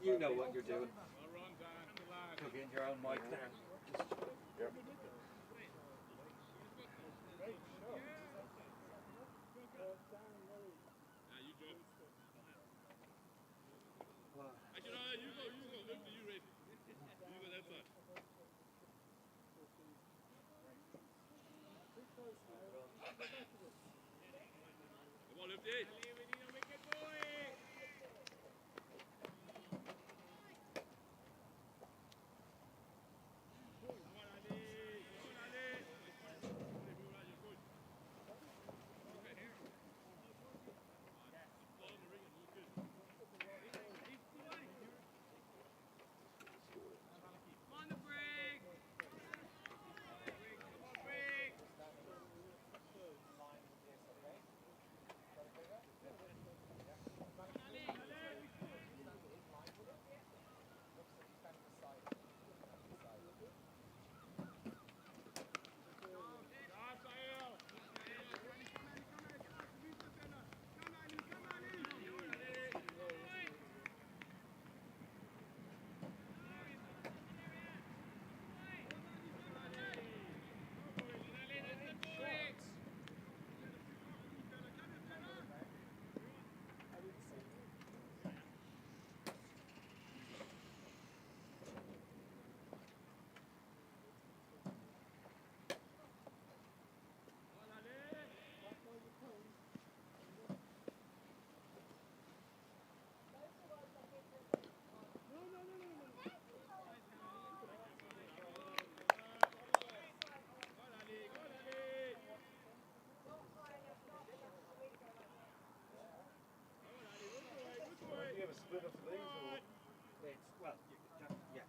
You know what you're doing. Plug in your own mic there. Yep. Come on, Lifty. Do you have a split of these or? It's, well, yeah.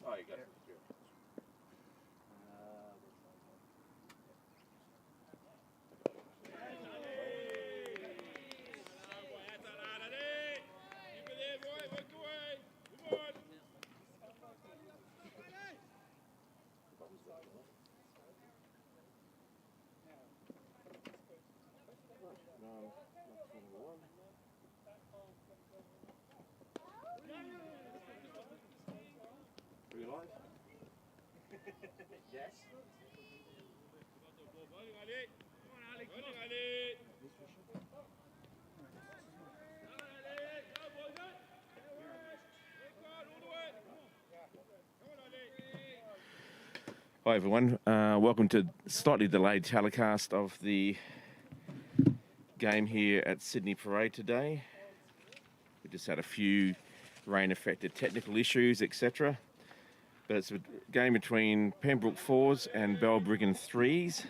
Oh, you got it. No, not number one. Are you live? Yes. Hi everyone, welcome to slightly delayed telecast of the game here at Sydney Parade today. We just had a few rain-affected technical issues, etc. But it's a game between Pembroke 4s and Balbriggan 3s.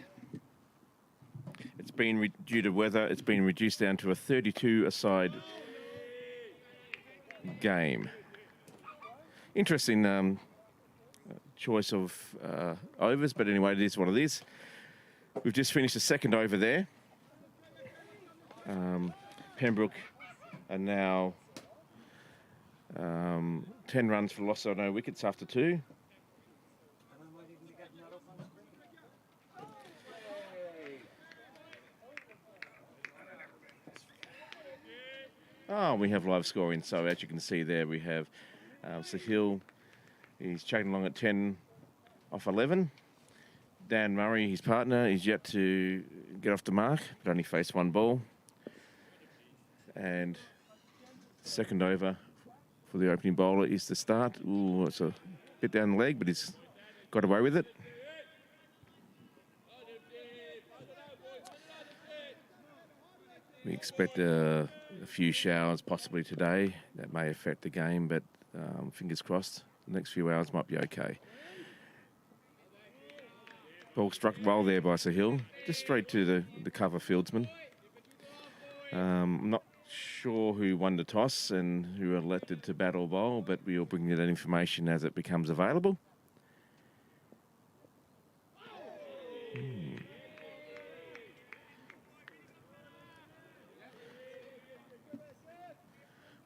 It's been, due to weather, it's been reduced down to a 32-a-side game. Interesting choice of overs, but anyway, it is what it is. We've just finished the second over there. Pembroke are now 10 runs for loss of no wickets after 2. Oh, we have live scoring. So as you can see there, we have Sahil. He's chugging along at 10 off 11. Dan Murray, his partner, is yet to get off the mark, but only faced one ball. And second over for the opening bowler is the start. Ooh, it's a bit down the leg, but he's got away with it. We expect a few showers possibly today. That may affect the game, but fingers crossed. The next few hours might be okay. Ball struck well there by Sahil, just straight to the cover fieldsman. I'm not sure who won the toss and who elected to bat or bowl, but we will bring you that information as it becomes available.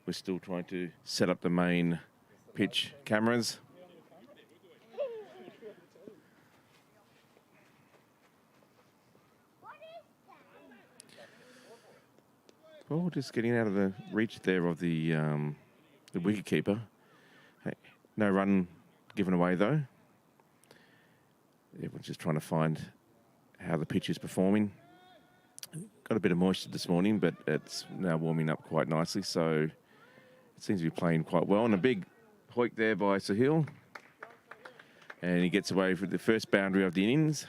We're still trying to set up the main pitch cameras. Oh, just getting out of the reach there of the wicketkeeper. Hey, no run given away though. Everyone's just trying to find how the pitch is performing. Got a bit of moisture this morning, but it's now warming up quite nicely, so it seems to be playing quite well. And a big hoik there by Sahil. And he gets away with the first boundary of the innings.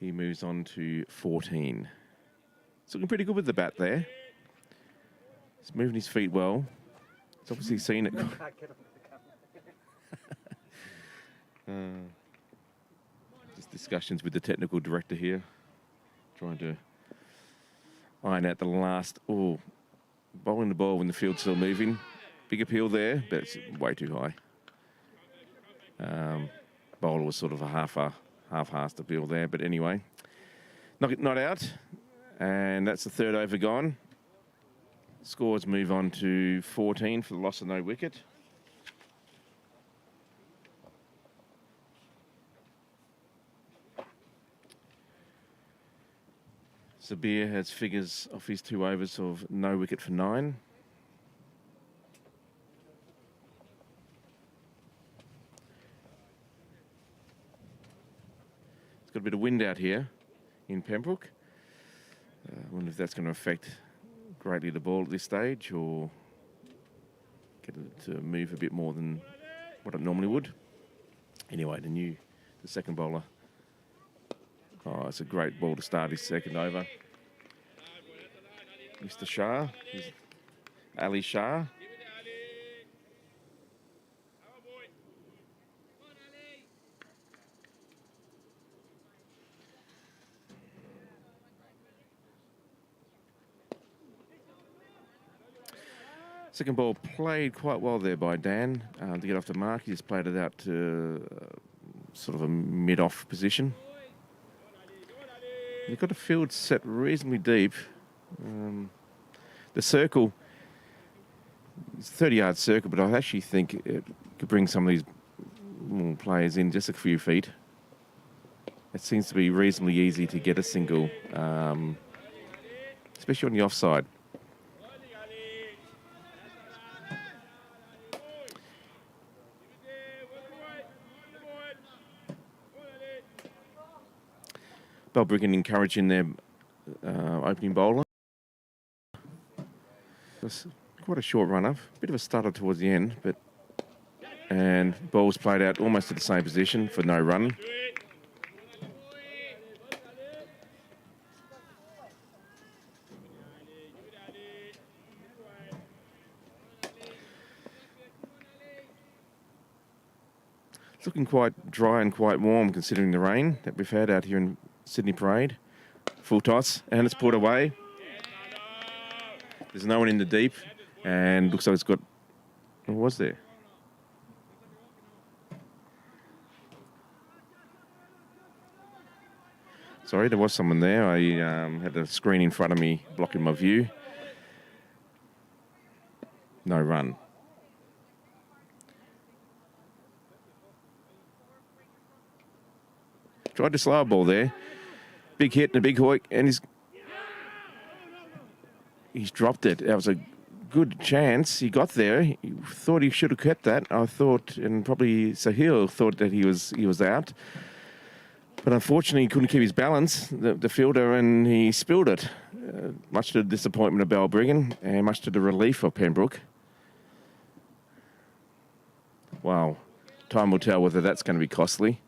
He moves on to 14. It's looking pretty good with the bat there. He's moving his feet well. He's obviously seen it. Just discussions with the technical director here. Trying to iron out the last... Oh, bowling the ball when the field's still moving. Big appeal there, but it's way too high. Bowler was sort of a half-assed appeal there, but anyway. Not out. And that's the third over gone. Scores move on to 14 for the loss of no wicket. Sabir has figures off his 2 overs of no wicket for 9. It's got a bit of wind out here in Pembroke. I wonder if that's going to affect greatly the ball at this stage or get it to move a bit more than what it normally would. Anyway, the second bowler. Oh, it's a great ball to start his second over. Mr. Shah, Ali Shah. Second ball played quite well there by Dan to get off the mark. He just played it out to sort of a mid-off position. You've got a field set reasonably deep. The circle, it's a 30-yard circle, but I actually think it could bring some of these players in just a few feet. It seems to be reasonably easy to get a single, especially on the offside. Balbriggan encouraging their opening bowler. It's quite a short run-up, bit of a stutter towards the end, and ball was played out almost to the same position for no run. It's looking quite dry and quite warm considering the rain that we've had out here in Sydney Parade. Full toss, and it's put away. There's no one in the deep, and looks like it's got... What was there? Sorry, there was someone there. I had a screen in front of me blocking my view. No run. Tried to slow a ball there. Big hit and a big hoik, and he's dropped it. That was a good chance. He got there. He thought he should have kept that. I thought, and probably Sahil thought that he was out. But unfortunately, he couldn't keep his balance, the fielder, and he spilled it. Much to the disappointment of Balbriggan and much to the relief of Pembroke. Wow. Time will tell whether that's going to be costly.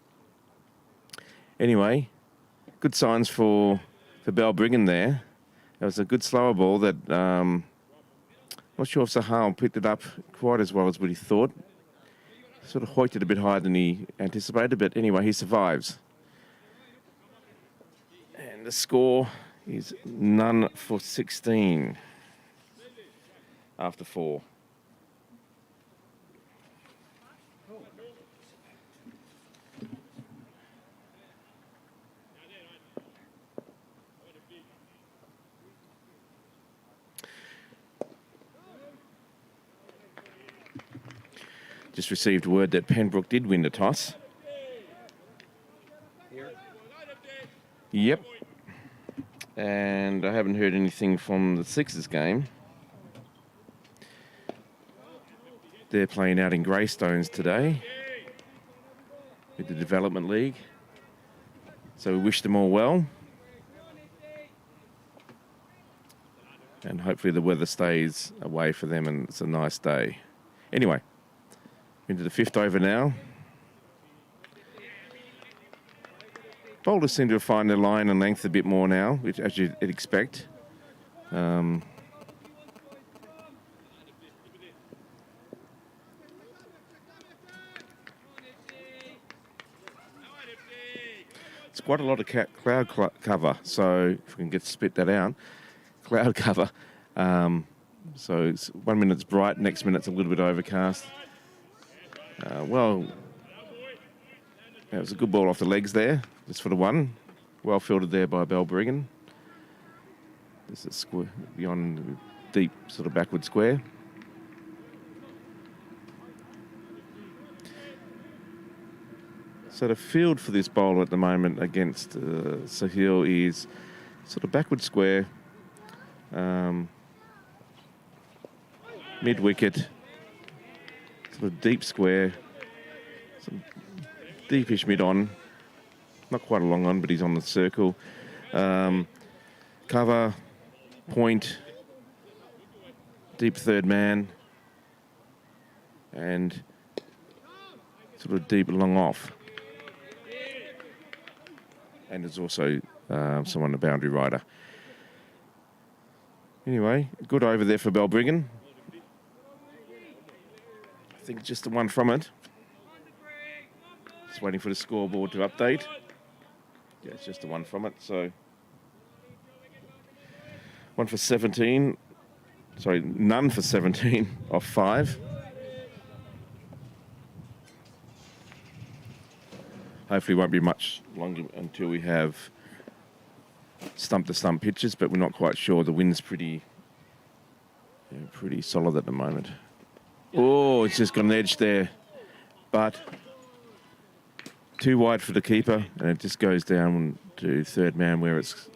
Anyway, good signs for Balbriggan there. It was a good slower ball that... not sure if Sahal picked it up quite as well as what he thought. Sort of hoiked it a bit higher than he anticipated, but anyway, he survives. And the score is none for 16 after 4. Just received word that Pembroke did win the toss. Yep. And I haven't heard anything from the Sixers game. They're playing out in Greystones today with the Development League. So we wish them all well. And hopefully the weather stays away for them and it's a nice day. Anyway, into the 5th over now. Bowlers seem to find their line and length a bit more now, which as you'd expect. It's quite a lot of cloud cover, so if we can get spit that out, cloud cover. So it's 1 minute's bright, next minute's a little bit overcast. Well, that was a good ball off the legs there, just for the one. Well fielded there by Balbriggan. This is square beyond the deep sort of backward square. So the field for this bowler at the moment against Sahil is sort of backward square, mid-wicket, sort of deep square, some deepish mid-on, not quite a long on, but he's on the circle. Cover, point, deep third man, and sort of deep long off. And there's also someone, a boundary rider. Anyway, good over there for Balbriggan. I think just the one from it. Just waiting for the scoreboard to update. Yeah, it's just the one from it, so. 1 for 17. Sorry, none for 17 off 5. Hopefully it won't be much longer until we have stump-to-stump pitches, but we're not quite sure. The wind's pretty solid at the moment. Oh, it's just got an edge there. But too wide for the keeper, and it just goes down to third man where it's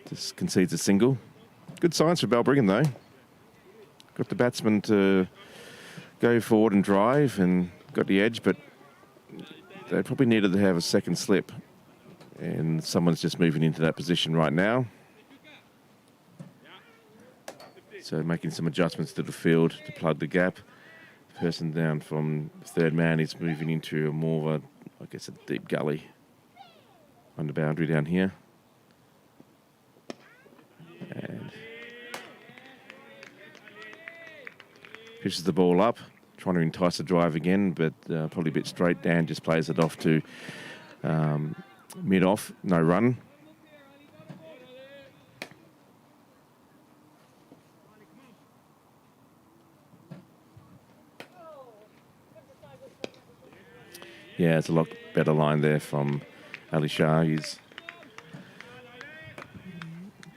just concedes a single. Good signs for Balbriggan, though. Got the batsman to go forward and drive and got the edge, but they probably needed to have a second slip, and someone's just moving into that position right now. So making some adjustments to the field to plug the gap. The person down from third man is moving into a more of a, I guess, a deep gully on the boundary down here. And pitches the ball up. Trying to entice the drive again, but probably a bit straight. Dan just plays it off to mid-off, no run. Yeah, it's a lot better line there from Ali Shah. He's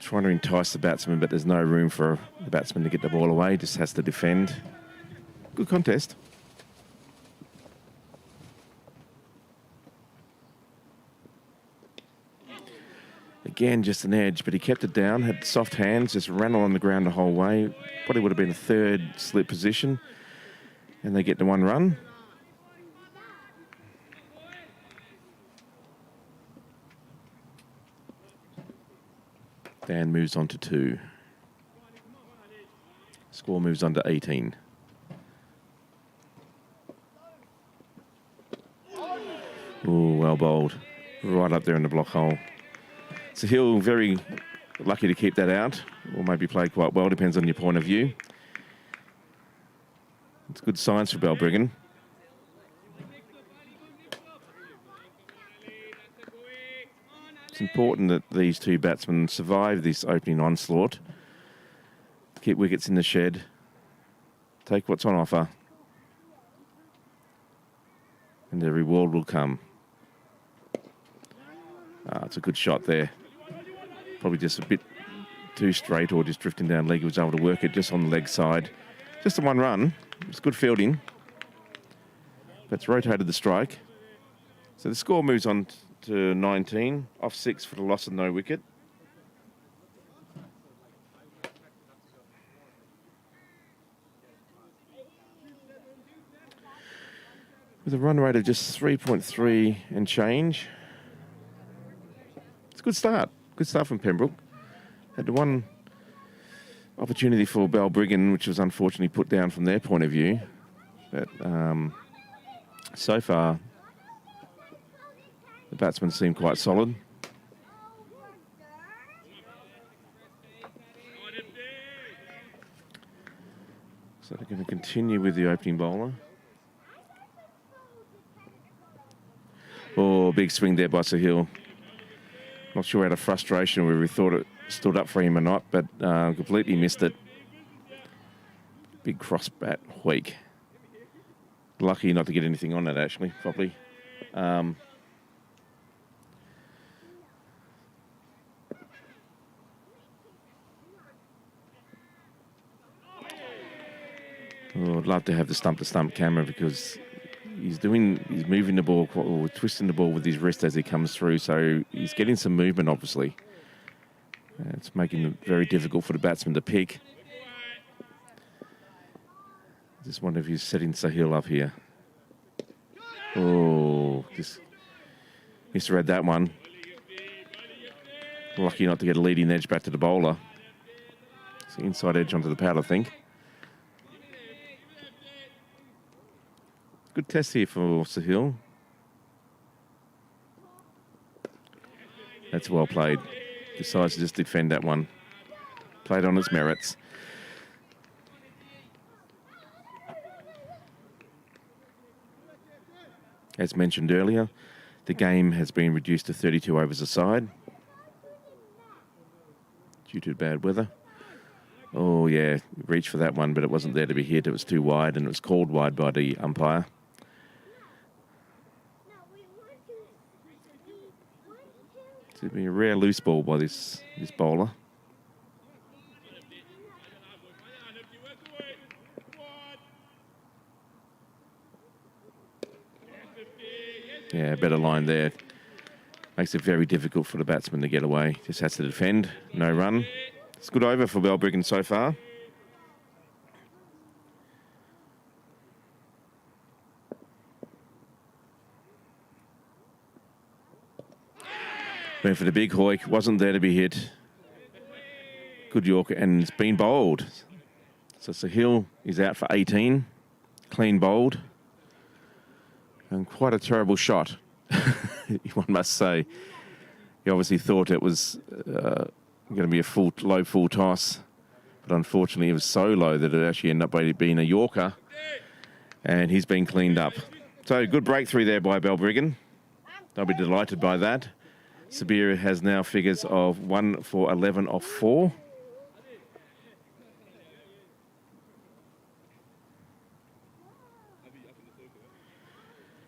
trying to entice the batsman, but there's no room for the batsman to get the ball away. Just has to defend. Good contest. Again, just an edge, but he kept it down, had soft hands, just ran along the ground the whole way. Probably would have been a third slip position. And they get the one run. Dan moves on to 2. Score moves on to 18. Oh, well bowled. Right up there in the block hole. So Hill very lucky to keep that out, or maybe played quite well, depends on your point of view. It's good signs for Balbriggan. It's important that these two batsmen survive this opening onslaught. Keep wickets in the shed. Take what's on offer. And the reward will come. It's a good shot there. Probably just a bit too straight or just drifting down leg. He was able to work it just on the leg side. Just a one run. It's good fielding. That's rotated the strike. So the score moves on to 19, off 6 for the loss of no wicket. With a run rate of just 3.3 and change. It's a good start. Good start from Pembroke. Had the one opportunity for Balbriggan, which was unfortunately put down from their point of view. But so far, the batsmen seem quite solid. So they're going to continue with the opening bowler. Oh, big swing there by Sahil. Not sure out of frustration whether he thought it stood up for him or not, but completely missed it. Big cross bat weak. Lucky not to get anything on it, actually, probably. Oh, I'd love to have the stump-to-stump camera because he's moving the ball, or twisting the ball with his wrist as he comes through, so he's getting some movement, obviously. It's making it very difficult for the batsman to pick. Just wonder if he's setting Sahil up here. Oh, just misread that one. Lucky not to get a leading edge back to the bowler. It's the inside edge onto the pad, I think. Good test here for Sahil. That's well played. Decides to just defend that one. Played on its merits. As mentioned earlier, the game has been reduced to 32 overs a side due to bad weather. Oh yeah, reached for that one, but it wasn't there to be hit. It was too wide, and it was called wide by the umpire. It's been a rare loose ball by this bowler. Yeah, better line there. Makes it very difficult for the batsman to get away. Just has to defend. No run. It's a good over for Balbriggan so far. Went for the big hoik. Wasn't there to be hit. Good Yorker, and it's been bowled. So Sahil is out for 18. Clean bowled. And quite a terrible shot, one must say. He obviously thought it was going to be a low full toss, but unfortunately it was so low that it actually ended up being a Yorker, and he's been cleaned up. So good breakthrough there by Balbriggan. They'll be delighted by that. Sabir has now figures of 1 for 11 off 4.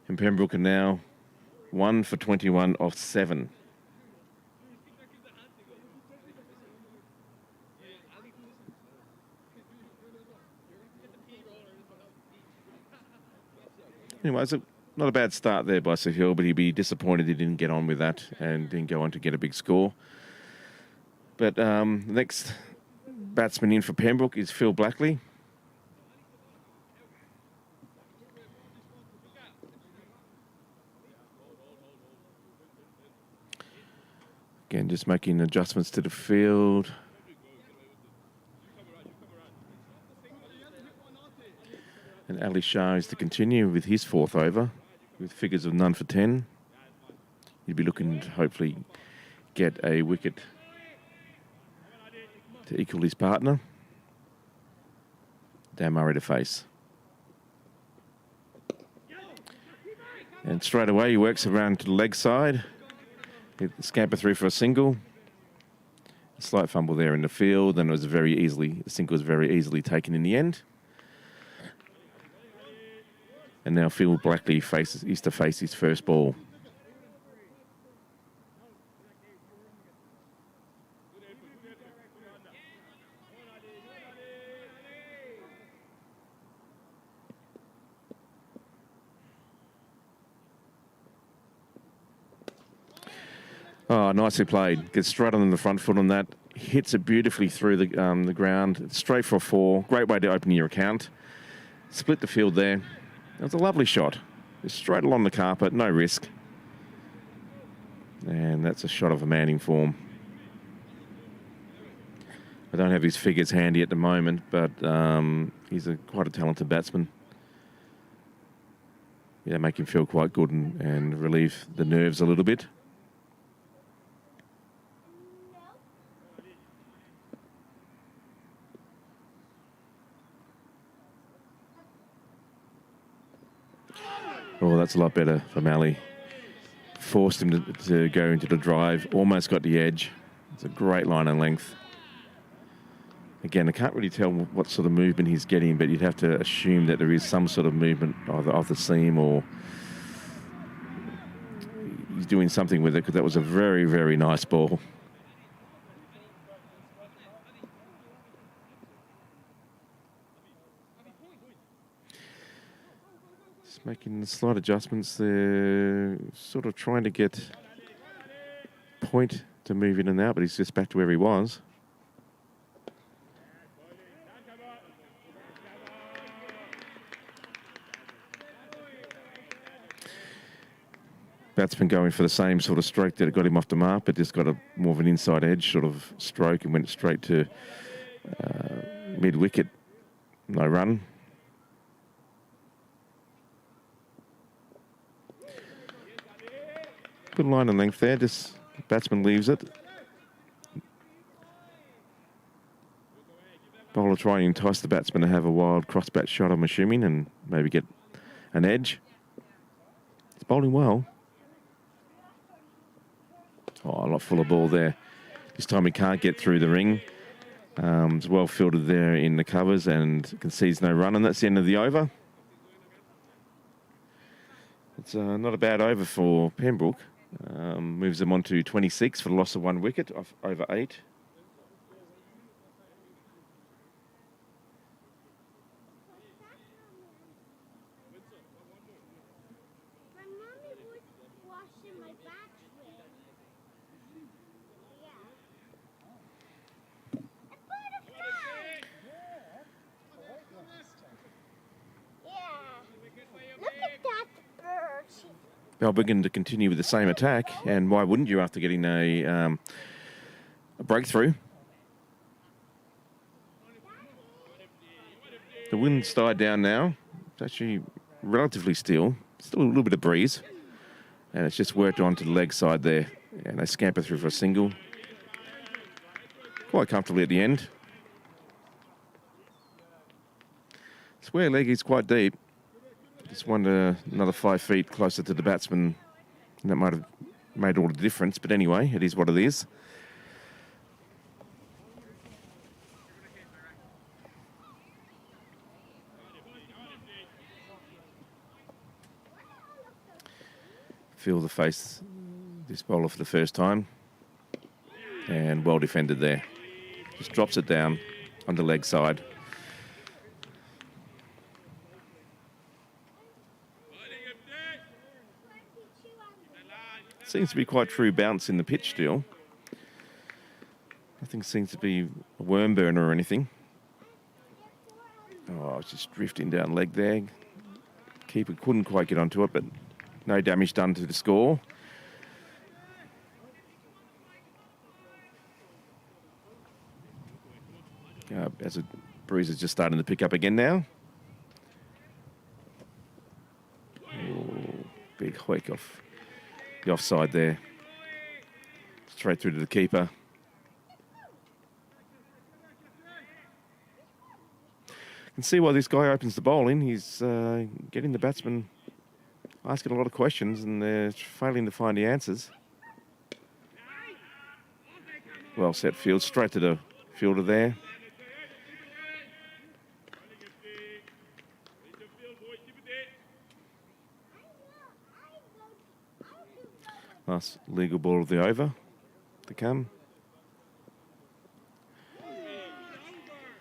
And Pembroke are now 1 for 21 off 7. Anyway, it's not a bad start there by Sahil, but he'd be disappointed he didn't get on with that and didn't go on to get a big score. But the next batsman in for Pembroke is Phil Blackley. Again, just making adjustments to the field. And Ali Shah is to continue with his 4th over with figures of none for 10. He'd be looking to hopefully get a wicket to equal his partner. Dan Murray to face. And straight away he works around to the leg side. Scamper through for a single. A slight fumble there in the field, and the single was very easily taken in the end. And now Phil Blackley is to face his first ball. Oh, nicely played. Gets straight on the front foot on that. Hits it beautifully through the ground. Straight for a 4. Great way to open your account. Split the field there. That was a lovely shot. Just straight along the carpet, no risk. And that's a shot of a man in form. I don't have his figures handy at the moment, but he's quite a talented batsman. Yeah, make him feel quite good and relieve the nerves a little bit. Oh, that's a lot better for Malley. Forced him to go into the drive. Almost got the edge. It's a great line and length. Again, I can't really tell what sort of movement he's getting, but you'd have to assume that there is some sort of movement either off the seam or he's doing something with it, because that was a very, very nice ball. Just making slight adjustments there, sort of trying to get Point to move in and out, but he's just back to where he was. Batsman going for the same sort of stroke that it got him off the mark, but just got a more of an inside edge sort of stroke and went straight to mid-wicket. No run. Good line and length there, just the batsman leaves it. Bowler trying to entice the batsman to have a wild cross-bat shot, I'm assuming, and maybe get an edge. He's bowling well. Oh, a lot fuller ball there. This time he can't get through the ring. It's well fielded there in the covers and concedes no run, and that's the end of the over. It's not a bad over for Pembroke. Moves them on to 26 for the loss of 1 wicket off over 8. Balbriggan to continue with the same attack, and why wouldn't you after getting a breakthrough? The wind's died down now. It's actually relatively still a little bit of breeze, and it's just worked onto the leg side there, and they scamper through for a single. Quite comfortably at the end. Square leg is quite deep. Just wonder another 5 feet closer to the batsman, and that might have made all the difference. But anyway, it is what it is. Feel the face this bowler for the first time, and well defended there. Just drops it down on the leg side. Seems to be quite true bounce in the pitch still. Nothing seems to be a worm burner or anything. Oh, it's just drifting down leg there. Keeper couldn't quite get onto it, but no damage done to the score. As a breeze is just starting to pick up again now. Oh, big hoik off the offside there. Straight through to the keeper. You can see why this guy opens the bowling. He's getting the batsman asking a lot of questions, and they're failing to find the answers. Well set field, straight to the fielder there. Last legal ball of the over to come.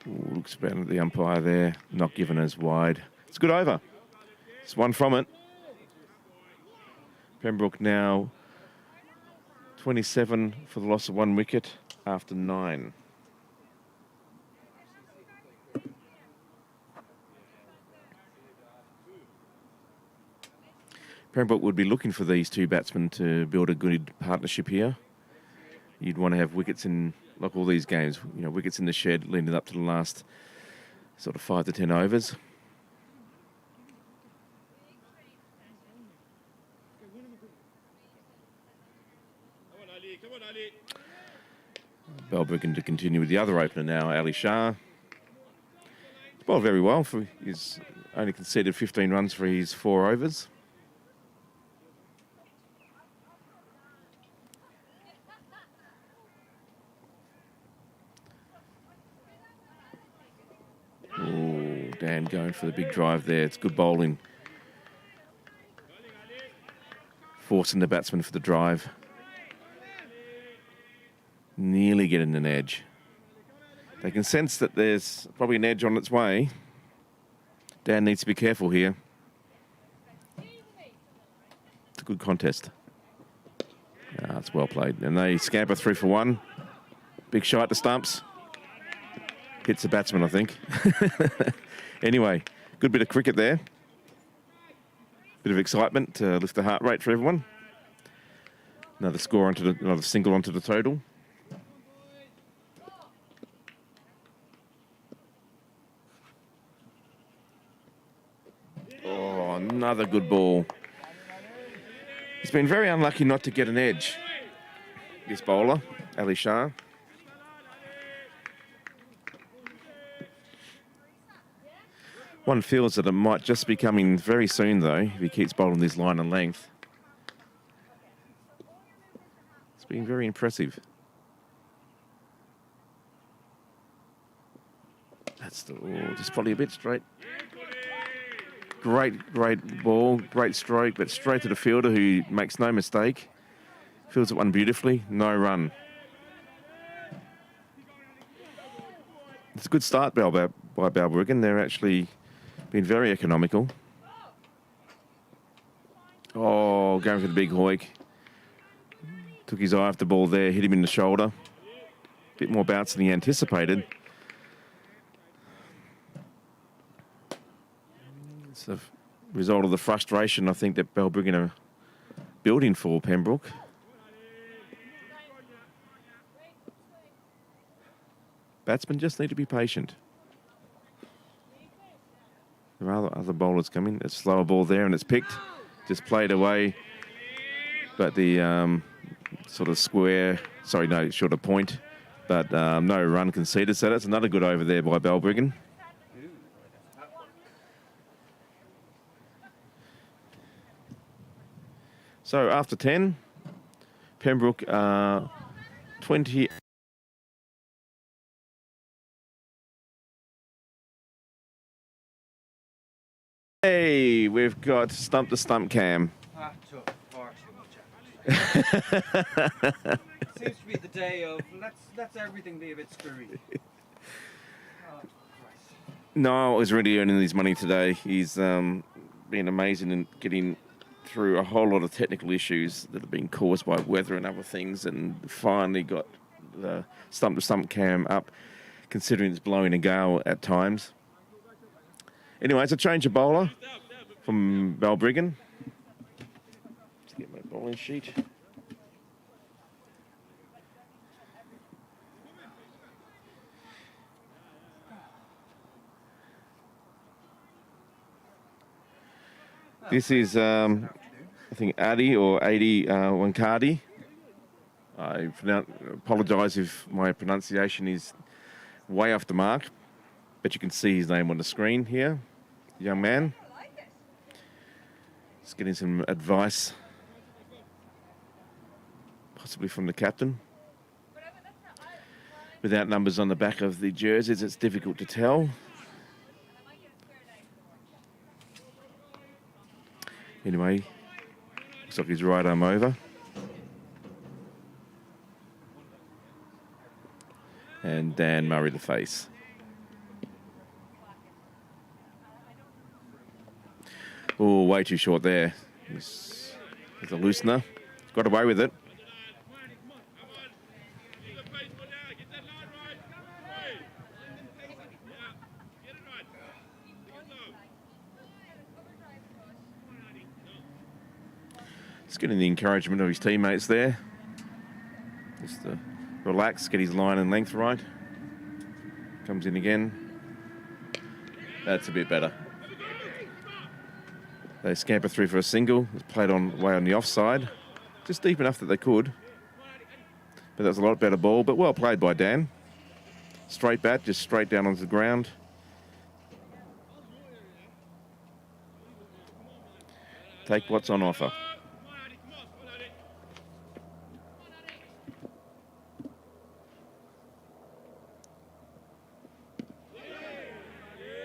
Ooh, looks around at the umpire there, not given as wide. It's a good over. It's one from it. Pembroke now 27 for the loss of 1 wicket after 9. Pembroke would be looking for these two batsmen to build a good partnership here. You'd want to have wickets in, like all these games, you know, wickets in the shed leading up to the last sort of 5 to 10 overs. Balbriggan to continue with the other opener now, Ali Shah. He's bowled very well. He's only conceded 15 runs for his 4 overs. Oh, Dan going for the big drive there. It's good bowling. Forcing the batsman for the drive. Nearly getting an edge. They can sense that there's probably an edge on its way. Dan needs to be careful here. It's a good contest. It's well played. And they scamper 3 for 1. Big shot to stumps. Hits the batsman, I think. Anyway, good bit of cricket there. Bit of excitement to lift the heart rate for everyone. Another score another single onto the total. Oh, another good ball. He's been very unlucky not to get an edge, this bowler, Ali Shah. One feels that it might just be coming very soon, though, if he keeps bowling this line and length. It's been very impressive. That's just probably a bit straight. Great ball, great stroke, but straight to the fielder who makes no mistake. Fields it one beautifully, no run. It's a good start by Balbriggan. They're actually been very economical. Oh, going for the big hoik. Took his eye off the ball there, hit him in the shoulder. Bit more bounce than he anticipated. It's a result of the frustration, I think, that Balbriggan are building for Pembroke. Batsmen just need to be patient. There are other bowlers coming. It's a slower ball there and it's picked. Just played away. But the sort of square, sorry, no, short of point. But no run conceded. So that's another good over there by Balbriggan. So after 10, Pembroke 20. Hey, we've got stump to stump cam. That took far too much effort. Seems to be the day of let's everything be a bit screwy. Oh, Christ. Niall is really earning his money today. He's been amazing in getting through a whole lot of technical issues that have been caused by weather and other things, and finally got the stump to stump cam up, considering it's blowing a gale at times. Anyway, it's a change of bowler from Balbriggan. Let's get my bowling sheet. This is, I think, Adi or Adi Wankardi. I apologise if my pronunciation is way off the mark, but you can see his name on the screen here. Young man. Just getting some advice, possibly from the captain. Without numbers on the back of the jerseys, it's difficult to tell. Anyway, looks like his right arm over. And Dan Murray the face. Oh, way too short there. There's a loosener. Got away with it. Just getting the encouragement of his teammates there. Just to relax, get his line and length right. Comes in again. That's a bit better. They scamper through for a single. It's played way on the offside. Just deep enough that they could. But that was a lot better ball, but well played by Dan. Straight bat, just straight down onto the ground. Take what's on offer.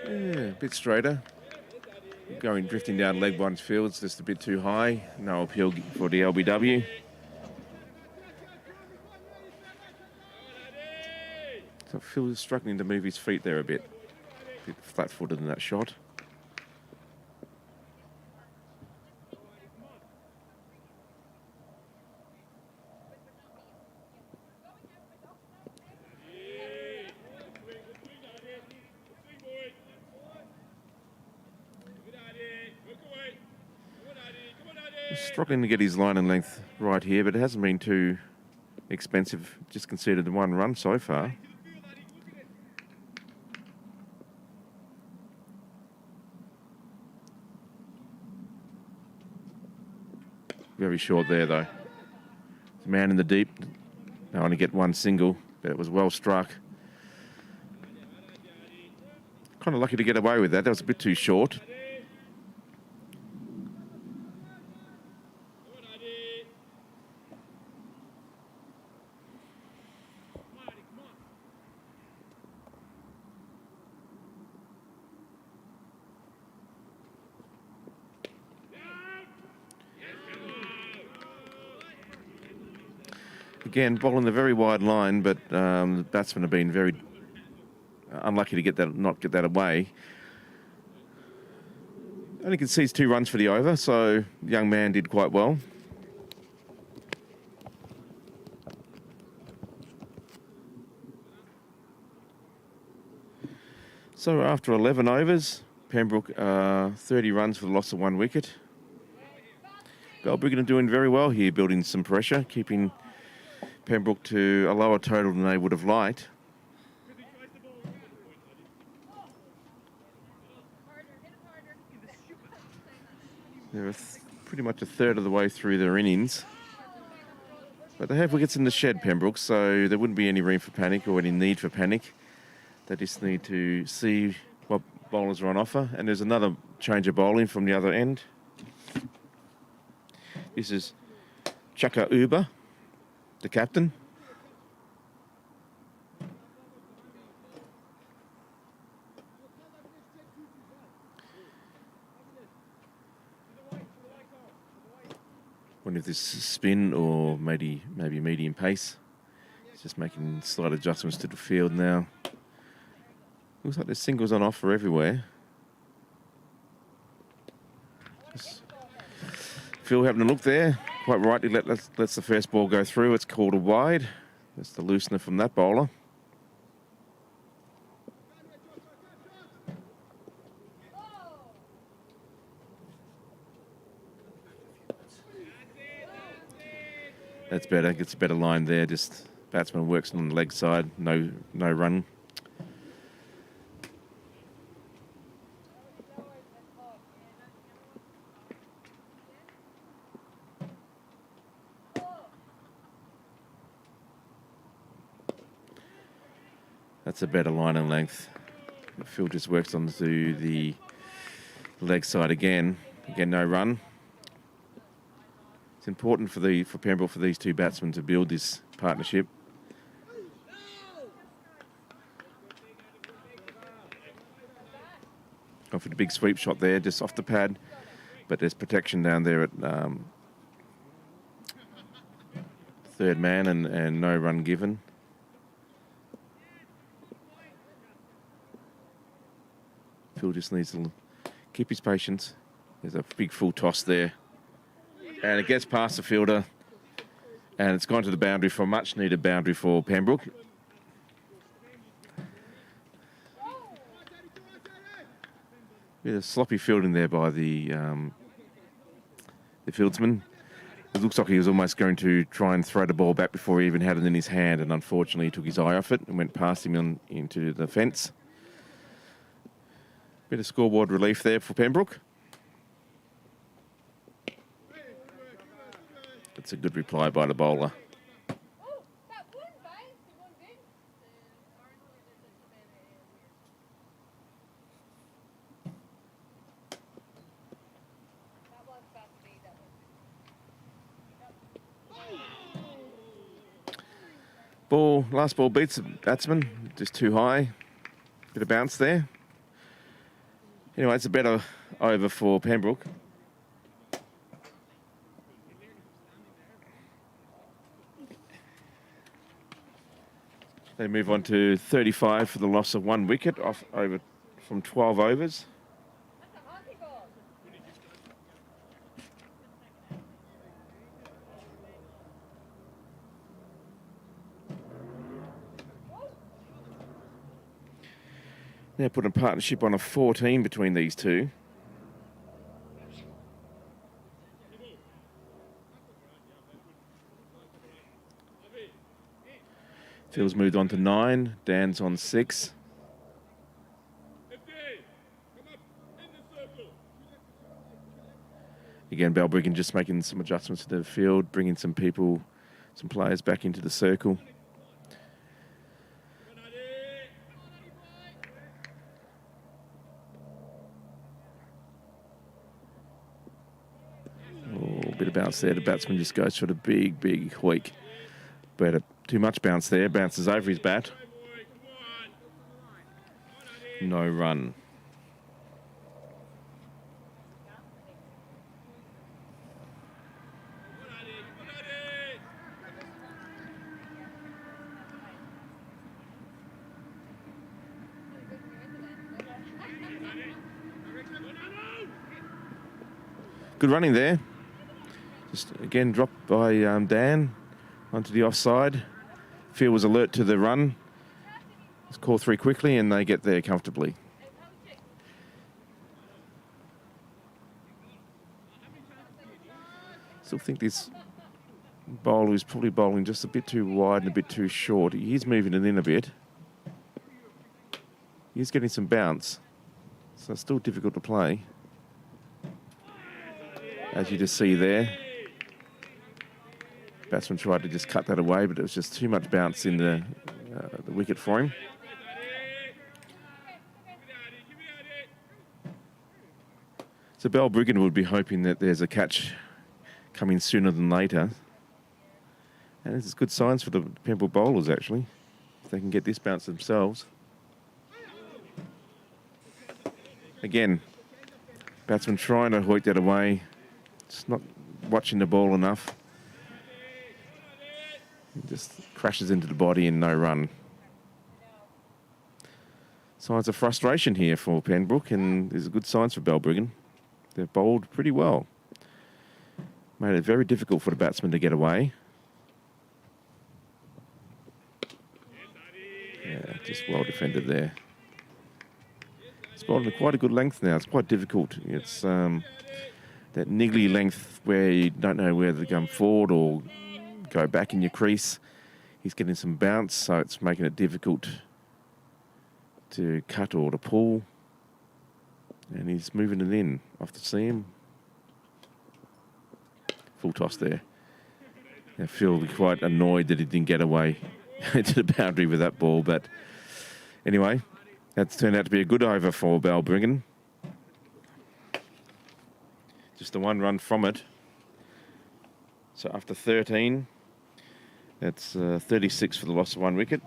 Yeah, a bit straighter. Drifting down leg one's fields, just a bit too high. No appeal for the LBW. So Phil's struggling to move his feet there a bit. A bit flat-footed in that shot. Struggling to get his line and length right here, but it hasn't been too expensive. Just conceded one run so far. Very short there, though. The man in the deep. They only get one single, but it was well struck. Kind of lucky to get away with that. That was a bit too short. Again, bowling a very wide line, but the batsmen have been very unlucky to not get that away. Only concedes 2 runs for the over, so the young man did quite well. So after 11 overs, Pembroke 30 runs for the loss of 1 wicket. Balbriggan are doing very well here, building some pressure, keeping Pembroke to a lower total than they would have liked. They're pretty much a third of the way through their innings. But they have wickets in the shed, Pembroke, so there wouldn't be any room for panic or any need for panic. They just need to see what bowlers are on offer. And there's another change of bowling from the other end. This is Chaka Uber, the captain. Wonder if this is spin or maybe medium pace. It's just making slight adjustments to the field now. Looks like there's singles on offer everywhere. Just Phil having a look there. Quite rightly lets the first ball go through. It's called a wide. That's the loosener from that bowler. That's better. Gets a better line there. Just batsman works on the leg side. No run. That's a better line and length. Phil just works onto the leg side again. Again, no run. It's important for Pembroke, for these two batsmen to build this partnership. Gone for the big sweep shot there, just off the pad. But there's protection down there at third man and no run given. Phil just needs to keep his patience. There's a big full toss there. And it gets past the fielder. And it's gone to the boundary for a much needed boundary for Pembroke. Bit of sloppy fielding there by the fieldsman. It looks like he was almost going to try and throw the ball back before he even had it in his hand, and unfortunately he took his eye off it and went past him into the fence. Bit of scoreboard relief there for Pembroke. It's a good reply by the bowler. Last ball beats the batsman, just too high. Bit of bounce there. Anyway, it's a better over for Pembroke. They move on to 35 for the loss of 1 wicket off over from 12 overs. Now put a partnership on a 14 between these two. Phil's moved on to 9. Dan's on 6. Again, Balbriggan just making some adjustments to the field, bringing some people, some players back into the circle. Bit of bounce there. The batsman just goes for the big hoik. But too much bounce there. Bounces over his bat. No run. Good running there. Just again dropped by Dan onto the offside. Phil was alert to the run. Let's call 3 quickly and they get there comfortably. Still think this bowler is probably bowling just a bit too wide and a bit too short. He's moving it in a bit. He's getting some bounce. So it's still difficult to play. As you just see there. Batsman tried to just cut that away, but it was just too much bounce in the wicket for him. So Balbriggan would be hoping that there's a catch coming sooner than later. And this is good signs for the Pembroke bowlers, actually, if they can get this bounce themselves. Again, batsman trying to hoik that away. Just not watching the ball enough. Just crashes into the body and no run. Signs of frustration here for Pembroke, and there's good signs for Balbriggan. They've bowled pretty well. Made it very difficult for the batsman to get away. Yeah, just well defended there. It's bowled at quite a good length now. It's quite difficult. It's that niggly length where you don't know whether to come forward or go back in your crease. He's getting some bounce, so it's making it difficult to cut or to pull. And he's moving it in off the seam. Full toss there. I feel quite annoyed that he didn't get away to the boundary with that ball. But anyway, that's turned out to be a good over for Balbriggan. Just the 1 run from it. So after 13, that's 36 for the loss of 1 wicket.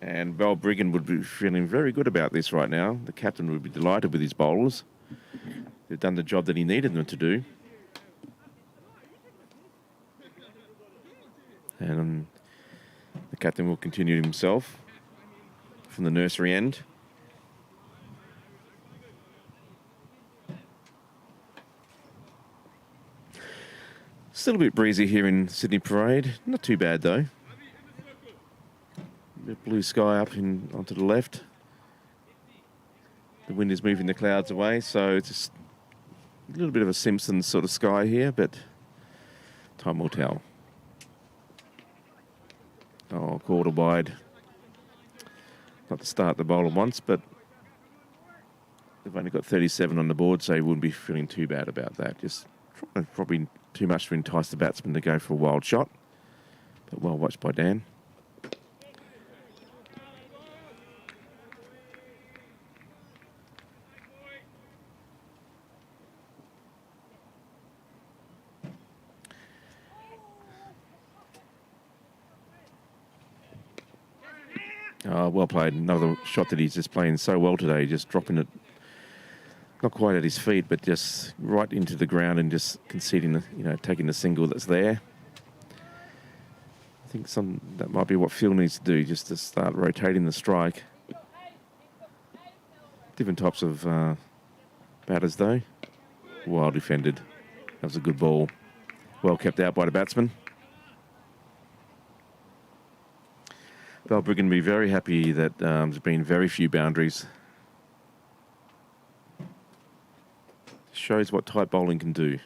And Balbriggan would be feeling very good about this right now. The captain would be delighted with his bowlers. They've done the job that he needed them to do. And the captain will continue himself from the nursery end. Still a bit breezy here in Sydney Parade. Not too bad though. Bit blue sky up onto the left. The wind is moving the clouds away, so it's just a little bit of a Simpsons sort of sky here, but Time will tell. Oh, quarter wide. Not to start the bowler once, but they've only got 37 on the board, so he wouldn't be feeling too bad about that. Just probably too much to entice the batsman to go for a wild shot. But well watched by Dan. Oh, well played. Another shot that he's just playing so well today, just dropping it, not quite at his feet, but just right into the ground and just conceding, taking the single that's there. I think that might be what Phil needs to do, just to start rotating the strike. Different types of batters though. Well defended. That was a good ball. Well kept out by the batsman. Balbriggan will be very happy that there's been very few boundaries. Shows what type bowling can do.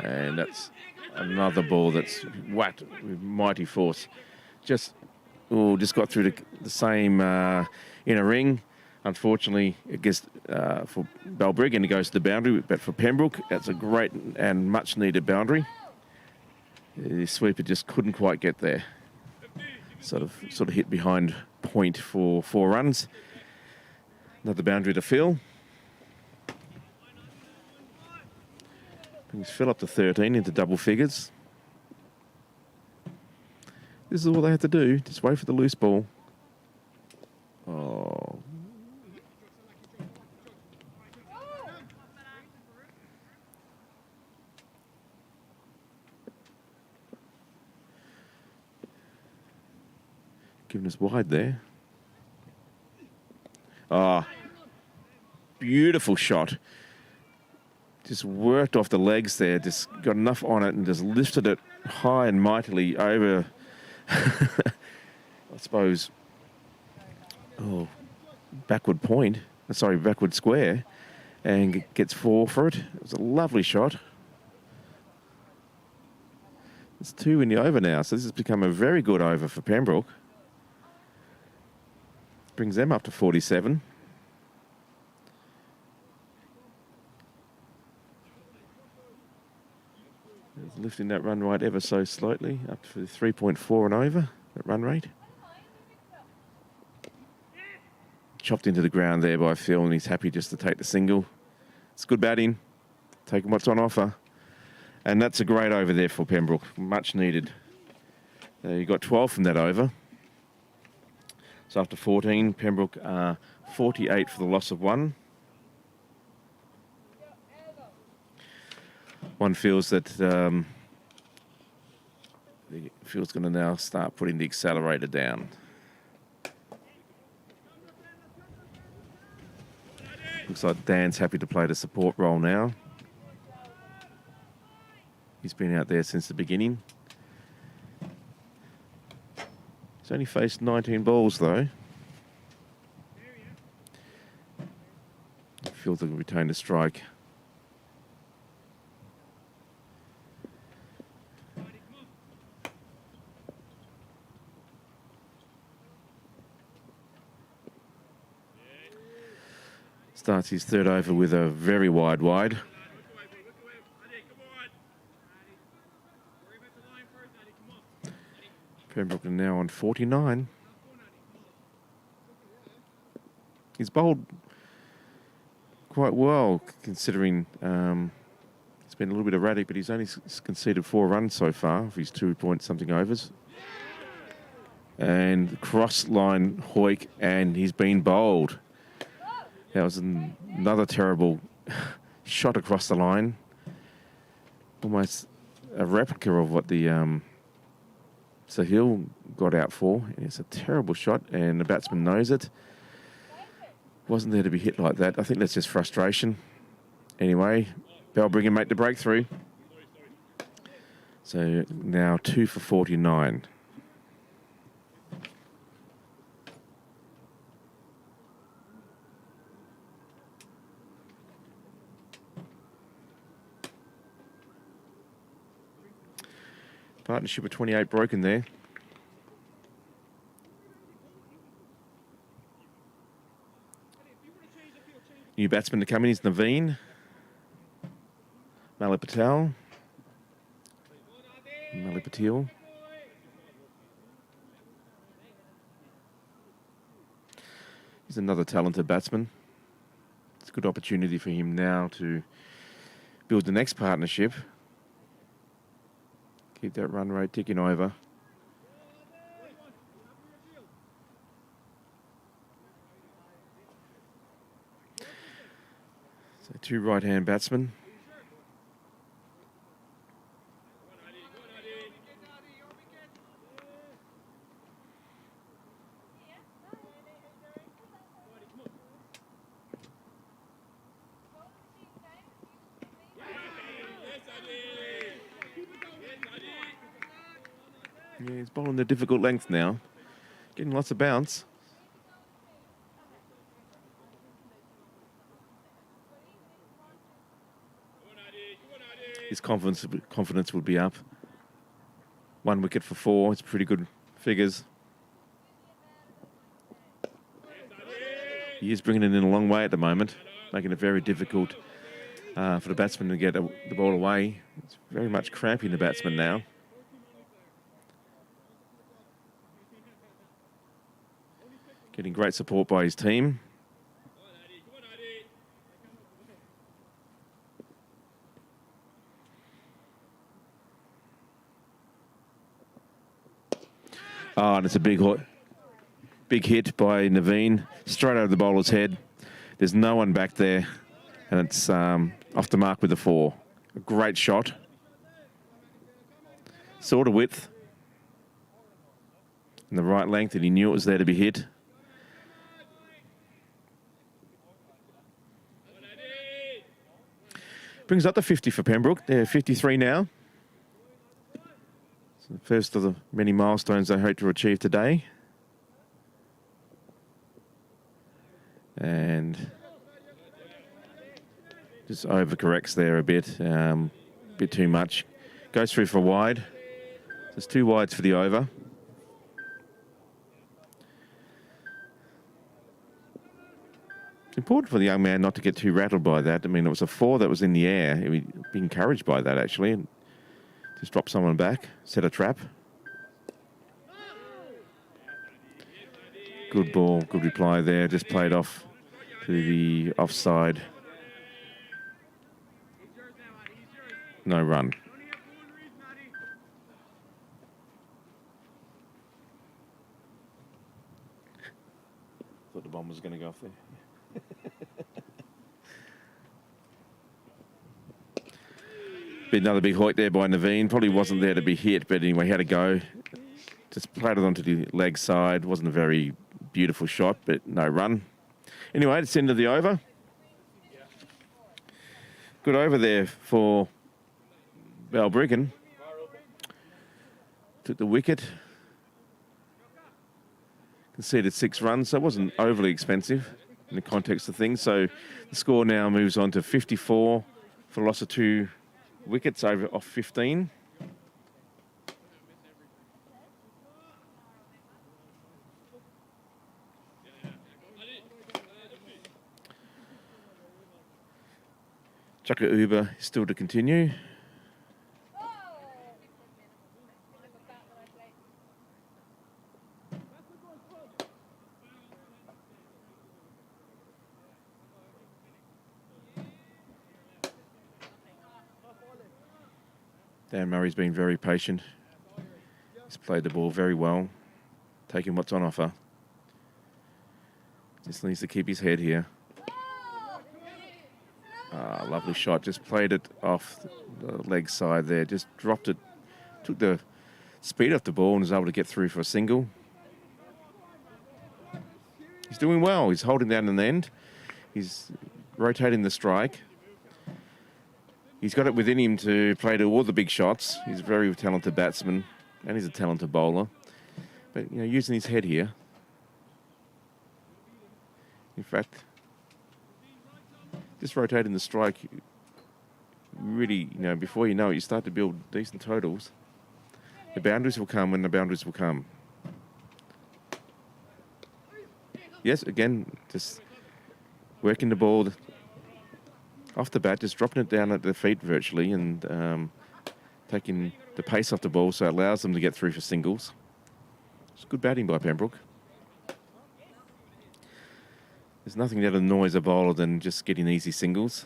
And that's another ball that's whacked with mighty force. Just got through the same inner ring. Unfortunately, it gets for Balbriggan, it goes to the boundary. But for Pembroke, that's a great and much needed boundary. The sweeper just couldn't quite get there. Sort of hit behind point for 4 runs. Another boundary to Phil. Brings Phil up to 13 into double figures. This is all they have to do. Just wait for the loose ball. Oh. Giving us wide there. Ah, beautiful shot. Just worked off the legs there. Just got enough on it and just lifted it high and mightily over, I suppose, backward point. Sorry, backward square. And gets 4 for it. It was a lovely shot. It's 2 in the over now, so this has become a very good over for Pembroke. Brings them up to 47. Lifting that run rate ever so slightly, up to 3.4 and over, that run rate. Chopped into the ground there by Phil, and he's happy just to take the single. It's good batting, taking what's on offer. And that's a great over there for Pembroke, much needed. You got 12 from that over. So after 14, Pembroke 48 for the loss of 1. One feels that Phil's going to now start putting the accelerator down. Looks like Dan's happy to play the support role now. He's been out there since the beginning. He's only faced 19 balls though. Feels like he'll retain the strike. Starts his third over with a very wide. Pembroke are now on 49. He's bowled quite well, considering it's been a little bit erratic, but he's only conceded 4 runs so far of his 2-point-something overs. And cross-line hoik, and he's been bowled. That was another terrible shot across the line. Almost a replica of what the Sahil got out for. It's a terrible shot, and the batsman knows it. Wasn't there to be hit like that. I think that's just frustration. Anyway, Balbriggan make the breakthrough. So now 2 for 49. Partnership of 28 broken there. New batsman to come in is Naveen. Malay Patel. Malay Patel. He's another talented batsman. It's a good opportunity for him now to build the next partnership. Keep that run rate ticking over. So 2 right-hand batsmen. Yeah, he's bowling the difficult length now. Getting lots of bounce. His confidence would be up. 1 wicket for 4. It's pretty good figures. He is bringing it in a long way at the moment, making it very difficult for the batsman to get the ball away. It's very much cramping the batsman now. Getting great support by his team. Oh, and it's a big hit by Naveen, straight over the bowler's head. There's no one back there, and it's off the mark with a 4. A great shot. Sort of width. And the right length, and he knew it was there to be hit. Brings up the 50 for Pembroke. They're 53 now. It's the first of the many milestones they hope to achieve today. And just overcorrects there a bit too much. Goes through for wide. There's 2 wides for the over. It's important for the young man not to get too rattled by that. I mean, it was a 4 that was in the air. He'd be encouraged by that, actually. And just drop someone back, set a trap. Good ball, good reply there. Just played off to the offside. No run. Thought the bomb was going to go off there. Another big hoik there by Naveen. Probably wasn't there to be hit, but anyway, had a go. Just played it onto the leg side. Wasn't a very beautiful shot, but no run. Anyway, it's the end of the over. Good over there for Balbriggan. Took the wicket. Conceded 6 runs, so it wasn't overly expensive in the context of things. So the score now moves on to 54 for loss of 2 wickets over off 15. Chaka Uber is still to continue. Dan Murray's been very patient. He's played the ball very well, taking what's on offer. Just needs to keep his head here. Lovely shot. Just played it off the leg side there. Just dropped it. Took the speed off the ball and was able to get through for a single. He's doing well. He's holding down an end. He's rotating the strike. He's got it within him to play to all the big shots. He's a very talented batsman and he's a talented bowler. But, you know, using his head here. In fact, just rotating the strike, really, you know, before you know it, you start to build decent totals. The boundaries will come when the boundaries will come. Yes, again, just working the ball off the bat, just dropping it down at their feet virtually and taking the pace off the ball so it allows them to get through for singles. It's good batting by Pembroke. There's nothing that annoys a bowler than just getting easy singles.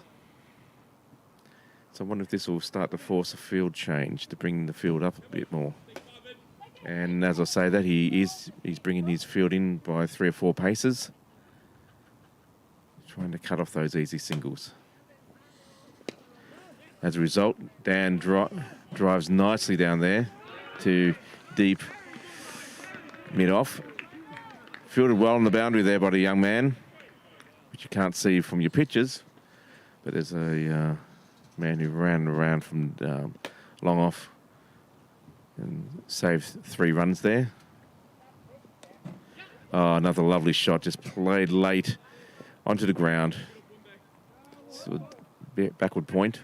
So I wonder if this will start to force a field change to bring the field up a bit more. And as I say that, he's bringing his field in by 3 or 4 paces, trying to cut off those easy singles. As a result, Dan drives nicely down there to deep mid-off. Fielded well on the boundary there by the young man, which you can't see from your pictures, but there's a man who ran around from long off and saved 3 runs there. Oh, another lovely shot, just played late onto the ground. So backward point.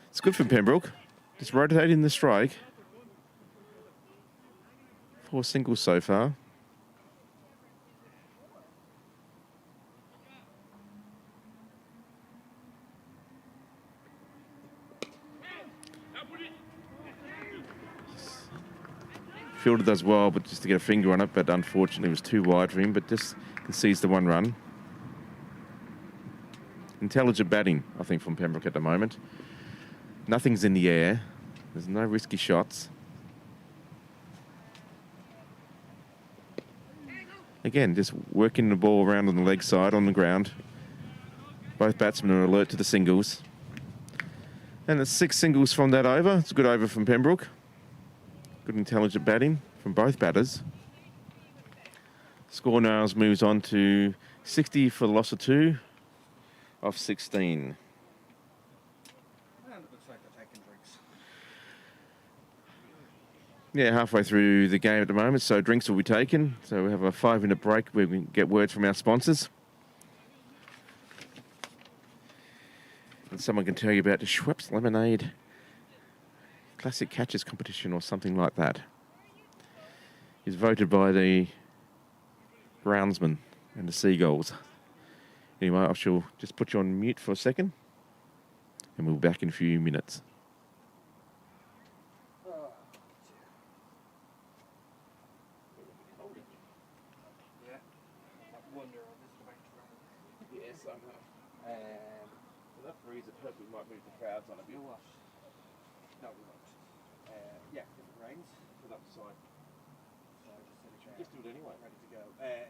It's good for Pembroke. Just rotating the strike. 4 singles so far. Fielder does well, but just to get a finger on it, but unfortunately it was too wide for him, but just concedes the 1 run. Intelligent batting, I think, from Pembroke at the moment. Nothing's in the air. There's no risky shots. Again, just working the ball around on the leg side, on the ground. Both batsmen are alert to the singles. And it's 6 singles from that over. It's a good over from Pembroke. Good intelligent batting from both batters. Score now moves on to 60 for the loss of 2 off 16. And it looks like they're taking drinks. Yeah, halfway through the game at the moment, so drinks will be taken. So we have a 5-minute break where we can get words from our sponsors. And someone can tell you about the Schweppes Lemonade Classic Catches competition or something like that. Is voted by the groundsmen and the seagulls. Anyway, I shall just put you on mute for a second and we'll be back in a few minutes. Yeah. I wonder if this is about to run. Yes, I know. Enough breeze it hopefully might move the crowds on a bit. You what? No, we won't. Yeah, if it rains, Put up the side. so I just set a chair. Just do it anyway. Ready to go. It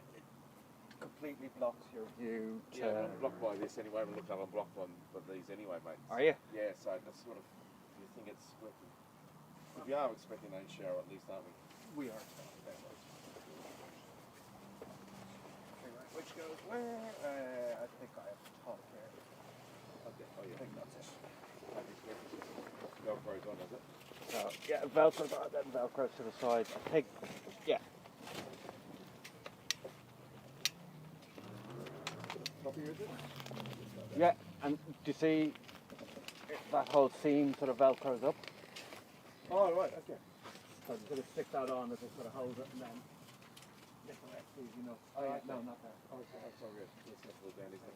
completely blocks your view to... Yeah, I'm blocked by this anyway. I'm blocked by these anyway, mate. Are you? Yeah, so that's sort of, do you think it's working? If you are expecting a shower at least, aren't we? We are. Okay, right, which goes where? I think I have to talk here. Okay, oh I yeah. think that's it. Velcro's on, is it? So, yeah, Velcro's on, then Velcro's to the side. I think, yeah. Top here, is it? Yeah, and do you see that whole seam sort of Velcro's up? Oh, right, okay. So I'm going to stick that on as it sort of holds it and then get the rest easy enough. Oh yeah, no, not there. Oh, that's all good. It's not all down, is it?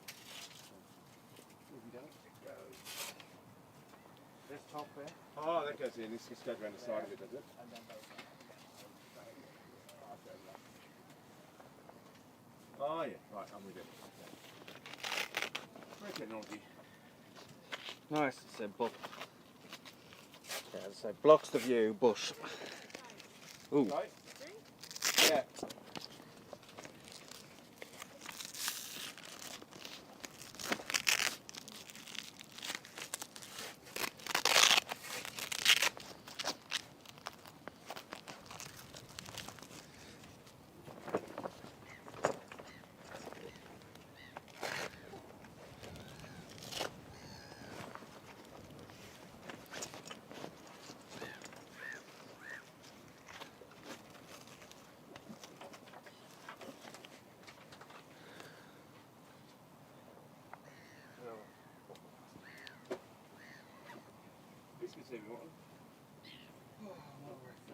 Easy down. It goes this top there, Oh, that goes in. This just goes around the side of it, does it? and then those. Oh, yeah. Right, I'm with you. Great technology. Nice and simple. Yeah, as I say, blocks the view, but... Ooh. Right? Yeah.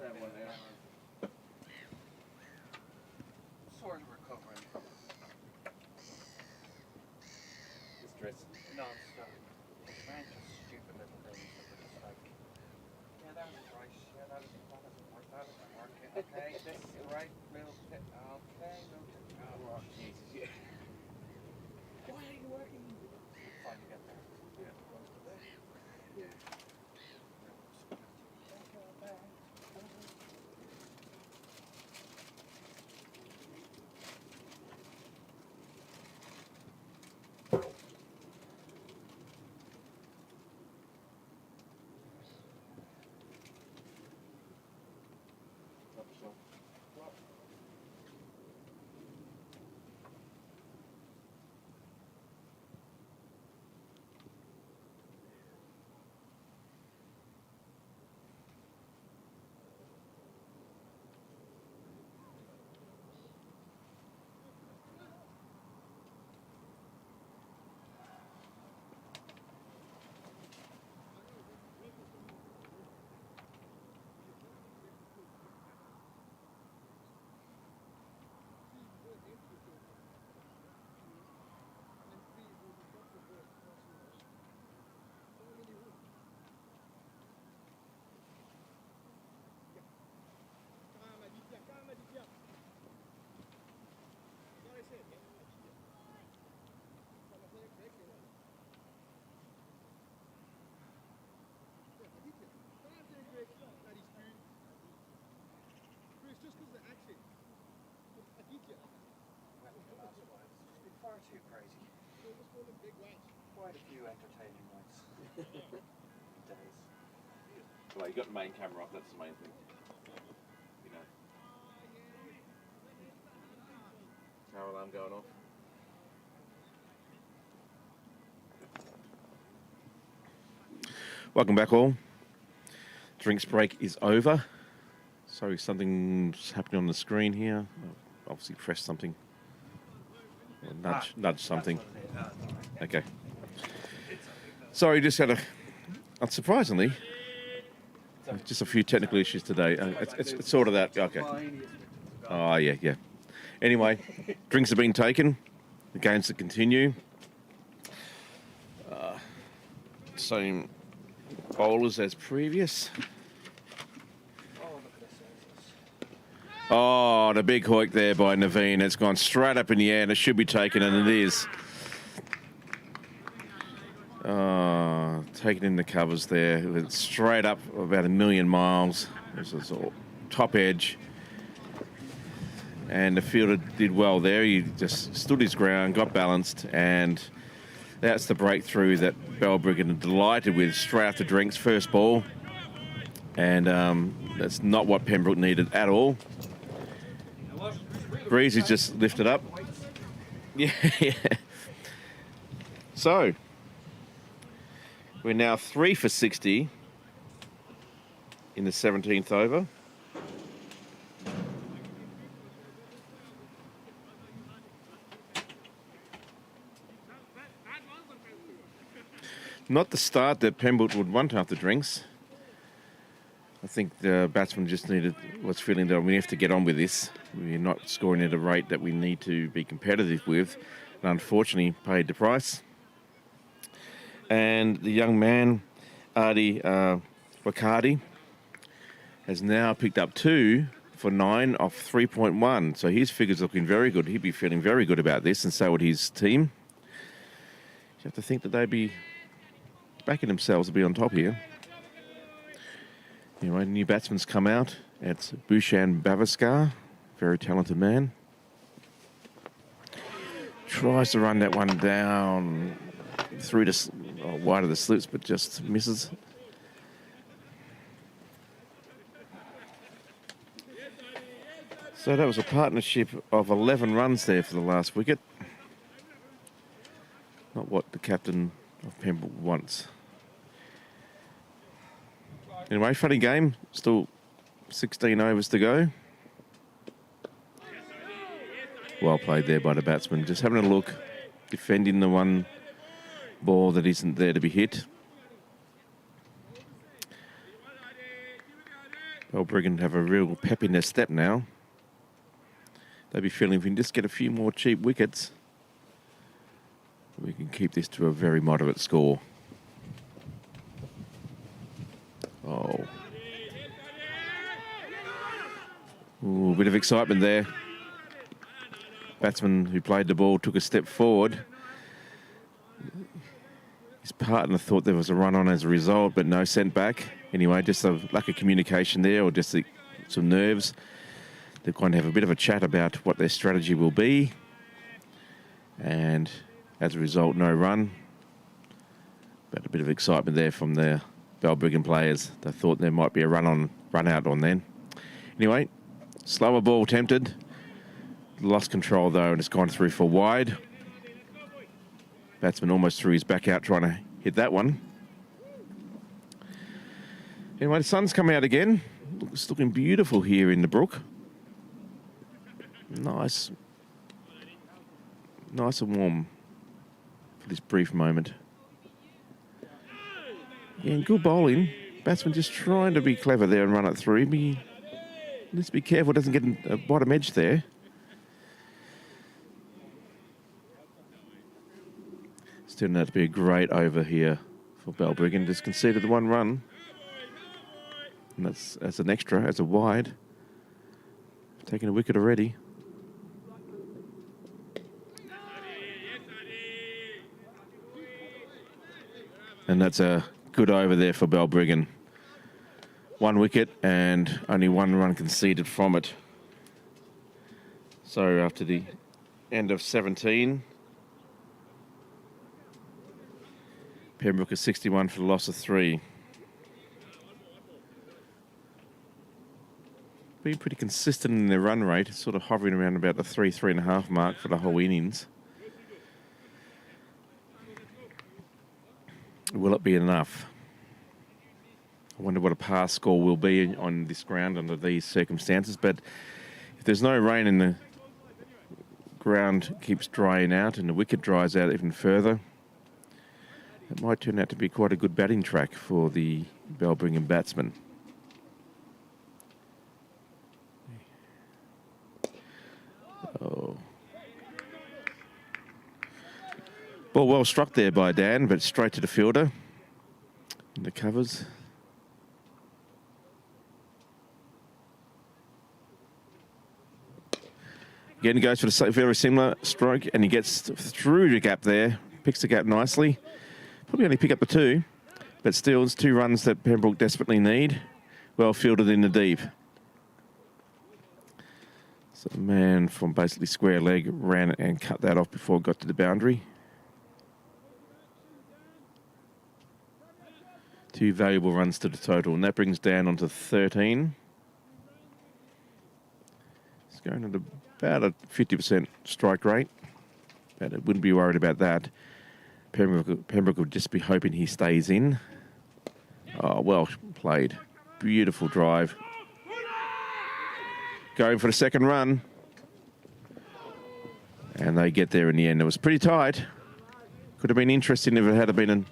That one there. Sort of recovering from This dress. non-stop. Man, just stupid little things that were just like, yeah, that was right. Yeah, that isn't working. Okay, this is the right little bit. Okay, no. Oh, Jesus, yeah. Why are you working? Finally get there. Yeah. Not for sure. It's been far too crazy. Quite a few entertaining nights. Days. Well, you got the main camera off, that's the main thing. You know. Power alarm going off. Welcome back all. Drinks break is over. Sorry, something's happening on the screen here. Obviously pressed something. Or nudge something. Okay. Sorry, just had unsurprisingly, just a few technical issues today. It's sort of that. Okay. Oh, yeah. Anyway, drinks have been taken. The games to continue. Same bowlers as previous. Oh, the big hoik there by Naveen. It's gone straight up in the air and it should be taken, and it is. Taken in the covers there. It went straight up about 1,000,000 miles. This was all top edge. And the fielder did well there. He just stood his ground, got balanced, and that's the breakthrough that Balbriggan are delighted with straight after drinks, first ball. And that's not what Pembroke needed at all. Breeze is just lifted up. Yeah. So, we're now 3 for 60 in the 17th over. Not the start that Pembroke would want after drinks. I think the batsman just was feeling that we have to get on with this. We're not scoring at a rate that we need to be competitive with, and unfortunately paid the price. And the young man, Adi Wakadi, has now picked up 2 for 9 off 3.1. So his figure's looking very good. He'd be feeling very good about this, and so would his team. You have to think that they'd be backing themselves to be on top here. Anyway, new batsman's come out. It's Bhushan Bavaskar, very talented man. Tries to run that one down through the wide of the slips, but just misses. So that was a partnership of 11 runs there for the last wicket. Not what the captain of Pembroke wants. Anyway, funny game. Still 16 overs to go. Well played there by the batsman. Just having a look, defending the one ball that isn't there to be hit. Balbriggan have a real pep in their step now. They'll be feeling if we can just get a few more cheap wickets, we can keep this to a very moderate score. Oh. Ooh, a bit of excitement there. Batsman who played the ball took a step forward. His partner thought there was a run on as a result, but no, sent back. Anyway, just a lack of communication there, or just some nerves. They're going to have a bit of a chat about what their strategy will be. And as a result, no run. But a bit of excitement there from the Balbriggan players. They thought there might be a run out on then. Anyway, slower ball attempted. Lost control though, and it's gone through for wide. Batsman almost threw his back out trying to hit that one. Anyway, the sun's come out again. It's looking beautiful here in the brook. Nice and warm for this brief moment. Yeah, and good bowling. Batsman just trying to be clever there and run it through. Let's be careful, doesn't get a bottom edge there. It's turned out to be a great over here for Balbriggan. Just conceded the one run. And that's as an extra, as a wide. Taking a wicket already. And that's a good over there for Balbriggan. One wicket and only one run conceded from it. So after the end of 17, Pembroke is 61 for the loss of 3. Been pretty consistent in their run rate, sort of hovering around about the 3.5 mark for the whole innings. Will it be enough? I wonder what a pass score will be on this ground under these circumstances. But if there's no rain and the ground keeps drying out and the wicket dries out even further, it might turn out to be quite a good batting track for the Balbriggan batsmen. Oh. Ball well struck there by Dan, but straight to the fielder in the covers. Again, he goes for the very similar stroke, and he gets through the gap there, picks the gap nicely. Probably only pick up the 2, but still it's 2 runs that Pembroke desperately need. Well fielded in the deep. So the man from basically square leg ran and cut that off before it got to the boundary. 2 valuable runs to the total, and that brings Dan onto 13. It's going at about a 50% strike rate, but it wouldn't be worried about that. Pembroke would just be hoping he stays in. Oh, well played. Beautiful drive. Going for the second run. And they get there in the end. It was pretty tight. Could have been interesting if it had been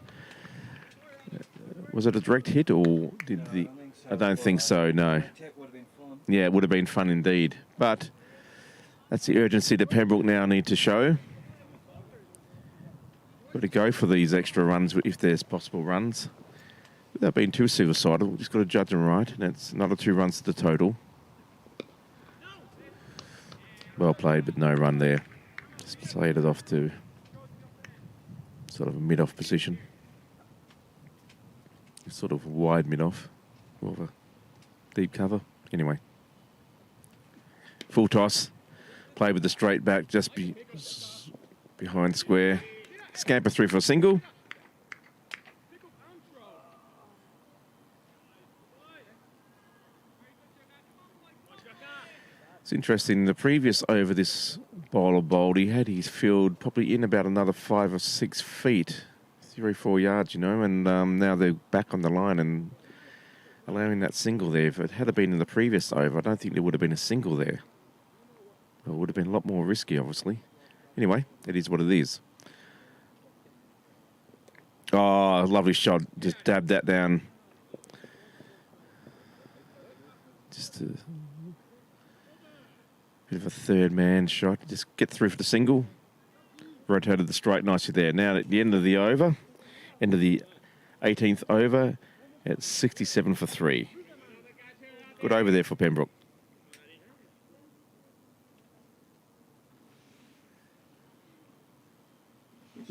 was it a direct hit or did the... I don't think so, no. Yeah, it would have been fun indeed. But that's the urgency that Pembroke now need to show. Got to go for these extra runs if there's possible runs. Without being too suicidal, we've just got to judge them right. And that's another 2 runs to the total. Well played, but no run there. Just played it off to sort of a mid-off position. Sort of wide mid-off. More of a deep cover. Anyway. Full toss. Play with the straight back just behind square. Scamper through for a single. It's interesting, the previous over this bowler bowled, he had his field probably in about another 5 or 6 feet, 3 or 4 yards, you know, and now they're back on the line and allowing that single there. If it had been in the previous over, I don't think there would have been a single there. It would have been a lot more risky, obviously. Anyway, it is what it is. Oh, lovely shot. Just dabbed that down. Just a bit of a third man shot. Just get through for the single. Rotated the strike nicely there. Now at the end of the over, end of the 18th over, at 67 for 3. Good over there for Pembroke.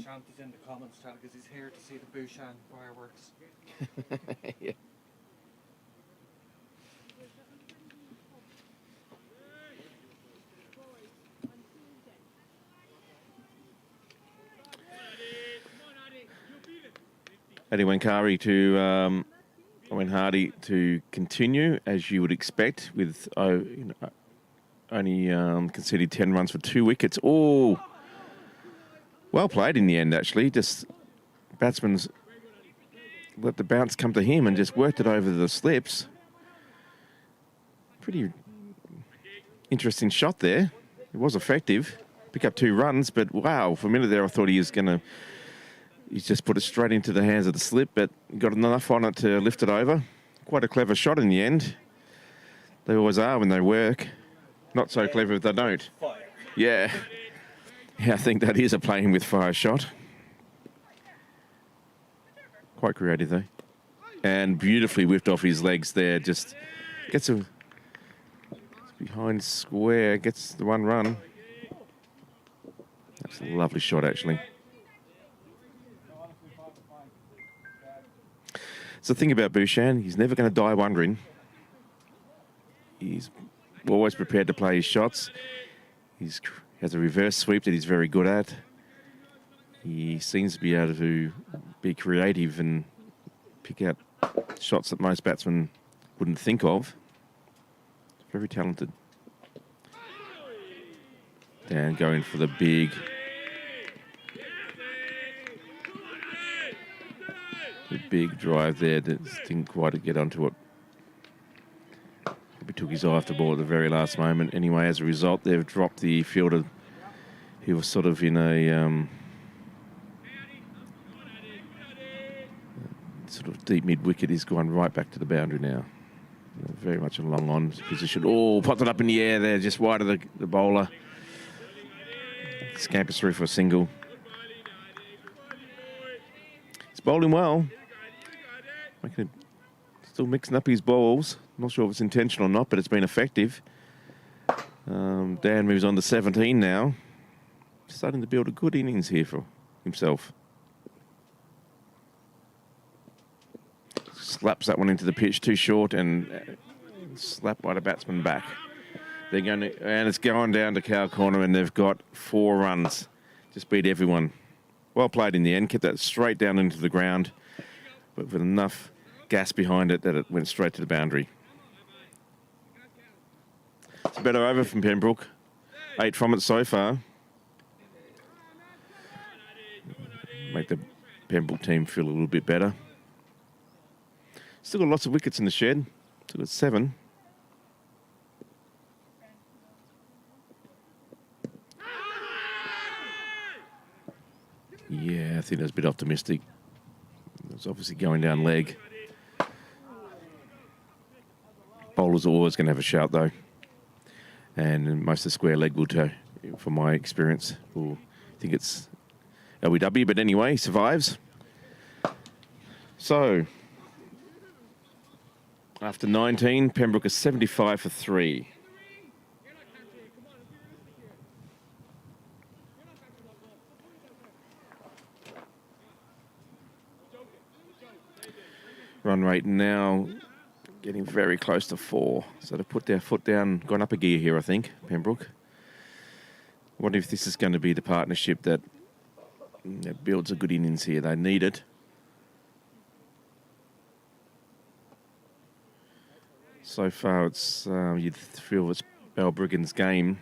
Shanty's in the comments tell because he's here to see the Bushan fireworks. Yeah. Eddie Wankari to Owen Hardy to continue, as you would expect, with only conceded 10 runs for 2 wickets. Oh, well played in the end, actually. Just batsman's let the bounce come to him and just worked it over the slips. Pretty interesting shot there. It was effective. Pick up 2 runs, but wow, for a minute there I thought he was going to... He's just put it straight into the hands of the slip, but got enough on it to lift it over. Quite a clever shot in the end. They always are when they work. Not so clever if they don't. Fire. Yeah. Yeah, I think that is a playing with fire shot. Quite creative, though. And beautifully whipped off his legs there. Just gets a... behind square, gets the 1 run. That's a lovely shot, actually. So the thing about Bushan, he's never going to die wondering. He's always prepared to play his shots. He has a reverse sweep that he's very good at. He seems to be able to be creative and pick out shots that most batsmen wouldn't think of. Very talented. And going for the big... The big drive there that didn't quite get onto it. He took his eye off the ball at the very last moment. Anyway, as a result, they've dropped the fielder. He was sort of in a sort of deep mid-wicket. He's gone right back to the boundary now. Very much a long-on position. Oh, popped it up in the air there, just wide of the bowler. Scampers through for a single. He's bowling well. Still mixing up his balls. Not sure if it's intentional or not, but it's been effective. Dan moves on to 17 now. Starting to build a good innings here for himself. Slaps that one into the pitch, too short, and slapped by the batsman back. They're going to, and it's going down to Cow Corner, and they've got 4 runs. Just beat everyone. Well played in the end. Kept that straight down into the ground, but with enough gas behind it that it went straight to the boundary. It's a better over from Pembroke. 8 from it so far. Make the Pembroke team feel a little bit better. Still got lots of wickets in the shed. Still got 7. Yeah, I think that's a bit optimistic. It's obviously going down leg. Bowlers are always going to have a shout, though. And most of the square leg will too, from my experience. I think it's LBW, but anyway, survives. So, after 19, Pembroke is 75 for 3. Run rate now getting very close to 4. So to put their foot down, gone up a gear here, I think, Pembroke. I wonder if this is going to be the partnership that builds a good innings here. They need it. So far, it's you'd feel it's Balbriggan's game.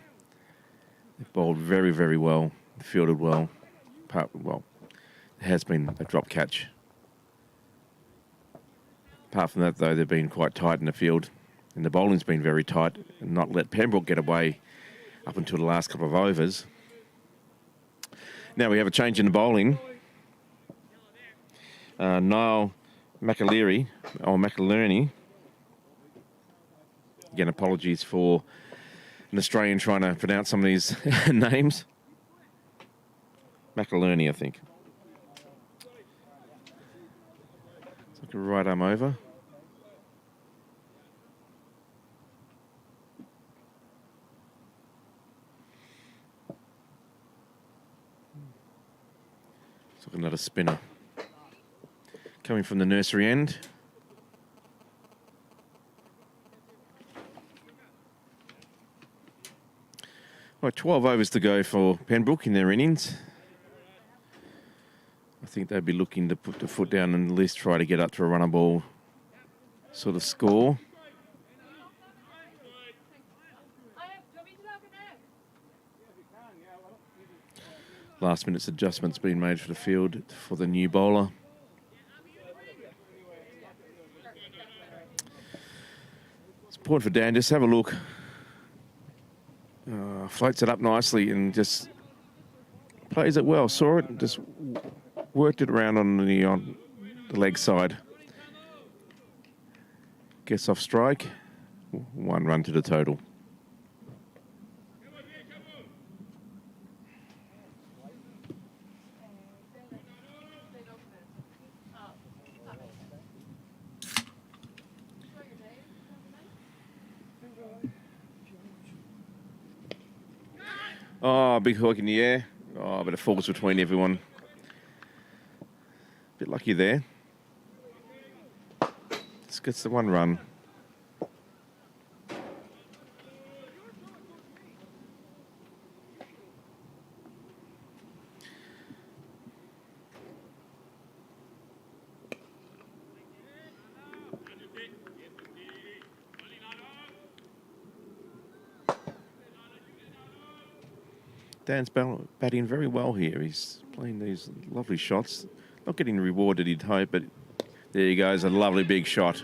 They've bowled very, very well, fielded well. Well, it has been a drop catch. Apart from that, though, they've been quite tight in the field. And the bowling's been very tight and not let Pembroke get away up until the last couple of overs. Now we have a change in the bowling. Niall McAleary, or McIlerney, Again, apologies for an Australian trying to pronounce some of these names. McIlerney, I think. It's like a right arm over. It's like another spinner. Coming from the nursery end. Right, 12 overs to go for Pembroke in their innings. I think they'd be looking to put the foot down and at least try to get up to a runner ball sort of score. Last minute's adjustments being made for the field for the new bowler. It's important for Dan, just have a look. Floats it up nicely and just plays it well. Saw it and just worked it around on the leg side. Gets off strike. 1 run to the total. Oh, big hook in the air. Oh, but it falls between everyone. Bit lucky there. Just gets the 1 run. Dan's batting very well here. He's playing these lovely shots. Not getting the reward that he'd hope, but there he goes, a lovely big shot.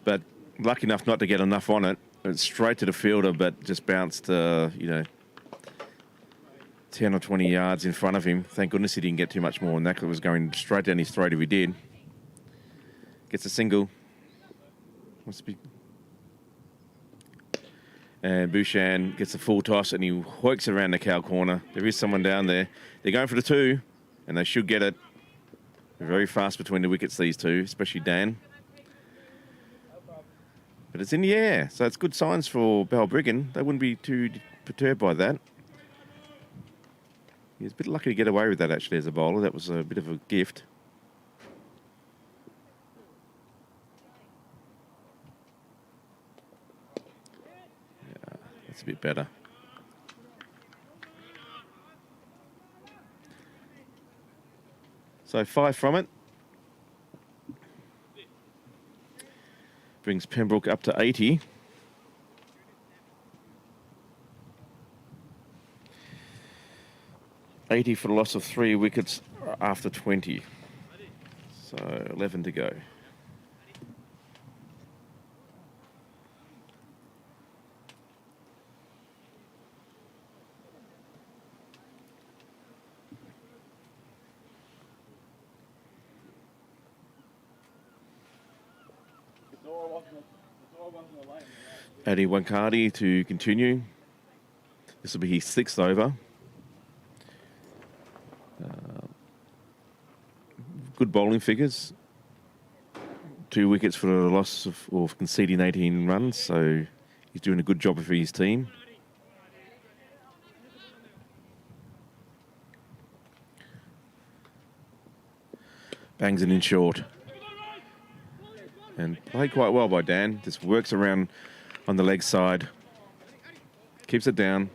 But lucky enough not to get enough on it. It's straight to the fielder, but just bounced, 10 or 20 yards in front of him. Thank goodness he didn't get too much more than that, because it was going straight down his throat if he did. Gets a single. Must be. And Bouchan gets a full toss and he works around the cow corner. There is someone down there. They're going for the 2, and they should get it. They're very fast between the wickets, these two, especially Dan. But it's in the air, so it's good signs for Balbriggan. They wouldn't be too perturbed by that. He was a bit lucky to get away with that, actually, as a bowler. That was a bit of a gift. A bit better. So 5 from it. Brings Pembroke up to 80. $80 for the loss of 3 wickets after 20. So 11 to go. Adi Wankardi to continue. This will be his 6th over. Good bowling figures. 2 wickets for the loss of conceding 18 runs, so he's doing a good job for his team. Bangs it in short. And played quite well by Dan. Just works around on the leg side. Keeps it down.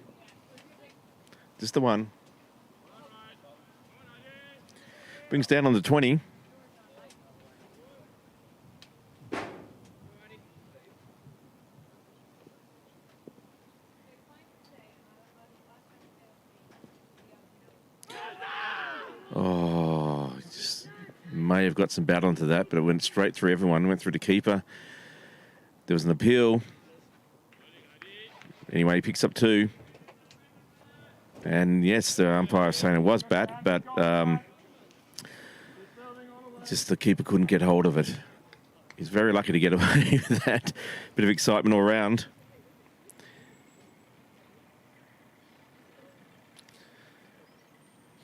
Just the 1. Brings down on the 20. Oh, just may have got some battle into that, but it went straight through everyone. Went through the keeper. There was an appeal. Anyway, he picks up 2. And yes, the umpire was saying it was bat, but just the keeper couldn't get hold of it. He's very lucky to get away with that. Bit of excitement all round.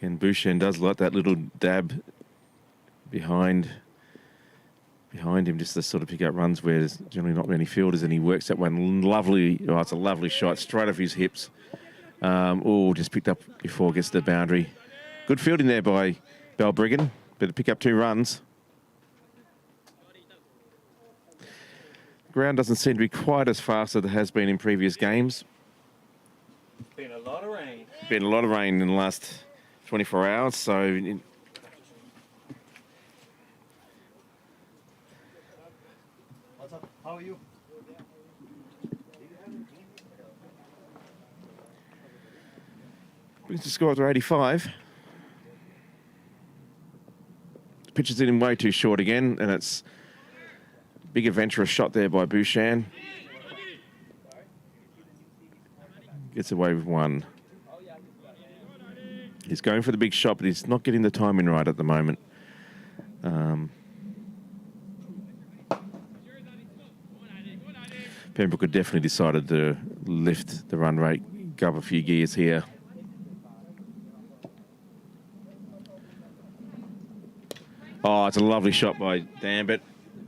And Bouchen does like that little dab behind him, just to sort of pick up runs where there's generally not many fielders, and he works that one lovely. Oh, it's a lovely shot straight off his hips. Just picked up before it gets to the boundary. Good fielding there by Balbriggan. Better pick up 2 runs. Ground doesn't seem to be quite as fast as it has been in previous games. Been a lot of rain. Been a lot of rain in the last 24 hours, so What's up? How are you? brings the score up to 85. Pitch is in way too short again, and it's big adventurous shot there by Bouchen. Gets away with 1. He's going for the big shot, but he's not getting the timing right at the moment. Pembroke had definitely decided to lift the run rate, go up a few gears here. Oh, it's a lovely shot by Dambit.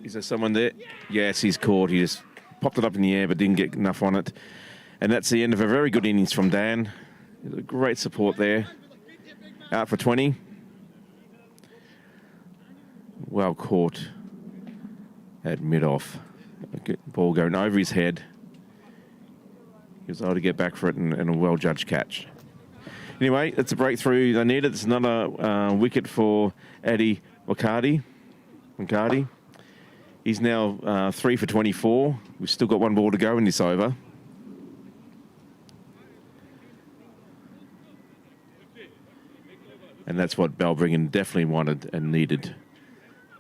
Is there someone there? Yes, he's caught. He just popped it up in the air but didn't get enough on it. And that's the end of a very good innings from Dan. Great support there. Out for 20. Well caught at mid-off. Ball going over his head. He was able to get back for it and a well-judged catch. Anyway, it's a breakthrough they needed. It's another wicket for Eddie Wakadi. He's now 3 for 24. We've still got 1 ball to go in this over. And that's what Balbriggan definitely wanted and needed.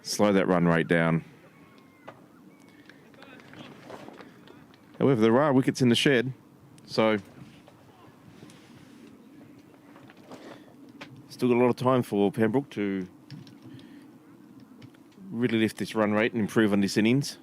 Slow that run rate down. However, there are wickets in the shed, so still got a lot of time for Pembroke to really lift this run rate and improve on this innings.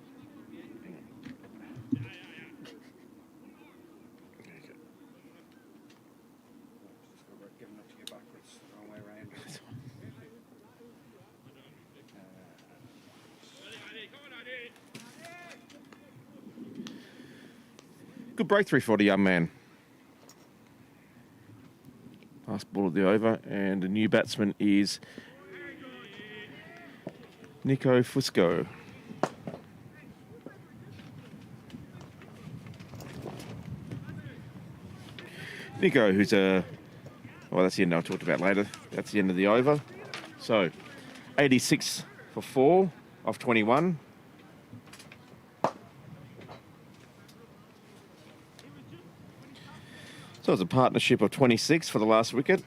Good breakthrough for the young man. Last ball of the over, and the new batsman is Nico Fusco. Nico, who's well, that's the end I'll talk about later. That's the end of the over. So, 86 for 4 off 21. So it was a partnership of 26 for the last wicket.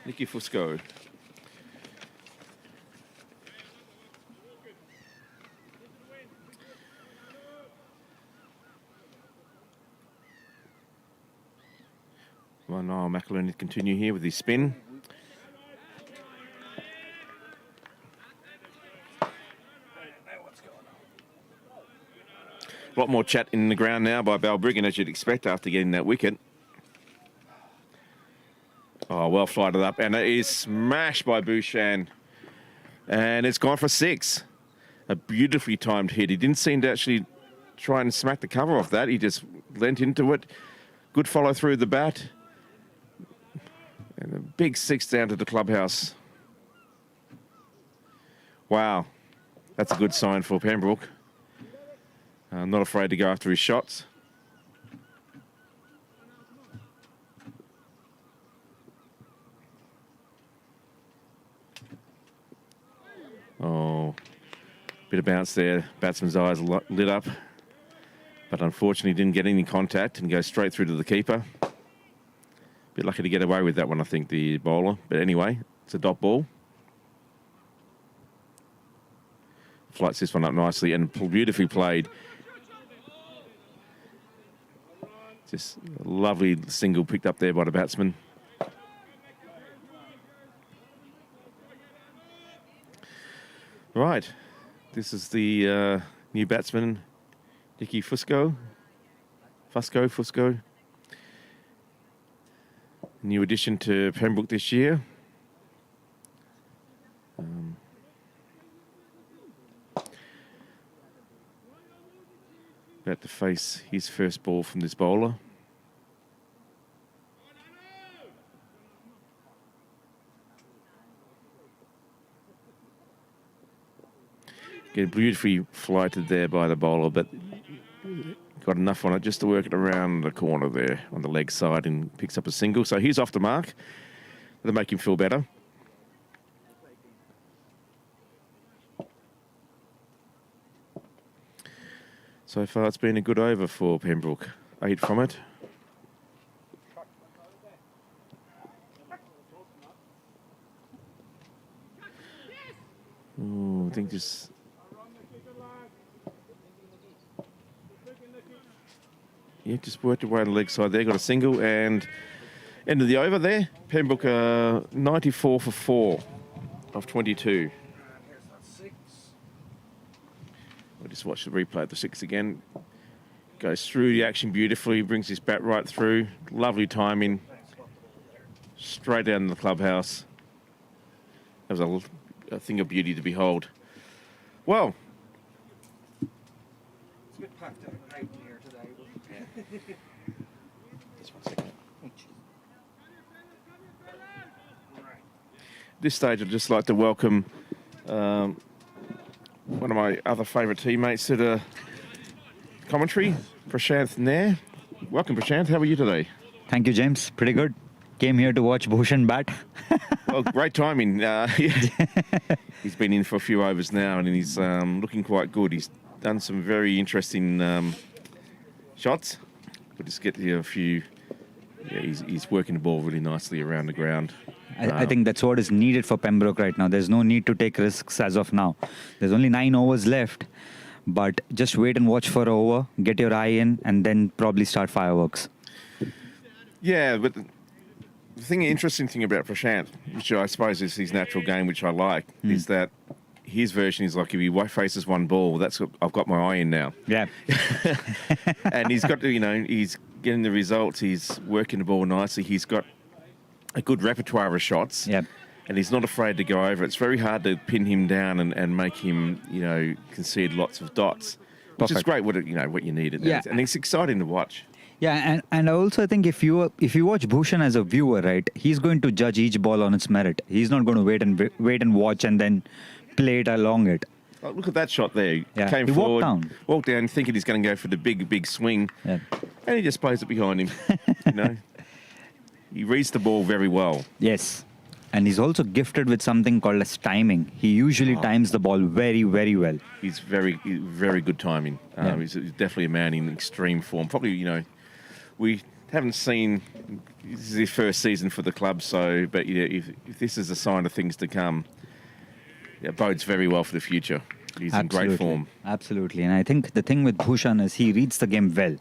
Nicky Fusco. Well, Niall McAloon to continue here with his spin. A lot more chat in the ground now by Balbriggan, as you'd expect after getting that wicket. Oh, well flighted up, and it is smashed by Bouchen. And it's gone for 6. A beautifully timed hit. He didn't seem to actually try and smack the cover off that. He just leant into it. Good follow through the bat. And a big 6 down to the clubhouse. Wow. That's a good sign for Pembroke. Not afraid to go after his shots. Oh, bit of bounce there. Batsman's eyes lit up. But unfortunately didn't get any contact and go straight through to the keeper. Bit lucky to get away with that one, I think, the bowler. But anyway, It's a dot ball. Flights this one up nicely and beautifully played. Just a lovely single picked up there by the batsman. Right. This is the new batsman, Nicky Fusco. New addition to Pembroke this year. About to face his first ball from this bowler. Get beautifully flighted there by the bowler, but got enough on it just to work it around the corner there on the leg side and picks up a single. So he's off the mark. That'll make him feel better. So far it's been a good over for Pembroke. 8 from it. Ooh, I think just... Yeah, just worked away on the leg side there. Got a single and end of the over there. Pembroke 94 for 4 of 22. Here's that 6. We'll just watch the replay of the 6 again. Goes through the action beautifully, brings his bat right through. Lovely timing. Straight down the clubhouse. That was a thing of beauty to behold. Well. It's a bit packed out here today, but Just 1 second. This stage, I'd just like to welcome one of my other favourite teammates to the commentary, Prashanth Nair. Welcome, Prashanth. How are you today? Thank you, James. Pretty good. Came here to watch Bhushan bat. Well, great timing. He's been in for a few overs now and he's looking quite good. He's done some very interesting shots. We'll just get to a few. Yeah, he's working the ball really nicely around the ground. I think that's what is needed for Pembroke right now. There's no need to take risks as of now. There's only 9 overs left, but just wait and watch for an over, get your eye in, and then probably start fireworks. Yeah, but the interesting thing about Prashanth, which I suppose is his natural game, which I like, is that his version is like if he faces one ball, that's what I've got my eye in now. Yeah. And he's got to, he's getting the results. He's working the ball nicely. He's got a good repertoire of shots. Yeah. And he's not afraid to go over. It's very hard to pin him down and make him, concede lots of dots, which is great. What you need. Yeah. And it's exciting to watch. Yeah, and I also think if you watch Bhushan as a viewer, right, he's going to judge each ball on its merit. He's not going to wait and watch and then play it along it. Oh, look at that shot there. Yeah. Came He forward, walked down, thinking he's going to go for the big swing, Yeah. and he just plays it behind him. He reads the ball very well. Yes. And he's also gifted with something called as timing. He usually times the ball very, very well. He's very good timing. Yeah. He's definitely a man in extreme form. Probably, we haven't seen, this is his first season for the club, but if this is a sign of things to come, it bodes very well for the future. He's in great form. Absolutely. And I think the thing with Bhushan is he reads the game well.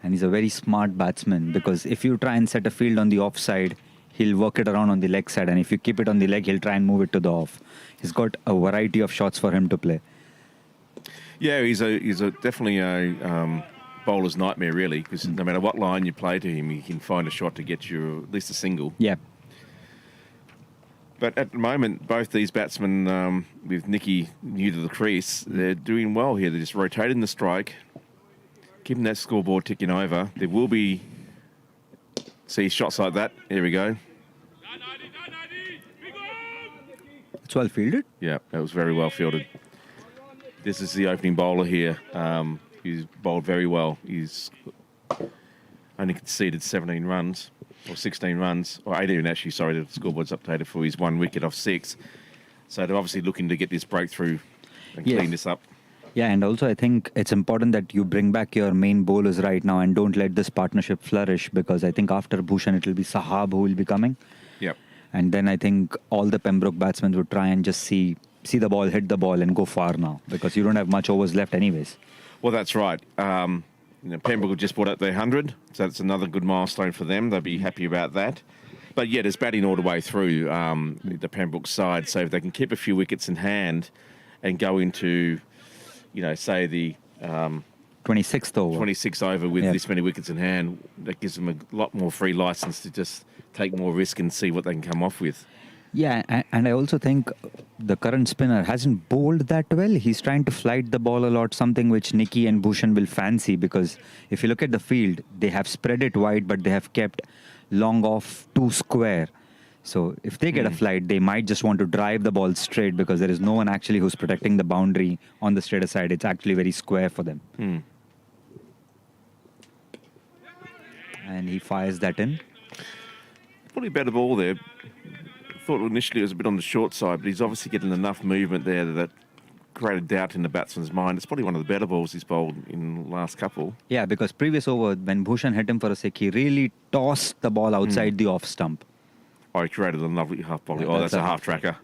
And he's a very smart batsman because if you try and set a field on the offside, he'll work it around on the leg side. And if you keep it on the leg, he'll try and move it to the off. He's got a variety of shots for him to play. Yeah, he's definitely a bowler's nightmare, really, because no matter what line you play to him, he can find a shot to get you at least a single. Yeah. But at the moment, both these batsmen, with Nicky new to the crease, they're doing well here. They're just rotating the strike, keeping that scoreboard ticking over. There will be, shots like that. There we go. It's well fielded. Yeah, that was very well fielded. This is the opening bowler here. He's bowled very well. He's only conceded 17 runs, or 16 runs, or 18 actually, sorry, the scoreboard's updated for his 1 wicket off 6. So they're obviously looking to get this breakthrough and clean this up. Yeah, and also I think it's important that you bring back your main bowlers right now and don't let this partnership flourish because I think after Bhushan it will be Sahab who will be coming. Yep. And then I think all the Pembroke batsmen would try and just see the ball, hit the ball, and go far now because you don't have much overs left anyways. Well, that's right. Pembroke have just brought up their 100, so that's another good milestone for them. They'll be happy about that. But yeah, there's batting all the way through the Pembroke side, so if they can keep a few wickets in hand and go into, say the 26th over. 26th over with this many wickets in hand, that gives them a lot more free license to just take more risk and see what they can come off with. Yeah, and I also think the current spinner hasn't bowled that well. He's trying to flight the ball a lot, something which Nicky and Bhushan will fancy, because if you look at the field, they have spread it wide, but they have kept long off too square. So if they get a flight, they might just want to drive the ball straight because there is no one actually who's protecting the boundary on the straighter side. It's actually very square for them. And he fires that in. Probably better ball there. Thought initially it was a bit on the short side, but he's obviously getting enough movement there that created doubt in the batsman's mind. It's probably one of the better balls he's bowled in the last couple. Yeah, because previous over, when Bhushan hit him for a six, he really tossed the ball outside the off stump. Oh, he created a lovely half volley. Yeah, That's a half tracker.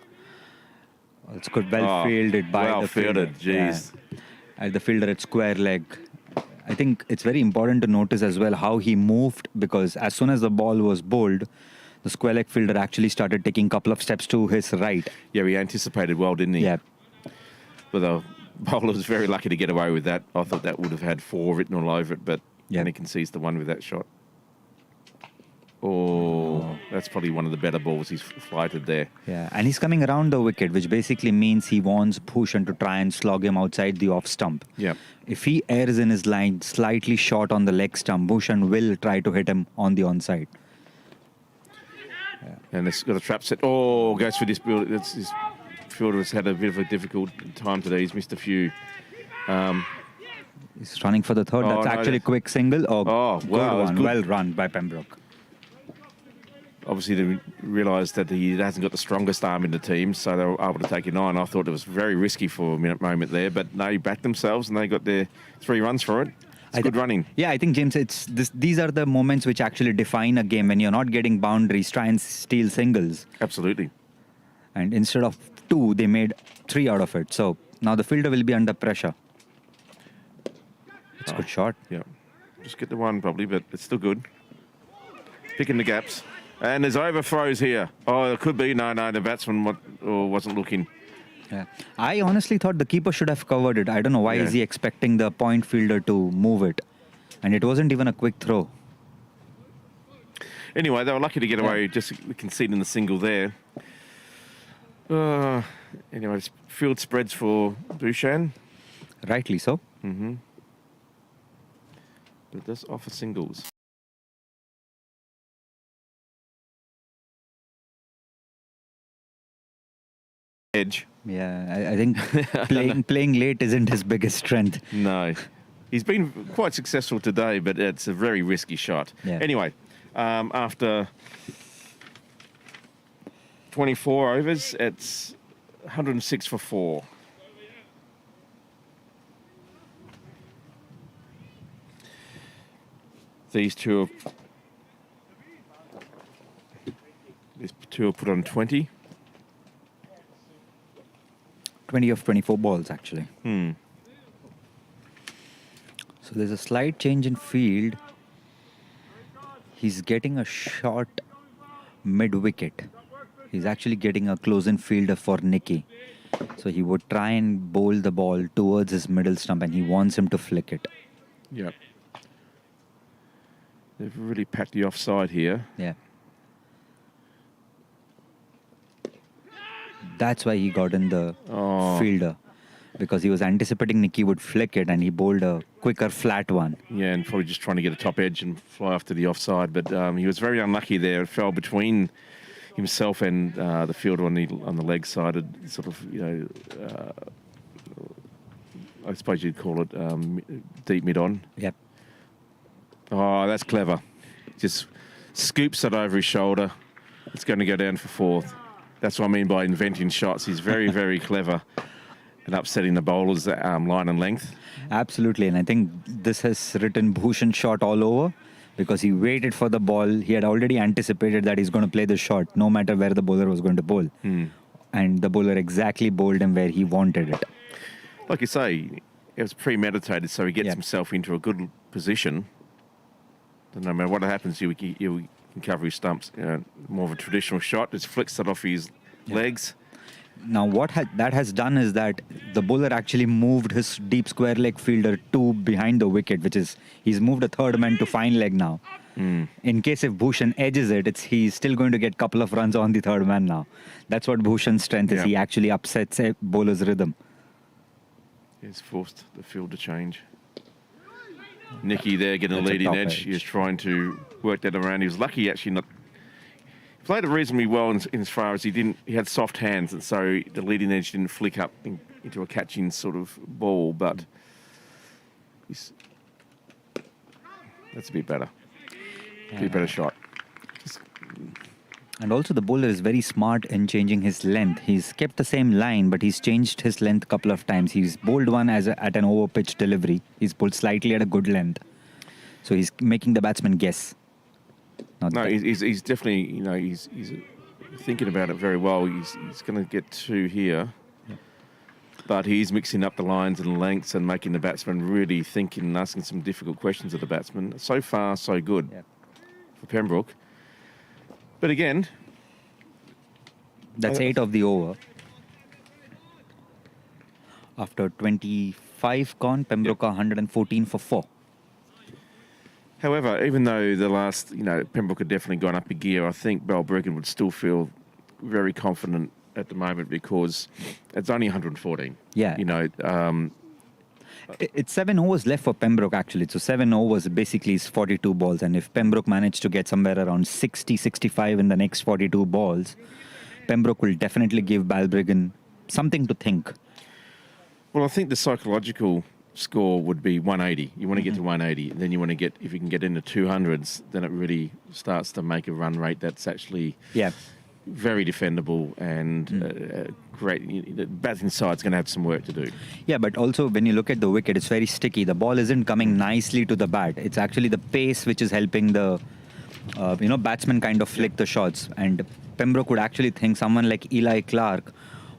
It's good, well fielded by the fielder. Well fielded, jeez. At the fielder at square leg. I think it's very important to notice as well how he moved, because as soon as the ball was bowled, the square leg fielder actually started taking a couple of steps to his right. Yeah, he anticipated well, didn't he? Yeah. But the bowler was very lucky to get away with that. I thought that would have had 4 written all over it, but he concedes the one with that shot. Oh, that's probably one of the better balls he's flighted there. Yeah, and he's coming around the wicket, which basically means he wants Bhushan to try and slog him outside the off stump. Yeah. If he errs in his line slightly short on the leg stump, Bhushan will try to hit him on the onside. And it's got a trap set. Oh, goes for this build. His fielder has had a bit of a difficult time today. He's missed a few. He's running for the third. That's actually a quick single. Oh, wow. Good one. Good. Well run by Pembroke. Obviously, they realised that he hasn't got the strongest arm in the team, so they were able to take it on. I thought it was very risky for a moment there, but they backed themselves and they got their 3 runs for it. It's good running. Yeah, I think, James, these are the moments which actually define a game. When you're not getting boundaries, try and steal singles. Absolutely. And instead of 2, they made 3 out of it. So now the fielder will be under pressure. It's a good shot. Yeah. Just get the one probably, but it's still good. Picking the gaps. And there's overthrows here. Oh, it could be. No, the batsman wasn't looking. Yeah. I honestly thought the keeper should have covered it. I don't know why is he expecting the point fielder to move it. And it wasn't even a quick throw. Anyway, they were lucky to get away, just conceding the single there. Anyway, field spreads for Bhushan. Rightly so. But it does offer singles. Edge. Yeah, I think playing late isn't his biggest strength. No. He's been quite successful today, but it's a very risky shot. Yeah. Anyway, after 24 overs, it's 106 for 4. These two are put on 20. 20 of 24 balls, actually. So there's a slight change in field. He's getting a shot mid-wicket. He's actually getting a close-in fielder for Nicky. So he would try and bowl the ball towards his middle stump, and he wants him to flick it. Yep. They've really packed the offside here. Yeah. That's why he got in the fielder, because he was anticipating Nicky would flick it, and he bowled a quicker flat one. Yeah, and probably just trying to get a top edge and fly off to the offside. But he was very unlucky there. It fell between himself and the fielder on the leg side. It sort of, I suppose you'd call it deep mid-on. Yep. Oh, that's clever. Just scoops it over his shoulder. It's going to go down for 4th. That's what I mean by inventing shots. He's very, very clever at upsetting the bowler's line and length. Absolutely, and I think this has written Bhushan shot all over, because he waited for the ball. He had already anticipated that he's going to play the shot, no matter where the bowler was going to bowl. And the bowler exactly bowled him where he wanted it. Like you say, it was premeditated, so he gets Yeah. himself into a good position. And no matter what happens, you can cover his stumps. More of a traditional shot, just flicks it off his legs. Now, what that has done is that the bowler actually moved his deep square leg fielder to behind the wicket, which is he's moved a third man to fine leg now. In case if Bhushan edges it, he's still going to get a couple of runs on the third man now. That's what Bhushan's strength is. Yeah. He actually upsets a bowler's rhythm. He's forced the field to change. Nicky there getting a That's a leading top edge. edge. He was trying to work that around. He was lucky actually not. He played it reasonably well in as far as he had soft hands, and so the leading edge didn't flick up into a catching sort of ball, but that's a bit better. Bit better shot. And also the bowler is very smart in changing his length. He's kept the same line, but he's changed his length a couple of times. He's bowled one at an over-pitch delivery. He's bowled slightly at a good length. So he's making the batsman guess. He's definitely, he's thinking about it very well. He's going to get two here. But he's mixing up the lines and lengths and making the batsman really think and asking some difficult questions of the batsman. So far, so good for Pembroke. But again... That's 8 of the over. After 25 gone, Pembroke are 114 for 4. However, even though the last, Pembroke had definitely gone up a gear, I think Balbriggan would still feel very confident at the moment because it's only 114. Yeah. It's 7 overs left for Pembroke, actually. So 7 overs basically is 42 balls. And if Pembroke managed to get somewhere around 60, 65 in the next 42 balls, Pembroke will definitely give Balbriggan something to think. Well, I think the psychological score would be 180. You want to get to 180. And then you want to get, if you can get into 200s, then it really starts to make a run rate that's actually... very defendable and great. The batting side's going to have some work to do. Yeah, but also when you look at the wicket, it's very sticky. The ball isn't coming nicely to the bat. It's actually the pace which is helping the batsman kind of flick the shots. And Pembroke would actually think someone like Eli Clark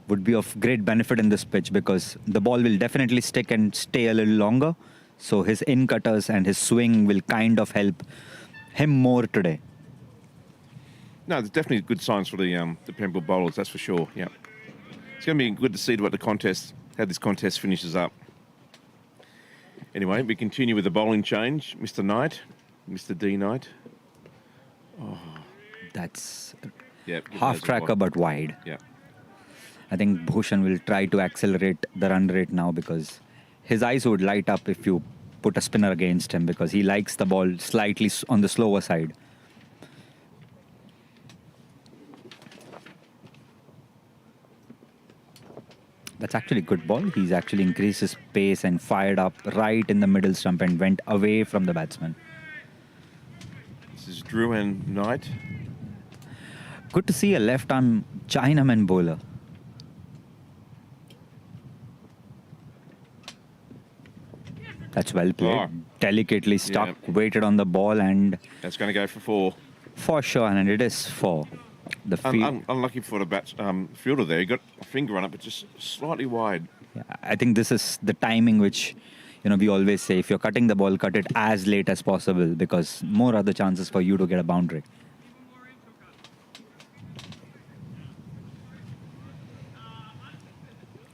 would be of great benefit in this pitch because the ball will definitely stick and stay a little longer. So his in-cutters and his swing will kind of help him more today. No, there's definitely good signs for the Pembroke bowlers, that's for sure. Yeah, it's going to be good to see how this contest finishes up. Anyway, we continue with the bowling change. Mr. Knight, Mr. D. Knight. Oh, that's Yep, half tracker but wide. Yeah. I think Bhushan will try to accelerate the run rate now because his eyes would light up if you put a spinner against him because he likes the ball slightly on the slower side. That's actually a good ball. He's actually increased his pace and fired up right in the middle stump and went away from the batsman. This is Drew and Knight. Good to see a left-arm Chinaman bowler. That's well played. Oh. Delicately stuck, Yeah. waited on the ball, and That's going to go for 4. for sure, and it is 4. The field. Unlucky for the fielder there. He got a finger on it, but just slightly wide. Yeah, I think this is the timing which, we always say, if you're cutting the ball, cut it as late as possible because more are the chances for you to get a boundary.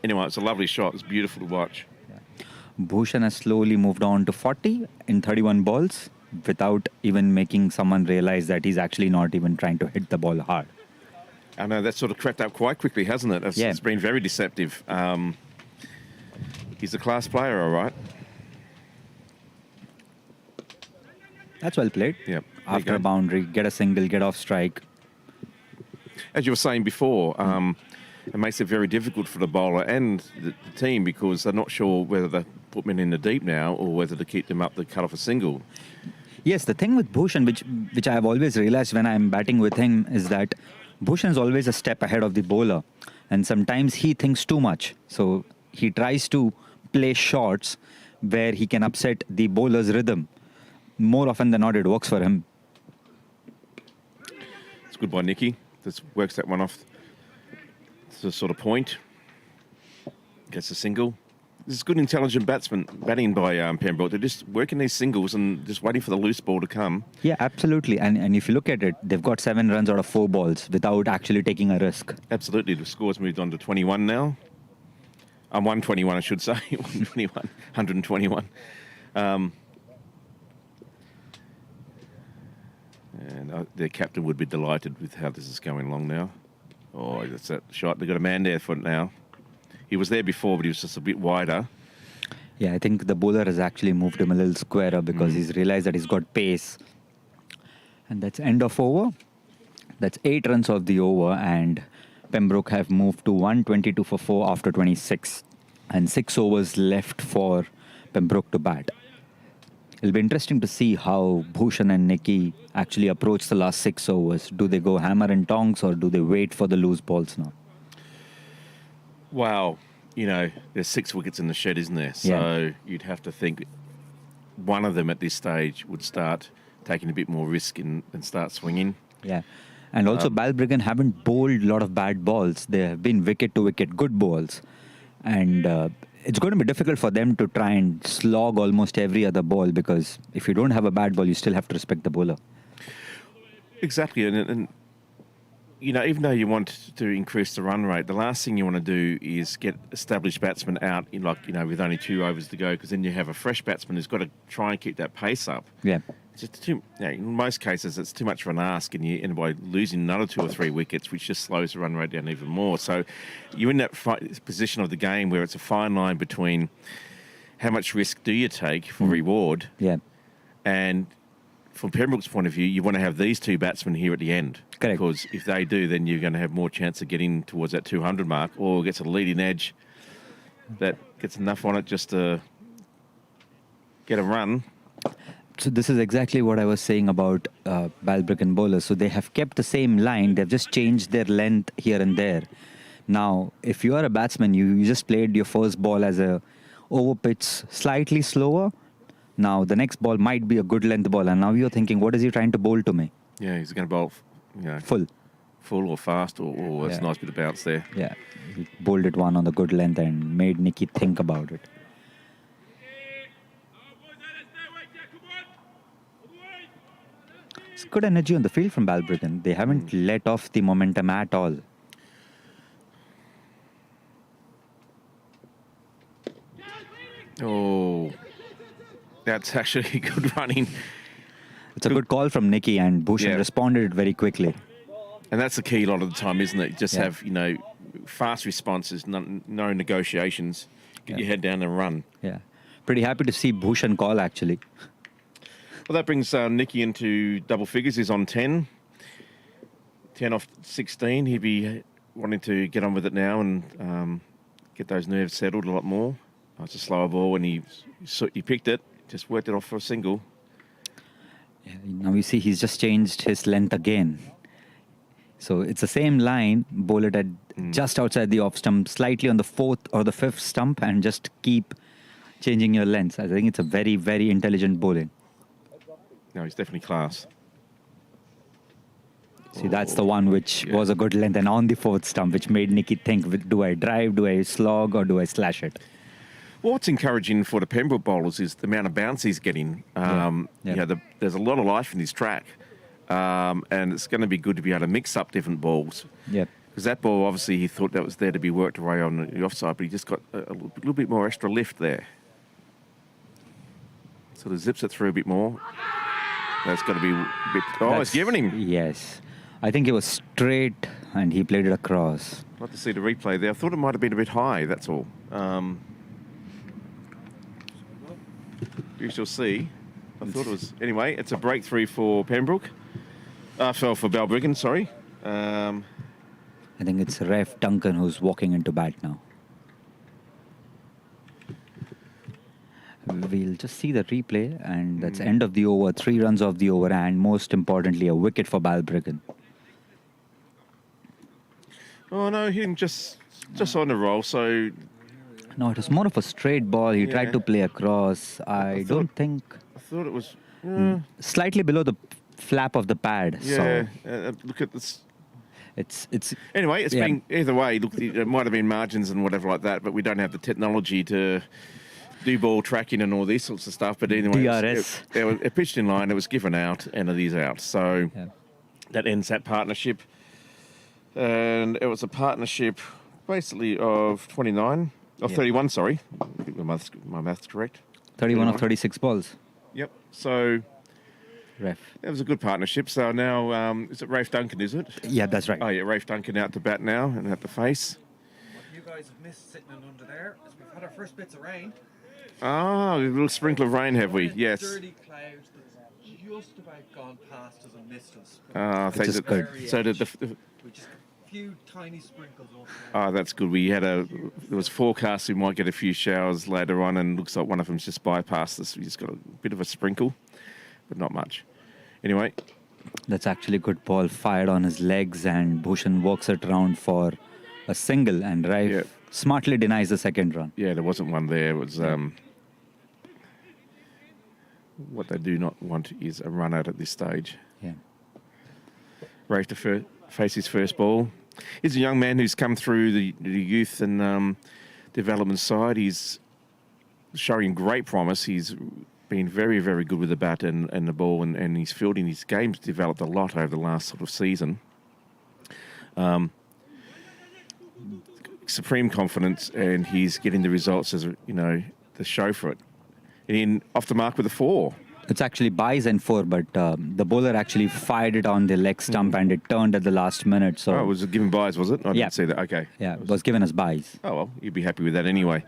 Anyway, it's a lovely shot. It's beautiful to watch. Bhushan has slowly moved on to 40 in 31 balls without even making someone realize that he's actually not even trying to hit the ball hard. I know that sort of crept up quite quickly, hasn't it? It's been very deceptive. He's a class player, all right. That's well played. Yep. After a boundary, get a single, get off strike. As you were saying before, it makes it very difficult for the bowler and the team because they're not sure whether to put men in the deep now or whether to keep them up to cut off a single. Yes, the thing with Bhushan, which I have always realized when I'm batting with him, is that Bhushan is always a step ahead of the bowler. And sometimes he thinks too much. So he tries to play shots where he can upset the bowler's rhythm. more often than not, it works for him. It's good by Nicky. Just works that one off to the sort of point. Gets a single. This is good, intelligent batting by Pembroke. They're just working these singles and just waiting for the loose ball to come. Yeah, absolutely. And if you look at it, they've got 7 runs out of 4 balls without actually taking a risk. Absolutely. The score's moved on to 21 now. 121, I should say. 121. And their captain would be delighted with how this is going along now. Oh, that's that shot. They've got a man there for it now. He was there before, but he was just a bit wider. Yeah, I think the bowler has actually moved him a little squarer because he's realized that he's got pace. And that's end of over. That's 8 runs of the over, and Pembroke have moved to 122 for 4 after 26. And 6 overs left for Pembroke to bat. It'll be interesting to see how Bhushan and Nicky actually approach the last 6 overs. Do they go hammer and tongs, or do they wait for the loose balls now? Wow. There's 6 wickets in the shed, isn't there? So Yeah. you'd have to think one of them at this stage would start taking a bit more risk and start swinging. Yeah. And also, Balbriggan haven't bowled a lot of bad balls. They have been wicket-to-wicket good balls. And it's going to be difficult for them to try and slog almost every other ball, because if you don't have a bad ball, you still have to respect the bowler. Exactly. And even though you want to increase the run rate, the last thing you want to do is get established batsmen out with only 2 overs to go, because then you have a fresh batsman who's got to try and keep that pace up. Yeah. It's just in most cases, it's too much of an ask, and you end by losing another 2 or 3 wickets, which just slows the run rate down even more. So you're in that position of the game where it's a fine line between how much risk do you take for reward, Yeah. and from Pembroke's point of view, you want to have these 2 batsmen here at the end. Correct. Because if they do, then you're going to have more chance of getting towards that 200 mark, or gets a leading edge that gets enough on it just to get a run. So this is exactly what I was saying about Balbriggan bowlers. So they have kept the same line. They've just changed their length here and there. Now, if you are a batsman, you just played your first ball as a over pitch slightly slower. Now, the next ball might be a good length ball. And now you're thinking, what is he trying to bowl to me? Yeah, he's going to bowl full or fast, or that's a nice bit of bounce there. Yeah, he bowled it one on the good length and made Nicky think about it. It's good energy on the field from Balbriggan. They haven't let off the momentum at all. Oh, that's actually good running. It's a good call from Nicky, and Bhushan responded very quickly. And that's the key a lot of the time, isn't it? Just have, fast responses, no negotiations. Get your head down and run. Yeah. Pretty happy to see Bhushan call, actually. Well, that brings Nicky into double figures. He's on 10. 10 off 16. He'd be wanting to get on with it now and get those nerves settled a lot more. It's a slower ball, and he picked it, just worked it off for a single. Yeah, now you see he's just changed his length again. So it's the same line, bowl it at just outside the off stump, slightly on the 4th or the 5th stump, and just keep changing your lengths. I think it's a very, very intelligent bowling. No, he's definitely class. See, that's the one which was a good length, and on the 4th stump, which made Nicky think, do I drive, do I slog, or do I slash it? Well, what's encouraging for the Pembroke bowlers is the amount of bounce he's getting. There's a lot of life in his track, and it's going to be good to be able to mix up different balls. Yeah. Because that ball, obviously, he thought that was there to be worked away on the offside, but he just got a little bit more extra lift there. Sort of zips it through a bit more. That's got to be a bit... Oh, it's given him. Yes. I think it was straight, and he played it across. I'd like to see the replay there. I thought it might have been a bit high, that's all. You shall see. I thought it was... Anyway, it's a breakthrough for Pembroke. For Balbriggan, sorry. I think it's Ref Duncan who's walking into bat now. We'll just see the replay, and that's end of the over, 3 runs of the over, and most importantly, a wicket for Balbriggan. Oh, no, him just on the roll, so... No, it was more of a straight ball. He tried to play across. I don't think... I thought it was... Slightly below the flap of the pad. Yeah. So Look at this. it's Anyway, it's Yeah. been either way. Look, it might have been margins and whatever like that, but we don't have the technology to do ball tracking and all these sorts of stuff. But anyway, DRS. it pitched in line. It was given out, and it is out. So Yeah. that ends that partnership. And it was a partnership, basically of 29 or Yeah. 31. Sorry, I think my math's correct. 31 of 36 balls. Yep. So Ref. it was a good partnership. So now, is it Rafe Duncan? Is it? Yeah, that's right. Oh yeah, Rafe Duncan out to bat now and at the face. What you guys have missed sitting in under there is we've had our first bits of rain. Ah, a little sprinkle of rain, have we? Yes. Dirty clouds that's just about gone past us and missed us. Ah, thank is you. good. So did the. We just a few tiny sprinkles off there. Oh, that's good. There was forecast we might get a few showers later on, and looks like one of them's just bypassed us. We just got a bit of a sprinkle, but not much. Anyway, That's actually a good ball fired on his legs, and Bhushan works it around for a single, and Raif Yeah. smartly denies the second run. yeah, there wasn't one there. It was what they do not want is a run out at this stage. Yeah. Rafe to face his first ball. He's a young man who's come through the youth and development side. He's showing great promise. He's been very, very good with the bat and the ball, and his fielding. His game's developed a lot over the last sort of season. Supreme confidence, and he's getting the results as the show for it. And off the mark with a 4. It's actually buys and 4, but the bowler actually fired it on the leg stump and it turned at the last minute. So Oh, was it given buys, was it? I Yeah. didn't see that. Okay. yeah, it was given as buys. Oh, well, you'd be happy with that anyway.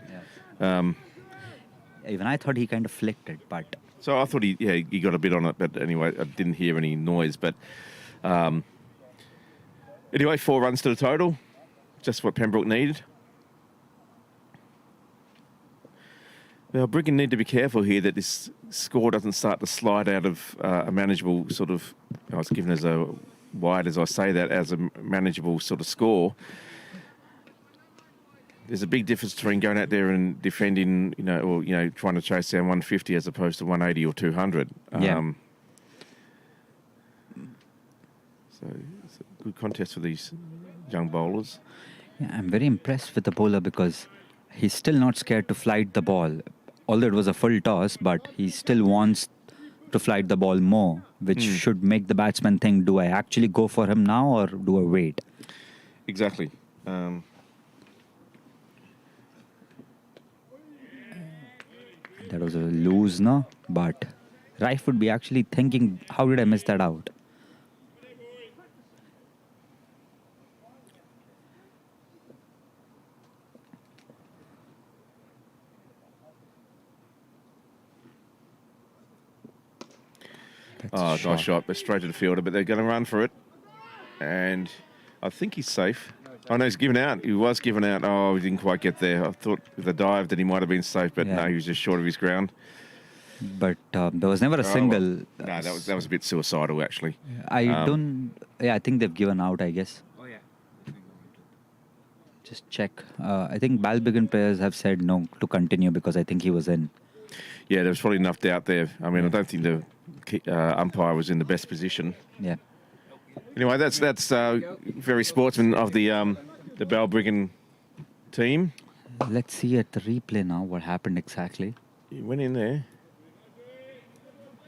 Even I thought he kind of flicked it, but So I thought he got a bit on it, but anyway, I didn't hear any noise. But anyway, 4 runs to the total, just what Pembroke needed. Now, Balbriggan need to be careful here that this score doesn't start to slide out of a manageable sort of. I was given as a wide as I say that as a manageable sort of score. There's a big difference between going out there and defending, or trying to chase down 150 as opposed to 180 or 200. Yeah. So it's a good contest for these young bowlers. yeah, I'm very impressed with the bowler because he's still not scared to flight the ball. Although it was a full toss, but he still wants to flight the ball more, which should make the batsman think, do I actually go for him now or do I wait? Exactly. That was a lose, no? But Raif would be actually thinking, how did I miss that out? Nice shot, but straight to the fielder, but they're going to run for it. And I think he's safe. Oh, no, he's given out. He was given out. Oh, he didn't quite get there. I thought with the dive that he might have been safe, but Yeah. no, he was just short of his ground. But there was never a single. No, that was a bit suicidal, actually. I don't. Yeah, I think they've given out, I guess. Oh yeah. Just check. I think Balbriggan players have said no to continue because I think he was in. Yeah, there was probably enough doubt there. I mean, I don't think the umpire was in the best position. Yeah. Anyway, that's very sportsman of the Balbriggan team. Let's see at the replay now what happened exactly. He went in there.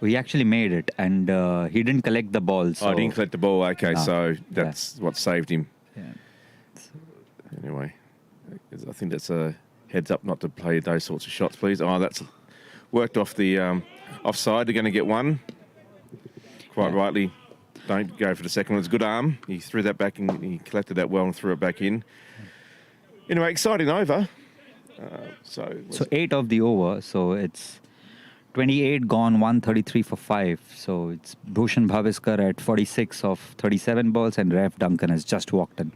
He actually made it, and he didn't collect the ball. So Oh, he didn't collect the ball. Okay, No. so that's what saved him. Yeah. Anyway, I think that's a heads up not to play those sorts of shots, please. Oh, that's worked off the offside. They're going to get one. Quite Yeah. rightly. Don't go for the second one. It's a good arm. He threw that back and he collected that well and threw it back in. Anyway, exciting over. So 8 of the over, so it's 28 gone, 133 for 5. So it's Bhushan Bhaviskar at 46 of 37 balls, and Ref Duncan has just walked in.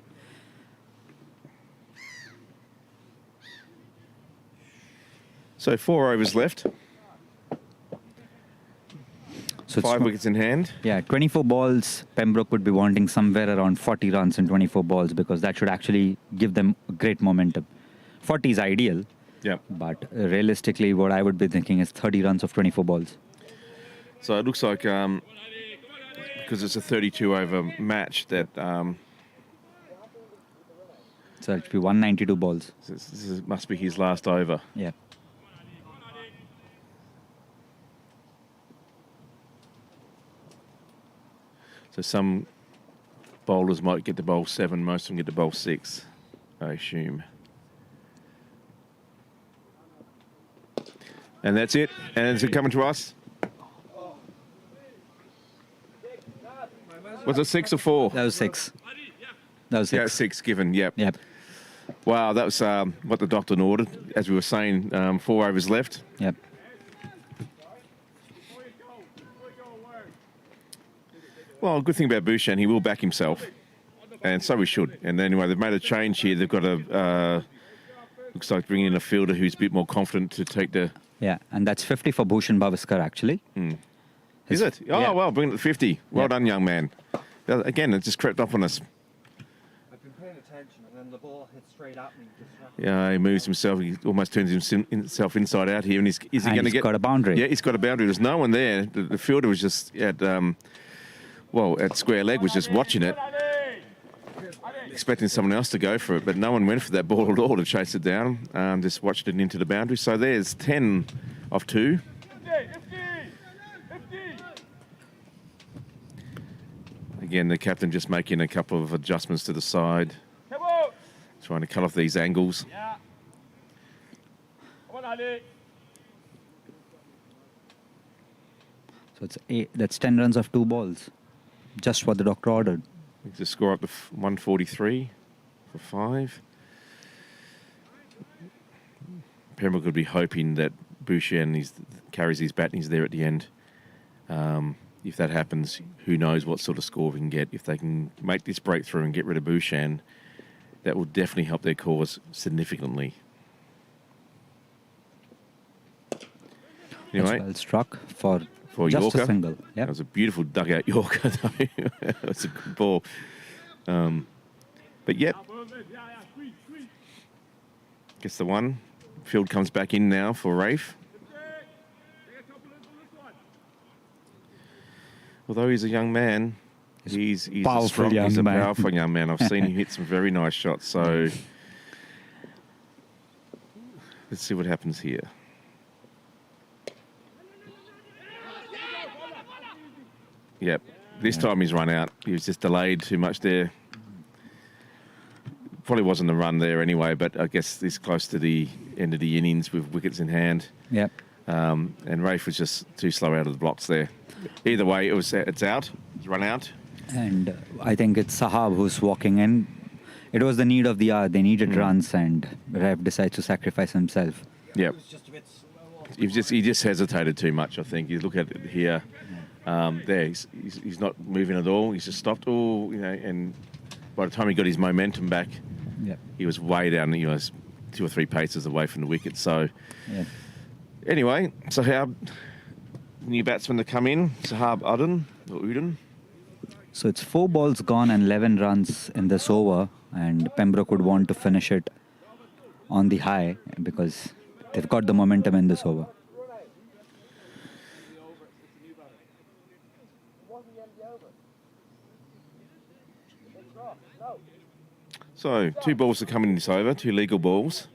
So 4 overs left. So 5 wickets in hand. Yeah, 24 balls. Pembroke would be wanting somewhere around 40 runs in 24 balls because that should actually give them great momentum. 40 is ideal, Yeah. but realistically, what I would be thinking is 30 runs of 24 balls. So it looks like, because it's a 32 over match, that So it should be 192 balls. this must be his last over. Yeah. So some bowlers might get to bowl 7, most of them get to bowl 6, I assume. And that's it. And is it coming to us? Was it 6 or 4? That was 6. That was 6. Yeah, 6 given, yep. Yep. Wow, that was what the doctor ordered. As we were saying, 4 overs left. Yep. Well, good thing about Bouchan, he will back himself. And so we should. And anyway, they've made a change here. They've got a, looks like bringing in a fielder who's a bit more confident to take the... Yeah, and that's 50 for Bhushan Bavaskar, actually. Is it? Oh, yeah. well, bring it to 50. Well Yeah. done, young man. Again, it just crept up on us. I've been paying attention, and then the ball hit straight at me. Yeah, he moves himself. He almost turns himself inside out here. And is he And going to he's get... got a boundary. Yeah, he's got a boundary. There's no one there. The fielder was just at, at square leg, was just watching it, expecting someone else to go for it, but no one went for that ball at all to chase it down. Just watched it into the boundary. So there's 10 off 2. Again, the captain just making a couple of adjustments to the side, trying to cut off these angles. So it's 8. That's 10 runs off 2 balls. Just what the doctor ordered. To score up to 143 for 5. Pembroke could be hoping that Bouchan carries his bat and he's there at the end. If that happens, who knows what sort of score we can get. If they can make this breakthrough and get rid of Bouchan, that will definitely help their cause significantly. That's Anyway, well struck for just Yorker. a single. That Yep. was a beautiful dugout Yorker, though. That's a good ball. But yep. Gets the one. Field comes back in now for Rafe. Although he's a young man, he's a powerful strong, young he's a man. powerful young man. I've seen him hit some very nice shots. So let's see what happens here. Yep. This time he's run out. He was just delayed too much there. Probably wasn't a run there anyway, but I guess this close to the end of the innings with wickets in hand. Yep. And Rafe was just too slow out of the blocks there. Either way, it's out. It's run out. And I think it's Sahab who's walking in. It was the need of the hour. They needed runs, and Rafe decides to sacrifice himself. Yep. It was just a bit slow. He just hesitated too much, I think. You look at it here. There, he's not moving at all. He's just stopped. Oh, and by the time he got his momentum back, Yep. he was way down. 2 or 3 paces away from the wicket. So, Yeah. anyway, Sahab, new batsman to come in, Sahab Uden. So it's 4 balls gone and 11 runs in this over, and Pembroke would want to finish it on the high because they've got the momentum in this over. So 2 balls are coming in this over, 2 legal balls.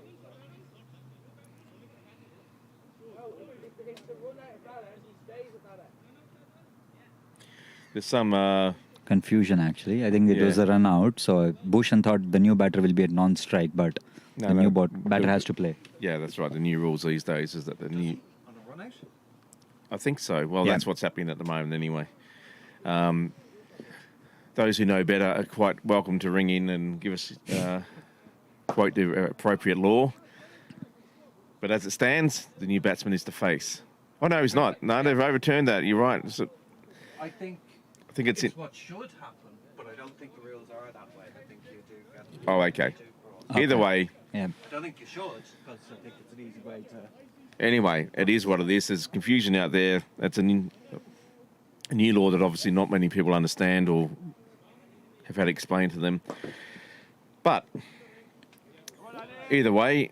There's some Confusion, actually. I think it was Yeah. a run out. So Bhushan thought the new batter will be at non-strike, but the new batter has to play. Yeah, that's right. The new rules these days is that the new... On a run out? I think so. Well, Yeah. that's what's happening at the moment anyway. Those who know better are quite welcome to ring in and give us quote the appropriate law. But as it stands, the new batsman is to face. Oh, no, he's not. No, they've overturned that. You're right. So I think I think it's... it's what should happen, but I don't think the rules are that way. I think you do get... Oh, okay. two cross. Either Okay. way, Yeah. I don't think you should, because I think it's an easy way to... anyway, it is what it is. There's confusion out there. That's a new law that obviously not many people understand or have had explained to them. But either way,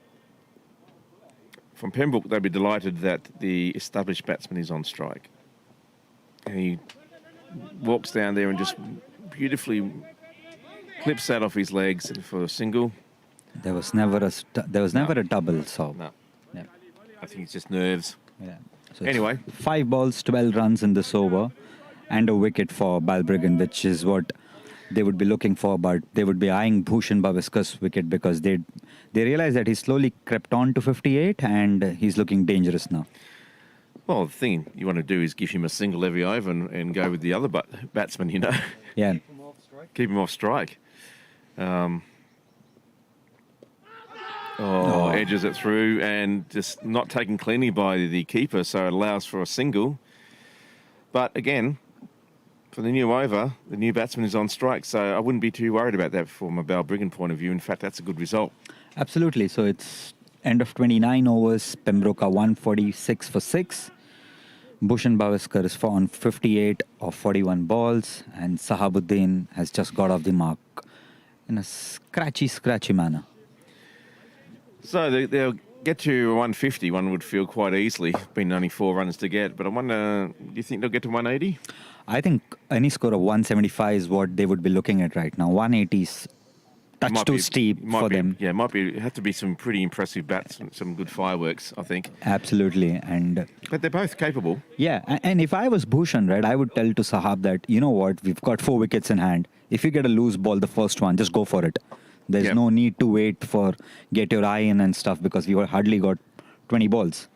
from Pembroke, they'd be delighted that the established batsman is on strike. And he walks down there and just beautifully clips that off his legs for a single. There was never a double, so No, yeah. I think it's just nerves. Yeah. So Anyway. 5 balls, 12 runs in this over, and a wicket for Balbriggan, which is what they would be looking for, but they would be eyeing Bhushan Bhaviskar's wicket because they realize that he's slowly crept on to 58 and he's looking dangerous now. Well, the thing you want to do is give him a single every over and go with the other batsman, you know. Yeah. Keep him off strike. Keep him off strike. Edges it through and just not taken cleanly by the keeper, so it allows for a single. But again, for the new over, the new batsman is on strike, so I wouldn't be too worried about that from a Balbriggan point of view. In fact, that's a good result. Absolutely. So it's end of 29 overs. Pembroke are 146 for 6. Bhushan Bhaviskar is on 58 of 41 balls, and Sahabuddin has just got off the mark in a scratchy manner. So they'll get to 150, one would feel quite easily, been only 4 runs to get. But I wonder, do you think they'll get to 180? I think any score of 175 is what they would be looking at right now. 180 is touch too steep for them. Yeah, it have to be some pretty impressive bats, some good fireworks, I think. Absolutely. But they're both capable. Yeah, and if I was Bhushan, right, I would tell to Sahab that, you know what, we've got 4 wickets in hand. If you get a loose ball, the first one, just go for it. There's no need to wait for get your eye in and stuff because we hardly got 20 balls.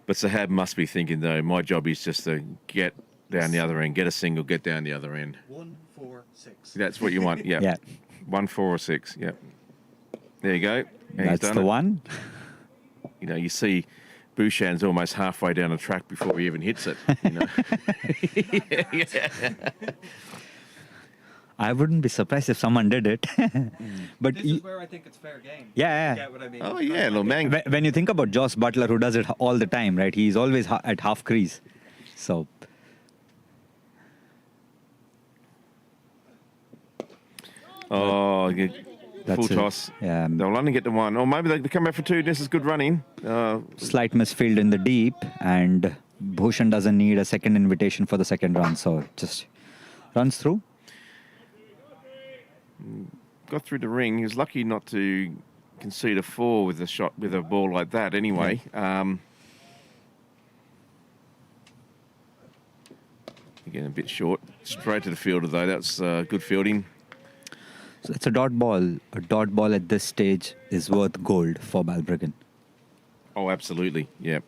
But Sahab must be thinking, though, my job is just to get down the other end, get a single, get down the other end. 1, 4, 6. That's what you want, yeah. Yeah. 1, 4 or 6, yeah. There you go. And That's the one. You know, you see Bhushan's almost halfway down the track before he even hits it. You know? Yeah. I wouldn't be surprised if someone did it. But This is where I think it's fair game. Yeah. You get what I mean? Oh, yeah, little man. When you think about Joss Butler, who does it all the time, right? He's always at half crease. So Oh, full it. toss. Yeah. They'll only get to 1. Or maybe they come back for 2. This is good running. Slight misfield in the deep, and Bhushan doesn't need a second invitation for the second run, so just runs through. Got through the ring. He was lucky not to concede a 4 with a shot with a ball like that. Anyway, again a bit short. Straight to the fielder though. That's good fielding. So it's a dot ball. A dot ball at this stage is worth gold for Balbriggan. Oh, absolutely. Yeah.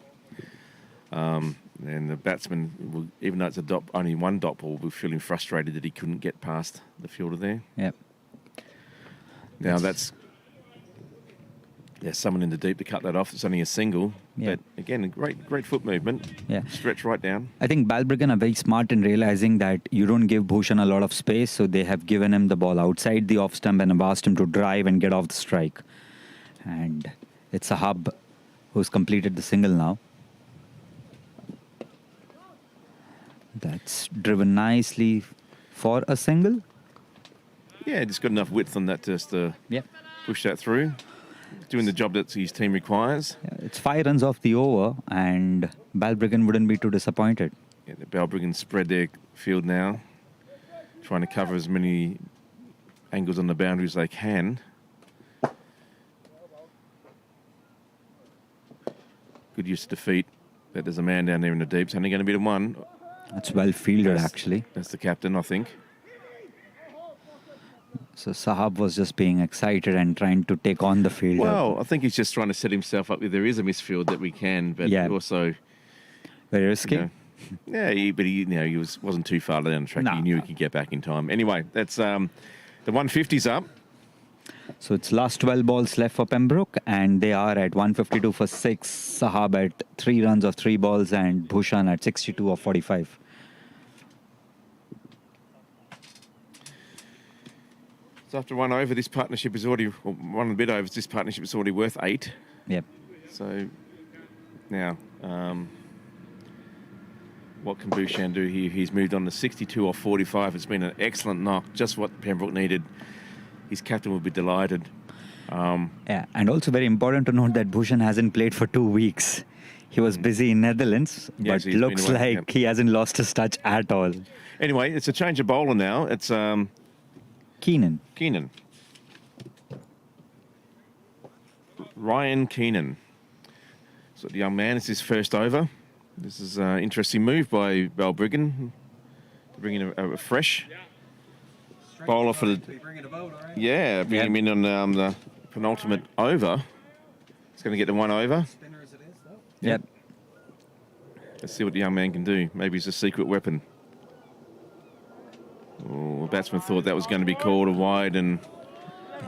And the batsman, will, even though it's only one dot ball, will be feeling frustrated that he couldn't get past the fielder there. Yep. Now there's someone in the deep to cut that off. It's only a single. Yeah. But again, a great foot movement. Yeah. Stretch right down. I think Balbriggan are very smart in realizing that you don't give Bhushan a lot of space, so they have given him the ball outside the off stump and have asked him to drive and get off the strike. And it's Sahab who's completed the single now. That's driven nicely for a single. Yeah, just got enough width on that just to Yep. push that through. Doing the job that his team requires. Yeah, it's 5 runs off the over, and Balbriggan wouldn't be too disappointed. Yeah, the Balbriggan spread their field now, trying to cover as many angles on the boundary as they can. Good use of defeat. But there's a man down there in the deep. It's only going to be the 1. That's well fielded, actually. That's the captain, I think. So Sahab was just being excited and trying to take on the field. Well, I think he's just trying to set himself up. If there is a misfield that we can, but also very risky. He wasn't too far down the track. No. He knew he could get back in time. Anyway, that's the 150's up. So it's last 12 balls left for Pembroke, and they are at 152 for 6. Sahab at 3 runs of 3 balls, and Bhushan at 62 of 45. So after 1 over, this partnership is already, or 1 and a bit over, this partnership is already worth 8. Yep. So now, what can Bhushan do here? He's moved on to 62 or 45. It's been an excellent knock, just what Pembroke needed. His captain will be delighted. Yeah, and also very important to note that Bhushan hasn't played for 2 weeks. He was busy in Netherlands, Yes, but he's been looks away, like he hasn't lost his touch at all. Anyway, it's a change of bowler now. It's Keenan. Keenan. Ryan Keenan. So the young man, it's his first over. This is an interesting move by Balbriggan to bring in a fresh bowler for the... Bringing a boat, all right? Yeah, bring him in on the penultimate over. He's going to get the one over. Spinner as it is, though. Yep. Let's see what the young man can do. Maybe he's a secret weapon. Oh, the batsman thought that was going to be called a wide, and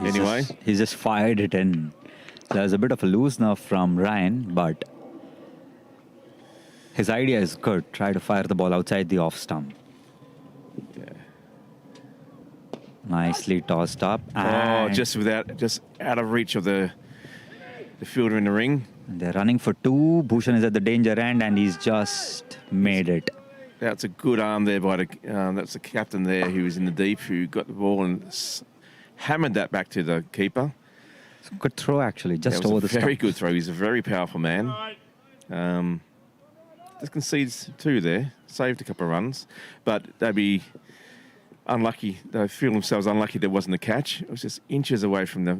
anyway. He's just fired it in. There's a bit of a loose nerve from Ryan, but his idea is good. Try to fire the ball outside the off stump. Yeah. Nicely tossed up. Oh, And just out of reach of the fielder in the ring. they're running for two. Bhushan is at the danger end, and he's just made it. That's a good arm there by that's the captain there who was in the deep, who got the ball and hammered that back to the keeper. It's a good throw, actually, just That over was the a very stump. good throw. He's a very powerful man. Just concedes two there, saved a couple of runs, but they'd be unlucky. They feel themselves unlucky there wasn't a catch. It was just inches away from the...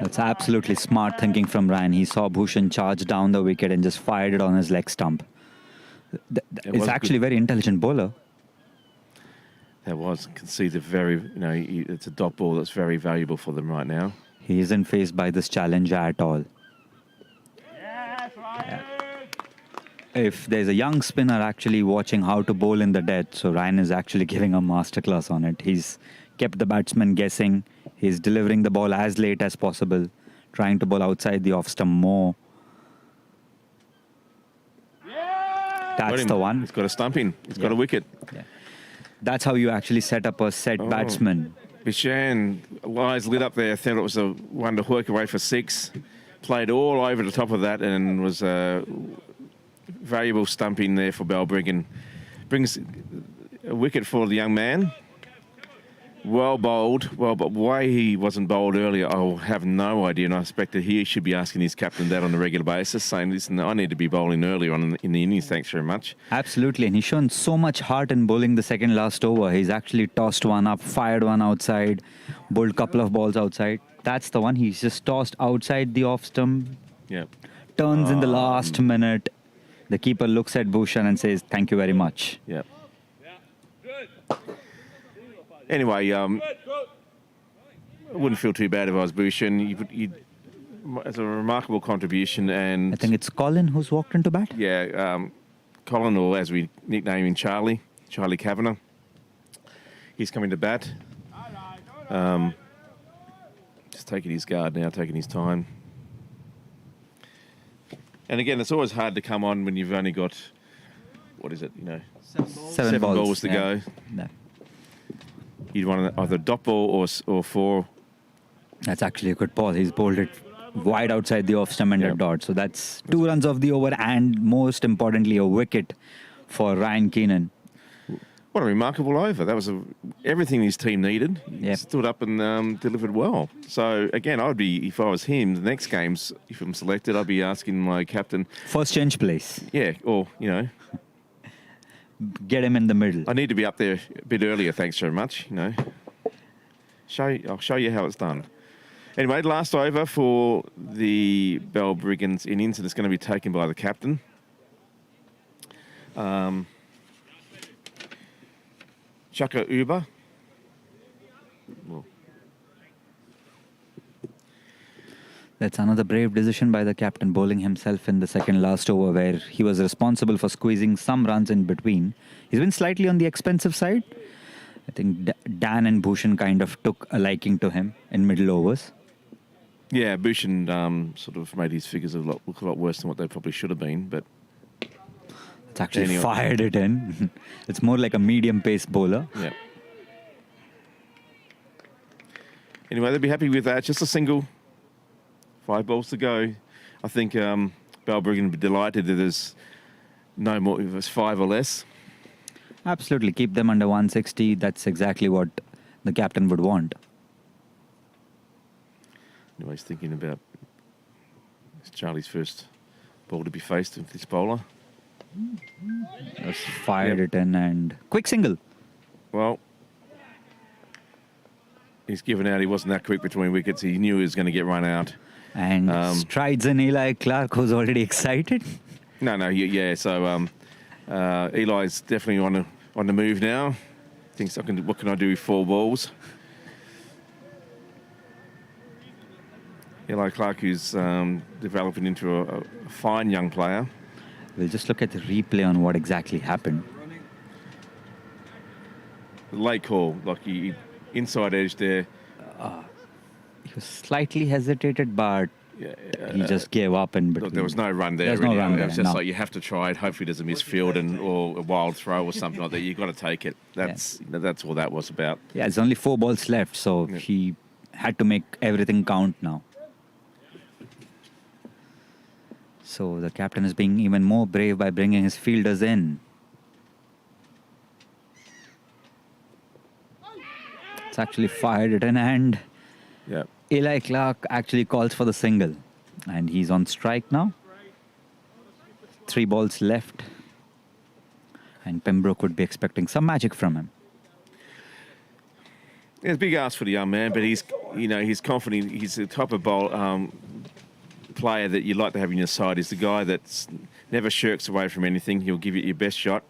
That's absolutely smart thinking from Ryan. He saw Bhushan charge down the wicket and just fired it on his leg stump. It's was actually a good. very intelligent bowler. That was conceded very, it's a dot ball that's very valuable for them right now. He isn't faced by this challenge at all. If there's a young spinner actually watching how to bowl in the dead, so Ryan is actually giving a masterclass on it. He's kept the batsman guessing. He's delivering the ball as late as possible, trying to bowl outside the off stump more. Got That's him. the one. He's got a stumping. He's got a wicket. That's how you actually set up a set batsman. Bishan, eyes lit up there, thought it was a one to work away for six. Played all over the top of that and was a valuable stumping there for Balbriggan. Brings a wicket for the young man. Well bowled. Well, but why he wasn't bowled earlier, I have no idea. And I expect that he should be asking his captain that on a regular basis, saying, listen, I need to be bowling earlier on in the innings, thanks very much. Absolutely, and he's shown so much heart in bowling the second last over. He's actually tossed one up, fired one outside, bowled a couple of balls outside. That's the one. He's just tossed outside the off stump, Yeah. turns in the last minute. The keeper looks at Bhushan and says, thank you very much. Yeah. Anyway, I wouldn't feel too bad if I was Bhushan. It's a remarkable contribution, and I think it's Colin who's walked into bat. yeah, Colin, or as we nickname him, Charlie Kavanagh. He's coming to bat. Just taking his guard now, taking his time. And again, it's always hard to come on when you've only got, what is it, Seven balls to go. No. You'd want either dot ball or four. That's actually a good ball. He's bowled it wide outside the off stump and a Yep. dot. So that's 2 runs off the over and most importantly a wicket for Ryan Keenan. What a remarkable over. That was everything his team needed. He Yep. stood up and delivered well. So, again, I'd be, if I was him, the next games, if I'm selected, I'd be asking my captain, First change place. yeah, or, Get him in the middle. I need to be up there a bit earlier, thanks very much, I'll show you how it's done. Anyway, last over for the Balbriggan's innings, and it's going to be taken by the captain. Chaka Uber. Well, That's another brave decision by the captain, bowling himself in the second last over where he was responsible for squeezing some runs in between. He's been slightly on the expensive side. I think Dan and Bhushan kind of took a liking to him in middle overs. yeah, Bhushan sort of made his figures look a lot worse than what they probably should have been, but It's actually Anyway. fired it in. It's more like a medium pace bowler. yeah. Anyway, they'd be happy with that. Just a single. 5 balls to go. I think Balbriggan would be delighted if there's no more, if it's 5 or less. Absolutely. Keep them under 160. That's exactly what the captain would want. Anyway, he's thinking about It's Charlie's first ball to be faced with this bowler. Just fired it in and quick single. Well, he's given out. He wasn't that quick between wickets. He knew he was going to get run out. And strides in Eli Clark, who's already excited. Yeah. So Eli's definitely on the move now. Thinks, what can I do with 4 balls? Eli Clark, who's developing into a fine young player. We'll just look at the replay on what exactly happened. The late call, like he inside edge there. He was slightly hesitated, but Yeah, he just gave up in between. Look, there was no run there. There's no run there, It was just no. like you have to try it. Hopefully there's a misfield or a wild throw or something like that. You've got to take it. That's all that was about. Yeah, there's only 4 balls left, so he had to make everything count now. So the captain is being even more brave by bringing his fielders in. It's actually fired it in, and Yeah. Eli Clark actually calls for the single. And he's on strike now. 3 balls left. And Pembroke would be expecting some magic from him. It's a big ask for the young man, but he's confident. He's the type of player that you'd like to have in your side. He's the guy that's never shirks away from anything. He'll give you your best shot.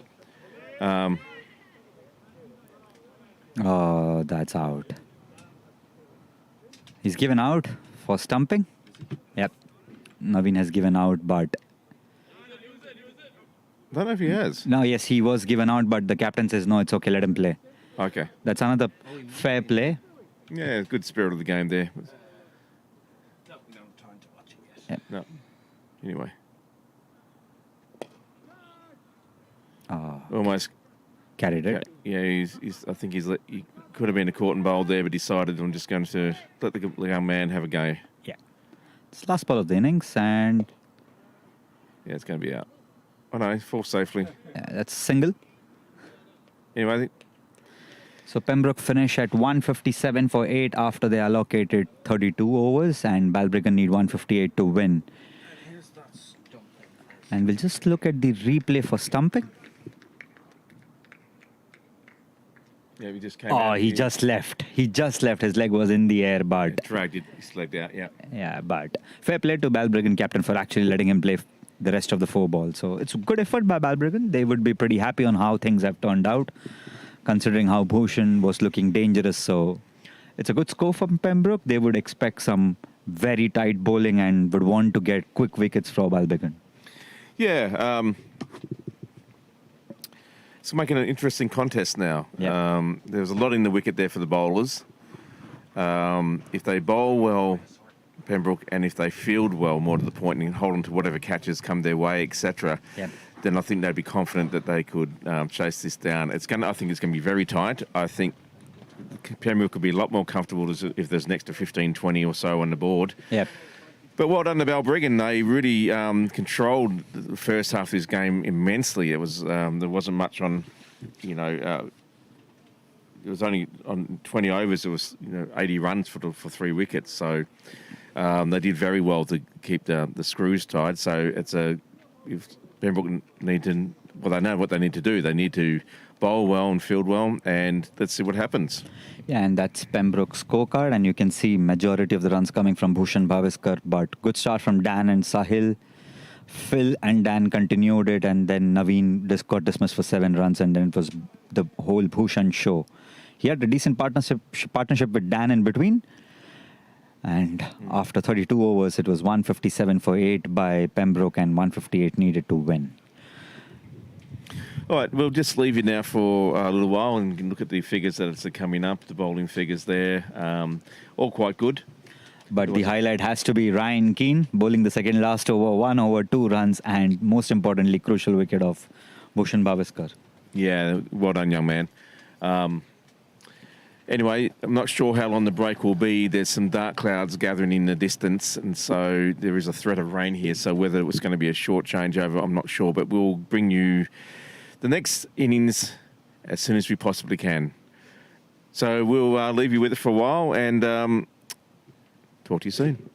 Oh, that's out. He's given out for stumping. Yep. Naveen has given out, but... I don't know if he has. No, yes, he was given out, but the captain says, no, it's okay, let him play. Okay. That's another fair play. Yeah, good spirit of the game there. No time to watch it yet. No. Anyway. Almost Carried it. Yeah, I think he could have been a caught and bowled there, but decided I'm just going to let the young man have a go. Yeah. It's last ball of the innings, and Yeah, it's going to be out. Oh no, fall safely. that's single. Anyway, I think So Pembroke finish at 157 for 8 after they allocated 32 overs, and Balbriggan need 158 to win. Here's that stumping. And we'll just look at the replay for stumping. yeah, we just came Oh, out. he just left. He just left. His leg was in the air, but dragged his leg out, yeah. yeah, but fair play to Balbriggan captain for actually letting him play the rest of the 4 balls. So it's a good effort by Balbriggan. They would be pretty happy on how things have turned out, considering how Bhushan was looking dangerous. So it's a good score from Pembroke. They would expect some very tight bowling and would want to get quick wickets for Balbriggan. Yeah, it's making an interesting contest now. Yeah. There's a lot in the wicket there for the bowlers. If they bowl well, Pembroke, and if they field well, more to the point, and hold on to whatever catches come their way, etc., Yeah. then I think they'd be confident that they could chase this down. I think it's going to be very tight. I think Pembroke could be a lot more comfortable if there's next to 15, 20 or so on the board. Yep. But well done to Balbriggan. They really controlled the first half of this game immensely. It was there wasn't much on, it was only on 20 overs. There was 80 runs for 3 wickets. So they did very well to keep the screws tied. So if Pembroke need to, well, they know what they need to do. They need to bowl well and field well, and let's see what happens. Yeah, and that's Pembroke's scorecard, and you can see majority of the runs coming from Bhushan Bhaviskar, but good start from Dan and Sahil. Phil and Dan continued it, and then Naveen got dismissed for 7 runs, and then it was the whole Bhushan show. He had a decent partnership with Dan in between, and after 32 overs, it was 157 for 8 by Pembroke, and 158 needed to win. All right, we'll just leave you now for a little while and look at the figures that are coming up, the bowling figures there. All quite good. But the highlight has to be Ryan Keane bowling the second last over, 1 over 2 runs, and most importantly, crucial wicket of Bhushan Bhaviskar. Yeah, well done, young man. Anyway, I'm not sure how long the break will be. There's some dark clouds gathering in the distance, and so there is a threat of rain here. So whether it was going to be a short changeover, I'm not sure. But we'll bring you the next innings as soon as we possibly can. So we'll leave you with it for a while and talk to you soon.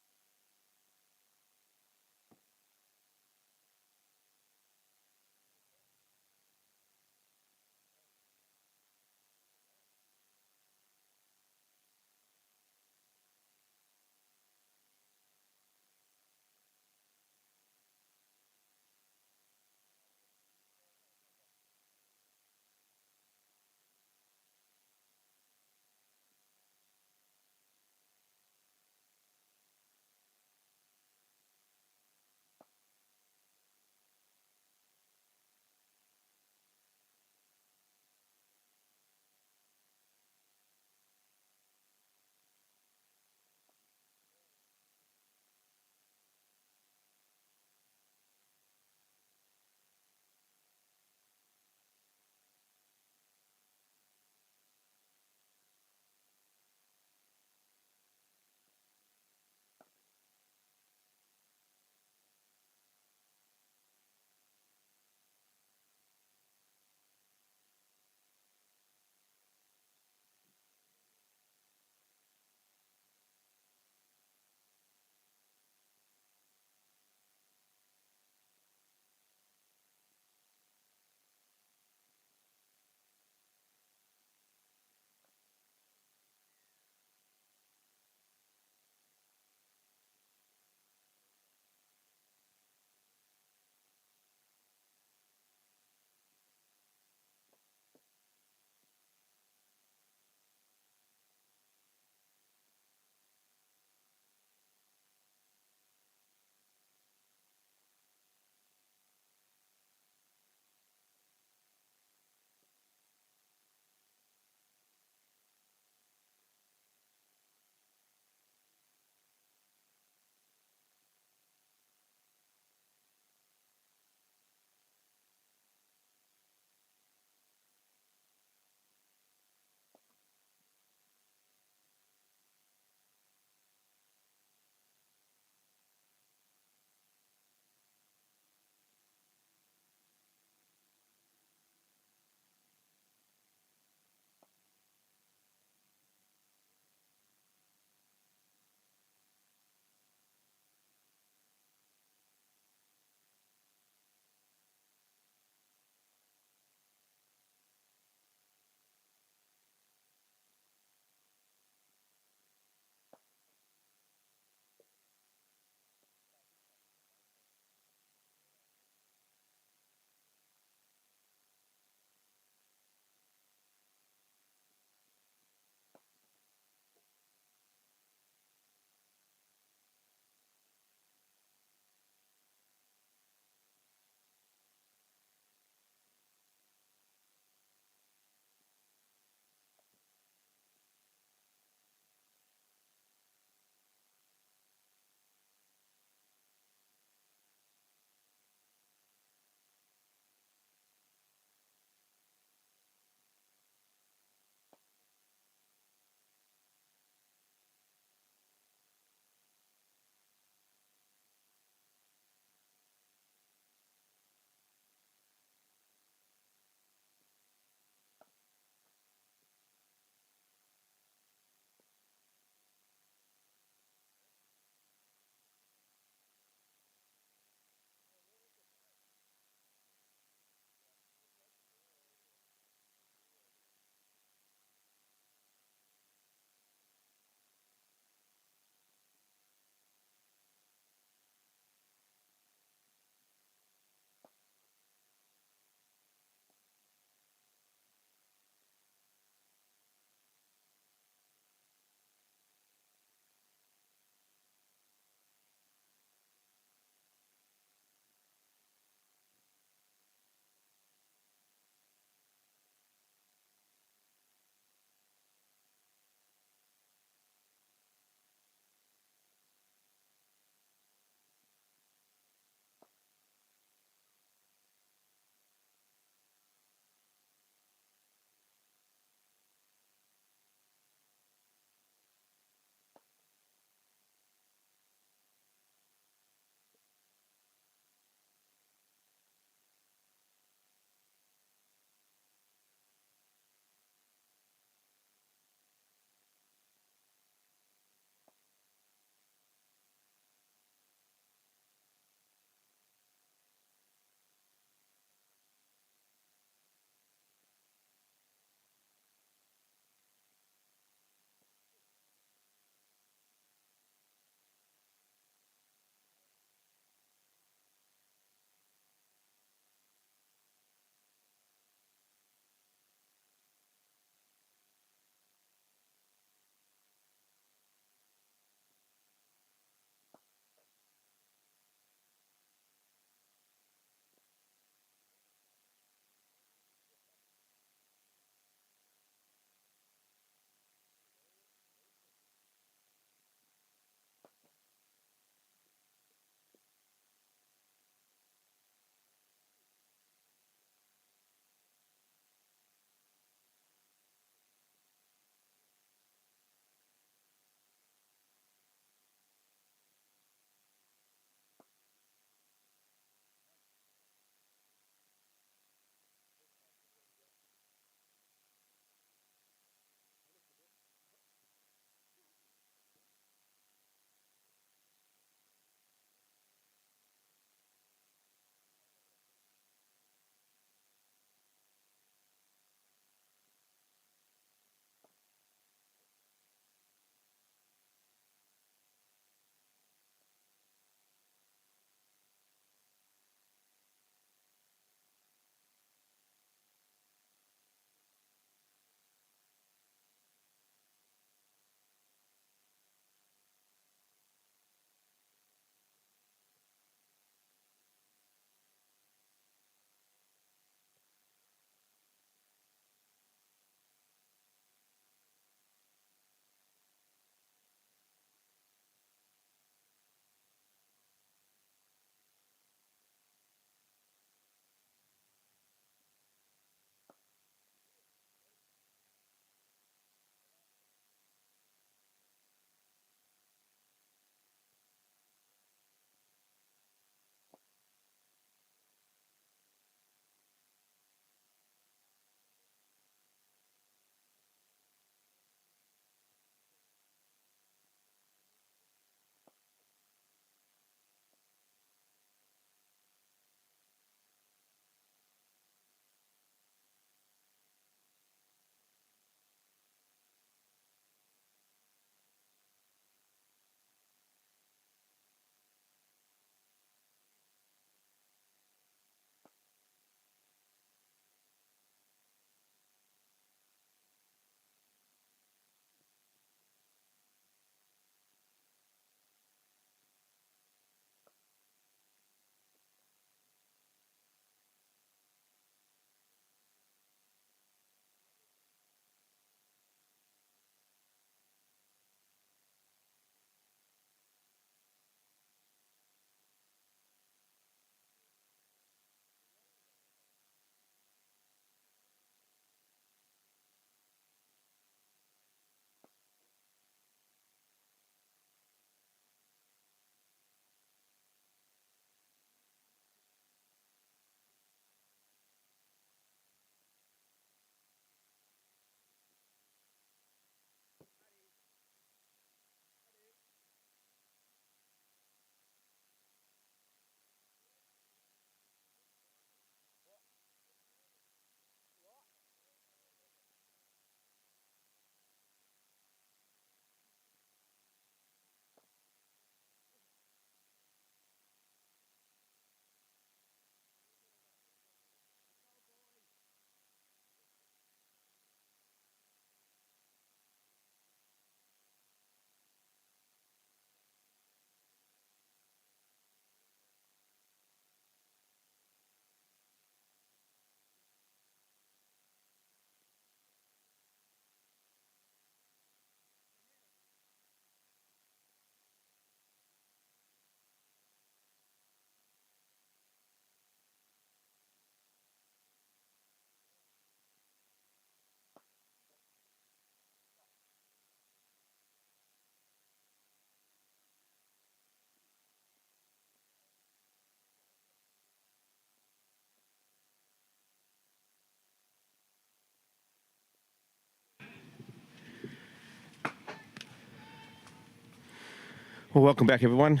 Well, welcome back, everyone.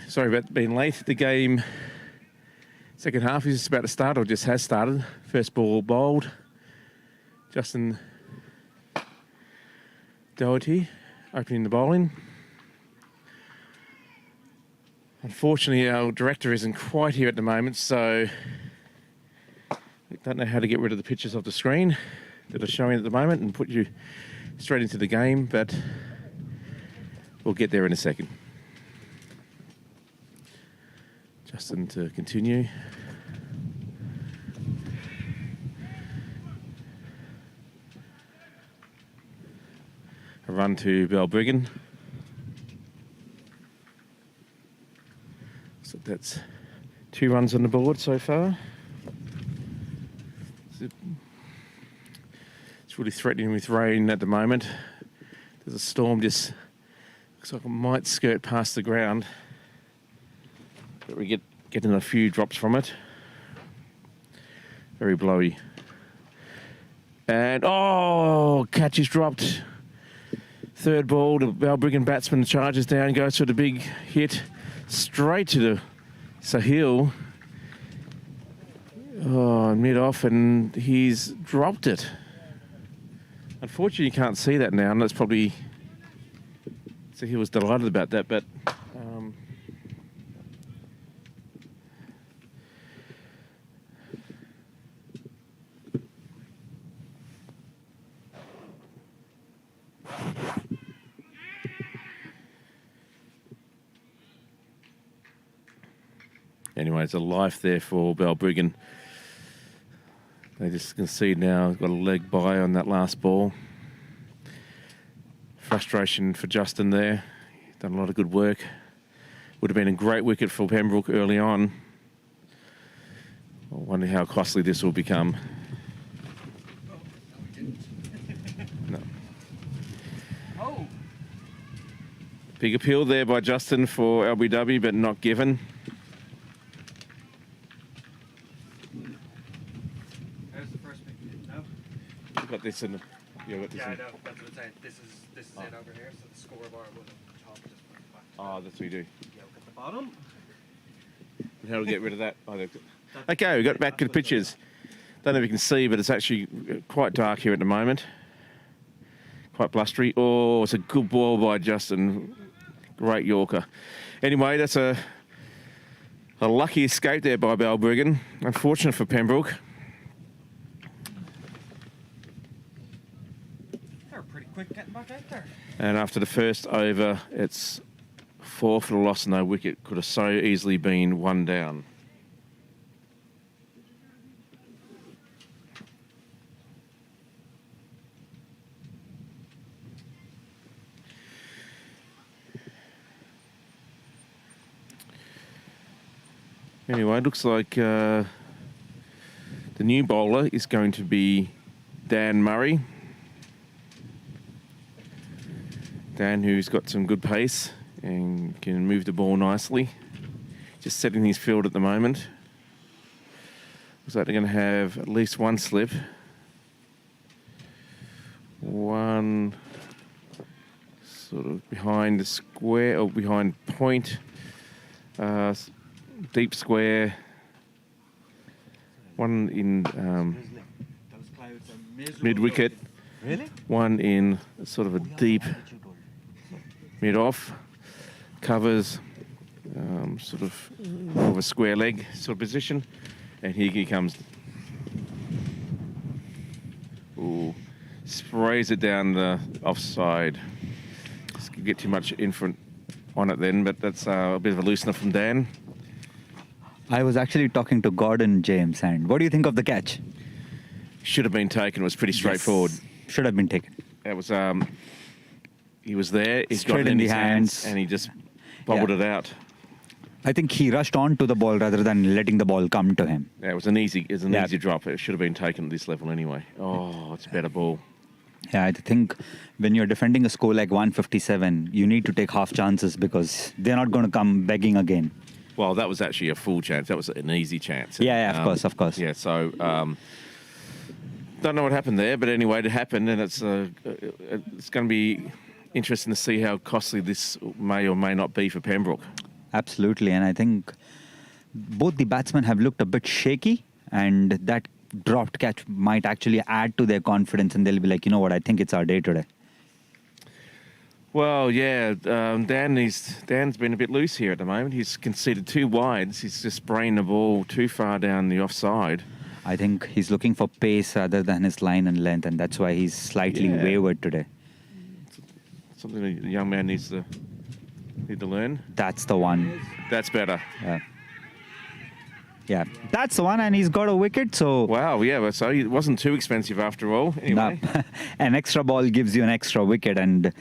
Sorry about being late. The game, second half is just about to start, or just has started. First ball bowled. Justin Doherty opening the bowling. Unfortunately, our director isn't quite here at the moment, so we don't know how to get rid of the pictures off the screen that are showing at the moment and put you straight into the game, but we'll get there in a second. Justin to continue. A run to Balbriggan. So that's 2 runs on the board so far. It's really threatening with rain at the moment. There's a storm just looks like it might skirt past the ground. But we getting a few drops from it. Very blowy. And catch is dropped. Third ball, the Balbriggan batsman charges down, goes for the big hit straight to the Sahil. Mid-off, and he's dropped it. Unfortunately, you can't see that now, and that's probably... Sahil was delighted about that, but... Anyway, it's a life there for Balbriggan. They just concede now. Got a leg by on that last ball. Frustration for Justin there. Done a lot of good work. Would have been a great wicket for Pembroke early on. I wonder how costly this will become. No. Oh! Big appeal there by Justin for LBW, but not given. Got this in the, got this Yeah, I in. know. That's what I'm saying. This is it over here. So the scoreboard will top just put it back. Oh, that's what we do. Yeah, look at the bottom. And how do we get rid of that? Okay, we got back to the pictures. Don't know if you can see, but it's actually quite dark here at the moment. Quite blustery. Oh, it's a good ball by Justin. Great Yorker. Anyway, that's a lucky escape there by Balbriggan. Unfortunate for Pembroke. Quick getting back out there. And after the first over, it's 4 for the loss, no wicket. Could have so easily been 1 down. Anyway, it looks like the new bowler is going to be Dan Murray. Dan, who's got some good pace and can move the ball nicely. Just setting his field at the moment. Looks like they're going to have at least 1 slip. One sort of behind the square, or behind point. Deep square. One in mid-wicket. Really? One in sort of a deep mid-off. Covers sort of more of a square leg sort of position. And here he comes. Ooh. Sprays it down the offside. Just get too much in front on it then, but that's a bit of a loosener from Dan. I was actually talking to Gordon James, and what do you think of the catch? Should have been taken. It was pretty straightforward. Yes, should have been taken. It was. He was there. He's got Straight it in his the hands. and he just bobbled it out. I think he rushed on to the ball rather than letting the ball come to him. Yeah, it was an easy drop. It should have been taken at this level anyway. Oh, it's a better ball. Yeah, I think when you're defending a score like 157, you need to take half chances because they're not going to come begging again. Well, that was actually a full chance. That was an easy chance. Yeah, of course. Yeah, so don't know what happened there, but anyway, it happened, and it's going to be interesting to see how costly this may or may not be for Pembroke. Absolutely, and I think both the batsmen have looked a bit shaky, and that dropped catch might actually add to their confidence, and they'll be like, you know what, I think it's our day today. Well, yeah, Dan's been a bit loose here at the moment. He's conceded 2 wides. He's just spraying the ball too far down the offside. I think he's looking for pace rather than his line and length, and that's why he's slightly wayward today. Something the young man needs to learn. That's the one. That's better. Yeah, that's the one, and he's got a wicket, so... Wow, yeah, so it wasn't too expensive after all. Anyway. Nah. An extra ball gives you an extra wicket, and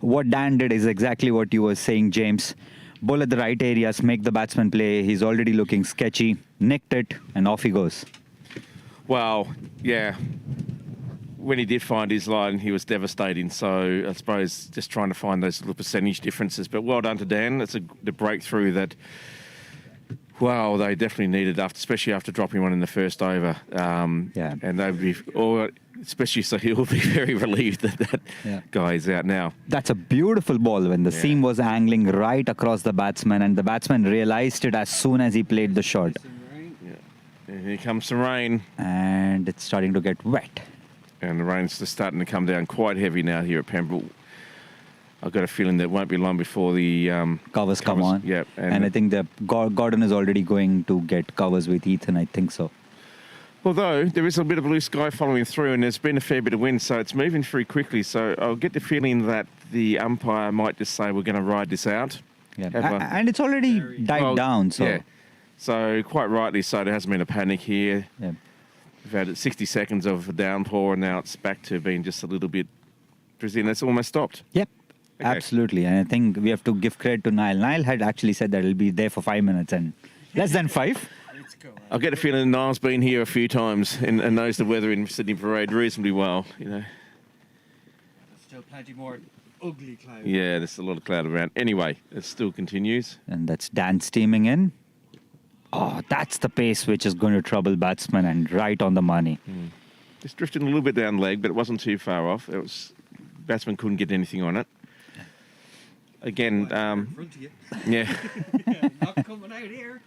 what Dan did is exactly what you were saying, James. Bowl at the right areas, make the batsman play. He's already looking sketchy, nicked it, and off he goes. Well, yeah. When he did find his line, he was devastating. So I suppose just trying to find those little percentage differences. But well done to Dan. That's the breakthrough that, wow, they definitely needed, especially after dropping one in the first over. And they would be, especially so he'll be very relieved that guy is out now. That's a beautiful ball when the seam was angling right across the batsman, and the batsman realized it as soon as he played the shot. And here comes some rain. And it's starting to get wet. And the rain's just starting to come down quite heavy now here at Pembroke. I've got a feeling that it won't be long before the covers come on. Yep. And I think Gordon is already going to get covers with Ethan, I think so. Although there is a bit of blue sky following through, and there's been a fair bit of wind, so it's moving through quickly. So I'll get the feeling that the umpire might just say we're going to ride this out. Yeah. And it's already died down. So. Yeah. So quite rightly so, there hasn't been a panic here. Yeah. We've had 60 seconds of downpour, and now it's back to being just a little bit drizzly, and it's almost stopped. Yep. Okay. Absolutely. And I think we have to give credit to Niall. Niall had actually said that it'll be there for 5 minutes, and less than 5. I get a feeling Niall's been here a few times and knows the weather in Sydney Parade reasonably well, you know. There's still plenty more ugly clouds. Yeah, there's a lot of cloud around. Anyway, it still continues. And that's Dan steaming in. Oh, that's the pace which is going to trouble batsmen, and right on the money. It's drifting a little bit down leg, but it wasn't too far off. Batsman couldn't get anything on it. Again, in front of you. yeah. Not coming out here.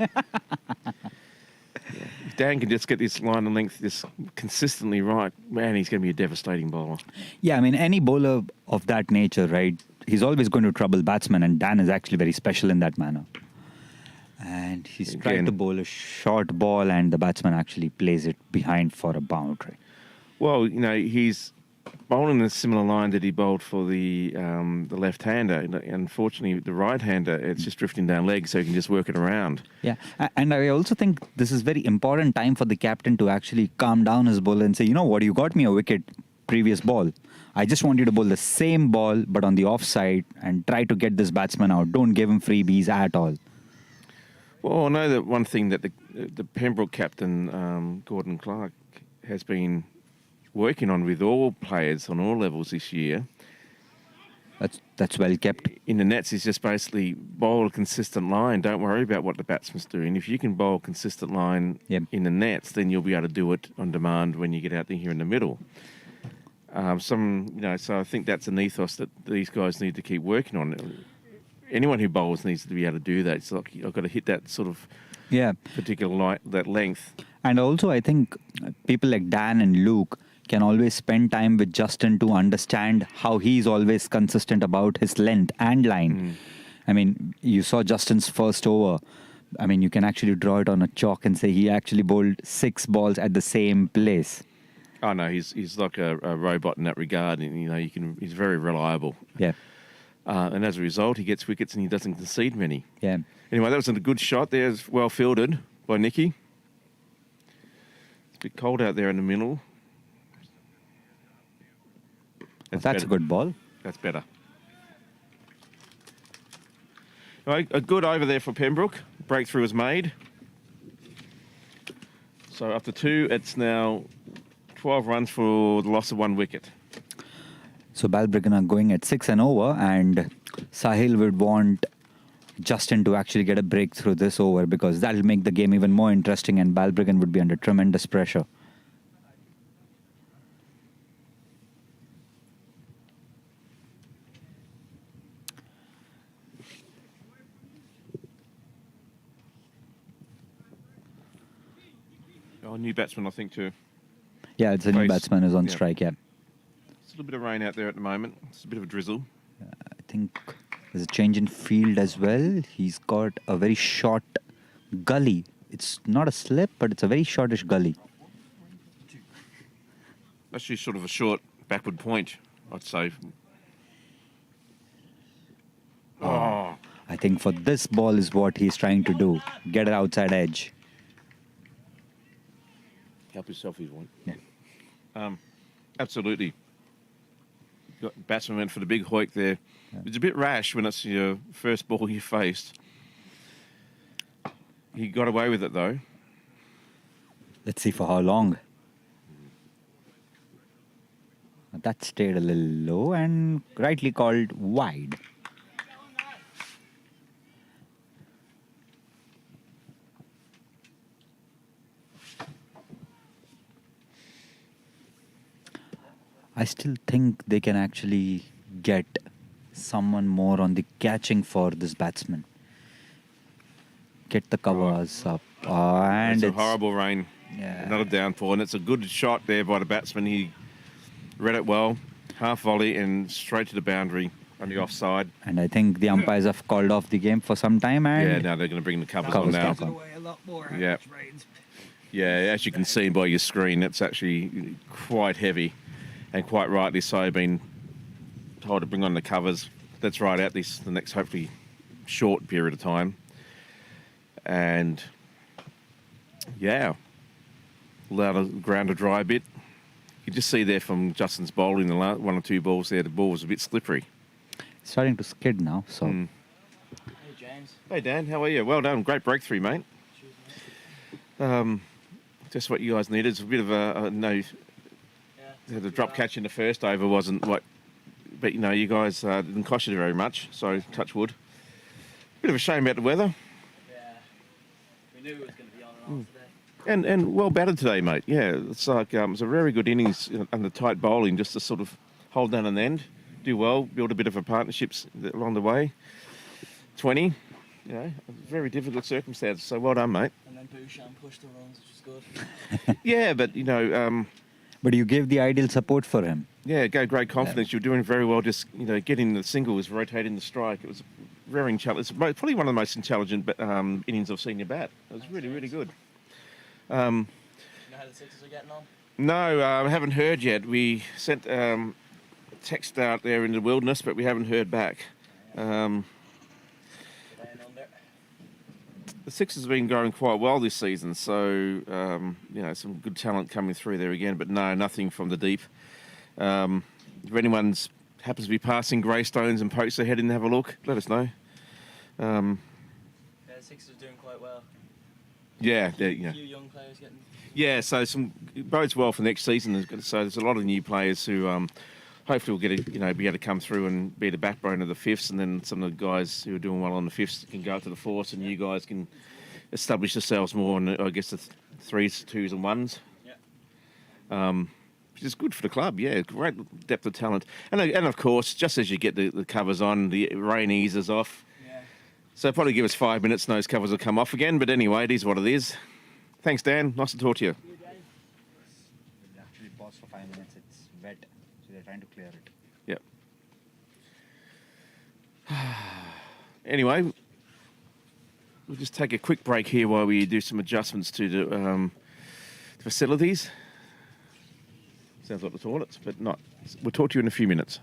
If Dan can just get this line and length this consistently right, man, he's going to be a devastating bowler. Yeah, I mean, any bowler of that nature, right, he's always going to trouble batsmen, and Dan is actually very special in that manner. And he's tried to bowl a short ball, and the batsman actually plays it behind for a boundary. Well, you know, he's bowling a similar line that he bowled for the left-hander. Unfortunately, the right-hander, it's just drifting down leg, so he can just work it around. Yeah, and I also think this is very important time for the captain to actually calm down his bowler and say, you know what, you got me a wicket previous ball. I just want you to bowl the same ball, but on the offside, and try to get this batsman out. Don't give him freebies at all. Well, I know that one thing that the Pembroke captain, Gordon Clark, has been working on with all players on all levels this year. That's well kept. In the nets is just basically bowl a consistent line. Don't worry about what the batsman's doing. If you can bowl a consistent line in the nets, then you'll be able to do it on demand when you get out there here in the middle. So I think that's an ethos that these guys need to keep working on. Anyone who bowls needs to be able to do that. It's like I've got to hit that sort of particular that length. And also, I think people like Dan and Luke can always spend time with Justin to understand how he's always consistent about his length and line. I mean, you saw Justin's first over. I mean, you can actually draw it on a chalk and say he actually bowled 6 balls at the same place. Oh no, he's like a robot in that regard, and he's very reliable. Yeah. And as a result, he gets wickets and he doesn't concede many. Yeah. Anyway, that was a good shot there. It's well fielded by Nicky. It's a bit cold out there in the middle. That's a good ball. That's better. All right, a good over there for Pembroke. Breakthrough was made. So after 2, it's now 12 runs for the loss of 1 wicket. So Balbriggan are going at 6 and over, and Sahil would want Justin to actually get a breakthrough this over, because that'll make the game even more interesting, and Balbriggan would be under tremendous pressure. Oh, new batsman, I think, too. Yeah, it's a new Face. batsman who's on Yeah. strike. Yeah, It's a little bit of rain out there at the moment. It's a bit of a drizzle. I think there's a change in field as well. He's got a very short gully. It's not a slip, but it's a very shortish gully. Actually, sort of a short backward point, I'd say. Oh, I think for this ball is what he's trying to do. Get an outside edge. help yourself if you want. Yeah. Absolutely. Batsman went for the big hoik there. It's a bit rash when it's your first ball you faced. He got away with it, though. Let's see for how long. That stayed a little low and rightly called wide. I still think they can actually get someone more on the catching for this batsman. Get the covers up. And It's a horrible rain. Yeah. Another downpour, and it's a good shot there by the batsman. He read it well, half volley and straight to the boundary on the offside. And I think the umpires have called off the game for some time. And Yeah, now they're going to bring the covers on Covers now. back on. Away a lot more. Yeah. Yeah, as you can see by your screen, it's actually quite heavy, and quite rightly so. Been told to bring on the covers. That's right out the next hopefully short period of time. And yeah, allow the ground to dry a bit. You just see there from Justin's bowling the last one or two balls there, the ball was a bit slippery. starting to skid now. So Mm. Hey, James. Hey Dan, how are you? Well done, great breakthrough, mate. Just what you guys needed. It's a bit of the drop catch in the first over wasn't what, but you guys didn't cost you very much. So touch wood. Bit of a shame about the weather. Yeah. We knew it was going to be on and off today. And well batted today, mate. Yeah, it's like it was a very good innings under tight bowling, just to sort of hold down an end, do well, build a bit of a partnerships along the way. 20, very difficult circumstances. So well done, mate. And then Bouchon pushed the runs, which is good. Yeah, but but you gave the ideal support for him. yeah, great confidence. You're doing very well. Just getting the singles, rotating the strike. It was very challenge. It's probably one of the most intelligent innings I've seen you bat. It was really good. You know how the Sixers are getting on? No, I haven't heard yet. We sent a text out there in the wilderness, but we haven't heard back. Down under. The Sixers have been going quite well this season, so some good talent coming through there again. But no, nothing from the deep. If anyone's happens to be passing Greystones and pokes their head in and have a look, let us know. Yeah, the Sixers are doing quite well. Yeah, A few young players getting. Yeah, so it bodes well for next season. So there's a lot of new players who hopefully will be able to come through and be the backbone of the fifths, and then some of the guys who are doing well on the fifths can go up to the fourths, and you guys can establish yourselves more on, I guess, the threes, twos, and ones. Yeah. Which is good for the club. Yeah, great depth of talent, and of course, just as you get the covers on, the rain eases off. Yeah. So probably give us 5 minutes, and those covers will come off again. But anyway, it is what it is. Thanks, Dan. Nice to talk to you. We'll actually pause for 5 minutes. It's wet, so they're trying to clear it. Yep. Anyway, we'll just take a quick break here while we do some adjustments to the facilities. Sounds like the toilets, but not. We'll talk to you in a few minutes.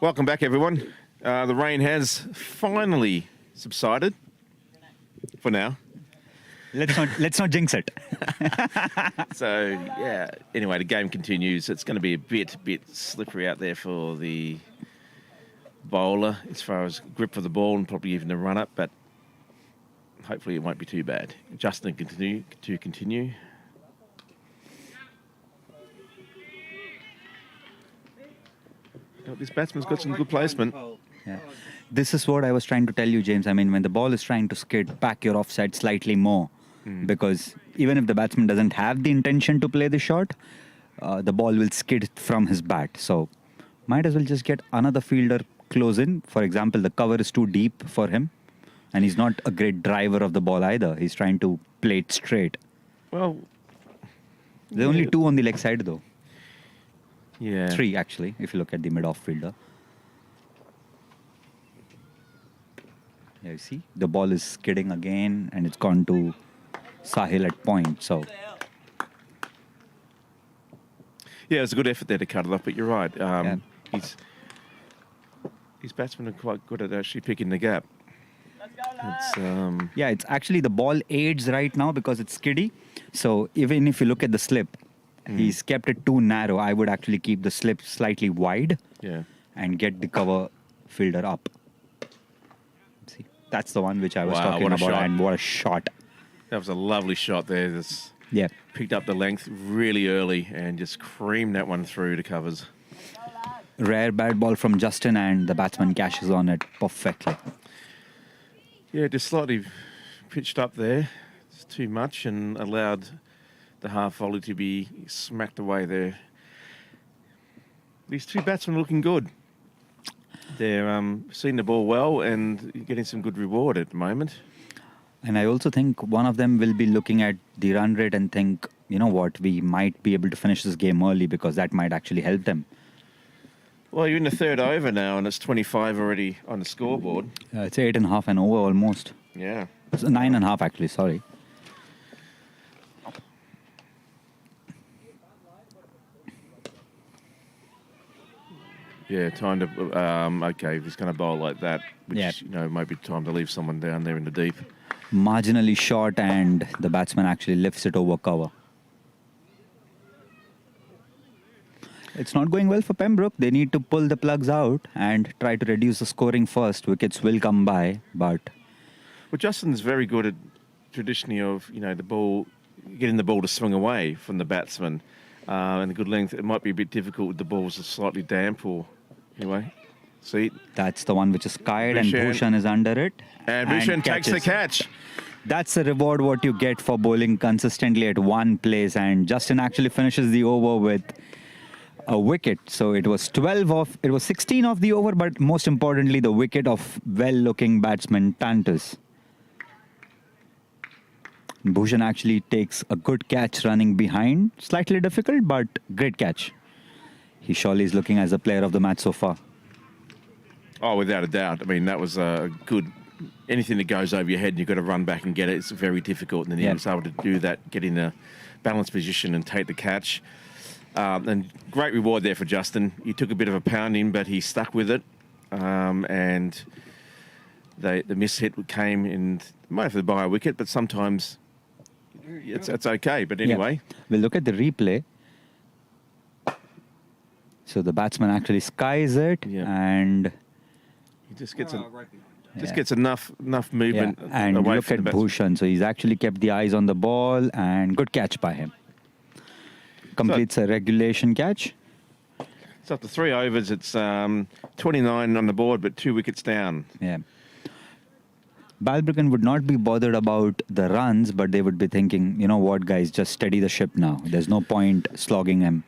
Welcome back, everyone. The rain has finally subsided for now. Let's not jinx it. So, yeah, anyway, the game continues. It's going to be a bit slippery out there for the bowler as far as grip for the ball and probably even the run-up, but hopefully it won't be too bad. Justin continue. Oh, this batsman's got some good placement. Yeah. This is what I was trying to tell you, James. I mean, when the ball is trying to skid, pack your offside slightly more. Because even if the batsman doesn't have the intention to play the shot, the ball will skid from his bat. So might as well just get another fielder close in. For example, the cover is too deep for him. And he's not a great driver of the ball either. He's trying to play it straight. Well, there are only 2 on the leg side, though. Yeah. 3, actually, if you look at the mid-off fielder. Yeah, you see? The ball is skidding again, and it's gone to Sahil at point, so... Yeah, it was a good effort there to cut it off, but you're right. His batsmen are quite good at actually picking the gap. Yeah, it's actually the ball aids right now because it's skiddy. So even if you look at the slip, he's kept it too narrow. I would actually keep the slip slightly wide and get the cover fielder up. See, that's the one which I was talking about. Shot. And what a shot. That was a lovely shot there. Picked up the length really early and just creamed that one through the covers. Rare bad ball from Justin, and the batsman cashes on it perfectly. Yeah, just slightly pitched up there. It's too much and allowed the half volley to be smacked away there. These 2 batsmen are looking good. They're seeing the ball well and getting some good reward at the moment. And I also think one of them will be looking at the run rate and think, you know what, we might be able to finish this game early because that might actually help them. Well, you're in the 3rd over now and it's 25 already on the scoreboard. It's 8.5 and over almost. Yeah. It's 9.5 actually, sorry. Yeah, time to... okay, if he's going to bowl like that, which, might be time to leave someone down there in the deep. Marginally short, and the batsman actually lifts it over cover. It's not going well for Pembroke. They need to pull the plugs out and try to reduce the scoring first. Wickets will come by, but... Well, Justin's very good at traditionally of, the ball, getting the ball to swing away from the batsman. And the good length, it might be a bit difficult with the balls are slightly damp or... Anyway, see? That's the one which is skied, and Bhushan is under it. And Bhushan takes the catch. That's the reward what you get for bowling consistently at one place. And Justin actually finishes the over with a wicket. So it was 16 of the over, but most importantly, the wicket of well-looking batsman Tantus. Bhushan actually takes a good catch running behind. Slightly difficult, but great catch. He surely is looking as a player of the match so far. Oh, without a doubt. I mean, that was a good... Anything that goes over your head and you've got to run back and get it, it's very difficult. And then he was able to do that, get in a balanced position and take the catch. And great reward there for Justin. He took a bit of a pounding, but he stuck with it. And the miss hit came in... Might have to buy a wicket, but sometimes it's okay. But anyway. Yeah. We'll look at the replay. So the batsman actually skies it and... He just gets gets enough movement and away look from at the Bhushan. So he's actually kept the eyes on the ball, and good catch by him. Completes a regulation catch. So after 3 overs, it's 29 on the board, but 2 wickets down. Yeah. Balbriggan would not be bothered about the runs, but they would be thinking, you know what, guys, just steady the ship now. There's no point slogging him.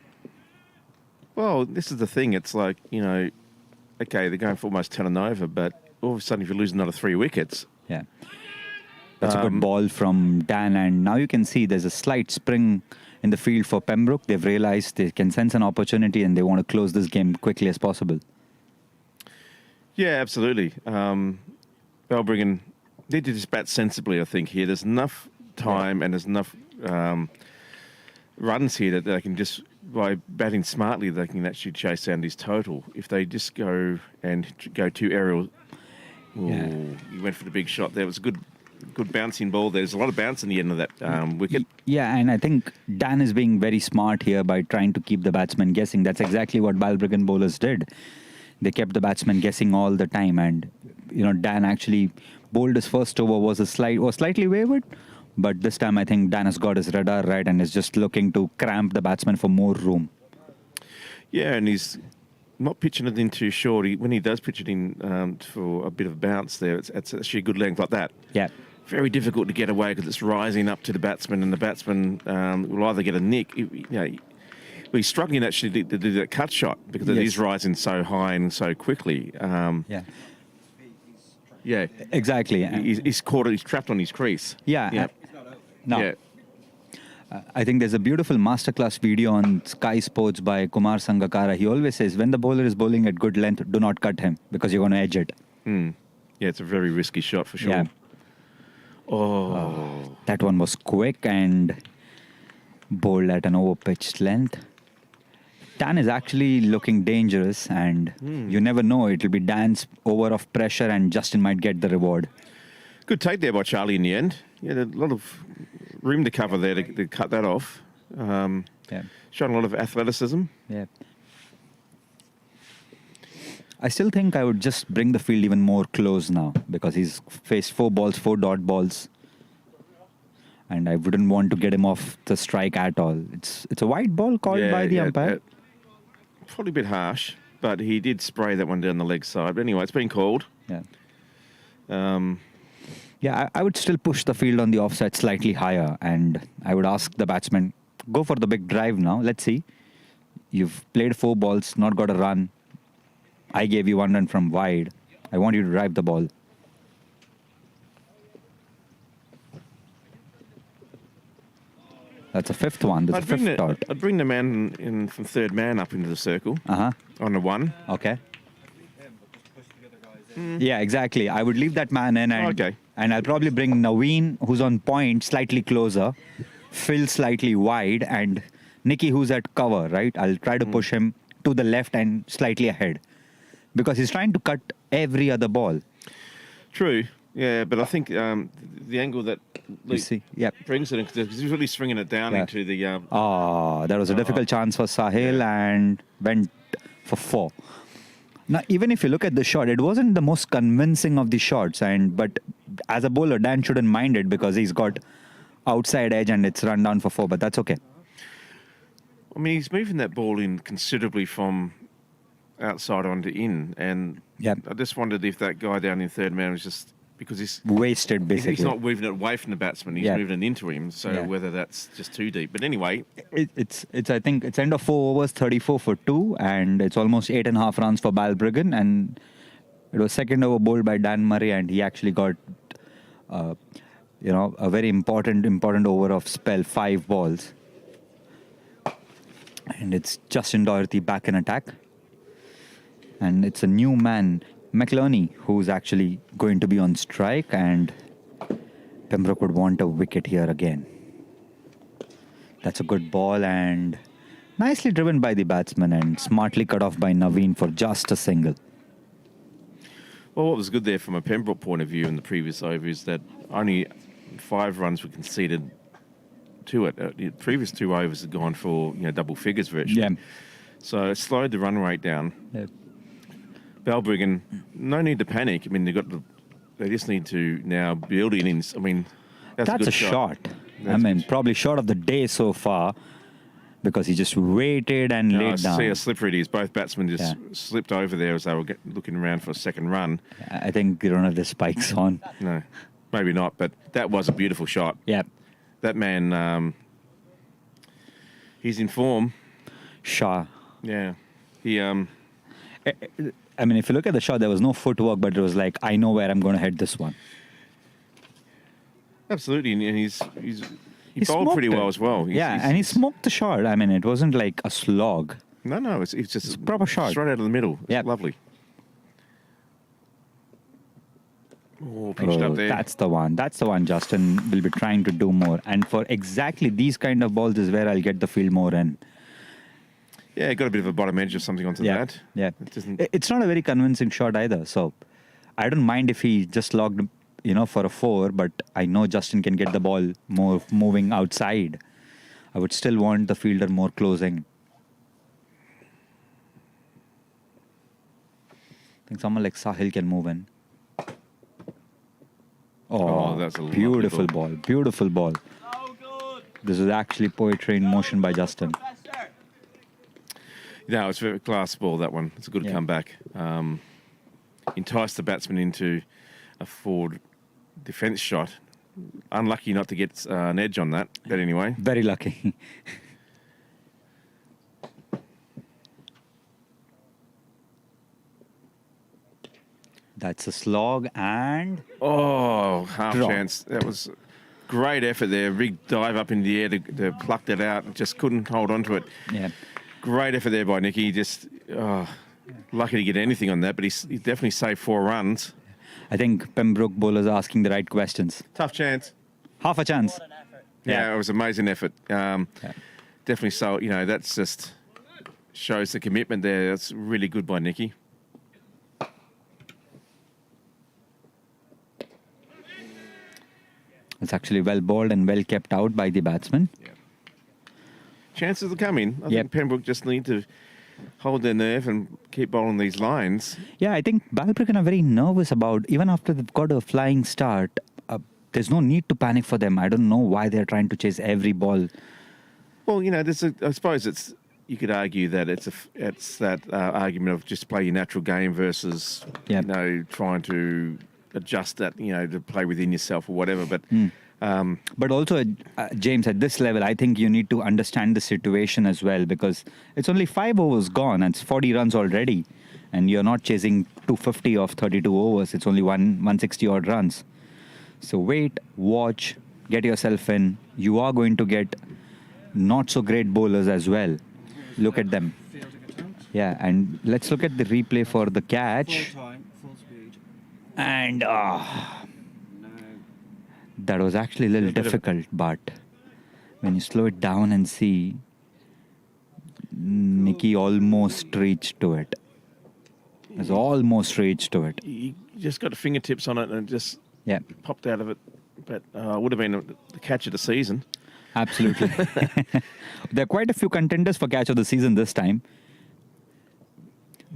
Well, this is the thing. It's like, okay, they're going for almost 10 and over, but all of a sudden if you lose another 3 wickets... Yeah. That's a good ball from Dan, and now you can see there's a slight spring in the field for Pembroke. They've realized they can sense an opportunity and they want to close this game quickly as possible. Yeah, absolutely. Balbriggan need to just bat sensibly, I think, here. There's enough time and there's enough runs here that they can just by batting smartly, they can actually chase down his total. If they just go too aerial, he went for the big shot there. It was a good bouncing ball. There's a lot of bounce in the end of that wicket. Yeah, and I think Dan is being very smart here by trying to keep the batsman guessing. That's exactly what Balbriggan bowlers did. They kept the batsman guessing all the time, and Dan actually bowled his first over was slightly wayward, but this time I think Dan has got his radar right and is just looking to cramp the batsman for more room. Yeah, and he's not pitching it in too short. When he does pitch it in for a bit of bounce there, it's actually a good length like that. Yeah. Very difficult to get away because it's rising up to the batsman, and the batsman will either get a nick. He's struggling actually to do that cut shot because it is rising so high and so quickly. Yeah, exactly. He's trapped on his crease. Yeah. No. Yeah. I think there's a beautiful masterclass video on Sky Sports by Kumar Sangakkara. He always says, when the bowler is bowling at good length, do not cut him because you're going to edge it. Yeah, it's a very risky shot for sure. Yeah. Oh. That one was quick and bowled at an over-pitched length. Dan is actually looking dangerous, and you never know. It'll be Dan's over of pressure, and Justin might get the reward. Good take there by Charlie in the end. Yeah, a lot of room to cover there to cut that off. Showing a lot of athleticism. Yeah. I still think I would just bring the field even more close now because he's faced 4 dot balls. And I wouldn't want to get him off the strike at all. It's a white ball called by the umpire. Probably a bit harsh, but he did spray that one down the leg side. But anyway, it's been called. Yeah. I would still push the field on the offside slightly higher, and I would ask the batsman, go for the big drive now. Let's see. You've played 4 balls, not got a run. I gave you 1 run from wide. I want you to drive the ball. That's a 5th one. That's a 5th dot. I'd bring the man in from 3rd man up into the circle on the 1. Okay. Yeah, exactly. I would leave that man in, and I'll probably bring Naveen, who's on point, slightly closer, Phil slightly wide, and Nicky, who's at cover, right? I'll try to push him to the left and slightly ahead because he's trying to cut every other ball. True. Yeah, but I think the angle that brings it in, because he's really swinging it down into the... that was a difficult chance for Sahil and went for 4. Now, even if you look at the shot, it wasn't the most convincing of the shots. But as a bowler, Dan shouldn't mind it because he's got outside edge and it's run down for 4, but that's okay. I mean, he's moving that ball in considerably from outside onto in. And I just wondered if that guy down in 3rd man was just... because he's wasted, basically. He's not moving it away from the batsman. He's moving it into him. So whether that's just too deep. But anyway, it's I think it's end of 4 overs, 34 for 2, and it's almost 8.5 runs for Balbriggan, and it was 2nd over bowled by Dan Murray, and he actually got a very important over of spell, 5 balls, and it's Justin Doherty back in attack, and it's a new man, McLearney, who's actually going to be on strike, and Pembroke would want a wicket here again. That's a good ball and nicely driven by the batsman and smartly cut off by Naveen for just a single. Well, what was good there from a Pembroke point of view in the previous over is that only 5 runs were conceded to it. The previous 2 overs had gone for double figures virtually. Yeah. So it slowed the run rate down. Yeah. Balbriggan, no need to panic. I mean, they just need to now build innings. I mean, that's a shot. Probably shot of the day so far because he just waited and laid down. See how slippery it is. Both batsmen just slipped over there as they were looking around for a second run. I think they don't have the spikes on. No, maybe not, but that was a beautiful shot. Yeah. That man, he's in form. Shah. Yeah. He... I mean, if you look at the shot, there was no footwork, but it was like, I know where I'm going to hit this one. Absolutely, and he bowled pretty well as well. And he smoked the shot. I mean, it wasn't like a slog. No, it's just a proper shot. Straight out of the middle. It's lovely. Oh, pitched up there. That's the one. That's the one Justin will be trying to do more. And for exactly these kind of balls is where I'll get the field more in. Yeah, got a bit of a bottom edge or something onto Yeah, that. yeah. It doesn't. It's not a very convincing shot either. So I don't mind if he just logged, for a 4, but I know Justin can get the ball more moving outside. I would still want the fielder more closing. I think someone like Sahil can move in. Oh, that's a lovely beautiful ball. ball. Beautiful ball. This is actually poetry in motion by Justin. No, it's a glass ball, that one. It's a good Yeah. comeback. Enticed the batsman into a forward defence shot. Unlucky not to get an edge on that, but anyway. Very lucky. That's a slog and Oh, half Draw. chance. That was great effort there. Big dive up in the air to pluck that out. Just couldn't hold on to it. yeah. Great effort there by Nicky. Just lucky to get anything on that, but he definitely saved 4 runs. I think Pembroke bowlers are asking the right questions. Tough chance. Half a chance. What an effort. Yeah, it was amazing effort. Definitely so. That's just shows the commitment there. That's really good by Nicky. It's actually well bowled and well kept out by the batsman. Chances will come in. I Yep. think Pembroke just need to hold their nerve and keep bowling these lines. Yeah, I think Balbriggan are very nervous about, even after they've got a flying start, there's no need to panic for them. I don't know why they're trying to chase every ball. Well, I suppose you could argue that it's that argument of just play your natural game versus Yep. trying to adjust that to play within yourself or whatever. But But also, James, at this level, I think you need to understand the situation as well, because it's only 5 overs gone and it's 40 runs already. And you're not chasing 250 off 32 overs. It's only 160 odd runs. So wait, watch, get yourself in. You are going to get not so great bowlers as well. Look at them. Fielding attempt. Yeah, and let's look at the replay for the catch. Full time, full speed. And No. that was actually a little difficult, but when you slow it down and see, Nicky almost reached to it. Has almost reached to it. you just got the fingertips on it and it just Yeah, popped out of it. But would have been the catch of the season. absolutely. There are quite a few contenders for catch of the season this time.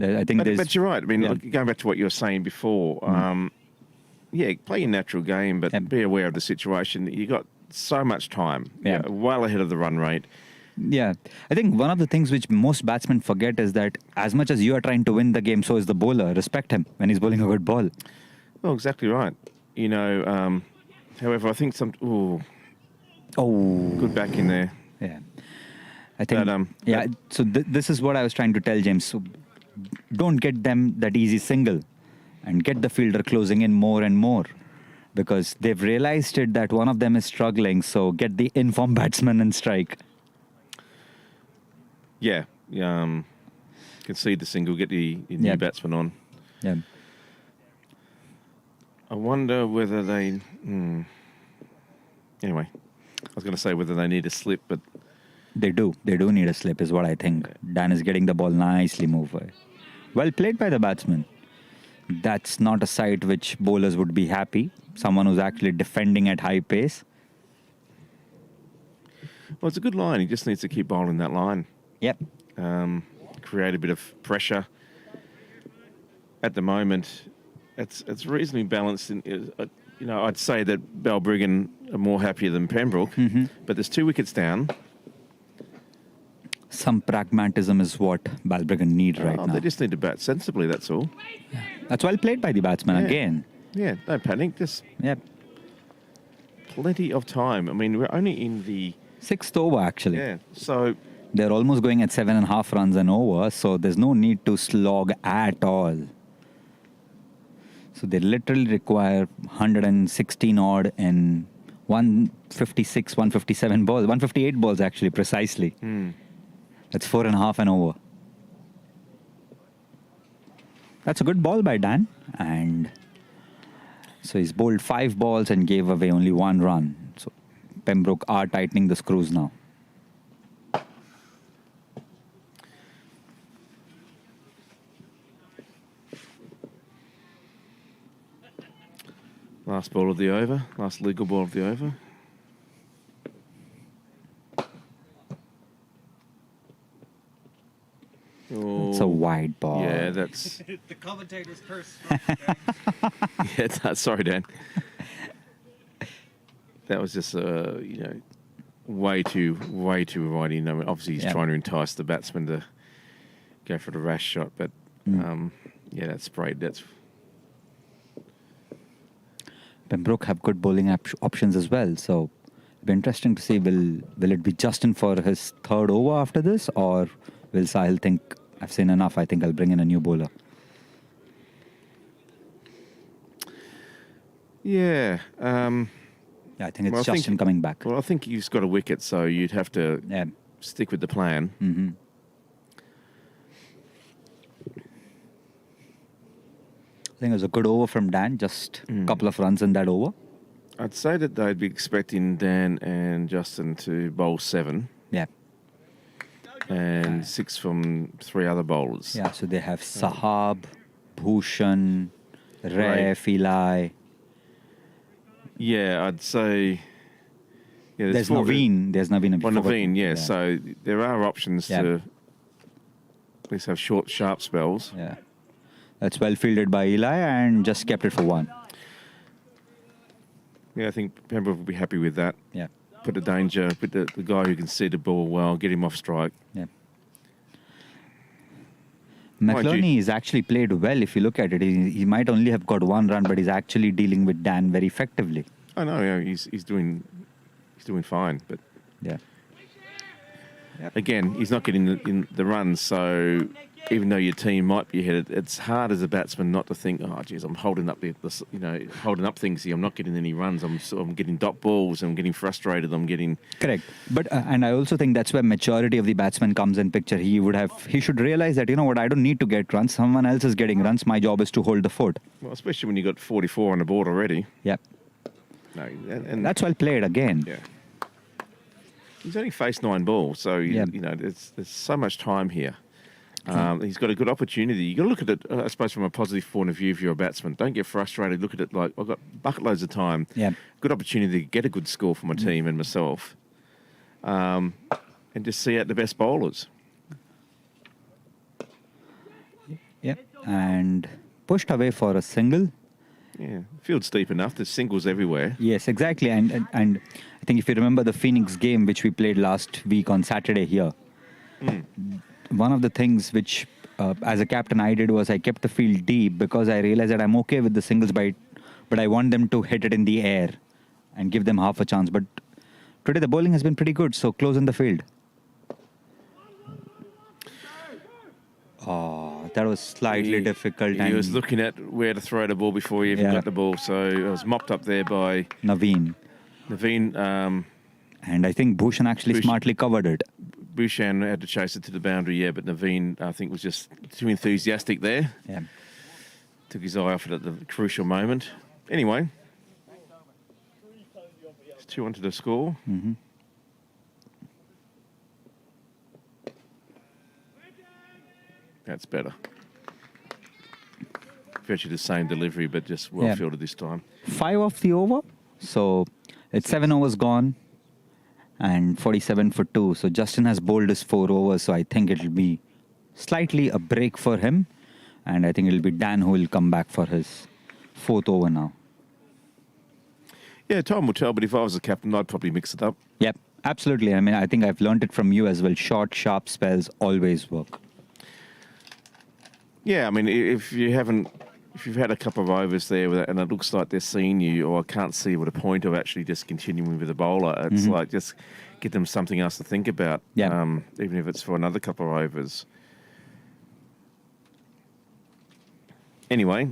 I think there's... But you're right. I mean, yeah. look, going back to what you were saying before, play your natural game, but Yep. be aware of the situation. You got so much time. Yeah. Well ahead of the run rate. Yeah, I think one of the things which most batsmen forget is that as much as you are trying to win the game, so is the bowler. Respect him when he's bowling a good ball. Well, exactly right. However, I think good back in there. Yeah. I think, But, so this is what I was trying to tell James. So don't get them that easy single and get the fielder closing in more and more, because they've realized it that one of them is struggling. So get the informed batsman and strike. Yeah. Concede the single, get the new Yeah. batsman on. Yeah. I wonder whether they... Anyway, I was going to say whether they need a slip, but They do. They do need a slip is what I think. Dan is getting the ball nicely moved. Well played by the batsman. That's not a sight which bowlers would be happy. Someone who's actually defending at high pace. well, it's a good line. He just needs to keep bowling that line. Yep. Create a bit of pressure. At the moment, it's reasonably balanced. I'd say that Balbriggan are more happier than Pembroke, but there's 2 wickets down. Some pragmatism is what Balbriggan need right now. They just need to bat sensibly, that's all. That's well played by the batsman Yeah. again. Yeah, no panic. Just Yep. plenty of time. I mean, we're only in the... 6th over actually. Yeah, so... They're almost going at 7.5 runs an over, so there's no need to slog at all. So they literally require 116 odd in 156, 157 balls, 158 balls actually, precisely. That's 4.5 and over. That's a good ball by Dan. And so he's bowled 5 balls and gave away only 1 run. So Pembroke are tightening the screws now. Last ball of the over. Last legal ball of the over. It's a wide ball. Yeah, that's... The commentator's curse. Yeah, sorry, Dan. That was just, way too right in. I mean, obviously, he's trying to entice the batsman to go for the rash shot, but yeah, that's sprayed. That's... Pembroke have good bowling options as well, so it'll be interesting to see will it be Justin for his third over after this, or will Sahil think, I've seen enough, I think I'll bring in a new bowler? Yeah. Yeah, I think it's Justin coming back. Well, I think he's got a wicket, so you'd have to stick with the plan. Mm-hmm. I think it was a good over from Dan, just a couple of runs in that over. I'd say that they'd be expecting Dan and Justin to bowl 7. Yeah. And 6 from 3 other bowlers. Yeah, so they have Sahab, Bhushan, Ref, Eli. Yeah, I'd say... Yeah, There's Naveen. There's Naveen. Well, Naveen, yeah. So there are options to at least have short, sharp spells. Yeah. That's well fielded by Eli and just kept it for 1. Yeah, I think Pembroke will be happy with that. Yeah. Put the danger, put the guy who can see the ball well, get him off strike. Yeah. McLearney is actually played well if you look at it. He might only have got 1 run, but he's actually dealing with Dan very effectively. I know, yeah, he's doing fine, but yeah. Again, he's not getting in the runs, so even though your team might be ahead, it's hard as a batsman not to think, oh, geez, I'm holding up holding up things here. I'm not getting any runs. I'm getting dot balls. I'm getting frustrated. I'm getting... Correct. But, and I also think that's where maturity of the batsman comes in picture. He should realize that, you know what, I don't need to get runs. Someone else is getting runs. My job is to hold the fort. Well, especially when you got 44 on the board already. Yeah. No, and that's well played again. Yeah. He's only faced 9 balls, so, there's so much time here. He's got a good opportunity. You've got to look at it, I suppose, from a positive point of view if you're a batsman. Don't get frustrated. Look at it like, I've got bucket loads of time. Yeah. Good opportunity to get a good score for my team and myself. And just see out the best bowlers. Yeah. And pushed away for a single. Yeah. Field's deep enough. There's singles everywhere. Yes, exactly. And I think if you remember the Phoenix game, which we played last week on Saturday here, one of the things which, as a captain, I did was I kept the field deep because I realized that I'm okay with the singles bite, but I want them to hit it in the air and give them half a chance. But today the bowling has been pretty good, so close in the field. Oh, that was slightly difficult. He was looking at where to throw the ball before he even got the ball, so it was mopped up there by Naveen. And I think Bhushan actually smartly covered it. Bhushan had to chase it to the boundary, but Naveen, I think, was just too enthusiastic there. Yeah. Took his eye off it at the crucial moment. Anyway, it's 2-1 to the score. Mm-hmm. That's better. Virtually the same delivery, but just well fielded this time. 5 off the over, so it's 7 overs gone. And 47 for 2. So Justin has bowled his 4 overs. So I think it'll be slightly a break for him. And I think it'll be Dan who will come back for his 4th over now. Yeah, time will tell. But if I was the captain, I'd probably mix it up. Yep, absolutely. I mean, I think I've learned it from you as well. Short, sharp spells always work. Yeah, I mean, if you've had a couple of overs there and it looks like they're seeing you, or I can't see what a point of actually just continuing with the bowler. It's like just give them something else to think about, even if it's for another couple of overs. Anyway,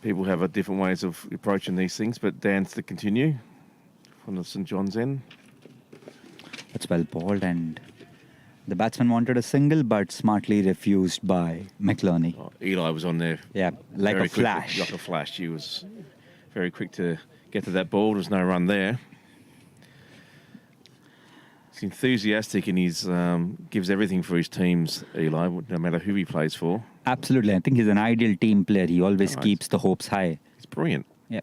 people have different ways of approaching these things, but Dan's to continue from the St. John's end. That's well bowled, and the batsman wanted a single, but smartly refused by McLearney. Oh, Eli was on there. Yeah, like a flash. Like a flash. He was very quick to get to that ball. There's no run there. He's enthusiastic and he's gives everything for his teams, Eli, no matter who he plays for. Absolutely. I think he's an ideal team player. He always keeps the hopes high. He's Brilliant. Yeah.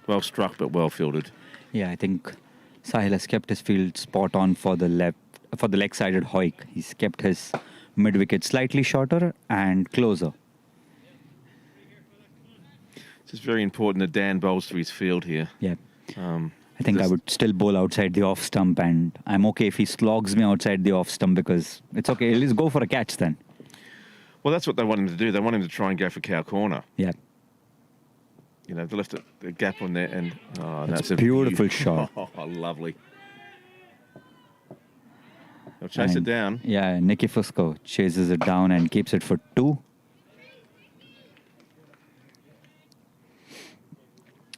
Well struck, but well fielded. Yeah, I think Sahil has kept his field spot on for the leg-sided hoik. He's kept his mid-wicket slightly shorter and closer. It's just very important that Dan bowls to his field here. Yeah. I think I would still bowl outside the off stump, and I'm okay if he slogs me outside the off stump because it's okay. Let's go for a catch then. Well, that's what they want him to do. They want him to try and go for cow corner. Yeah. You know, they left a gap on there, and That's a beautiful shot. Oh, lovely. They'll chase it down. Yeah, Nicky Fusco chases it down and keeps it for 2.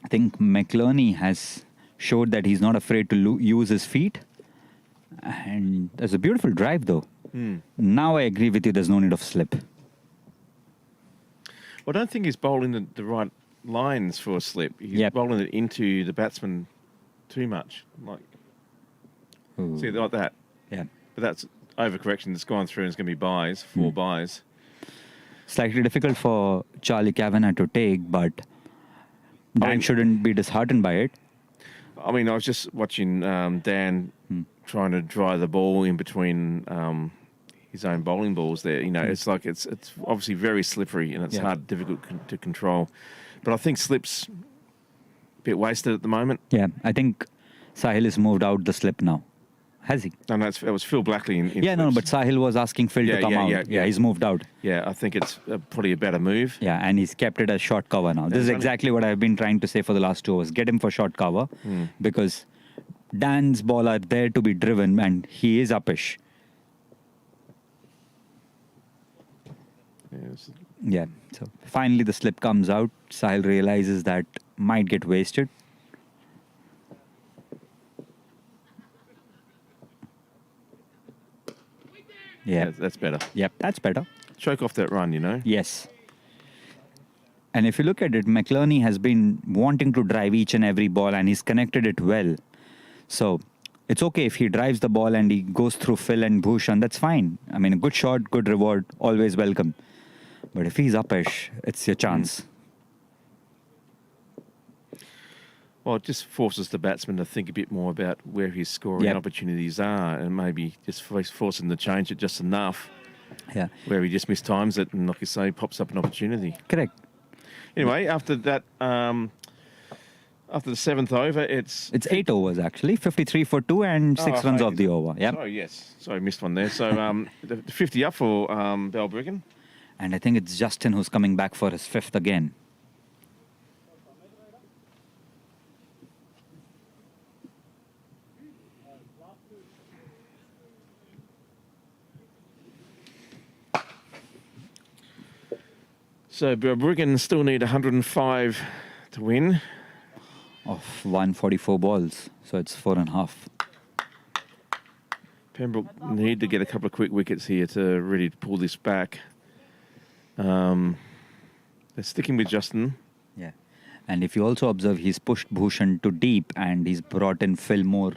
I think McLerney has showed that he's not afraid to use his feet. And there's a beautiful drive, though. Now I agree with you, there's no need of slip. Well, I don't think he's bowling the right lines for a slip. He's bowling it into the batsman too much. See, like that. Yeah. But that's overcorrection. It's gone through and it's going to be buys, 4 buys. Slightly difficult for Charlie Kavanagh to take, but Dan shouldn't be disheartened by it. I mean, I was just watching Dan trying to dry the ball in between his own bowling balls there. You know, it's like it's obviously very slippery and it's difficult to control. But I think slip's a bit wasted at the moment. Yeah, I think Sahil has moved out the slip now. Has he? No, it was Phil Blackley in yeah, no, but Sahil was asking Phil to come out. Yeah, he's moved out. Yeah, I think it's probably a better move. Yeah, and he's kept it as short cover now. This is exactly what I've been trying to say for the last 2 hours. Get him for short cover because Dan's ball are there to be driven and he is uppish. Yes. Yeah, so finally the slip comes out. Sahil realizes that might get wasted. Yeah, that's better. Yep, that's better. Choke off that run, you know. Yes. And if you look at it, McLerney has been wanting to drive each and every ball and he's connected it well. So it's okay if he drives the ball and he goes through Phil and Bhushan, that's fine. I mean, a good shot, good reward, always welcome. But if he's uppish, it's your chance. Well, it just forces the batsman to think a bit more about where his scoring opportunities are and maybe just force him to change it just enough. Yeah. Where he just mistimes it and, like you say, pops up an opportunity. Correct. Anyway, after that, after the 7th over, it's 8 overs actually, 53 for 2 and 6 runs off the over. Yeah. Sorry, yes. Sorry, missed one there. So the 50 up for Balbriggan. And I think it's Justin who's coming back for his 5th again. So Balbriggan still need 105 to win. Of 144 balls, so it's 4.5. Pembroke need to get a couple of quick wickets here to really pull this back. They're sticking with Justin. Yeah. And if you also observe, he's pushed Bhushan to deep and he's brought in Phil more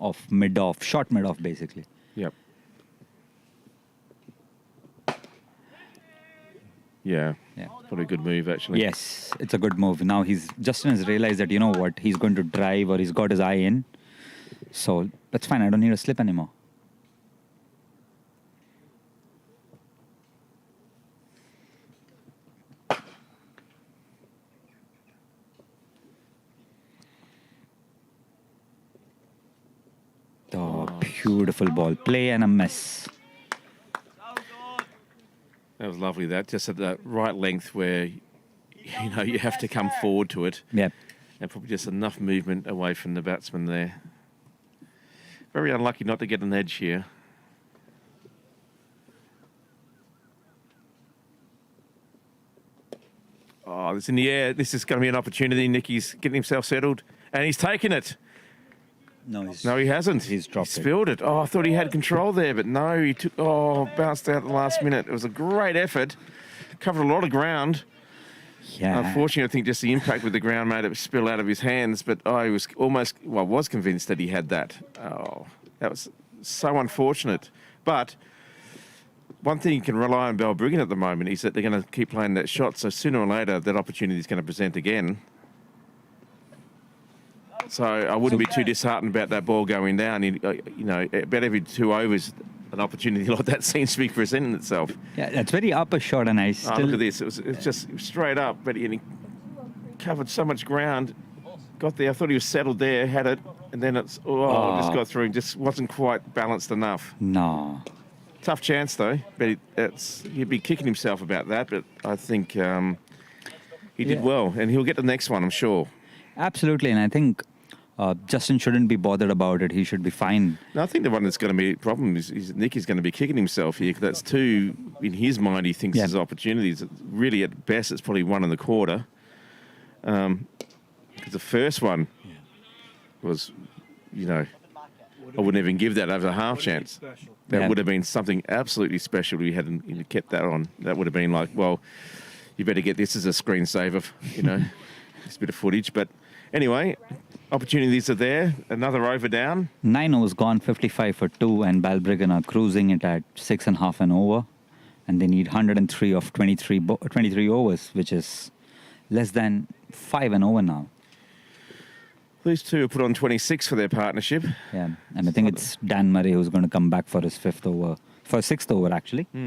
of mid-off, short mid-off basically. Yep. Yeah. Probably a good move, actually. Yes, it's a good move. Now Justin has realized that, you know what, he's going to drive or he's got his eye in. So that's fine. I don't need a slip anymore. Oh, beautiful ball. Play and a miss. That was lovely, that. Just at the right length where, you know, you have to come forward to it. Yep. And probably just enough movement away from the batsman there. Very unlucky not to get an edge here. Oh, it's in the air. This is going to be an opportunity. Nicky's getting himself settled. And he's taken it. No, he hasn't. He's dropped He spilled it. Oh, I thought he had control there, but no, he bounced out at the last minute. It was a great effort. Covered a lot of ground. Yeah. Unfortunately, I think just the impact with the ground made it spill out of his hands, but I was was convinced that he had that. Oh, that was so unfortunate. But one thing you can rely on Balbriggan at the moment is that they're going to keep playing that shot. So sooner or later, that opportunity is going to present again. So I wouldn't be too disheartened about that ball going down. You know, about every 2 overs, an opportunity like that seems to be presenting itself. Yeah, that's very upper shot, and I still... Oh, look at this. It's just straight up, but he covered so much ground. Got there. I thought he was settled there, had it, and then it's... just got through and just wasn't quite balanced enough. No. Tough chance, though. But he'd be kicking himself about that, but I think he did well. And he'll get the next one, I'm sure. Absolutely, and I think Justin shouldn't be bothered about it. He should be fine. No, I think the one that's going to be a problem is Nick is going to be kicking himself here. 'Cause that's two, in his mind, he thinks there's opportunities. Really, at best, it's probably 1.25. Because the first one was, you know, I wouldn't even give that over a half chance. That would have been something absolutely special if you hadn't kept that on. That would have been like, well, you better get this as a screensaver, you know, just a bit of footage. But anyway, opportunities are there. Another over down. 9 overs gone, 55 for 2, and Balbriggan are cruising it at 6.5 and over. And they need 103 of 23 overs, which is less than 5 and over now. These two have put on 26 for their partnership. Yeah, and I think it's Dan Murray who's going to come back for his 6th over, actually. As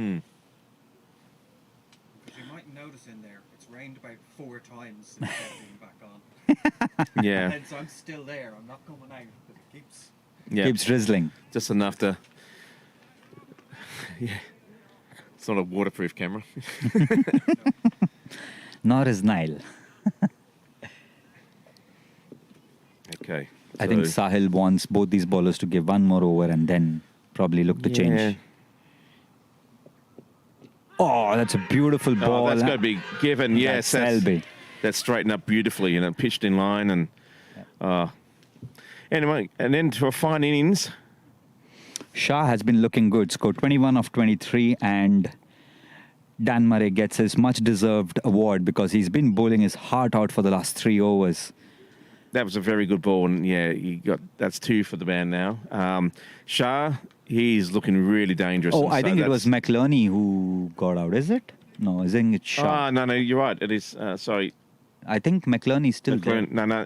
you might notice in there, it's rained about 4 times since getting back on. Yeah. Hence, I'm still there. I'm not coming out, but it Keeps drizzling. Just enough to... Yeah. It's not a waterproof camera. Nor is Nile. Okay. I think Sahil wants both these bowlers to give one more over and then probably look to change. Oh, that's a beautiful ball. That's got to be given. Yes, that's straightened up beautifully and pitched in line. And anyway, and then to a fine innings. Shah has been looking good. Scored 21 of 23, and Dan Murray gets his much-deserved award because he's been bowling his heart out for the last 3 overs. That was a very good ball, and that's 2 for the man now. Shah, he's looking really dangerous. Oh, I think it was McLearney who got out, is it? No, I think it's Shah. No, you're right. It is. Sorry. I think McLearney's still there. No.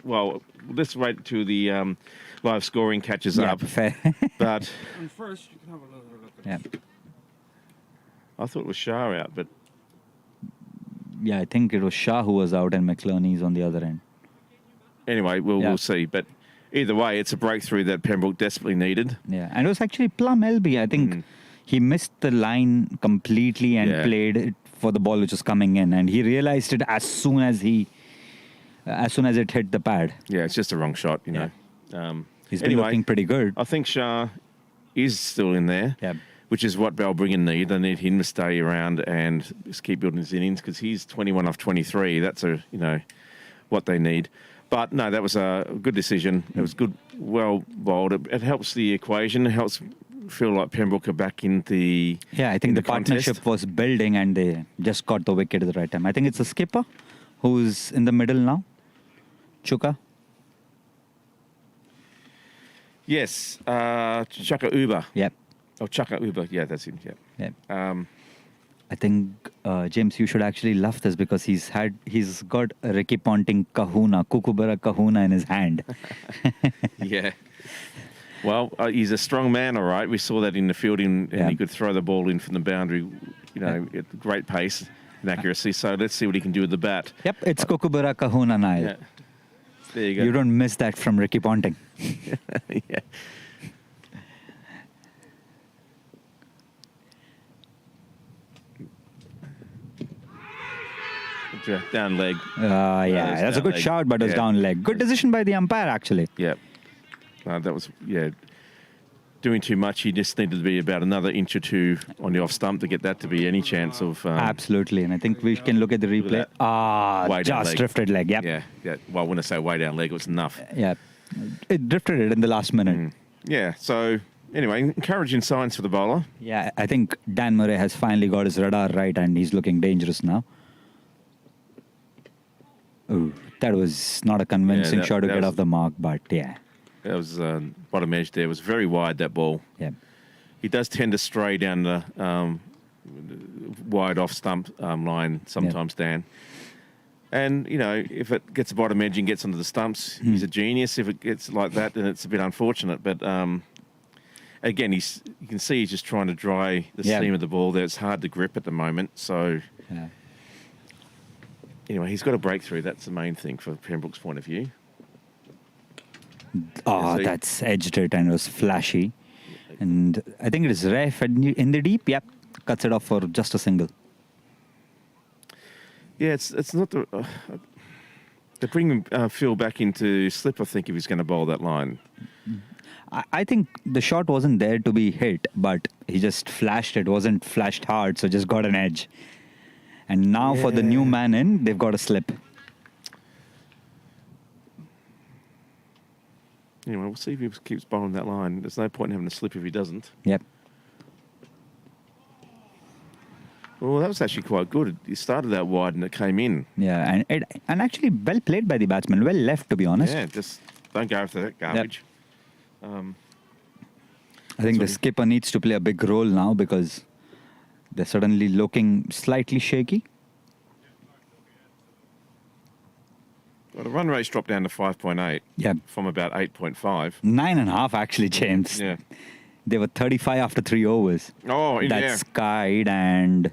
Well, let's wait till the live scoring catches up. Fair. But And first, you can have a look at yeah. I thought it was Shah out, but Yeah, I think it was Shah who was out and McLearney's on the other end. anyway, we'll see. But either way, it's a breakthrough that Pembroke desperately needed. Yeah, and it was actually Plum LB. I think he missed the line completely and played it for the ball which was coming in, and he realized it as soon as it hit the pad. Yeah, it's just a wrong shot, you know. He's been looking pretty good. I think Shah is still in there, which is what Balbriggan need. They need him to stay around and just keep building his innings because he's 21 off 23. That's what they need. But no, that was a good decision. It was good, well bowled. It helps the equation. It helps feel like Pembroke are back in the I think the partnership was building and they just got the wicket at the right time. I think it's the skipper who's in the middle now. Chuka. Yes, Chaka Uber. Yep. Oh, Chaka Uber. Yeah, that's him. Yeah. I think James, you should actually love this because he's got a Ricky Ponting kahuna, Kookaburra kahuna in his hand. Yeah. Well, he's a strong man, all right. We saw that in the fielding, and he could throw the ball in from the boundary, at great pace and accuracy. So let's see what he can do with the bat. Yep, it's Kookaburra kahuna, Nile. Yeah. There you go. You don't miss that from Ricky Ponting. Yeah. Down leg. That's a good leg. shout, but it was down leg. Good decision by the umpire, actually. Yeah. That was, doing too much. He just needed to be about another inch or 2 on the off stump to get that to be any chance of... Absolutely, and I think we can look at the replay. Way down Just leg. drifted leg, yep. Yeah. Well, when I say way down leg, it was enough. Yeah, it drifted it in the last minute. Yeah, so anyway, encouraging signs for the bowler. Yeah, I think Dan Murray has finally got his radar right and he's looking dangerous now. Ooh, that was not a convincing shot to get off the mark, but yeah. That was bottom edge there. It was very wide, that ball. Yeah. he does tend to stray down the wide off stump line sometimes, Dan. And, you know, if it gets the bottom edge and gets onto the stumps, he's a genius. If it gets like that, then it's a bit unfortunate. But, again, you can see he's just trying to dry the seam of the ball there. It's hard to grip at the moment. So, anyway, he's got a breakthrough. That's the main thing for Pembroke's point of view. Oh, that's edged it and it was flashy. And I think it is ref in the deep. Yep, cuts it off for just a single. Yeah, it's not the... they bring Phil back into slip, I think, if he's going to bowl that line. I think the shot wasn't there to be hit, but he just flashed it. Wasn't flashed hard, so just got an edge. And now for the new man in, they've got a slip. Anyway, we'll see if he keeps bowling that line. There's no point in having a slip if he doesn't. Yep. Well, that was actually quite good. He started that wide and it came in. Yeah, and actually well played by the batsman. Well left, to be honest. Yeah, just don't go after that garbage. Yep. I think the skipper needs to play a big role now because they're suddenly looking slightly shaky. Well, the run rate's dropped down to 5.8 from about 8.5. 9.5 actually, James. Yeah. They were 35 after 3 overs. Oh, yeah. That's skied and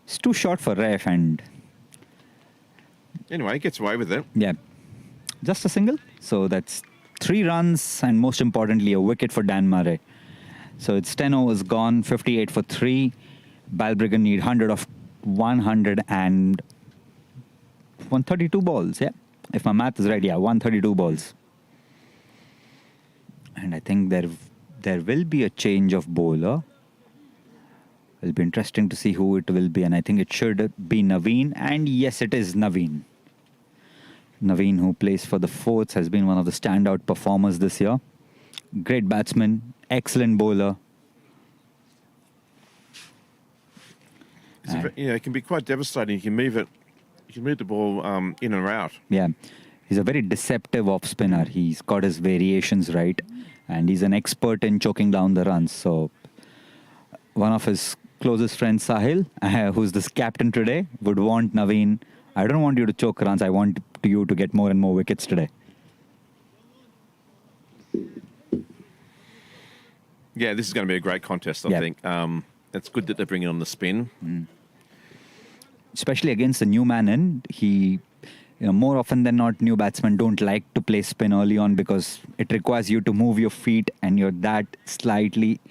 it's too short for ref and... Anyway, he gets away with it. Yeah. Just a single. So that's 3 runs and most importantly a wicket for Dan Murray. So it's 10 overs gone, 58 for 3. Balbriggan need 100 of 100 and 132 balls, yeah. If my math is right, 132 balls. And I think there will be a change of bowler. It'll be interesting to see who it will be, and I think it should be Naveen. And yes, it is Naveen. Naveen, who plays for the Forts, has been one of the standout performers this year. Great batsman, excellent bowler. It can be quite devastating. You can move it. You can move the ball in and out. Yeah, he's a very deceptive off spinner. He's got his variations right, and he's an expert in choking down the runs. So, one of his closest friends, Sahil, who's this captain today, would want Naveen. I don't want you to choke runs. I want you to get more and more wickets today. Yeah, this is going to be a great contest, I think. It's good that they're bringing on the spin. Especially against the new man in, more often than not, new batsmen don't like to play spin early on because it requires you to move your feet and you're that slightly...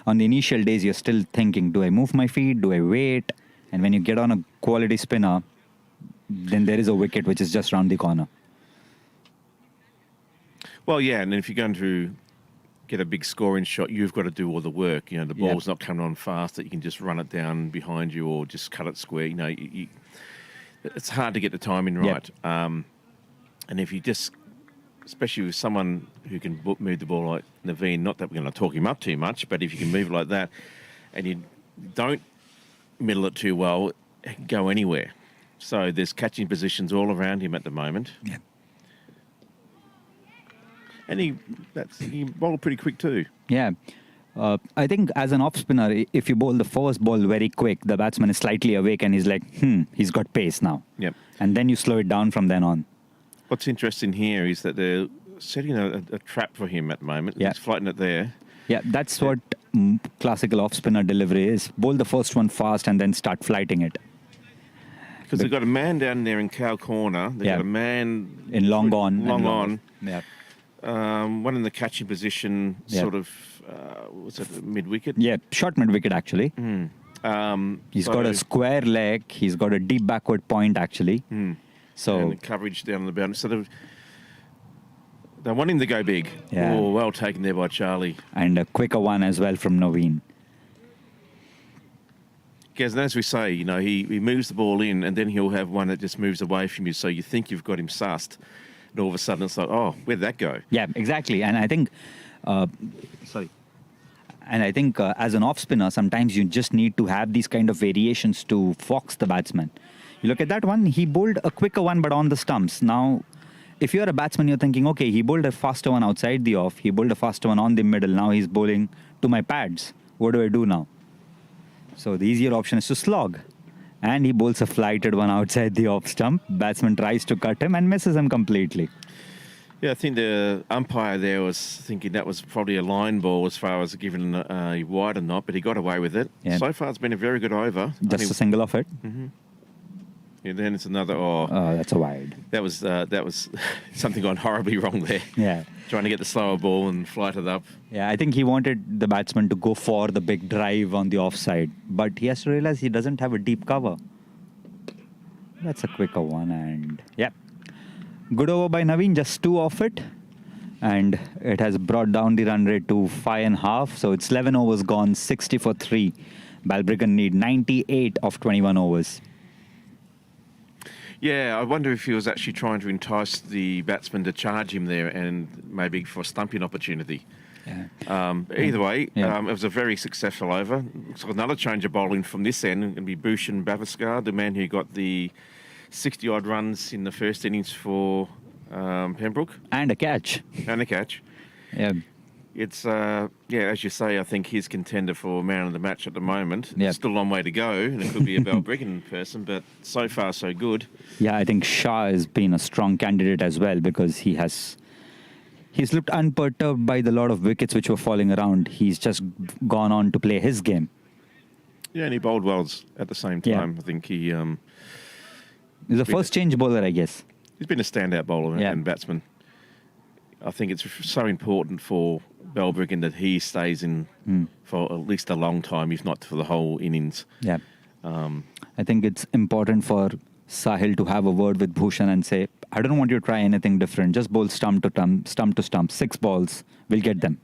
On the initial days, you're still thinking, do I move my feet? Do I wait? And when you get on a quality spinner, then there is a wicket which is just round the corner. Well, yeah, and if you're going to get a big scoring shot, you've got to do all the work. You know, the ball's not coming on fast that you can just run it down behind you or just cut it square. You know, it's hard to get the timing right. And if you just, especially with someone who can move the ball like Naveen, not that we're going to talk him up too much, but if you can move it like that and you don't middle it too well, it can go anywhere. So there's catching positions all around him at the moment. Yeah. And he bowled pretty quick too. Yeah. I think as an off spinner, if you bowl the first ball very quick, the batsman is slightly awake and he's like, he's got pace now. Yep. And then you slow it down from then on. What's interesting here is that they're setting a trap for him at the moment. Yeah. He's floating it there. Yeah, that's what classical off spinner delivery is. Bowl the first one fast and then start flighting it. Because they've got a man down there in cow corner. They've got a man in long on. Yeah. One in the catching position, sort of, what's that, mid-wicket? Yeah, short mid-wicket actually. He's got a square leg. He's got a deep backward point actually. So and the coverage down on the boundary. So they want him to go big. Yeah. Oh, well taken there by Charlie. And a quicker one as well from Naveen. Because as we say, you know, he moves the ball in and then he'll have one that just moves away from you. So you think you've got him sussed. And all of a sudden it's like, oh, where'd that go? Yeah, exactly. And I think, as an off spinner, sometimes you just need to have these kind of variations to fox the batsman. You look at that one, he bowled a quicker one, but on the stumps. Now, if you're a batsman, you're thinking, okay, he bowled a faster one outside the off. He bowled a faster one on the middle. Now he's bowling to my pads. What do I do now? So the easier option is to slog. And he bowls a flighted one outside the off stump. Batsman tries to cut him and misses him completely. Yeah, I think the umpire there was thinking that was probably a line ball as far as giving a wide or not, but he got away with it. Yeah. So far, it's been a very good over. Just a single off it. Yeah, then it's another. Oh, that's a wide. That was something gone horribly wrong there. Yeah. Trying to get the slower ball and flight it up. Yeah, I think he wanted the batsman to go for the big drive on the offside, but he has to realize he doesn't have a deep cover. That's a quicker one, and yeah. Good over by Naveen, just 2 off it. And it has brought down the run rate to 5.5. So it's 11 overs gone, 60 for 3. Balbriggan need 98 of 21 overs. Yeah, I wonder if he was actually trying to entice the batsman to charge him there and maybe for a stumping opportunity. Yeah. Either way, Yeah. it was a very successful over. So another change of bowling from this end, going to be Bhushan Bavaskar, the man who got the 60-odd runs in the first innings for Pembroke. And a catch. And a catch. Yeah. It's, as you say, I think he's contender for man of the match at the moment. Yeah. Still a long way to go, and it could be a Balbriggan person, but so far so good. Yeah, I think Shah has been a strong candidate as well because he's looked unperturbed by the lot of wickets which were falling around. He's just gone on to play his game. Yeah, and he bowled well at the same Yeah. time. I think he... He's a first change bowler, I guess. He's been a standout bowler Yeah. and batsman. I think it's so important for Balbriggan that he stays in for at least a long time, if not for the whole innings. Yeah. I think it's important for Sahil to have a word with Bhushan and say, I don't want you to try anything different. Just bowl stump to stump. 6 balls. We'll get them.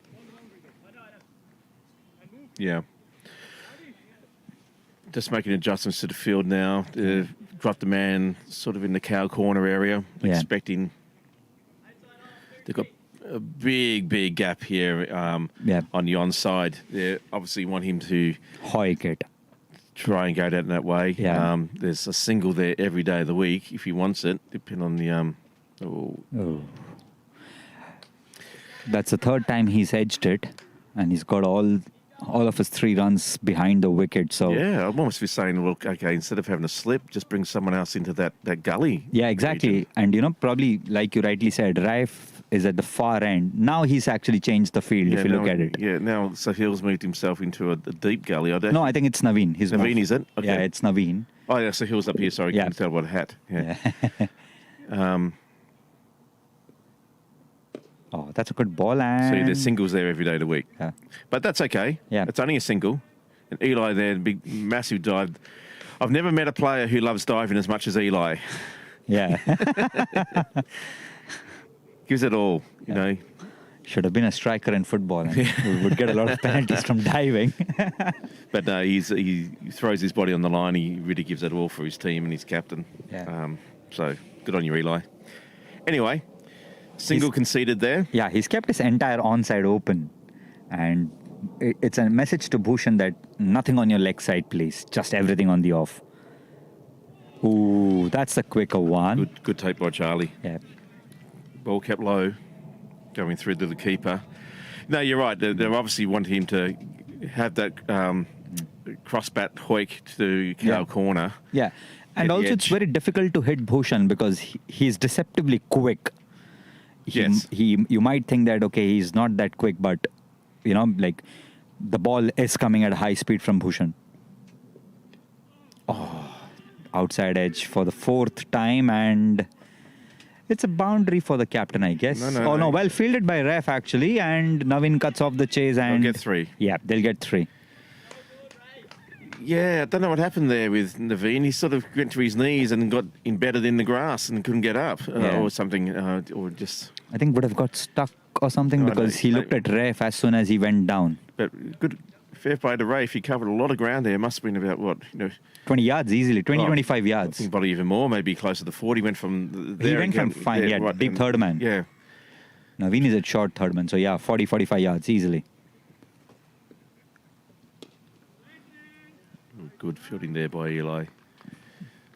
Yeah. Just making adjustments to the field now. Dropped the man sort of in the cow corner area, Yeah. expecting... They've got a big gap here Yeah. on the onside. They obviously want him to Hoik it. try and go down that way. Yeah. There's a single there every day of the week if he wants it, depending on the... Oh. That's the third time he's edged it. And he's got all of his 3 runs behind the wicket. So Yeah, I'm almost be saying, well, okay, instead of having a slip, just bring someone else into that gully. yeah, exactly. region. And, probably, like you rightly said, Raif is at the far end. Now he's actually changed the field, if you look now- at it. Yeah, now Sahil's moved himself into a deep gully. I don't No, I think it's Naveen. He's Naveen, moved. is it? Okay. Yeah, it's Naveen. Oh, yeah, Sahil's up here. Sorry, Yeah. couldn't tell what a hat. Yeah. Oh, that's a good ball. And So there's singles there every day of the week. Yeah. But that's okay. Yeah. It's only a single. And Eli there, big, massive dive. I've never met a player who loves diving as much as Eli. Yeah. Gives it all, you know. Should have been a striker in football. And we would get a lot of penalties from diving. But no, he throws his body on the line. He really gives it all for his team and his captain. Yeah. So good on you, Eli. Anyway, single conceded there. Yeah, he's kept his entire onside open. And it's a message to Bhushan that nothing on your leg side, please. Just everything on the off. Ooh, that's a quicker one. Good take by Charlie. Yeah. Ball kept low, going through to the keeper. No, you're right. They obviously want him to have that cross bat hoik to cow Yeah. corner. Yeah. And At the also, it's edge. very difficult to hit Bhushan because he's deceptively quick. Yes. You might think that, okay, he's not that quick, but, like the ball is coming at high speed from Bhushan. Oh, outside edge for the 4th time, and it's a boundary for the captain, I guess. No. Well fielded by ref, actually, and Naveen cuts off the chase. And They'll get 3. Yeah, they'll get 3. Yeah, I don't know what happened there with Naveen. He sort of went to his knees and got embedded in the grass and couldn't get up Yeah. or something, or just... I think would have got stuck or something No, because he looked at ref as soon as he went down. But good, fair play to Rafe. He covered a lot of ground there. Must have been about, 20 yards easily, 25 I yards. think probably even more, maybe closer to 40. Went from there. He went from fine, there, yeah, right, deep and- third man. Yeah. Naveen is at short third man, so yeah, 45 yards easily. Good fielding there by Eli.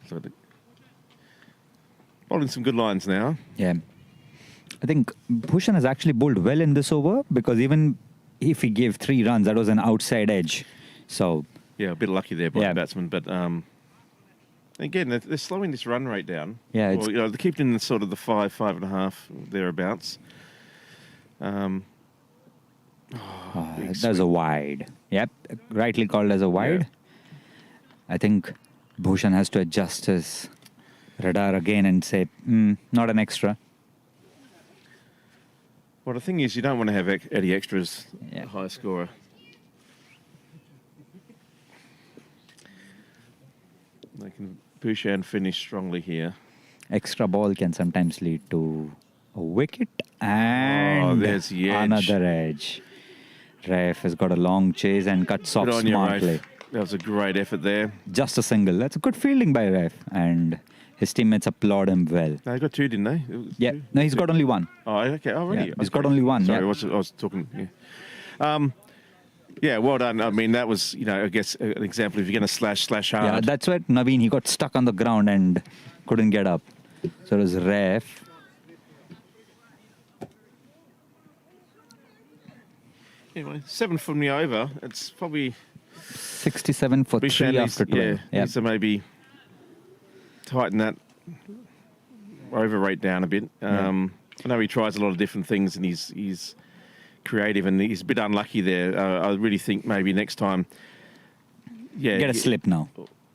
So bowling some good lines now. Yeah. I think Bhushan has actually bowled well in this over because even if he gave 3 runs, that was an outside edge. So Yeah, a bit lucky there by Yeah. the batsman, but again, they're slowing this run rate down. Yeah, it's- Or, they keep it in the sort of the 5.5 thereabouts. Big there's a wide. Yep, rightly called as a wide. I think Bhushan has to adjust his radar again and say, not an extra. Well, the thing is, you don't want to have Eddie Extras, Yeah. a high scorer. They can Bhushan finish strongly here. Extra ball can sometimes lead to a wicket and there's the edge. another edge. Ref has got a long chase and cuts off Good on you, smartly. Rafe. That was a great effort there. Just a single. That's a good fielding by Ref, and his teammates applaud him well. They got 2, didn't they? It was Yeah, 2? no, he's got only 1. Oh, okay. Oh, really? Yeah, he's got only 1. Sorry, Yeah. I was talking. Yeah. Yeah, well done. I mean, that was, I guess, an example. If you're going to slash hard. Yeah, that's where Naveen, he got stuck on the ground and couldn't get up. So it was Ref. Anyway, 7 from the over. It's probably 67 for 3 Bhushan after 12. Yeah, needs to maybe tighten that over rate down a bit. I know he tries a lot of different things and he's creative and he's a bit unlucky there. I really think maybe next time, Get a slip now.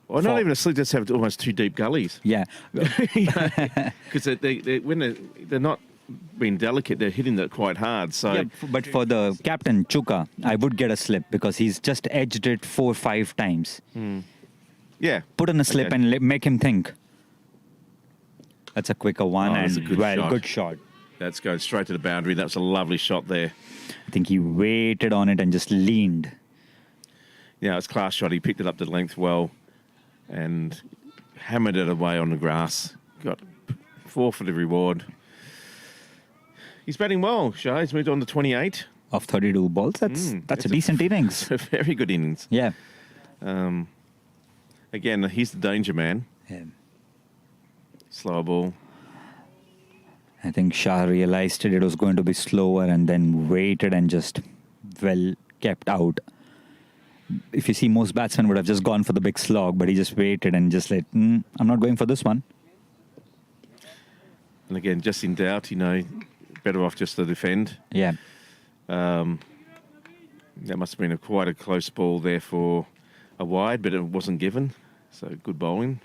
Or not even a slip, just have almost 2 deep gullies. Yeah. Because when they're not being delicate, they're hitting it quite hard. So Yeah, but for the captain, Chuka, I would get a slip because he's just edged it 4-5 times. yeah, Put in a slip Okay. and make him think. That's a quicker one Oh, that's and a good well, shot. good shot. that's going straight to the boundary. That was a lovely shot there. I think he waited on it and just leaned. Yeah, it's a class shot. He picked it up to length well and hammered it away on the grass. Got 4 for the reward. He's batting well, Shah. He's moved on to 28. Of 32 balls, that's it's a decent innings. It's a very good innings. Yeah. Again, he's the danger man. Yeah. Slower ball. I think Shah realized it was going to be slower and then waited and just well kept out. If you see, most batsmen would have just gone for the big slog, but he just waited and just let, I'm not going for this one. And again, just in doubt, better off just to defend. Yeah. That must have been quite a close ball there for a wide, but it wasn't given. So good bowling.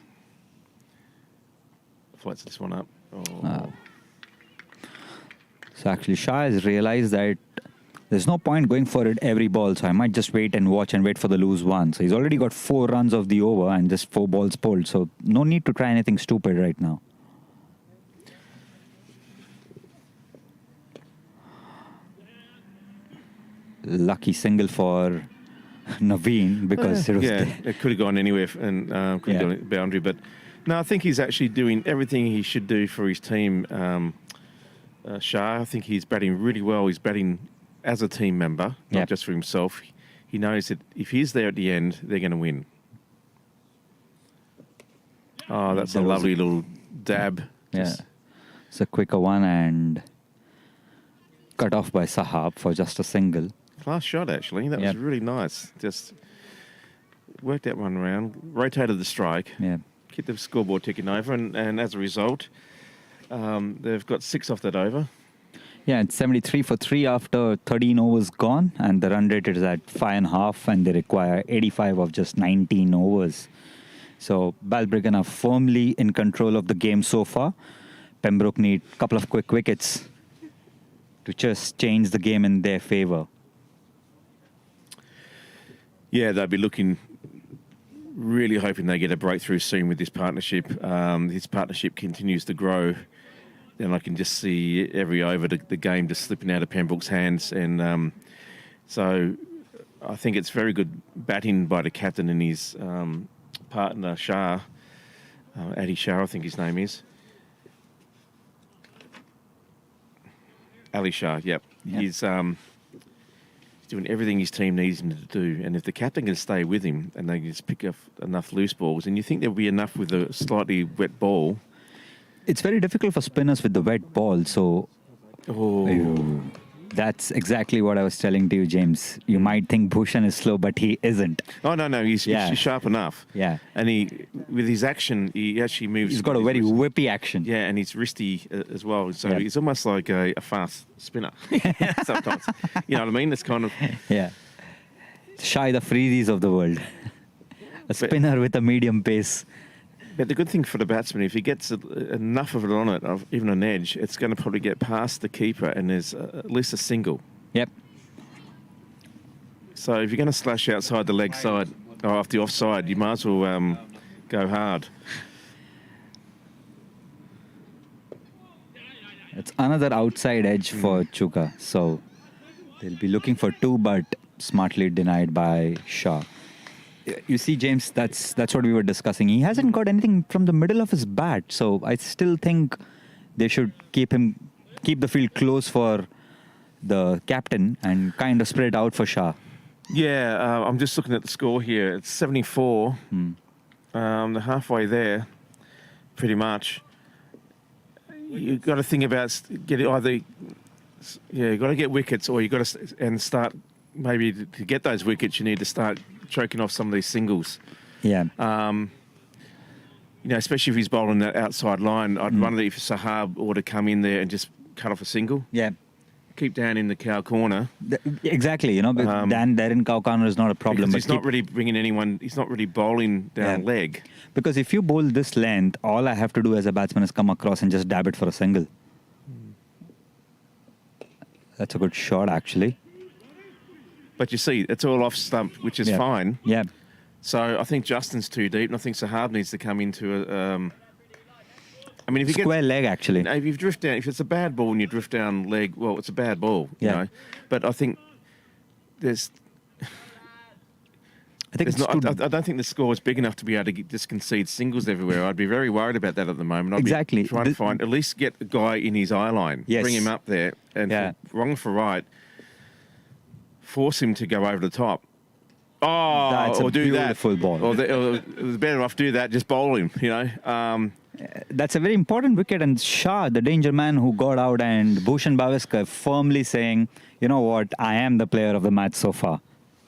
Floats this one up. Oh. So actually, Shah has realized that there's no point going for it every ball, so I might just wait and watch and wait for the loose one. So he's already got 4 runs of the over and just 4 balls pulled. So no need to try anything stupid right now. Lucky single for Naveen because it was It could have gone anywhere and could have gone at boundary. But no, I think he's actually doing everything he should do for his team. Shah, I think he's batting really well. He's batting as a team member, not just for himself. He knows that if he's there at the end, they're going to win. Oh, that's a lovely little dab. Yeah. It's a quicker one and cut off by Sahab for just a single. Class shot, actually. That was really nice. Just worked that one around, rotated the strike, Yeah. kept the scoreboard ticking over, and as a result, they've got 6 off that over. Yeah, it's 73 for 3 after 13 overs gone, and the run rate is at 5.5, and they require 85 of just 19 overs. So Balbriggan are firmly in control of the game so far. Pembroke need a couple of quick wickets to just change the game in their favour. Yeah, they'll be really hoping they get a breakthrough soon with this partnership. This partnership continues to grow. And I can just see every over the game just slipping out of Pembroke's hands. And so I think it's very good batting by the captain and his partner, Shah. Adi Shah, I think his name is. Ali Shah, yep. He's doing everything his team needs him to do. And if the captain can stay with him and they can just pick up enough loose balls, and you think there'll be enough with a slightly wet ball. It's very difficult for spinners with the wet ball. So Oh. That's exactly what I was telling to you, James. You might think Bhushan is slow, but he isn't. Oh, no, he's sharp enough. Yeah. And with his action, he actually moves. He's got a very whippy action. Yeah, and he's wristy as well. So Yeah. he's almost like a fast spinner sometimes. You know what I mean? It's kind of... Yeah. Shy the freezies of the world. A spinner with a medium pace. But the good thing for the batsman, if he gets enough of it on it, of even an edge, it's going to probably get past the keeper and there's at least a single. Yep. So if you're going to slash outside the leg side or off the offside, you might as well go hard. It's another outside edge for Chuka. So they'll be looking for 2, but smartly denied by Shah. You see, James, that's what we were discussing. He hasn't got anything from the middle of his bat. So I still think they should keep the field close for the captain and kind of spread out for Shah. Yeah, I'm just looking at the score here. It's 74. They're halfway there, pretty much. You've got to think about you've got to get wickets, or you've got to start maybe to get those wickets. You need to start choking off some of these singles. Yeah. Especially if he's bowling that outside line. I'd wonder if Sahab ought to come in there and just cut off a single. Yeah. Keep down in the cow corner. Exactly, but Dan there in cow corner is not a problem. Because he's not really bringing anyone, he's not really bowling down leg. Because if you bowl this length, all I have to do as a batsman is come across and just dab it for a single. That's a good shot, actually. But you see, it's all off stump, which is fine. Yeah. So I think Justin's too deep, and I think Sahab needs to come into a... if you square leg, actually. If you drift down, if it's a bad ball and you drift down leg, well, it's a bad ball, you know. But I think there's... I don't think the score is big enough to be able to just concede singles everywhere. I'd be very worried about that at the moment. I'd be trying to find, at least get a guy in his eye line, bring him up there, and wrong for right, force him to go over the top. Oh, that's or do that. Beautiful ball. Or it was better off do that, just bowl him, you know. That's a very important wicket, and Shah, the danger man who got out, and Bhushan Bhaviskar firmly saying, you know what, I am the player of the match so far.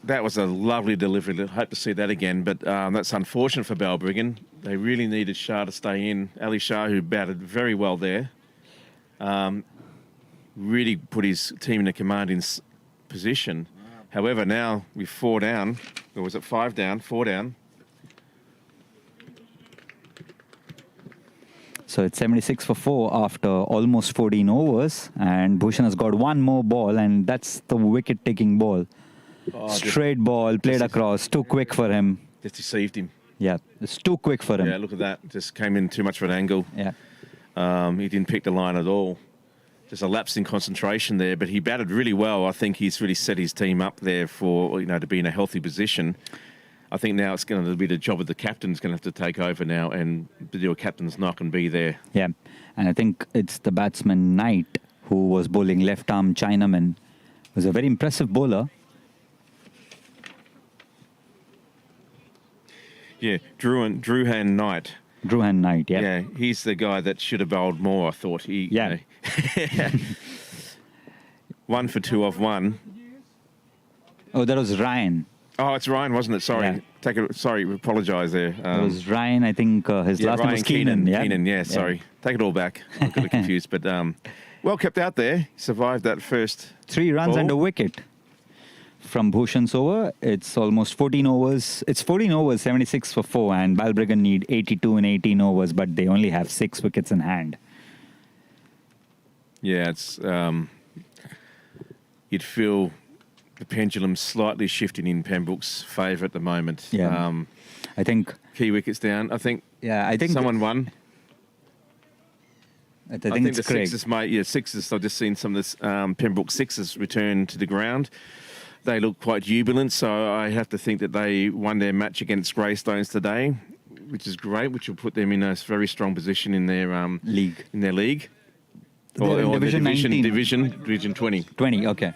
That was a lovely delivery. I hope to see that again, but that's unfortunate for Balbriggan. They really needed Shah to stay in. Ali Shah, who batted very well there, really put his team in a commanding position. However, now with 4 down, or was it 5 down, 4 down? So it's 76 for 4 after almost 14 overs, and Bhushan has got one more ball, and that's the wicket-taking ball. Straight ball, played across, too quick for him. Just deceived him. Yeah, it's too quick for him. Yeah, look at that. Just came in too much of an angle. Yeah. He didn't pick the line at all. Just a lapse in concentration there, but he batted really well. I think he's really set his team up there for, to be in a healthy position. I think now it's going to be the job of the captain's going to have to take over now and do a captain's knock and be there. Yeah, and I think it's the batsman Knight who was bowling left-arm Chinaman. Was a very impressive bowler. Yeah, Druhan Knight. Druhan Knight, yeah. Yeah, he's the guy that should have bowled more, I thought. Yeah. 1 for 2 off 1. Oh, that was Ryan. Oh, it's Ryan, wasn't it? Sorry. Yeah. Sorry, apologise there. It was Ryan, I think his last name was Keenan. Yeah? Keenan, yeah, sorry. Take it all back. I got confused. But well kept out there. Survived that first 3 runs ball. and a wicket. From Bhushan's over, it's almost 14 overs. It's 14 overs, 76 for 4, and Balbriggan need 82 in 18 overs, but they only have 6 wickets in hand. Yeah, it's you'd feel the pendulum slightly shifting in Pembroke's favour at the moment. Yeah, I think key wickets down. I think someone won. I think it's the Craig. Sixers. I've just seen some of this Pembroke Sixers return to the ground. They look quite jubilant, so I have to think that they won their match against Greystones today, which is great, which will put them in a very strong position in their league. In their league. Or Division 20. 20, okay.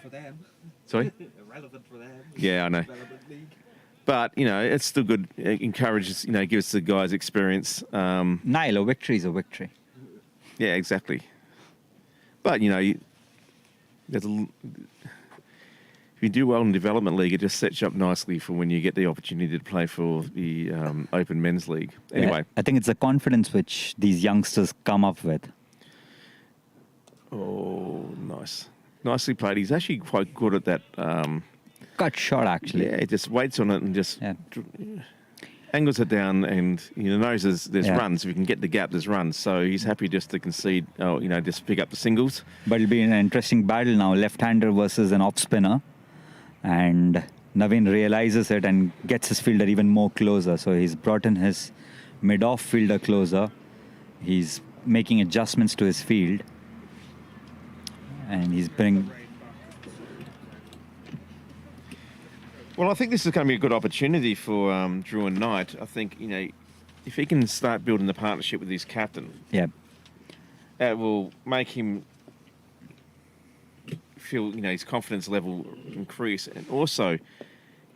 Sorry? Irrelevant for them. Yeah, I know. But, it's still good. It encourages, gives the guys experience. Niall, a victory is a victory. Yeah, exactly. But, if you do well in development league, it just sets you up nicely for when you get the opportunity to play for the Open Men's League. Anyway, Yeah, I think it's the confidence which these youngsters come up with. oh, nice, nicely played. He's actually quite good at that. Cut shot, actually. Yeah, he just waits on it and just Yeah. angles it down, and knows there's Yeah. runs. If you can get the gap, there's runs. So he's happy just to concede. Just pick up the singles. But it'll be an interesting battle now, left-hander versus an off-spinner. And Naveen realizes it and gets his fielder even more closer. So he's brought in his mid-off fielder closer. He's making adjustments to his field. And he's bringing... Well, I think this is going to be a good opportunity for Drew and Knight. I think, if he can start building the partnership with his captain, Yeah. that will make him feel, his confidence level increase. And also,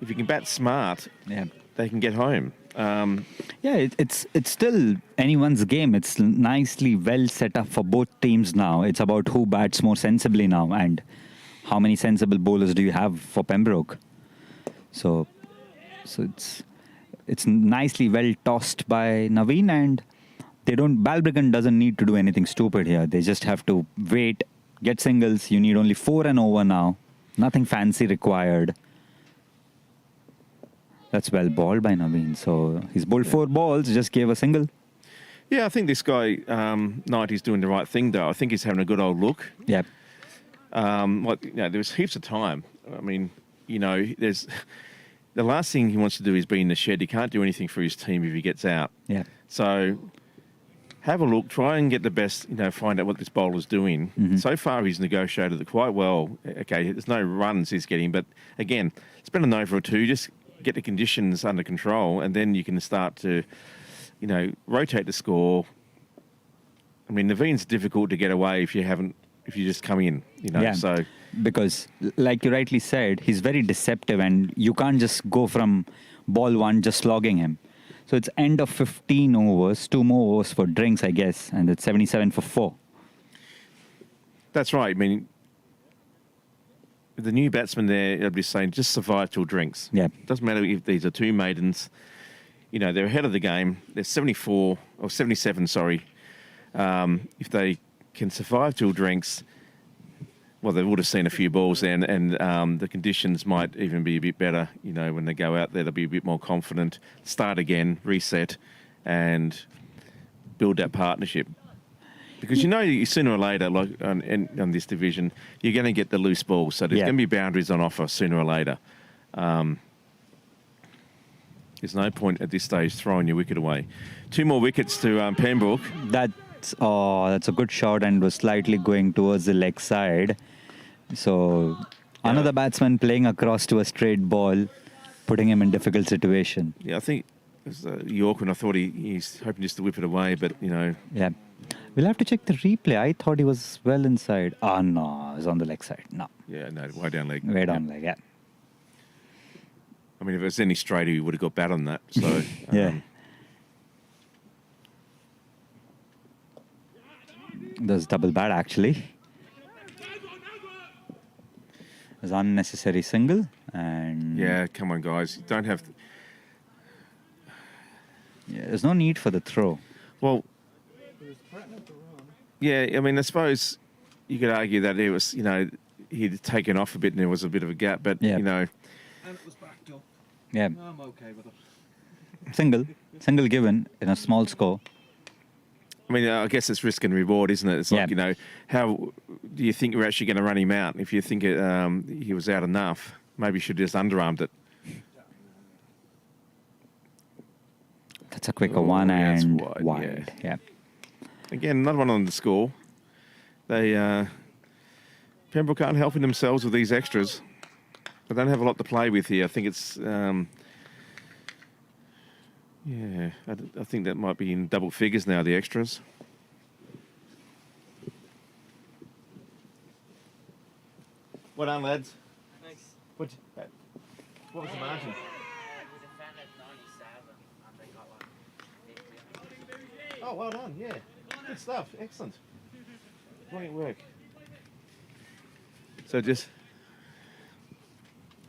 if he can bat smart, Yeah. they can get home. Yeah, it's still anyone's game. It's nicely well set up for both teams now. It's about who bats more sensibly now and how many sensible bowlers do you have for Pembroke. So it's nicely well tossed by Naveen, and Balbriggan doesn't need to do anything stupid here. They just have to wait, get singles. You need only 4 and over now. Nothing fancy required. That's well balled by Naveen. So he's bowled 4 balls, just gave a single. Yeah, I think this guy, Knight, is doing the right thing, though. I think he's having a good old look. Yeah. There's heaps of time. I mean, there's... The last thing he wants to do is be in the shed. He can't do anything for his team if he gets out. Yeah. So have a look. Try and get the best, find out what this bowler's doing. Mm-hmm. So far, he's negotiated it quite well. Okay, there's no runs he's getting. But, again, spend an over or two. Just get the conditions under control, and then you can start to, rotate the score. I mean, Naveen's difficult to get away if you just come in, Yeah. So... Because, like you rightly said, he's very deceptive, and you can't just go from ball 1 just slogging him. So it's end of 15 overs, 2 more overs for drinks, I guess, and it's 77 for 4. That's right. I mean, the new batsman there, they'll be saying just survive till drinks. Yeah. Doesn't matter if these are 2 maidens. They're ahead of the game. They're 74 or 77, sorry. If they can survive till drinks, well, they would have seen a few balls then, and the conditions might even be a bit better. When they go out there, they'll be a bit more confident. Start again, reset, and build that partnership. Because sooner or later, like on this division, you're going to get the loose balls. So there's going to be boundaries on offer sooner or later. There's no point at this stage throwing your wicket away. 2 more wickets to Pembroke. That's a good shot, and was slightly going towards the leg side. So another batsman playing across to a straight ball, putting him in difficult situation. Yeah, I think it was York, I thought he's hoping just to whip it away, but, Yeah. We'll have to check the replay. I thought he was well inside. Oh, no, it was on the leg side. No. Yeah, no, way down leg. Way down leg, yeah. I mean, if it was any straighter, he would have got bat on that. So, Yeah. There's double bat, actually. There's unnecessary single. And yeah, come on, guys. You don't have... yeah, there's no need for the throw. Well, yeah, I mean, I suppose you could argue that it was, he'd taken off a bit and there was a bit of a gap, but, Yeah. And it was backed up. Yeah. I'm okay with it. Single given in a small score. I mean, I guess it's risk and reward, isn't it? It's like, how do you think we're actually going to run him out? If you think he was out enough, maybe you should have just underarmed it. That's a quicker one, yeah, it's and wide, wide. Yeah. Again, another one on the score. Pembroke aren't helping themselves with these extras. They don't have a lot to play with here. I think it's... yeah, I think that might be in double figures now, the extras. Well done, lads. Thanks. What was the margin? It was a fan at 97, and they got like 50. Oh, well done, yeah. Good stuff, excellent. Brilliant work. So just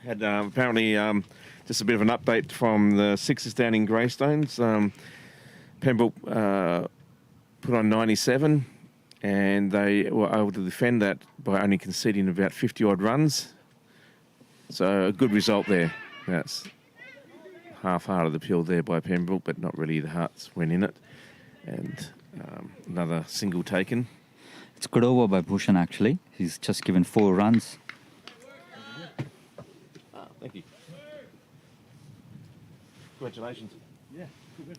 had apparently just a bit of an update from the Sixers down in Greystones. Pembroke put on 97, and they were able to defend that by only conceding about 50-odd runs. So a good result there. That's half heart of the pill there by Pembroke, but not really the hearts went in it. And another single taken. It's good over by Bhushan, actually. He's just given 4 runs. Thank you. Congratulations. Yeah, good.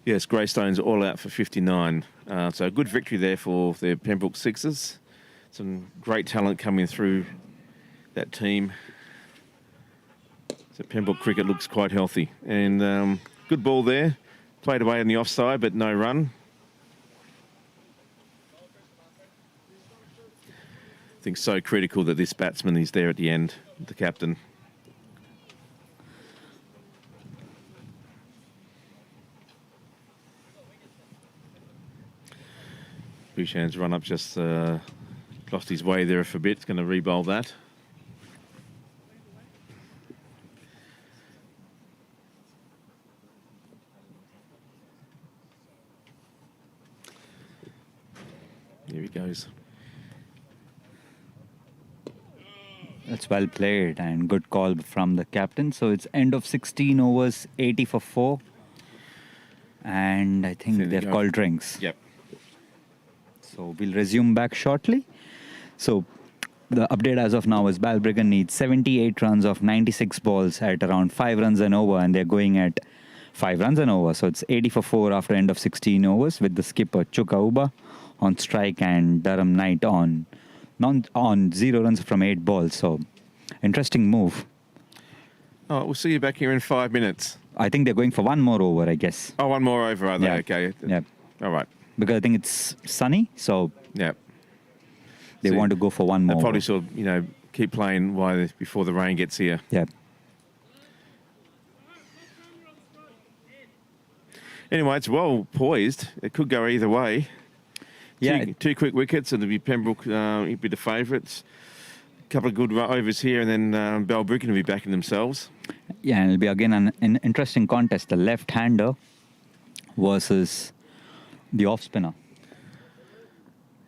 Yes, Greystones all out for 59. So a good victory there for the Pembroke Sixers. Some great talent coming through that team. So Pembroke cricket looks quite healthy. And good ball there. Played away on the offside, but no run. I think so critical that this batsman is there at the end, the captain. Bhushan's run up just lost his way there for a bit. It's going to re-bowl that. Here he goes. That's well played and good call from the captain. So it's end of 16 overs, 80 for 4. And I think they've called drinks. Yep. So we'll resume back shortly. So the update as of now is Balbriggan needs 78 runs off 96 balls at around 5 runs and over, and they're going at 5 runs and over. So it's 80 for 4 after end of 16 overs with the skipper Chuka Uba on strike and Durham Knight on 0 runs from 8 balls. So interesting move. Oh, we'll see you back here in 5 minutes. I think they're going for one more over, I guess. Oh, one more over, are they? Yeah. Okay. Yeah. All right. Because I think it's sunny, so Yeah. they So want to go for one more. They'll probably sort of, keep playing before the rain gets here. Yeah. Anyway, it's well poised. It could go either way. Yeah. Two quick wickets, and it'll be Pembroke, he'd be the favourites. A couple of good overs here, and then Balbriggan will be backing themselves. Yeah, and it'll be again an interesting contest. The left-hander versus the off-spinner.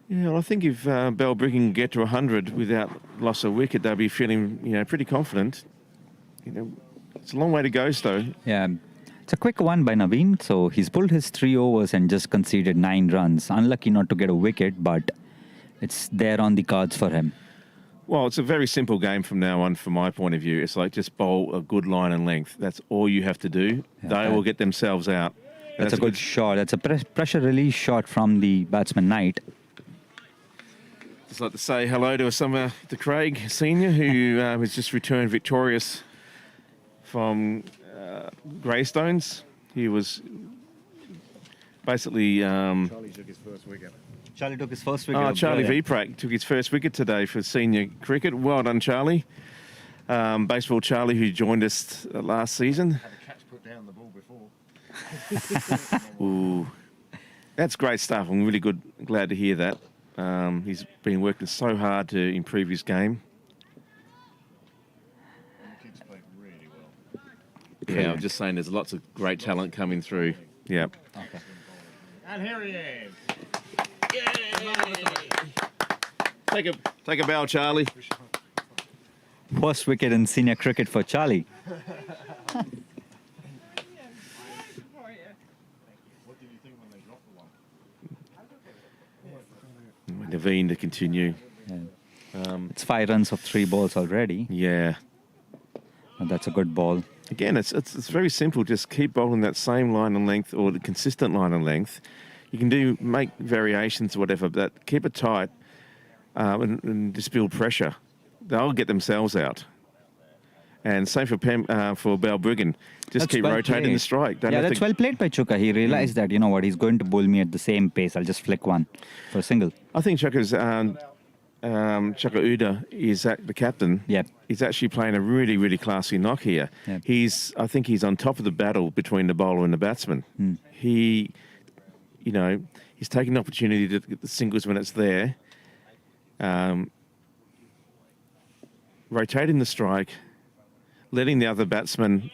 Yeah, well, I think if Balbriggan can get to 100 without loss of wicket, they'll be feeling, pretty confident. It's a long way to go, though. Yeah. It's a quick one by Naveen. So he's pulled his 3 overs and just conceded 9 runs. Unlucky not to get a wicket, but it's there on the cards for him. Well, it's a very simple game from now on, from my point of view. It's like just bowl a good line and length. That's all you have to do. Yeah, They will get themselves out. That's a good shot. That's a pressure release shot from the batsman Knight. Just like to say hello to Craig Senior, who has just returned victorious from Greystones. He was basically... Charlie took his first wicket. Charlie took his first wicket. Oh, Charlie Viprak took his first wicket today for senior cricket. Well done, Charlie. Baseball Charlie, who joined us last season. Had a catch put down the ball before. Ooh, that's great stuff. I'm really glad to hear that. He's been working so hard to improve his game. And the kids played really well. Yeah, I'm just saying there's lots of great talent coming through. Yeah. Okay. And here he is. Take a bow, Charlie. First wicket in senior cricket for Charlie. What did you think when they dropped the one? Naveen to continue. Yeah. It's 5 runs of 3 balls already. Yeah. And that's a good ball. Again, it's very simple. Just keep bowling that same line and length, or the consistent line and length. You can make variations or whatever, but keep it tight and just build pressure. They'll get themselves out. And same for Balbriggan. Just keep rotating the strike. That's well played by Chuka. He realized that, he's going to bowl me at the same pace. I'll just flick one for a single. I think Chuka Uda is the captain. Yep. He's actually playing a really, really classy knock here. Yep. I think he's on top of the battle between the bowler and the batsman. Mm. He you know, he's taking the opportunity to get the singles when it's there. Rotating the strike, letting the other batsman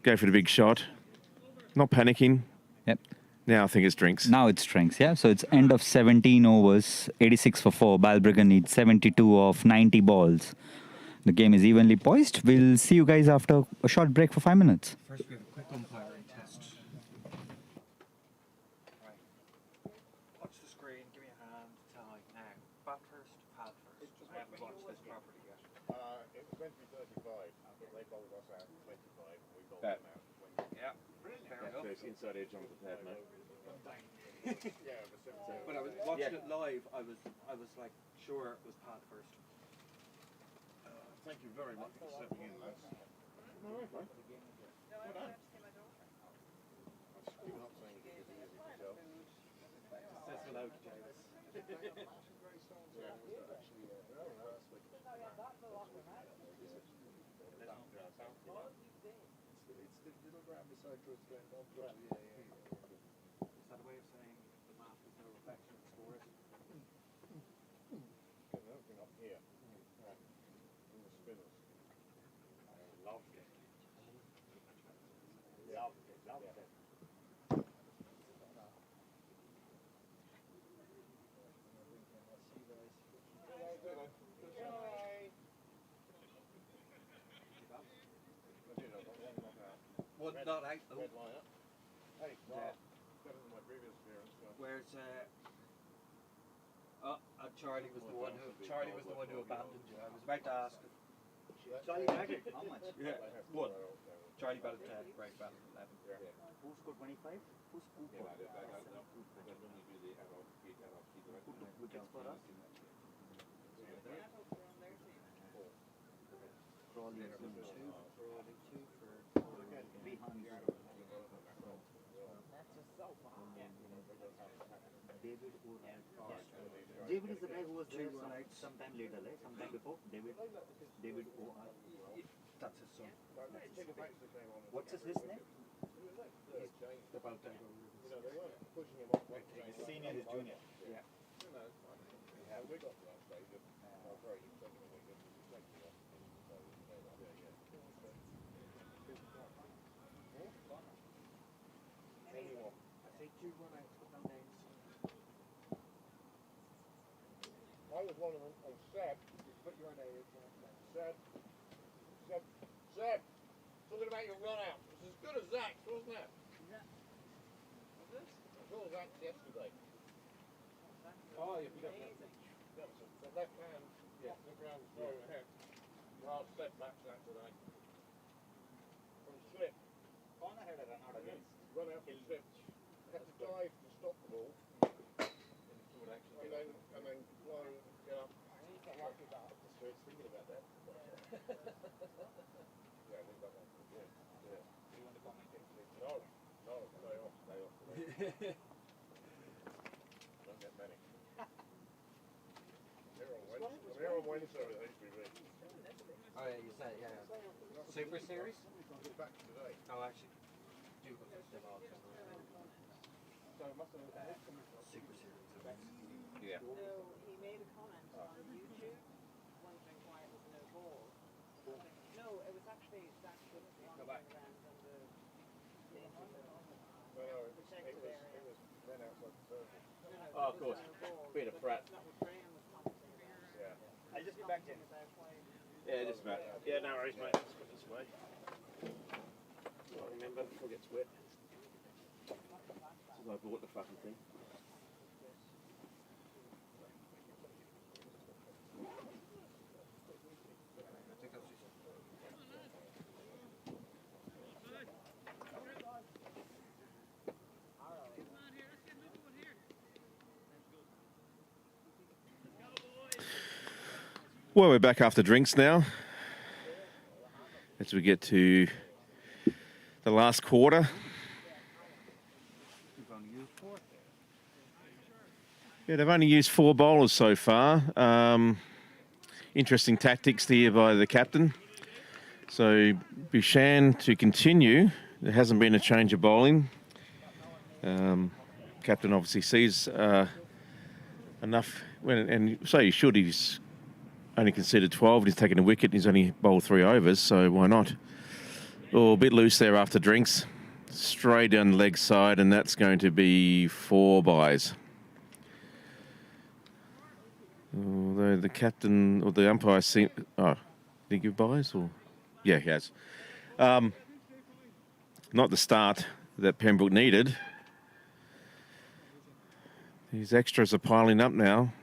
go for the big shot, not panicking. Yep. Now I think it's drinks. Now it's strengths, yeah. So it's end of 17 overs, 86 for 4. Balbriggan needs 72 of 90 balls. The game is evenly poised. We'll see you guys after a short break for 5 minutes. First, we have a quick umpiring test. Right. Watch the screen. Give me a hand. Tell me now. Bat first, pad first. I haven't watched this properly yet. It was meant to be 35, but they bowled us out 25, and we bowled Bat. them out. Yeah. Fair enough. There's inside edge on the pad, mate. Yeah, but When I was watching it live, I was like sure it was pad first. thank you very much for stepping in, lads. No, right, fine. Well done. You're not saying it because it's easy to tell. Says hello to James. It's little ground beside George going down. Is that a way of saying the map is no reflection of the scores? There's everything up here. In the spinners. I loved it. Loved it. What not out? Red line up. Hey, Yeah. better than my previous appearance. Where's Charlie was the one who abandoned you. I was about to ask. Charlie batted how much? Yeah. One. Charlie batted 10. Greg batted 11. Who scored 25? Who scored? Who took wickets for us? Crawley is number 2. David is the guy who was there sometime later, right? Sometime before? David O.R. That's his son. What's his name? About that. You know, they weren't pushing him off. His senior, his junior. Yeah. You know, it's fine. Yeah, we got to that stage of, sorry, you've taken a wicket, you've taken it off. So, Anyone. I say 2 run outs, but no names. I was one of them, and Seb, Put your name. Seb, talking about your run out. It was as good as Zach's, wasn't it? As good as Zach's yesterday. Oh, you forgot that. That was the left hand, the ground throw ahead. Well, step back that today. From slip. Corner had a run out against. Run out from slip. Had to dive to stop the ball. And then fly, get up. Streets thinking about that. Yeah, leave that one. Yeah. You want to commentate? No, stay off. Don't get many. I'm here on Wednesday with HBV. Oh, yeah, you said, yeah. Super Series? Back today. Oh, actually. Do go to the ball. Super Series. Yeah. So he made a comment on YouTube, wondering why it was no ball. No, it was actually Zach was wandering around on the protected area. It was men outside the circle. No, Oh, of there was course. no ball. Bit of frat. That's what Graham was commenting about. Yeah. I'll just be back, Jim. About why Yeah, just about. Yeah, no worries, mate. Let's put this away. Remember, before it gets wet. Since I bought the fucking thing. Well, we're back after drinks now. As we get to the last quarter. Yeah, they've only used 4 bowlers so far. Interesting tactics here by the captain. So Bushan to continue. There hasn't been a change of bowling. captain obviously sees enough, and so he should. He's only conceded 12, and he's taken a wicket, and he's only bowled 3 overs, so why not? Oh, a bit loose there after drinks. Straight down the leg side, and that's going to be 4 byes. Although the captain or the umpire seem... Oh, did he give byes? Or? Yeah, he has. Not the start that Pembroke needed. These extras are piling up now.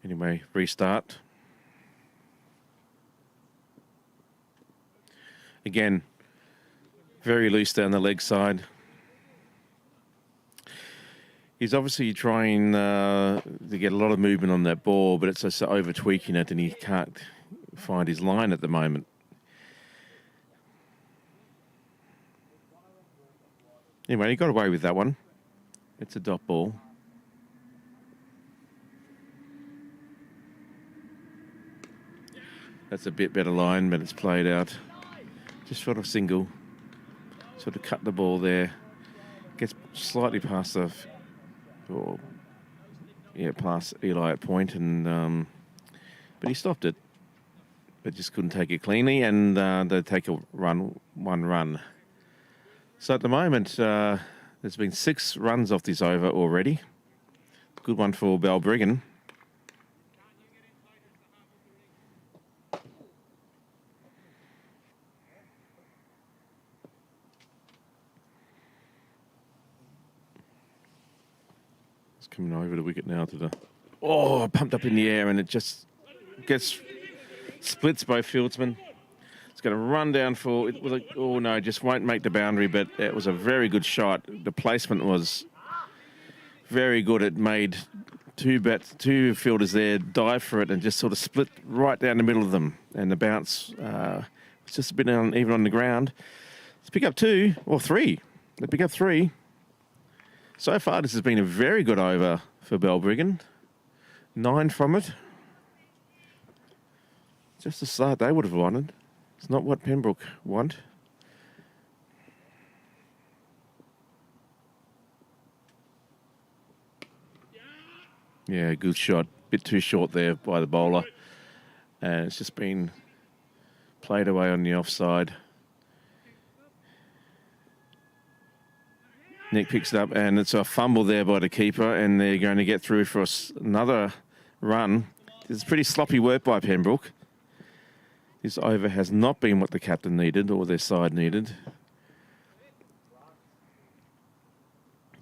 Anyway, restart. Again, very loose down the leg side. He's obviously trying to get a lot of movement on that ball, but it's just over tweaking it, and he can't find his line at the moment. Anyway, he got away with that one. It's a dot ball. That's a bit better line, but it's played out. Just short of single. Sort of cut the ball there. Gets slightly past the... past Eli at point, and but he stopped it. But just couldn't take it cleanly, and they take a one run. So at the moment, there's been 6 runs off this over already. Good one for Balbriggan. Coming over the wicket now to the... Oh, pumped up in the air, and it just gets... Splits by fieldsman. It's going to run down for... It was like, oh, no, just won't make the boundary, but it was a very good shot. The placement was very good. It made 2 fielders there dive for it and just sort of split right down the middle of them. And the bounce was just a bit even on the ground. Let's pick up 2 or 3. They pick up 3. So far, this has been a very good over for Balbriggan. 9 from it. Just the start they would have wanted. It's not what Pembroke want. Yeah, good shot. Bit too short there by the bowler. And it's just been played away on the offside. Nick picks it up, and it's a fumble there by the keeper, and they're going to get through for another run. It's pretty sloppy work by Pembroke. This over has not been what the captain needed or their side needed.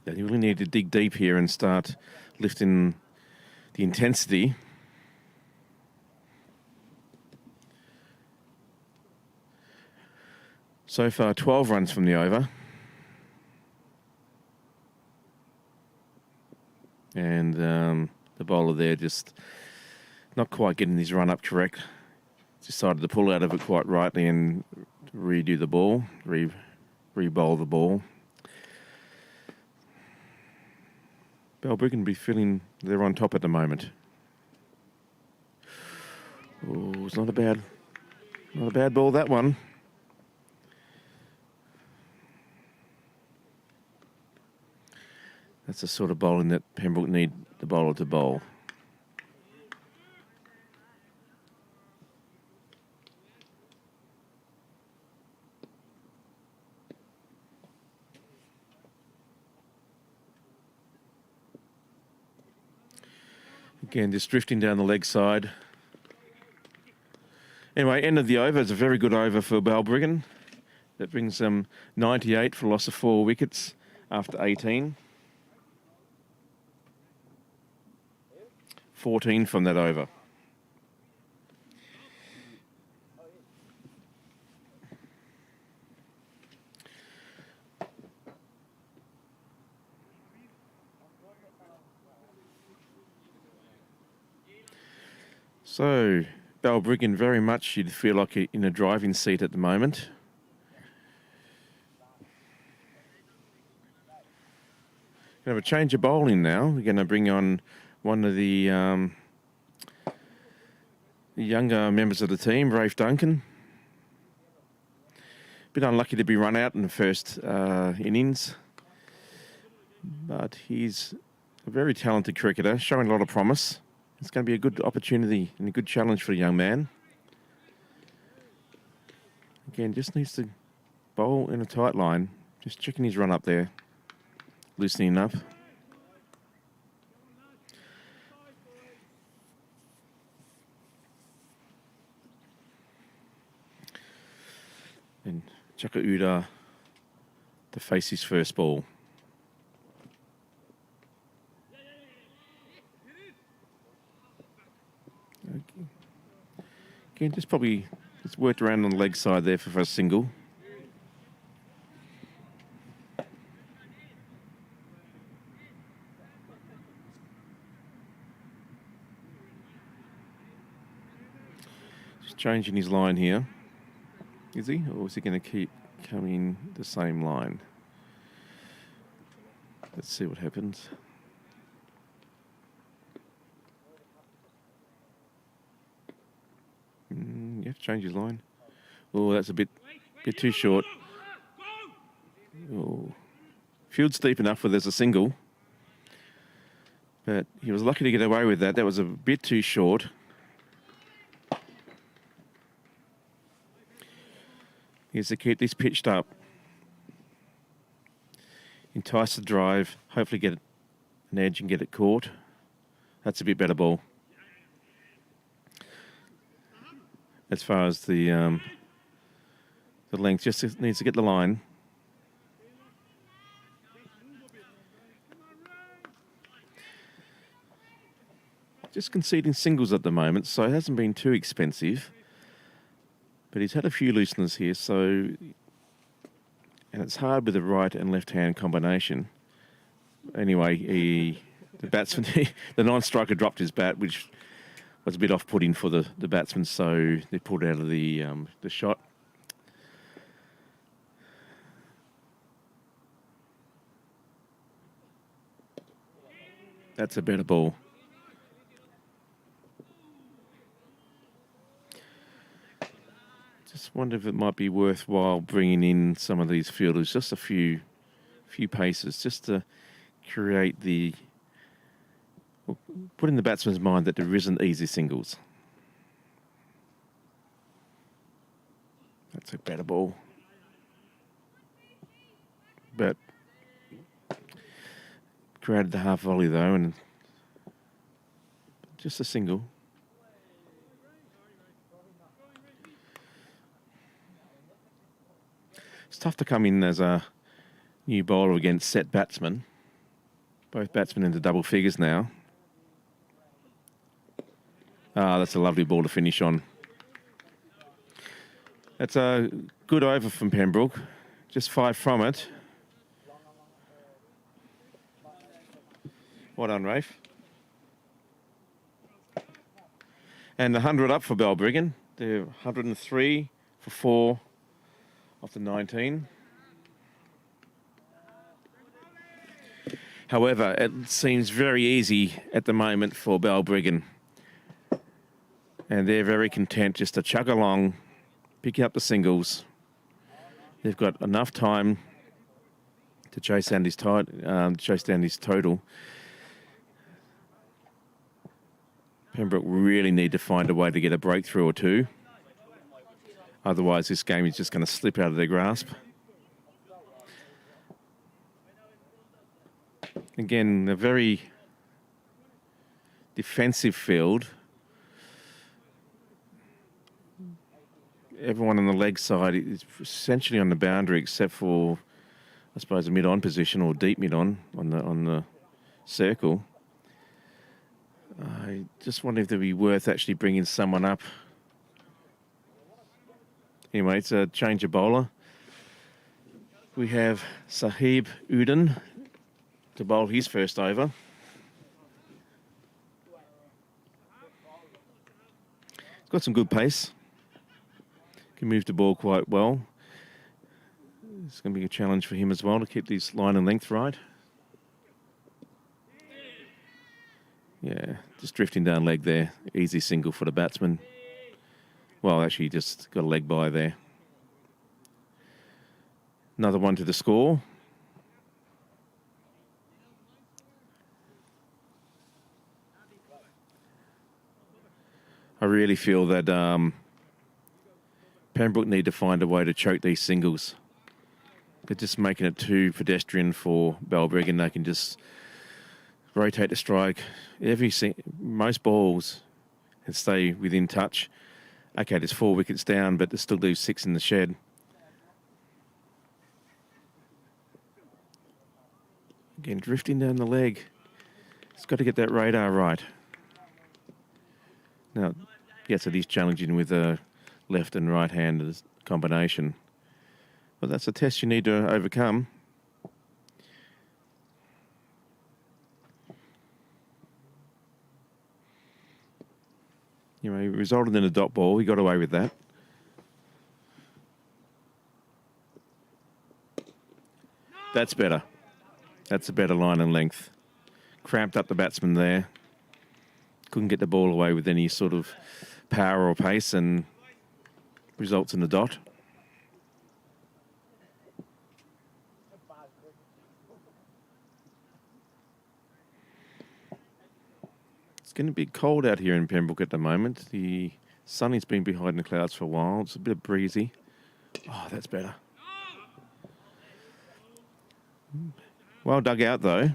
They really need to dig deep here and start lifting the intensity. So far, 12 runs from the over. And the bowler there just not quite getting his run up correct. Decided to pull out of it quite rightly and redo the ball, re-bowl the ball. Balbriggan be feeling they're on top at the moment. Oh, it's not a bad ball, that one. That's the sort of bowling that Pembroke need the bowler to bowl. Again, just drifting down the leg side. Anyway, end of the over. It's a very good over for Balbriggan. That brings them 98 for loss of 4 wickets after 18. 14 from that over. So, Balbriggan very much, you'd feel like in a driving seat at the moment. Going to have a change of bowling now. We're going to bring on one of the younger members of the team, Rafe Duncan. Bit unlucky to be run out in the first innings, but he's a very talented cricketer, showing a lot of promise. It's going to be a good opportunity and a good challenge for a young man. Again, just needs to bowl in a tight line, just checking his run up there, loosening up. And Chakauda to face his first ball. Again, just worked around on the leg side there for a single. Just changing his line here. Is he? Or is he going to keep coming the same line? Let's see what happens. You have to change his line. Oh, that's a bit too short. Oh, field's deep enough where there's a single. But he was lucky to get away with that. That was a bit too short. He has to keep this pitched up. Entice the drive. Hopefully get an edge and get it caught. That's a bit better ball. As far as the length, just needs to get the line. Just conceding singles at the moment, so it hasn't been too expensive. But he's had a few looseners here, and it's hard with the right and left hand combination. Anyway, the batsman, the non-striker dropped his bat, which was a bit off-putting for the batsman, so they pulled out of the shot. That's a better ball. Just wonder if it might be worthwhile bringing in some of these fielders, just a few paces, just to create put in the batsman's mind that there isn't easy singles. That's a better ball. But created the half volley though, and just a single. It's tough to come in as a new bowler against set batsmen. Both batsmen into double figures now. That's a lovely ball to finish on. That's a good over from Pembroke. Just 5 from it. Well done, Rafe. And 100 up for Balbriggan. They're 103 for 4 off the 19. However, it seems very easy at the moment for Balbriggan. And they're very content just to chug along, picking up the singles. They've got enough time to chase down his total. Pembroke really need to find a way to get a breakthrough or two. Otherwise, this game is just going to slip out of their grasp. Again, a very defensive field. Everyone on the leg side is essentially on the boundary, except for, I suppose, a mid-on position or deep mid-on on the circle. I just wonder if it would be worth actually bringing someone up. Anyway, it's a change of bowler. We have Sahib Udin to bowl his first over. He's got some good pace. Can move the ball quite well. It's going to be a challenge for him as well to keep this line and length right. Yeah, just drifting down leg there. Easy single for the batsman. Well, actually, just got a leg by there. Another one to the score. I really feel that Pembroke need to find a way to choke these singles. They're just making it too pedestrian for Balbriggan. They can just rotate the strike most balls and stay within touch. Okay, there's 4 wickets down, but they still leave 6 in the shed. Again, drifting down the leg. It's got to get that radar right. Now, yes, it is challenging with a left and right-handed combination. But that's a test you need to overcome. You know, he resulted in a dot ball. He got away with that. That's better. That's a better line and length. Cramped up the batsman there. Couldn't get the ball away with any sort of power or pace and results in the dot. It's getting a bit cold out here in Pembroke at the moment. The sun has been behind the clouds for a while. It's a bit breezy. Oh, that's better. Well dug out though.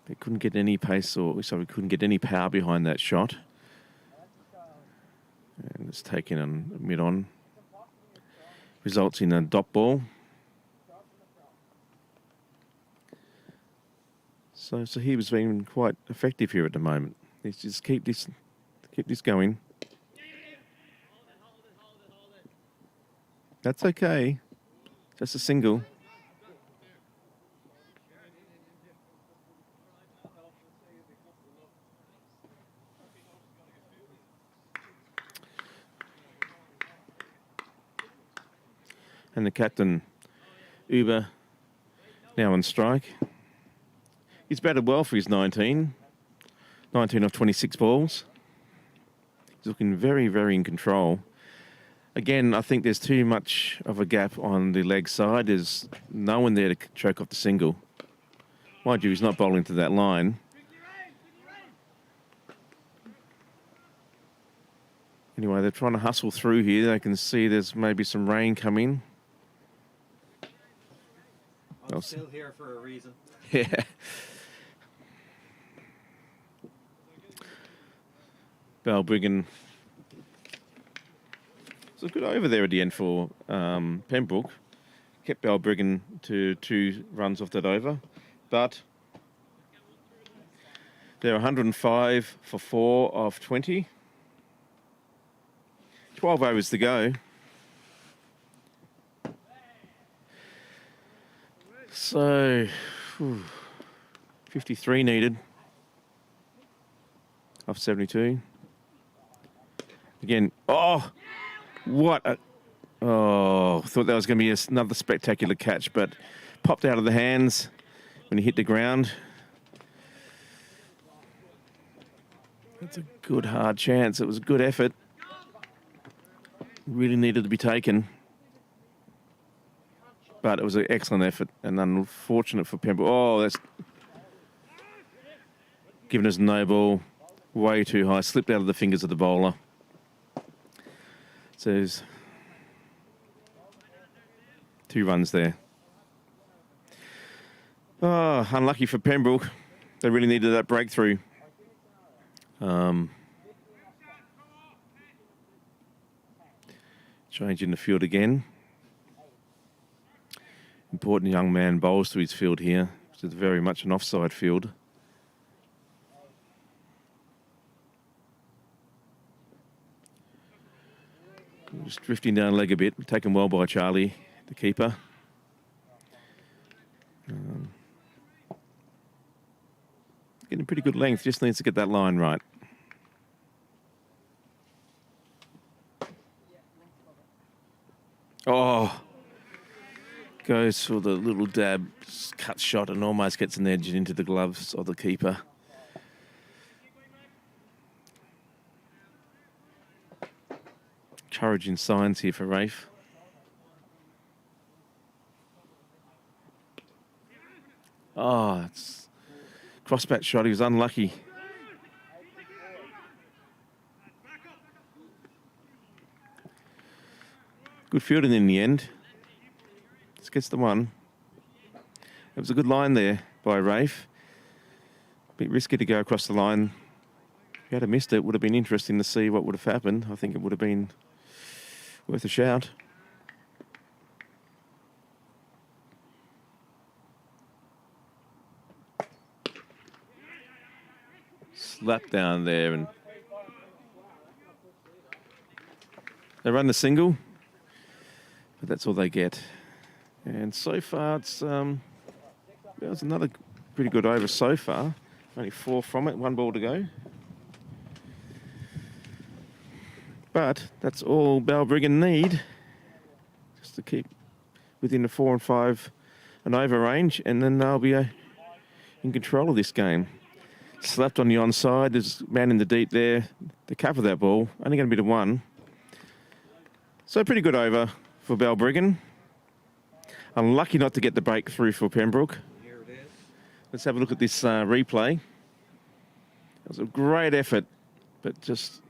They couldn't get any pace couldn't get any power behind that shot. And it's taken on mid-on. Results in a dot ball. So he was being quite effective here at the moment. Let's just keep this going. That's okay. Just a single. And the captain, Uber, now on strike. He's batted well for his 19 of 26 balls. He's looking very, very in control. Again, I think there's too much of a gap on the leg side. There's no one there to choke off the single. Mind you, he's not bowling to that line. Anyway, they're trying to hustle through here. They can see there's maybe some rain coming. I'm still here for a reason. Yeah. Balbriggan. It's a good over there at the end for Pembroke. Kept Balbriggan to 2 runs off that over. But they're 105 for 4 of 20. 12 overs to go. So, 53 needed off 72. Again, thought that was going to be another spectacular catch, but popped out of the hands when he hit the ground. That's a good hard chance. It was a good effort. Really needed to be taken. But it was an excellent effort and unfortunate for Pembroke. Oh, that's given us no ball. Way too high. Slipped out of the fingers of the bowler. So there's 2 runs there. Oh, unlucky for Pembroke. They really needed that breakthrough. Change in the field again. Important young man bowls to his field here. It's very much an offside field. Just drifting down leg a bit. Taken well by Charlie, the keeper. Getting pretty good length. Just needs to get that line right. Oh. Goes for the little dab, cut shot and almost gets an edge into the gloves of the keeper. encouraging signs here for Rafe. Oh, it's crossbat shot. He was unlucky. Good fielding in the end. Just gets the one. It was a good line there by Rafe. Bit risky to go across the line. If he had missed it, it would have been interesting to see what would have happened. I think it would have been worth a shout. Slap down there, and they run the single, but that's all they get. And so far, it's that was another pretty good over so far. Only 4 from it, 1 ball to go. But that's all Balbriggan need, just to keep within the 4 and 5 and over range, and then they'll be in control of this game. Slapped on the onside. There's a man in the deep there to cover that ball. Only going to be to 1. So pretty good over for Balbriggan. Unlucky not to get the breakthrough for Pembroke. Here it is. Let's have a look at this replay. It was a great effort, but just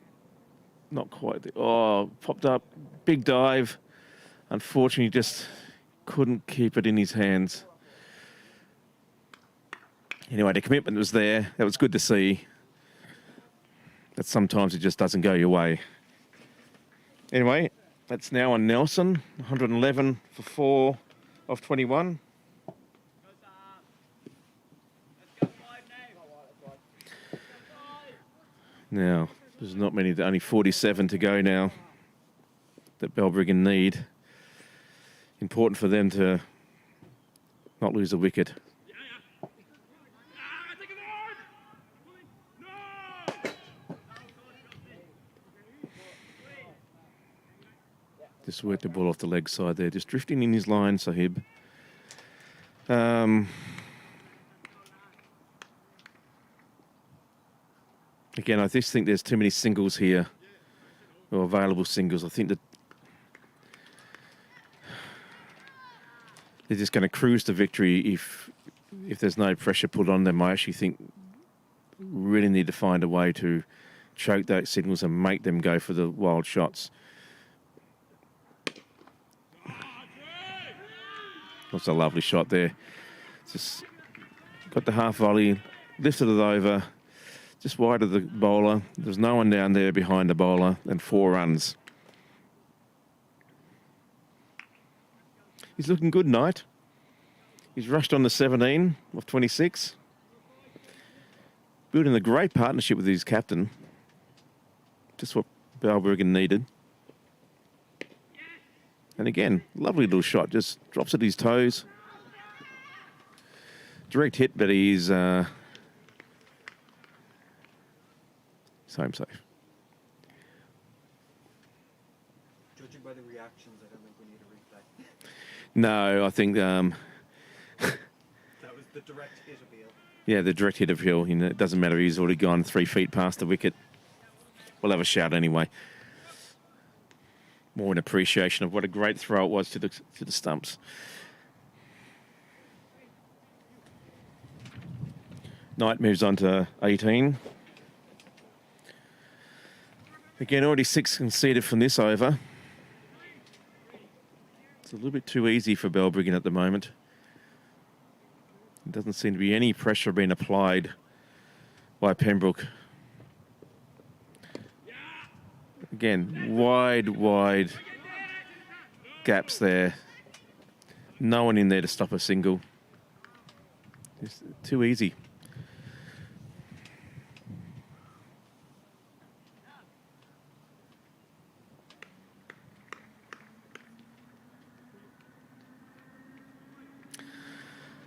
not quite. Oh, popped up, big dive. Unfortunately, just couldn't keep it in his hands. Anyway, the commitment was there. That was good to see. But sometimes it just doesn't go your way. Anyway, that's now on Nelson. 111 for 4 of 21. Now, there's not many, only 47 to go now that Balbriggan need. Important for them to not lose a wicket. Just worked the ball off the leg side there, just drifting in his line, Sahib. Again, I just think there's too many singles here, or available singles. I think that they're just going to cruise to victory if there's no pressure put on them. I actually think really need to find a way to choke those signals and make them go for the wild shots. That's a lovely shot there. Just got the half volley, lifted it over, just wide of the bowler. There's no one down there behind the bowler, and 4 runs. He's looking good, Knight. He's rushed on the 17 of 26. Building a great partnership with his captain. Just what Balbriggan needed. And again, lovely little shot. Just drops at his toes. Direct hit, but he's home safe. Judging by the reactions, I don't think we need a replay. No, I think That was the direct hit appeal. yeah, the direct hit of Hill. You know, it doesn't matter. He's already gone 3 feet past the wicket. We'll have a shout anyway. More an appreciation of what a great throw it was to the stumps. Knight moves on to 18. Again, already 6 conceded from this over. It's a little bit too easy for Balbriggan at the moment. There doesn't seem to be any pressure being applied by Pembroke. Again, wide gaps there. No one in there to stop a single. It's too easy.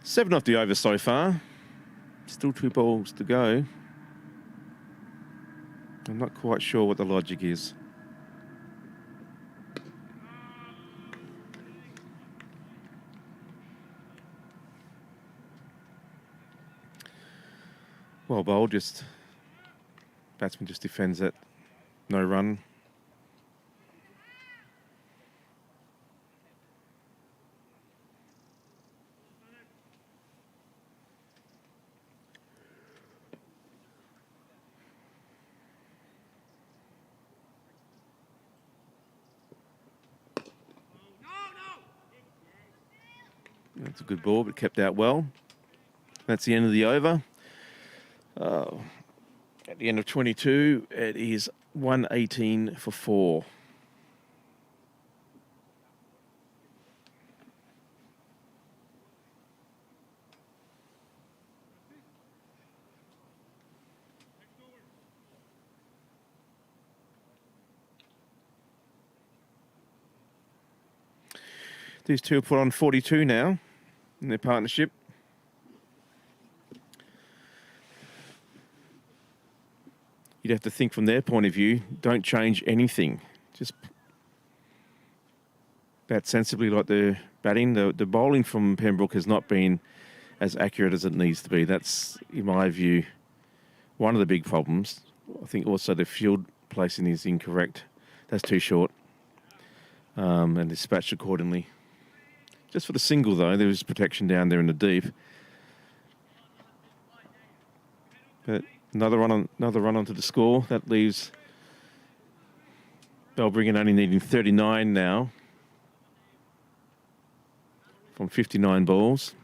Seven off the over so far. Still 2 balls to go. I'm not quite sure what the logic is. Well bowled, batsman just defends that. No run. That's a good ball, but kept out well. That's the end of the over. At the end of 22, it is 118 for 4. These two have put on 42 now in their partnership. You'd have to think from their point of view, don't change anything. Just bat sensibly like they're batting. The bowling from Pembroke has not been as accurate as it needs to be. That's, in my view, one of the big problems. I think also the field placing is incorrect. That's too short. And dispatched accordingly. Just for the single, though, there was protection down there in the deep. But another run onto the score. That leaves Balbriggan only needing 39 now from 59 balls.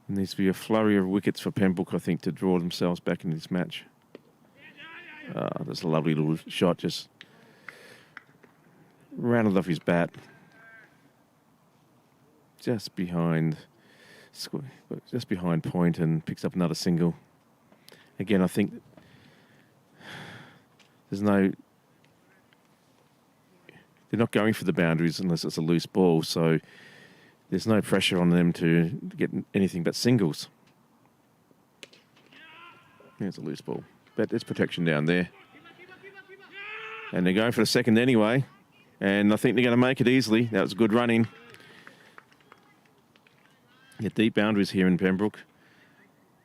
There needs to be a flurry of wickets for Pembroke, I think, to draw themselves back into this match. That's a lovely little shot, just rounded off his bat. Just behind point and picks up another single. Again, I think they're not going for the boundaries unless it's a loose ball, so there's no pressure on them to get anything but singles. There's a loose ball, but there's protection down there. And they're going for a second anyway, and I think they're going to make it easily. That was good running. Get deep boundaries here in Pembroke.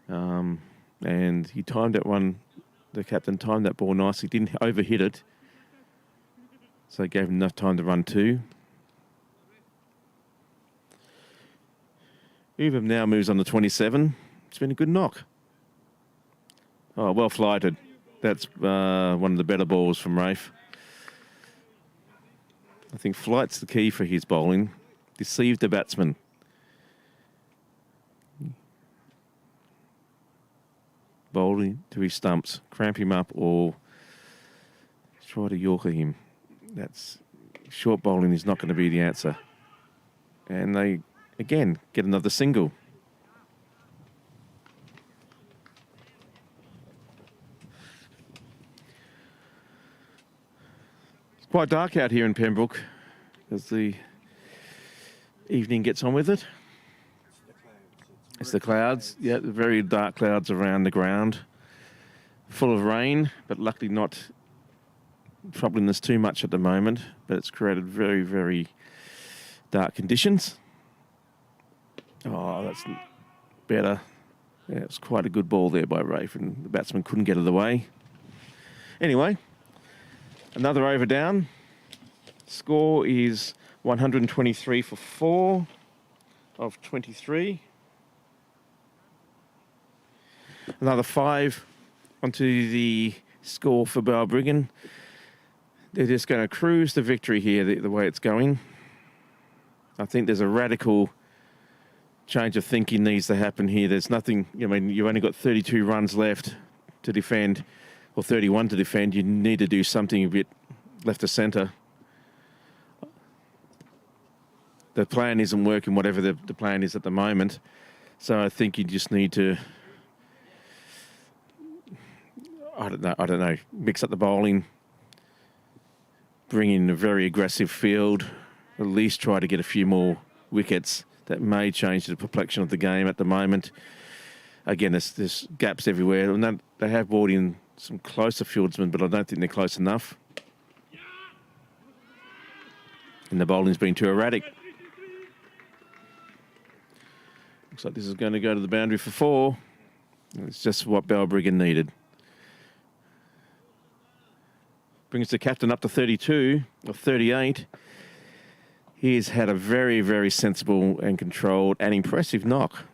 And he timed that one, the captain timed that ball nicely, didn't overhit it. So it gave him enough time to run two. Uvam now moves on to 27. It's been a good knock. Oh, well flighted. That's one of the better balls from Rafe. I think flight's the key for his bowling. Deceive the batsman. Bowling to his stumps, cramp him up or try to yorker him. That's short bowling is not going to be the answer. And they, again, get another single. It's quite dark out here in Pembroke as the evening gets on with it. It's the clouds, yeah, the very dark clouds around the ground. Full of rain, but luckily not troubling us too much at the moment. But it's created very, very dark conditions. Oh, that's better. Yeah, it's quite a good ball there by Rafe, and the batsman couldn't get it away. Anyway, another over down. Score is 123 for 4 of 23. Another 5 onto the score for Balbriggan. They're just going to cruise the victory here, the way it's going. I think there's a radical change of thinking needs to happen here. There's nothing, I mean, you've only got 32 runs left to defend, or 31 to defend. You need to do something a bit left of centre. The plan isn't working, whatever the plan is at the moment. So I think you just need to, I don't know, mix up the bowling, bring in a very aggressive field, at least try to get a few more wickets. That may change the complexion of the game at the moment. Again, there's gaps everywhere. And they have brought in some closer fieldsmen, but I don't think they're close enough. And the bowling's been too erratic. Looks like this is going to go to the boundary for 4. It's just what Balbriggan needed. Brings the captain up to 32 or 38. He's had a very, very sensible and controlled and impressive knock.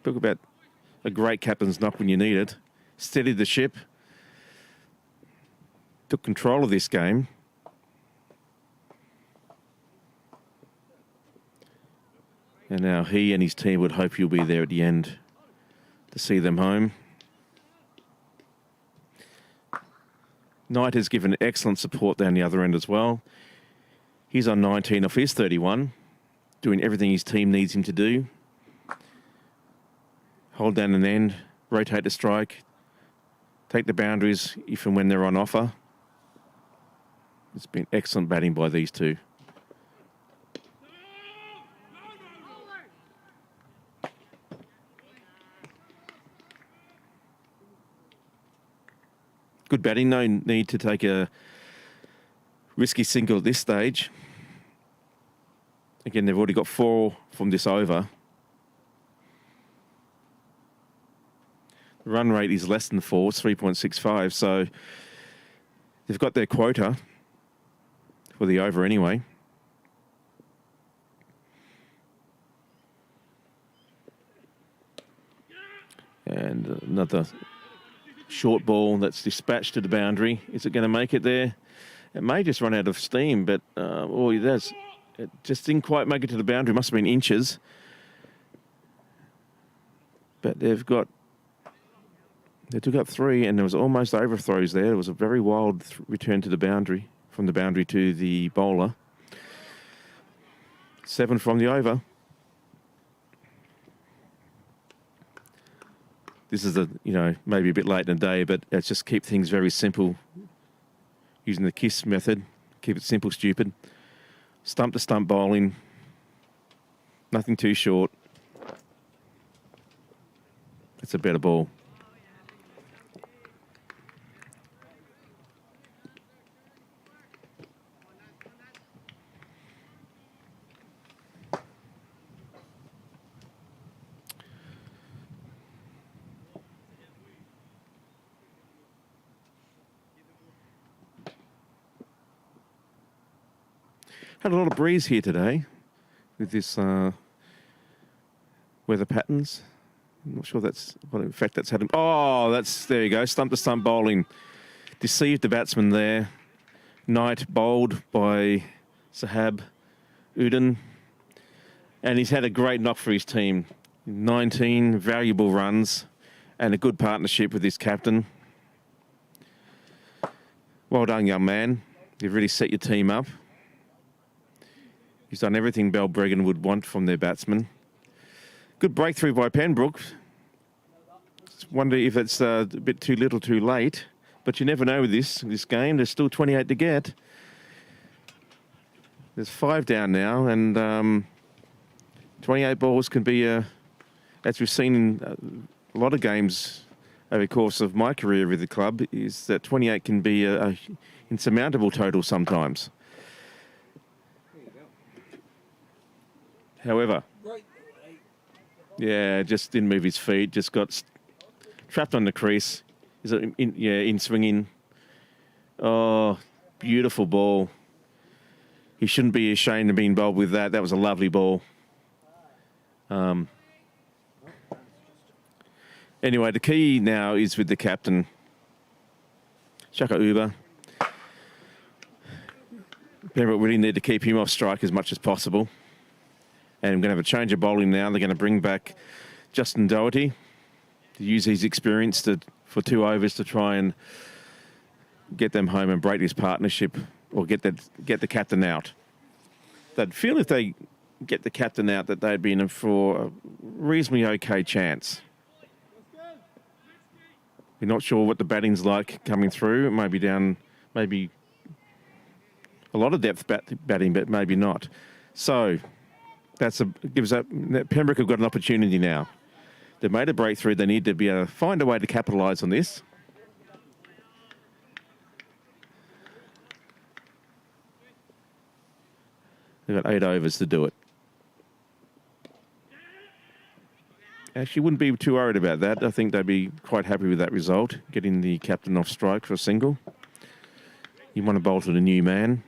Talk about a great captain's knock when you need it. Steadied the ship. Took control of this game. And now he and his team would hope you'll be there at the end to see them home. Knight has given excellent support down the other end as well. He's on 19 off his 31, doing everything his team needs him to do. Hold down an end, rotate the strike, take the boundaries if and when they're on offer. It's been excellent batting by these two. Good batting, no need to take a risky single at this stage. Again, they've already got 4 from this over. The run rate is less than 4, it's 3.65, so they've got their quota for the over anyway. And another short ball that's dispatched to the boundary. Is it going to make it there? It may just run out of steam, but it just didn't quite make it to the boundary. Must have been inches. But they took up 3, and there was almost overthrows there. It was a very wild return to the boundary, from the boundary to the bowler. 7 from the over. This is maybe a bit late in the day, but let's just keep things very simple. Using the KISS method. Keep it simple, stupid. Stump to stump bowling. Nothing too short. It's a better ball. Had a lot of breeze here today with this weather patterns. I'm not sure that's what effect that's had. There you go, stump to stump bowling. Deceived the batsman there. Knight bowled by Sahab Udin. And he's had a great knock for his team. 19 valuable runs and a good partnership with his captain. Well done, young man. You've really set your team up. He's done everything Balbriggan would want from their batsmen. Good breakthrough by Pembroke. Just wonder if it's a bit too little too late. But you never know with this game. There's still 28 to get. There's 5 down now. And 28 balls can be, as we've seen in a lot of games over the course of my career with the club, is that 28 can be a insurmountable total sometimes. However, yeah, just didn't move his feet. Just got trapped on the crease. Is it in swinging? Oh, beautiful ball. He shouldn't be ashamed of being bowled with that. That was a lovely ball. Anyway, the key now is with the captain, Shaka Uber. Pembroke really need to keep him off strike as much as possible. And I'm going to have a change of bowling now. They're going to bring back Justin Doherty to use his experience for 2 overs to try and get them home and break this partnership, or get the captain out. They'd feel if they get the captain out that they'd be in for a reasonably okay chance. We're not sure what the batting's like coming through. It may be down, maybe a lot of depth batting, but maybe not. So Pembroke have got an opportunity now. They've made a breakthrough. They need to be able to find a way to capitalise on this. They've got 8 overs to do it. Actually, wouldn't be too worried about that. I think they'd be quite happy with that result, getting the captain off strike for a single. You want to bowl to the new man.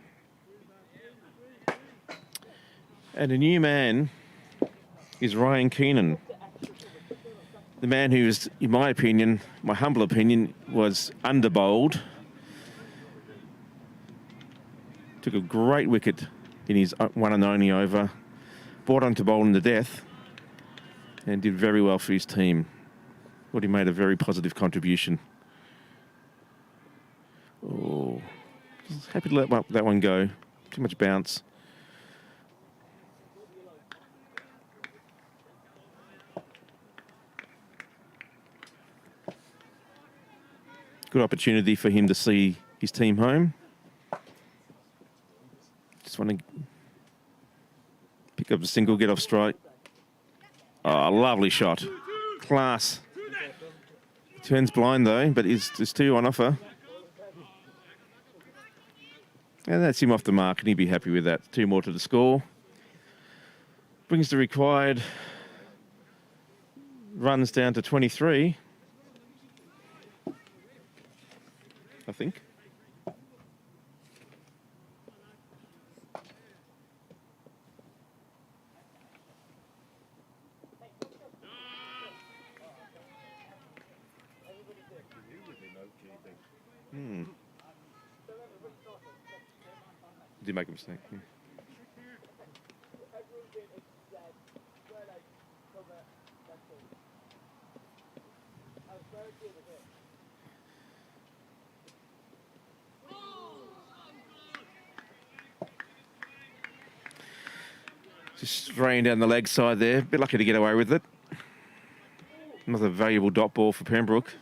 And the new man is Ryan Keenan. The man who is, in my opinion, my humble opinion, was underbowled. Took a great wicket in his one and only over brought on to bowl in the death and did very well for his team. Thought he made a very positive contribution. Oh, just happy to let that one go. Too much bounce. Good opportunity for him to see his team home. Just want to pick up a single, get off strike. Oh, lovely shot. Class. Turns blind though, but there's 2 on offer. And that's him off the mark, and he'd be happy with that. 2 more to the score. Brings the required runs down to 23. I think. Did you make a mistake? Yeah. Just spraying down the leg side there. A bit lucky to get away with it. Another valuable dot ball for Pembroke.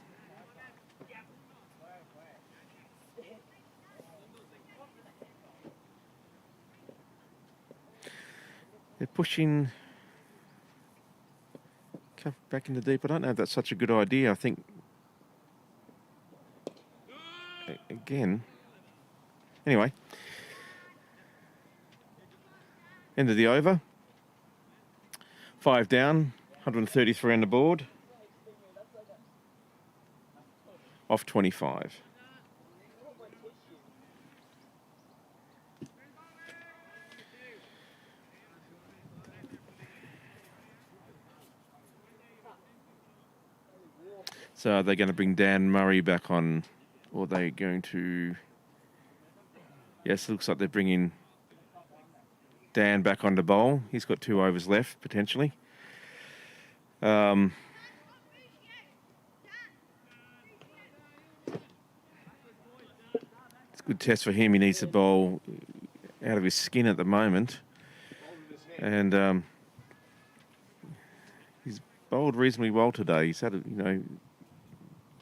They're pushing back into deep. I don't know if that's such a good idea. I think, again, anyway, end of the over. 5 down, 133 on the board. Off 25. So are they going to bring Dan Murray back on, or are they going to... Yes, it looks like they're bringing Dan back on the bowl. He's got 2 overs left, potentially. It's a good test for him. He needs to bowl out of his skin at the moment. And he's bowled reasonably well today. He's had,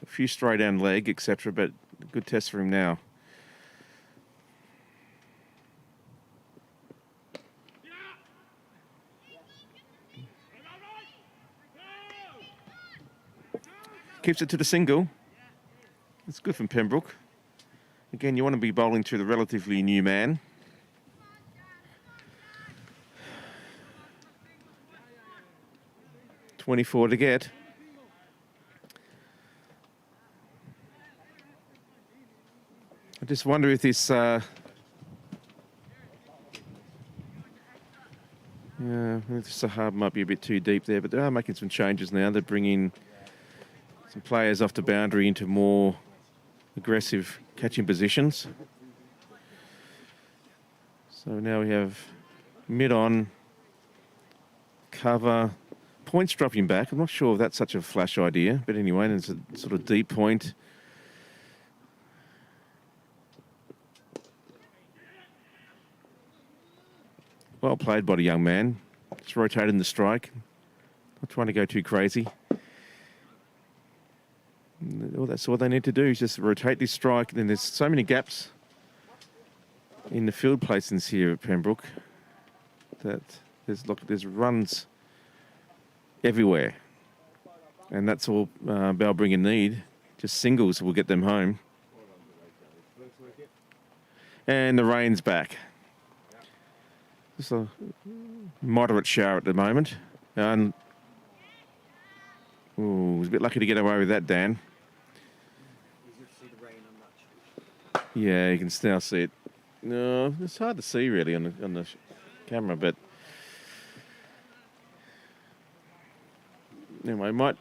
a few stray down leg, etc., but a good test for him now. Keeps it to the single. It's good from Pembroke. Again, you want to be bowling to the relatively new man. .24 to get. I just wonder if this... this Sahab might be a bit too deep there, but they are making some changes now. They're bringing some players off the boundary into more aggressive catching positions. So now we have mid-on, cover, points dropping back. I'm not sure if that's such a flash idea, but anyway, there's a sort of deep point. Well played by the young man. Just rotating the strike. Not trying to go too crazy. Well, that's all they need to do is just rotate this strike. Then there's so many gaps in the field placements here at Pembroke that there's runs everywhere. And that's all Balbriggan need. Just singles will get them home. And the rain's back. Just a moderate shower at the moment. And was a bit lucky to get away with that, Dan. Yeah, you can now see it. No, it's hard to see really on the camera, but anyway, might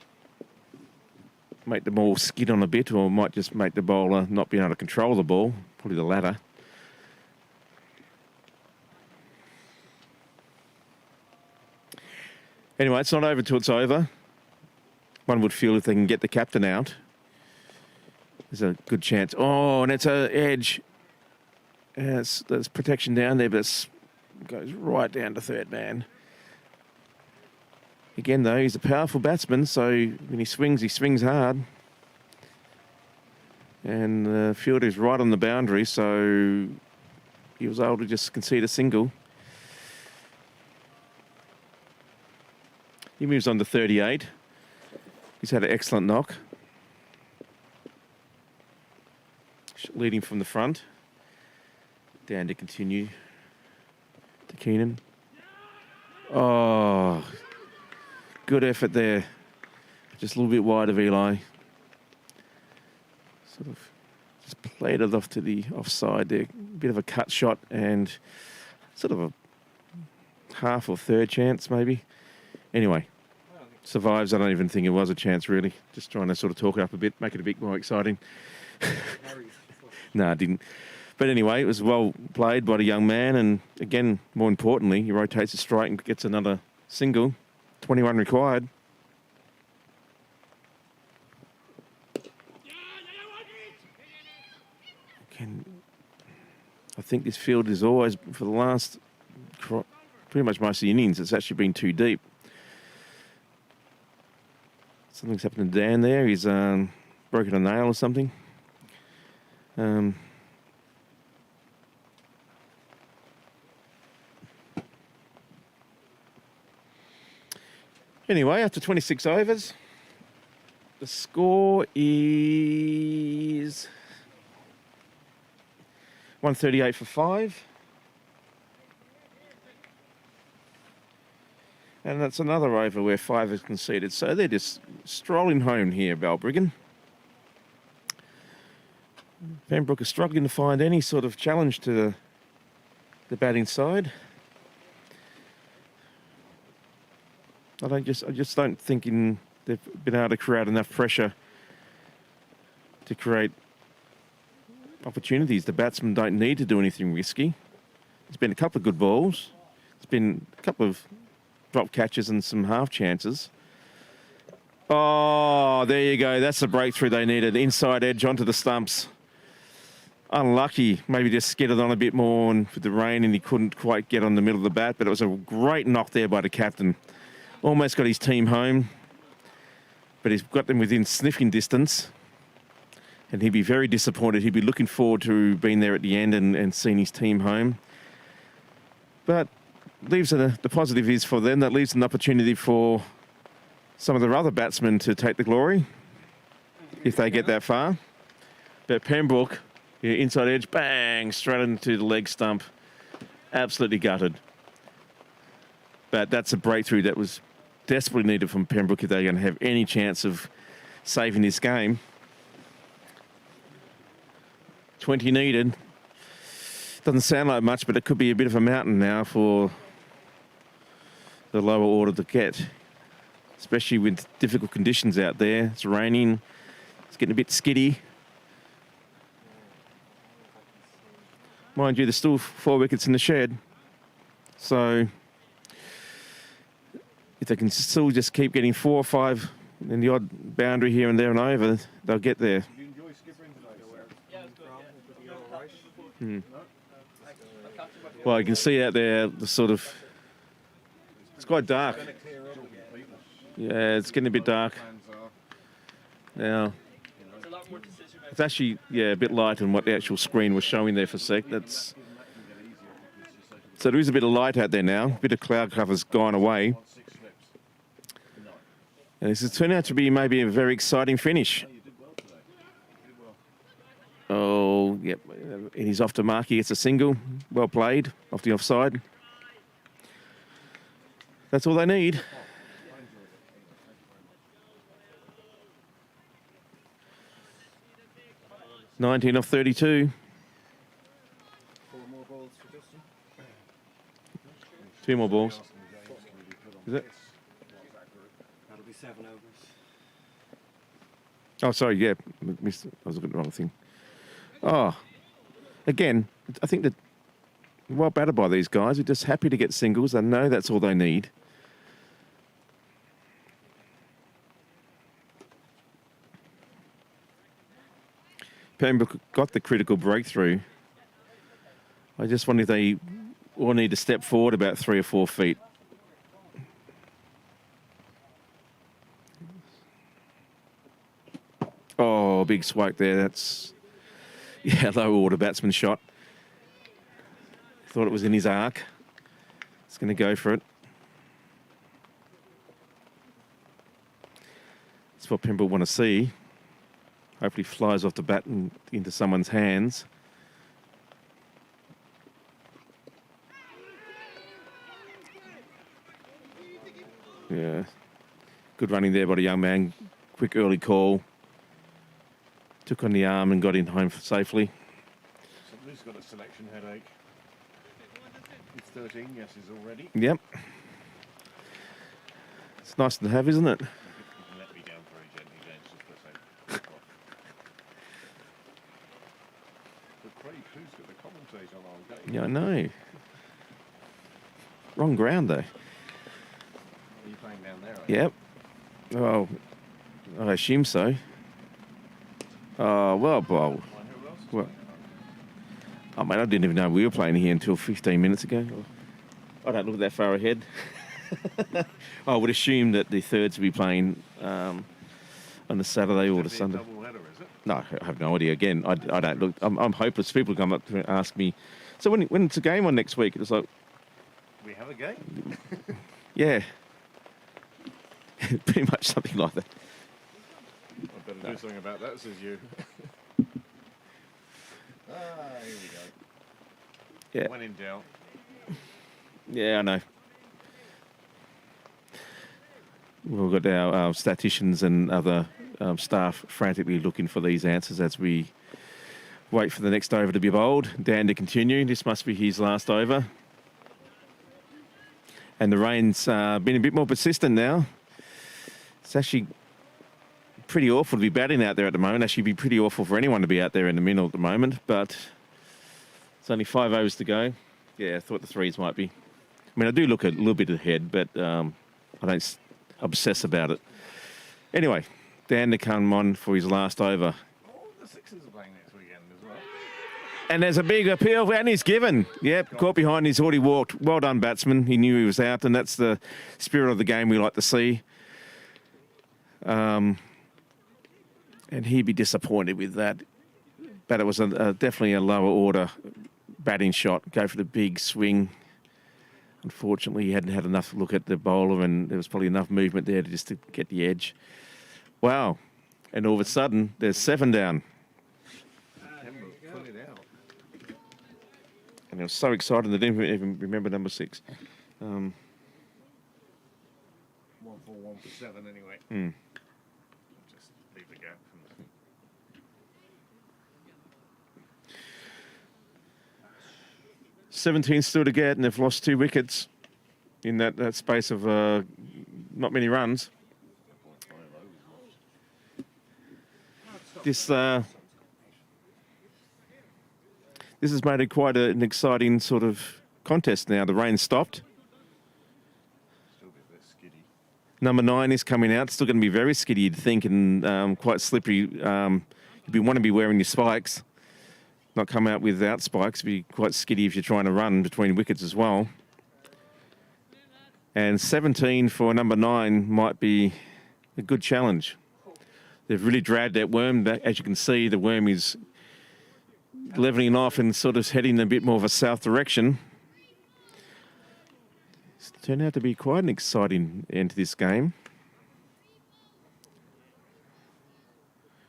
make the ball skid on a bit, or might just make the bowler not be able to control the ball. Probably the latter. Anyway, it's not over till it's over. One would feel if they can get the captain out, there's a good chance. Oh, and it's an edge. Yeah, there's protection down there, but it goes right down to third man. Again, though, he's a powerful batsman, so when he swings hard. And the fielder's right on the boundary, so he was able to just concede a single. He moves on to 38. He's had an excellent knock. Leading from the front. Down to continue to Keenan. Oh, good effort there. Just a little bit wide of Eli. Sort of just played it off to the offside there. Bit of a cut shot and sort of a half or third chance maybe. Anyway, survives. I don't even think it was a chance really. Just trying to sort of talk it up a bit, make it a bit more exciting. No, it didn't. But anyway, it was well played by the young man, and again, more importantly, he rotates the strike and gets another single. 21 required. I think this field is always, for the last, pretty much most of the innings, it's actually been too deep. Something's happened to Dan there. He's broken a nail or something. Anyway, after 26 overs, the score is 138 for 5. And that's another over where 5 is conceded. So they're just strolling home here, Balbriggan. Pembroke is struggling to find any sort of challenge to the batting side. I just don't think they've been able to create enough pressure to create opportunities. The batsmen don't need to do anything risky. There's been a couple of good balls. There's been a couple of drop catches and some half chances. Oh, there you go. That's the breakthrough they needed. Inside edge onto the stumps. Unlucky. Maybe just skidded on a bit more and with the rain and he couldn't quite get on the middle of the bat, but it was a great knock there by the captain. Almost got his team home, but he's got them within sniffing distance. And he'd be very disappointed. He'd be looking forward to being there at the end and seeing his team home. But leaves the positive is for them, that leaves an opportunity for some of their other batsmen to take the glory if they get that far. But Pembroke, yeah, inside edge, bang, straight into the leg stump. Absolutely gutted. But that's a breakthrough that was desperately needed from Pembroke if they're going to have any chance of saving this game. 20 needed. Doesn't sound like much, but it could be a bit of a mountain now for the lower order to get, especially with difficult conditions out there. It's raining. It's getting a bit skiddy. Mind you, there's still 4 wickets in the shed. So if they can still just keep getting 4 or 5 in the odd boundary here and there and over, they'll get there. Did you enjoy skippering today? Well, you can see out there the sort of... It's quite dark. Yeah, it's getting a bit dark. Now, it's actually, yeah, a bit light on what the actual screen was showing there for a sec. So there is a bit of light out there now. A bit of cloud cover's gone away. And this has turned out to be maybe a very exciting finish. Oh, yep. And he's off to mark. He gets a single. Well played. Off the offside. That's all they need. (19 off 32). 4 more balls for Justin. 2 more balls. Is it? That'll be 7 overs. Oh, sorry, yeah. I was looking at the wrong thing. Oh, again, I think that well battered by these guys. They're just happy to get singles. They know that's all they need. Pembroke got the critical breakthrough. I just wonder if they all need to step forward about 3 or 4 feet. Oh, big swipe there. That's, yeah, low order batsman shot. Thought it was in his arc. It's going to go for it. That's what Pembroke want to see. Hopefully flies off the bat and into someone's hands. Yeah. Good running there by the young man. Quick early call. Took on the arm and got in home safely. Somebody's got a selection headache. It's 13 guesses already. Yep. It's nice to have, isn't it? You can let me down very gently, James, just for a second. But Craig, who's got the commentator on our game? Yeah, I know. Wrong ground, though. Are you playing down there? Yep. Oh, I assume so. Oh, well. Who else? Well, I mean, I didn't even know we were playing here until 15 minutes ago. I don't look that far ahead. I would assume that the thirds will be playing on the Saturday or the Sunday. Double header, is it? No, I have no idea. Again, I don't look. I'm hopeless. People come up to me and ask me, so when it's a game on next week? It's like, We have a game. yeah. Pretty much something like that. I better do something about that, says you. Here we go. Yeah. When in doubt. Yeah, I know. We've got our statisticians and other staff frantically looking for these answers as we wait for the next over to be bowled. Dan to continue. This must be his last over. And the rain's been a bit more persistent now. It's actually pretty awful to be batting out there at the moment. Actually, it'd be pretty awful for anyone to be out there in the middle at the moment. But it's only 5 overs to go. Yeah, I thought the threes might be. I mean, I do look a little bit ahead, but I don't obsess about it. Anyway, Dan to come on for his last over. Oh, the Sixers are playing next weekend as well. And there's a big appeal, and he's given. Yep, caught behind, he's already walked. Well done, batsman. He knew he was out, and that's the spirit of the game we like to see. And he'd be disappointed with that. But it was definitely a lower order batting shot. Go for the big swing. Unfortunately, he hadn't had enough look at the bowler, and there was probably enough movement there just to get the edge. Wow. And all of a sudden, there's 7 down. Pembroke put it out. And I was so excited, I didn't even remember number 6. 1 for 1 for 7 anyway. Just leave the gap from the 17 still to get, and they've lost 2 wickets in that space of not many runs. This has made it quite an exciting sort of contest now. The rain stopped. Still a bit skiddy. Number 9 is coming out. Still going to be very skiddy, you'd think, and quite slippery. You'd want to be wearing your spikes. Not come out without spikes. Be quite skiddy if you're trying to run between wickets as well. And 17 for number 9 might be a good challenge. They've really dragged that worm. As you can see, the worm is levelling off and sort of heading a bit more of a south direction. It's turned out to be quite an exciting end to this game.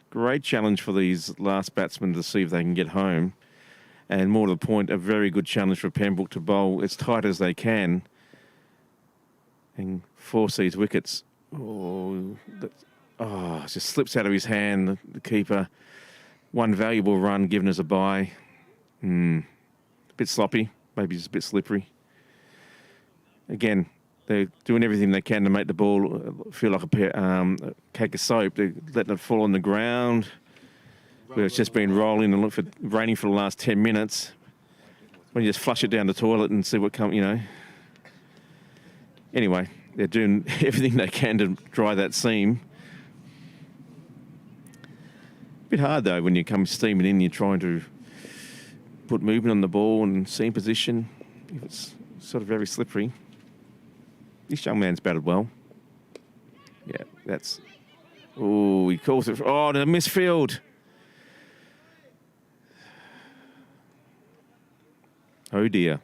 Great challenge for these last batsmen to see if they can get home. And more to the point, a very good challenge for Pembroke to bowl as tight as they can and force these wickets. Oh, it just slips out of his hand, the keeper. One valuable run given as a bye. A bit sloppy, maybe just a bit slippery. Again, they're doing everything they can to make the ball feel like a cake of soap. They're letting it fall on the ground, where it's just been rolling and raining for the last 10 minutes. When you just flush it down the toilet and see what comes, Anyway, they're doing everything they can to dry that seam. Bit hard though when you come steaming in, you're trying to put movement on the ball and seam position. If it's sort of very slippery. This young man's batted well. Yeah, that's... Oh, he calls it... Oh, the misfield. Oh, dear.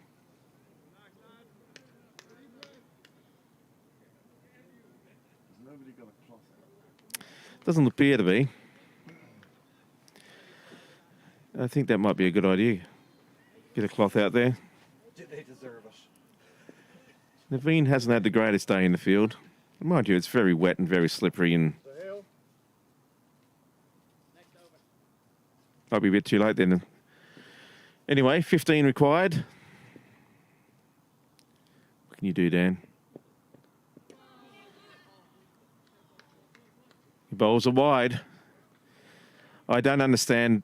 Doesn't appear to be. I think that might be a good idea. Get a cloth out there. Do they deserve it? Naveen hasn't had the greatest day in the field. Mind you, it's very wet and very slippery and might be a bit too late then. Anyway, 15 required. What can you do, Dan? Your bowls are wide. I don't understand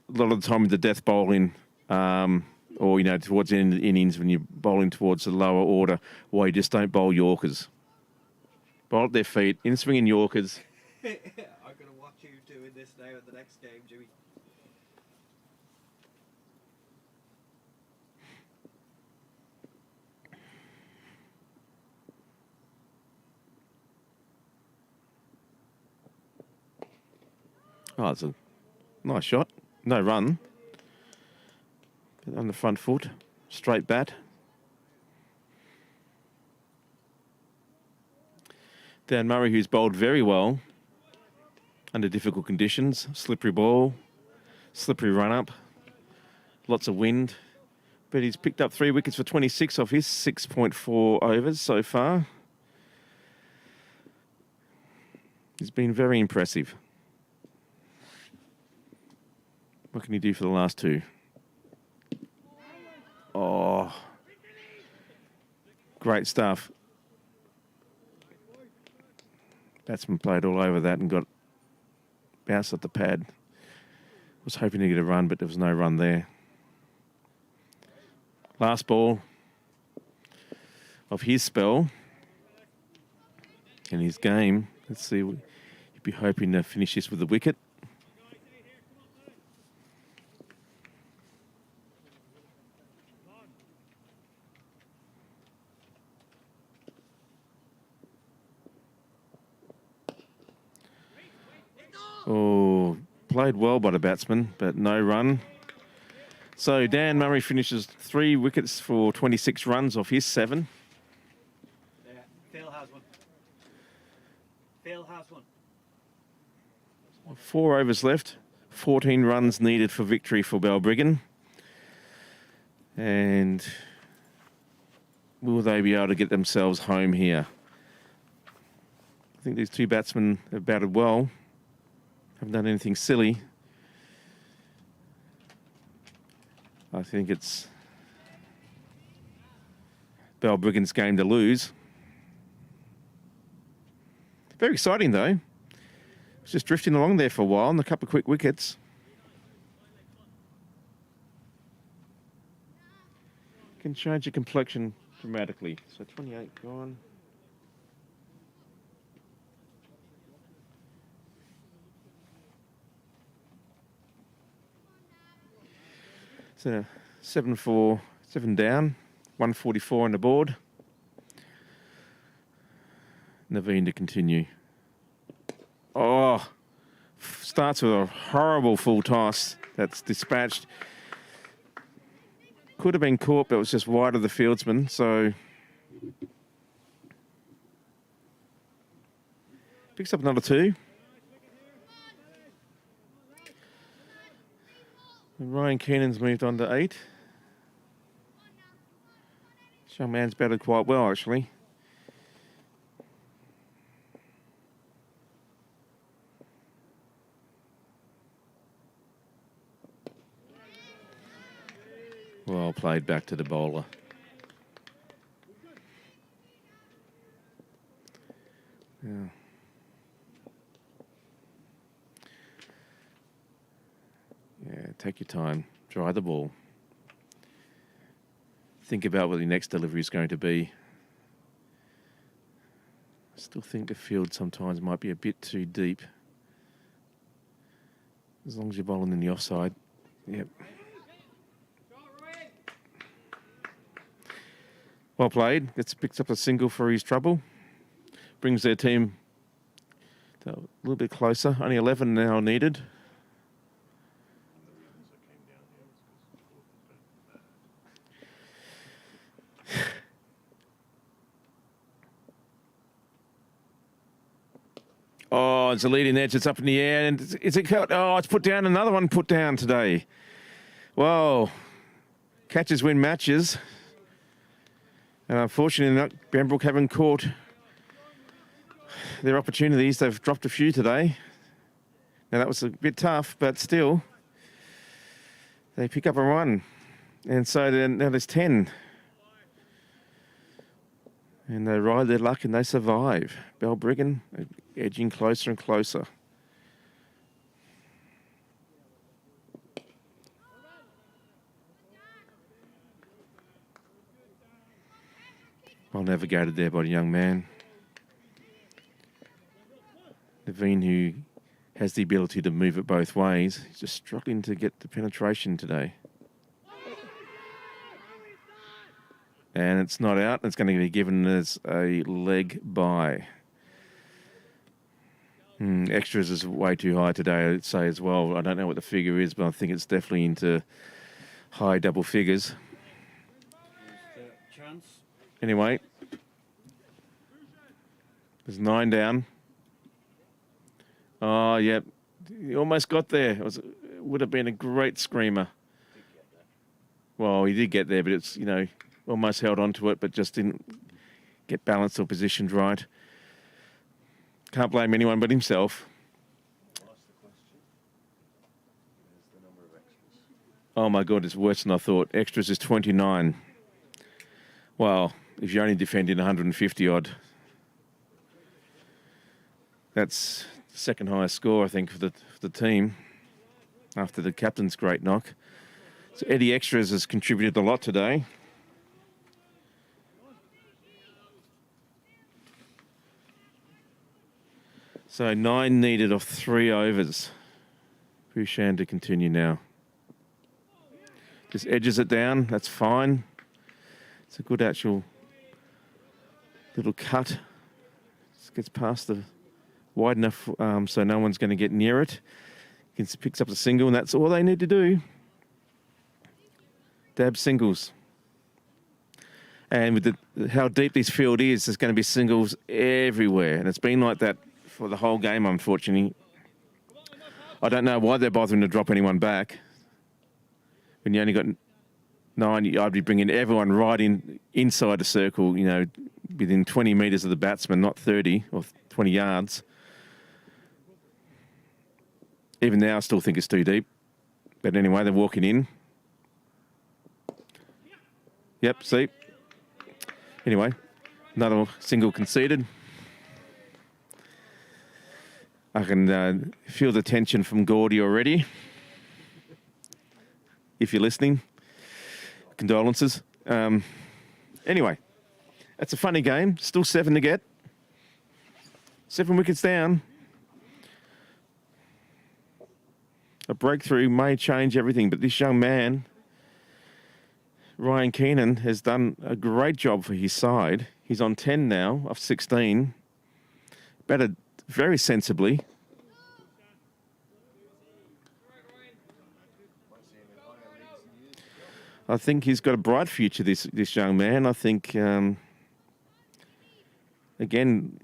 a lot of the time with the death bowling, or, you know, towards the end of the innings when you're bowling towards the lower order, why you just don't bowl Yorkers. Bowl at their feet, in swinging Yorkers. I'm going to watch you doing this now in the next game, Jimmy. Oh, it's a nice shot. No run. But on the front foot. Straight bat. Dan Murray, who's bowled very well under difficult conditions. Slippery ball. Slippery run-up. Lots of wind. But he's picked up 3 wickets for 26 off his 6.4 overs so far. He's been very impressive. What can he do for the last 2? Oh, great stuff. Batsman played all over that and got bounced at the pad. Was hoping to get a run, but there was no run there. Last ball of his spell in his game. Let's see. He'd be hoping to finish this with a wicket. Oh, played well by the batsman, but no run. So Dan Murray finishes 3 wickets for 26 runs off his 7. Yeah, Phil has one. Phil has one. 4 overs left. 14 runs needed for victory for Balbriggan. And will they be able to get themselves home here? I think these 2 batsmen have batted well. Haven't done anything silly. I think it's Balbriggan's game to lose. Very exciting though. It's just drifting along there for a while and a couple of quick wickets. Can change your complexion dramatically. So 28 gone. So 7 down, 144 on the board. Naveen to continue. Oh, starts with a horrible full toss that's dispatched. Could have been caught, but it was just wide of the fieldsman. So picks up another 2. And Ryan Keenan's moved on to 8. This young man's batted quite well, actually. Well played back to the bowler. Yeah. Yeah, take your time. Dry the ball. Think about what the next delivery is going to be. I still think the field sometimes might be a bit too deep. As long as you're bowling in the offside. Yep. Well played. Gets picked up a single for his trouble. Brings their team a little bit closer. Only 11 now needed. Oh, it's a leading edge. It's up in the air. And is it caught? Oh, it's put down. Another one put down today. Whoa. Catches win matches. And unfortunately, Pembroke haven't caught their opportunities. They've dropped a few today. Now, that was a bit tough, but still, they pick up a run. And so now there's 10. And they ride their luck and they survive. Balbriggan edging closer and closer. Well navigated there by the young man. Naveen, who has the ability to move it both ways, he's just struggling to get the penetration today. And it's not out. It's going to be given as a leg bye. Extras is way too high today, I'd say as well. I don't know what the figure is, but I think it's definitely into high double figures. Chance. Anyway, there's 9 down. Oh, yeah. He almost got there. It would have been a great screamer. Well, he did get there, but it's, almost held on to it, but just didn't get balanced or positioned right. Can't blame anyone but himself. Oh my God, it's worse than I thought. Extras is 29. Well, if you're only defending 150 odd, that's the second highest score, I think, for the team after the captain's great knock. So Eddie Extras has contributed a lot today. So 9 needed off 3 overs. Bouchan to continue now. Just edges it down. That's fine. It's a good actual little cut. Just gets past the wide enough so no one's going to get near it. Picks up the single, and that's all they need to do. Dab singles. And with how deep this field is, there's going to be singles everywhere. And it's been like that for the whole game, unfortunately. I don't know why they're bothering to drop anyone back. When you only got 9, I'd be bringing everyone right inside the circle, within 20 metres of the batsman, not 30 or 20 yards. Even now, I still think it's too deep. But anyway, they're walking in. Yep, see? Anyway, another single conceded. I can feel the tension from Gordy already. If you're listening, condolences. Anyway, that's a funny game. Still 7 to get. 7 wickets down. A breakthrough may change everything, but this young man, Ryan Keenan, has done a great job for his side. He's on 10 now of 16. Batted very sensibly. I think he's got a bright future, this young man. I think, again,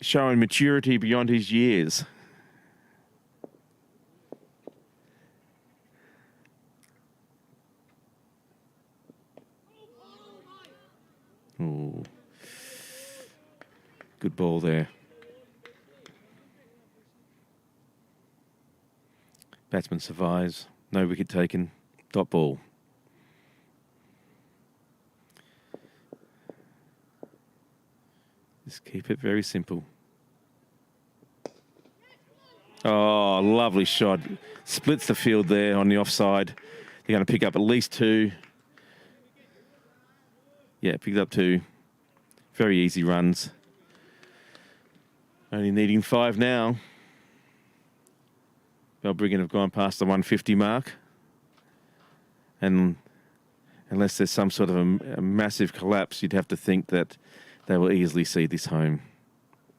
showing maturity beyond his years. Ooh. Good ball there. Batsman survives. No wicket taken. Dot ball. Just keep it very simple. Oh, lovely shot. Splits the field there on the offside. They're going to pick up at least 2. Yeah, picked up 2. Very easy runs. Only needing 5 now. Balbriggan have gone past the 150 mark. And unless there's some sort of a massive collapse, you'd have to think that they will easily see this home.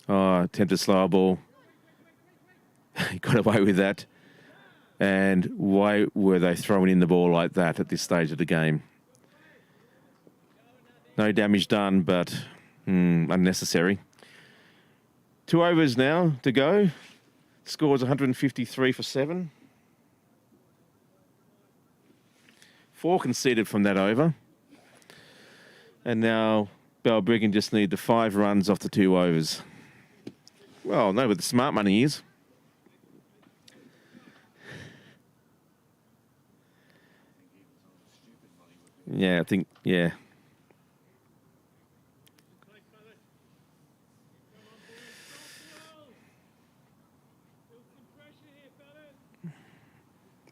Oh, attempted slower ball. He got away with that. And why were they throwing in the ball like that at this stage of the game? No damage done, but unnecessary. 2 overs now to go. Scores 153 for 7. 4 conceded from that over. And now Balbriggan just need the 5 runs off the 2 overs. Well, no, but the smart money is. Yeah, I think, yeah.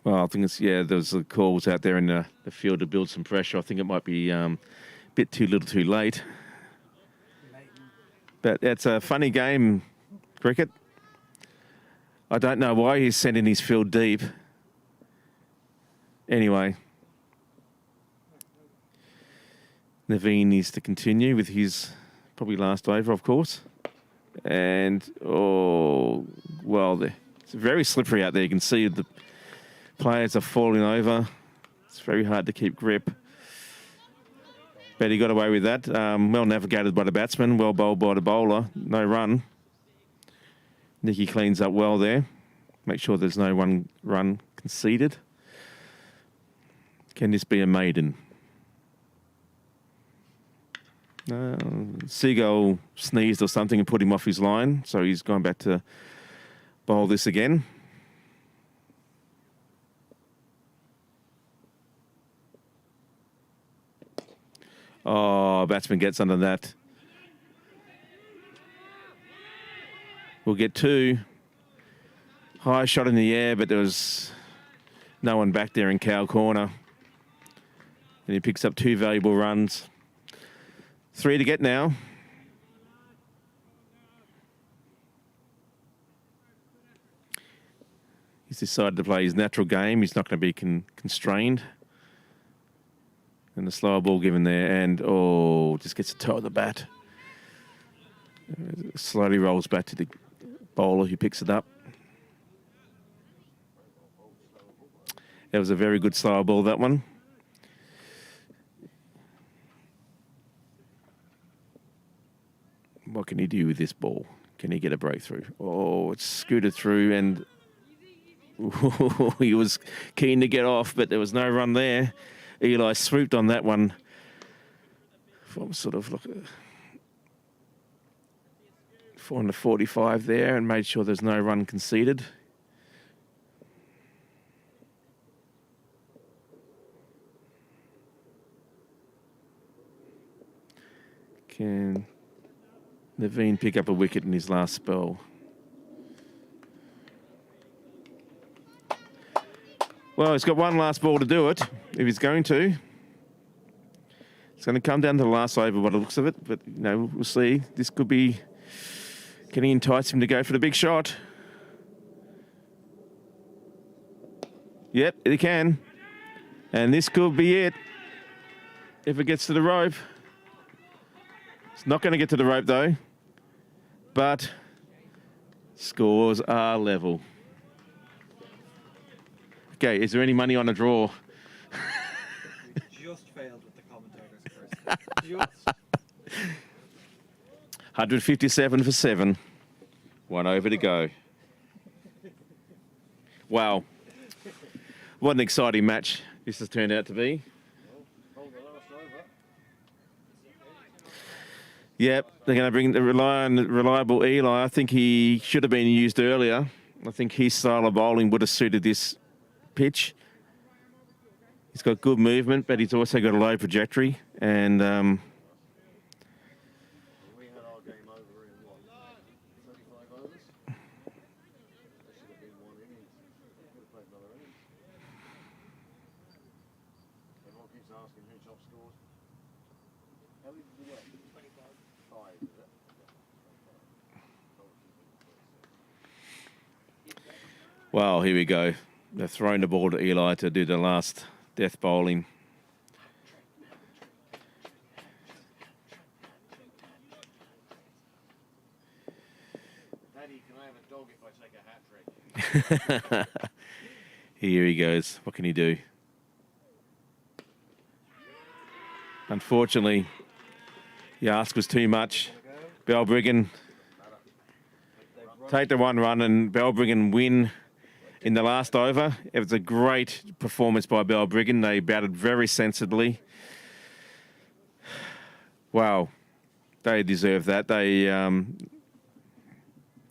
Well, I think it's, yeah, there's the calls out there in the field to build some pressure. I think it might be a bit too little too late. But it's a funny game, cricket. I don't know why he's sending his field deep. Anyway. Naveen needs to continue with his probably last over, of course. And, oh, well, it's very slippery out there. You can see the players are falling over. It's very hard to keep grip. But he got away with that. Well navigated by the batsman. Well bowled by the bowler. No run. Nicky cleans up well there. Make sure there's no one run conceded. Can this be a maiden? Seagull sneezed or something and put him off his line. So he's gone back to bowl this again. Oh, batsman gets under that. We'll get 2. High shot in the air, but there was no one back there in cow corner. And he picks up 2 valuable runs. 3 to get now. He's decided to play his natural game. He's not going to be constrained. And the slower ball given there, and just gets a toe of the bat. Slowly rolls back to the bowler who picks it up. That was a very good slower ball, that one. What can he do with this ball? Can he get a breakthrough? Oh, it's scooted through, and he was keen to get off, but there was no run there. Eli swooped on that one from sort of like 445 there and made sure there's no run conceded. Can Naveen pick up a wicket in his last spell? Well, he's got one last ball to do it, if he's going to. It's going to come down to the last over by the looks of it, but, you know, we'll see. This could be... Can he entice him to go for the big shot? Yep, he can. And this could be it, if it gets to the rope. It's not going to get to the rope, though. But scores are level. Okay, is there any money on a draw? We just failed with the commentators, Chris. 157 for 7. 1 over to go. Wow. What an exciting match this has turned out to be. Yep, they're going to bring the reliable Eli. I think he should have been used earlier. I think his style of bowling would have suited this pitch. He's got good movement, but he's also got a low trajectory. And We had our game over in what, 35 overs? There should have been 1 innings. We could have played another innings. Everyone keeps asking who top scored. How many did you win? 5, is it? Well, here we go. They've thrown the ball to Eli to do the last death bowling. Daddy, can I have a dog if I take a hat trick? Here he goes. What can he do? Unfortunately, the ask was too much. Balbriggan take the 1 run and Balbriggan win in the last over. It was a great performance by Balbriggan. They batted very sensibly. Wow, they deserve that. They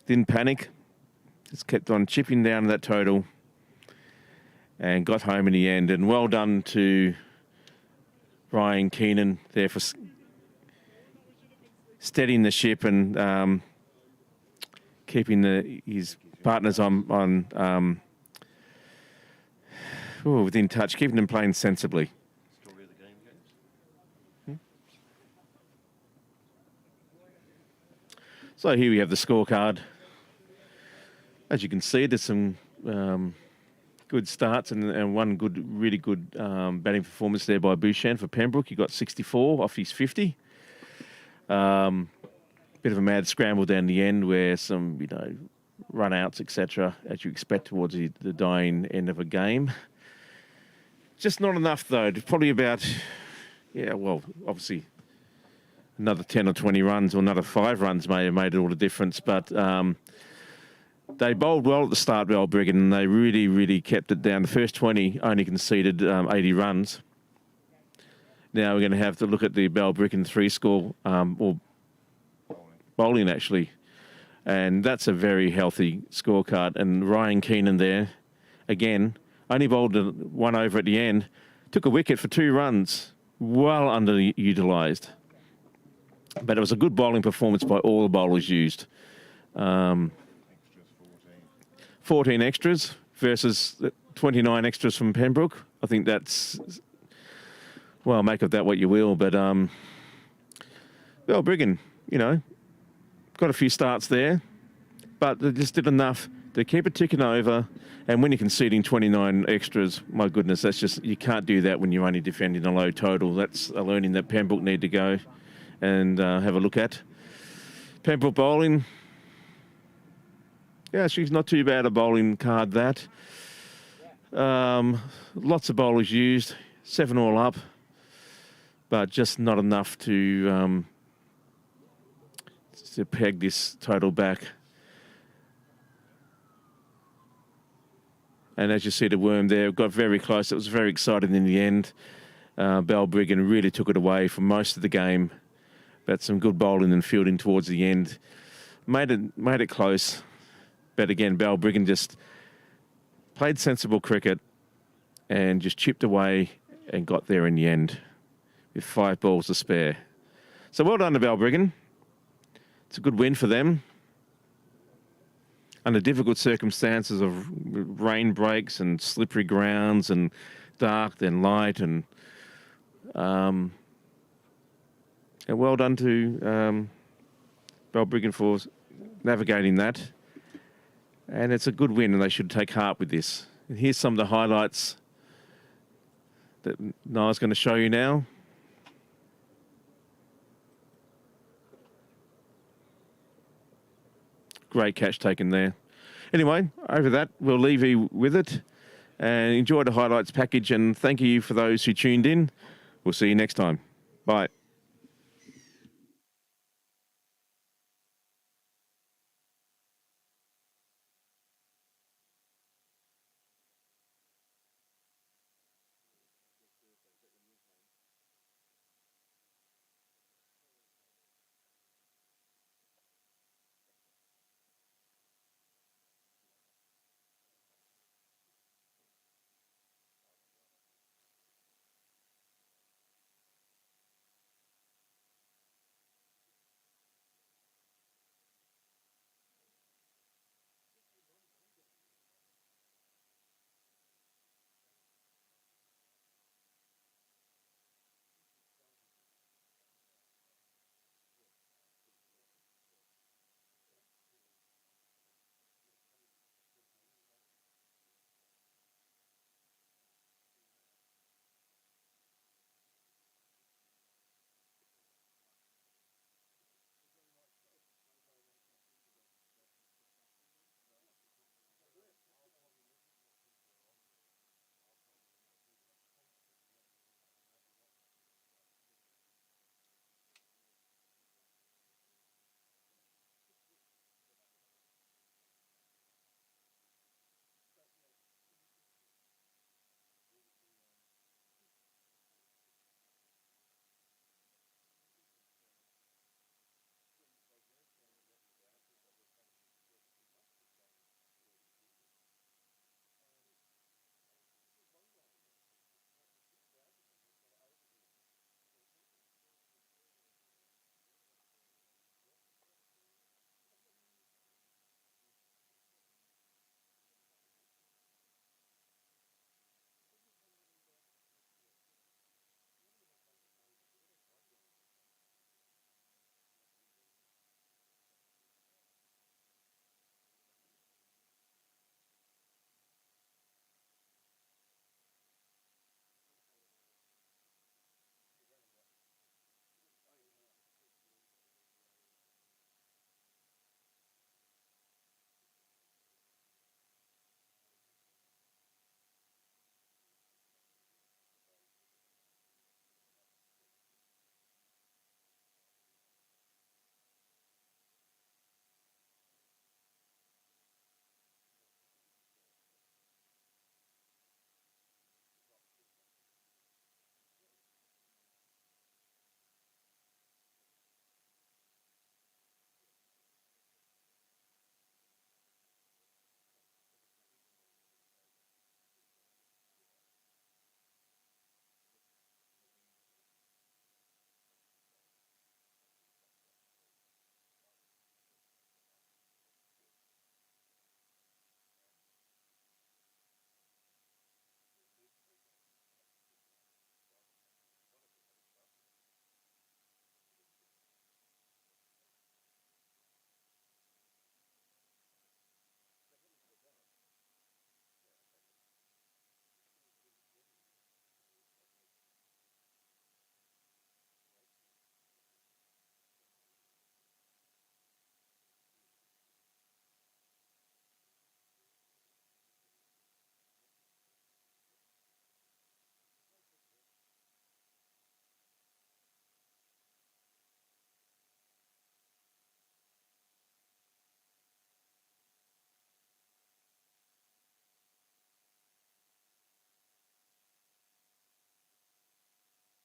didn't panic. Just kept on chipping down that total and got home in the end. And well done to Ryan Keenan there for steadying the ship and keeping his partners on within touch, keeping them playing sensibly. So here we have the scorecard. As you can see, there's some good starts and one really good batting performance there by Bouchan for Pembroke. He got 64 off his 50. Bit of a mad scramble down the end where some, run outs, etc., as you expect towards the dying end of a game. Just not enough, though. Probably about, obviously another 10 or 20 runs or another 5 runs may have made all the difference. But they bowled well at the start, Balbriggan, and they really, really kept it down. The first 20 only conceded 80 runs. Now we're going to have to look at the Balbriggan 3-score, or bowling, actually. And that's a very healthy scorecard. And Ryan Keenan there, again, only bowled 1 over at the end. Took a wicket for 2 runs. Well underutilised. But it was a good bowling performance by all the bowlers used. 14 extras versus 29 extras from Pembroke. I think that's, well, make of that what you will. But Balbriggan, got a few starts there, but they just did enough to keep it ticking over. And when you're conceding 29 extras, my goodness, that's just, you can't do that when you're only defending a low total. That's a learning that Pembroke need to go and have a look at. Pembroke bowling. Yeah, she's not too bad a bowling card, that. Lots of bowlers used, 7 all up, but just not enough to peg this total back. And as you see the worm there, got very close. It was very exciting in the end. Balbriggan really took it away for most of the game. But some good bowling and fielding towards the end. Made it close. But again, Balbriggan just played sensible cricket and just chipped away and got there in the end with 5 balls to spare. So well done to Balbriggan. It's a good win for them. Under difficult circumstances of rain breaks and slippery grounds and dark then light and well done to Balbriggan for navigating that. And it's a good win and they should take heart with this. And here's some of the highlights that Niall's going to show you now. Great catch taken there. Anyway, over that, we'll leave you with it and enjoy the highlights package. And thank you for those who tuned in. We'll see you next time. Bye.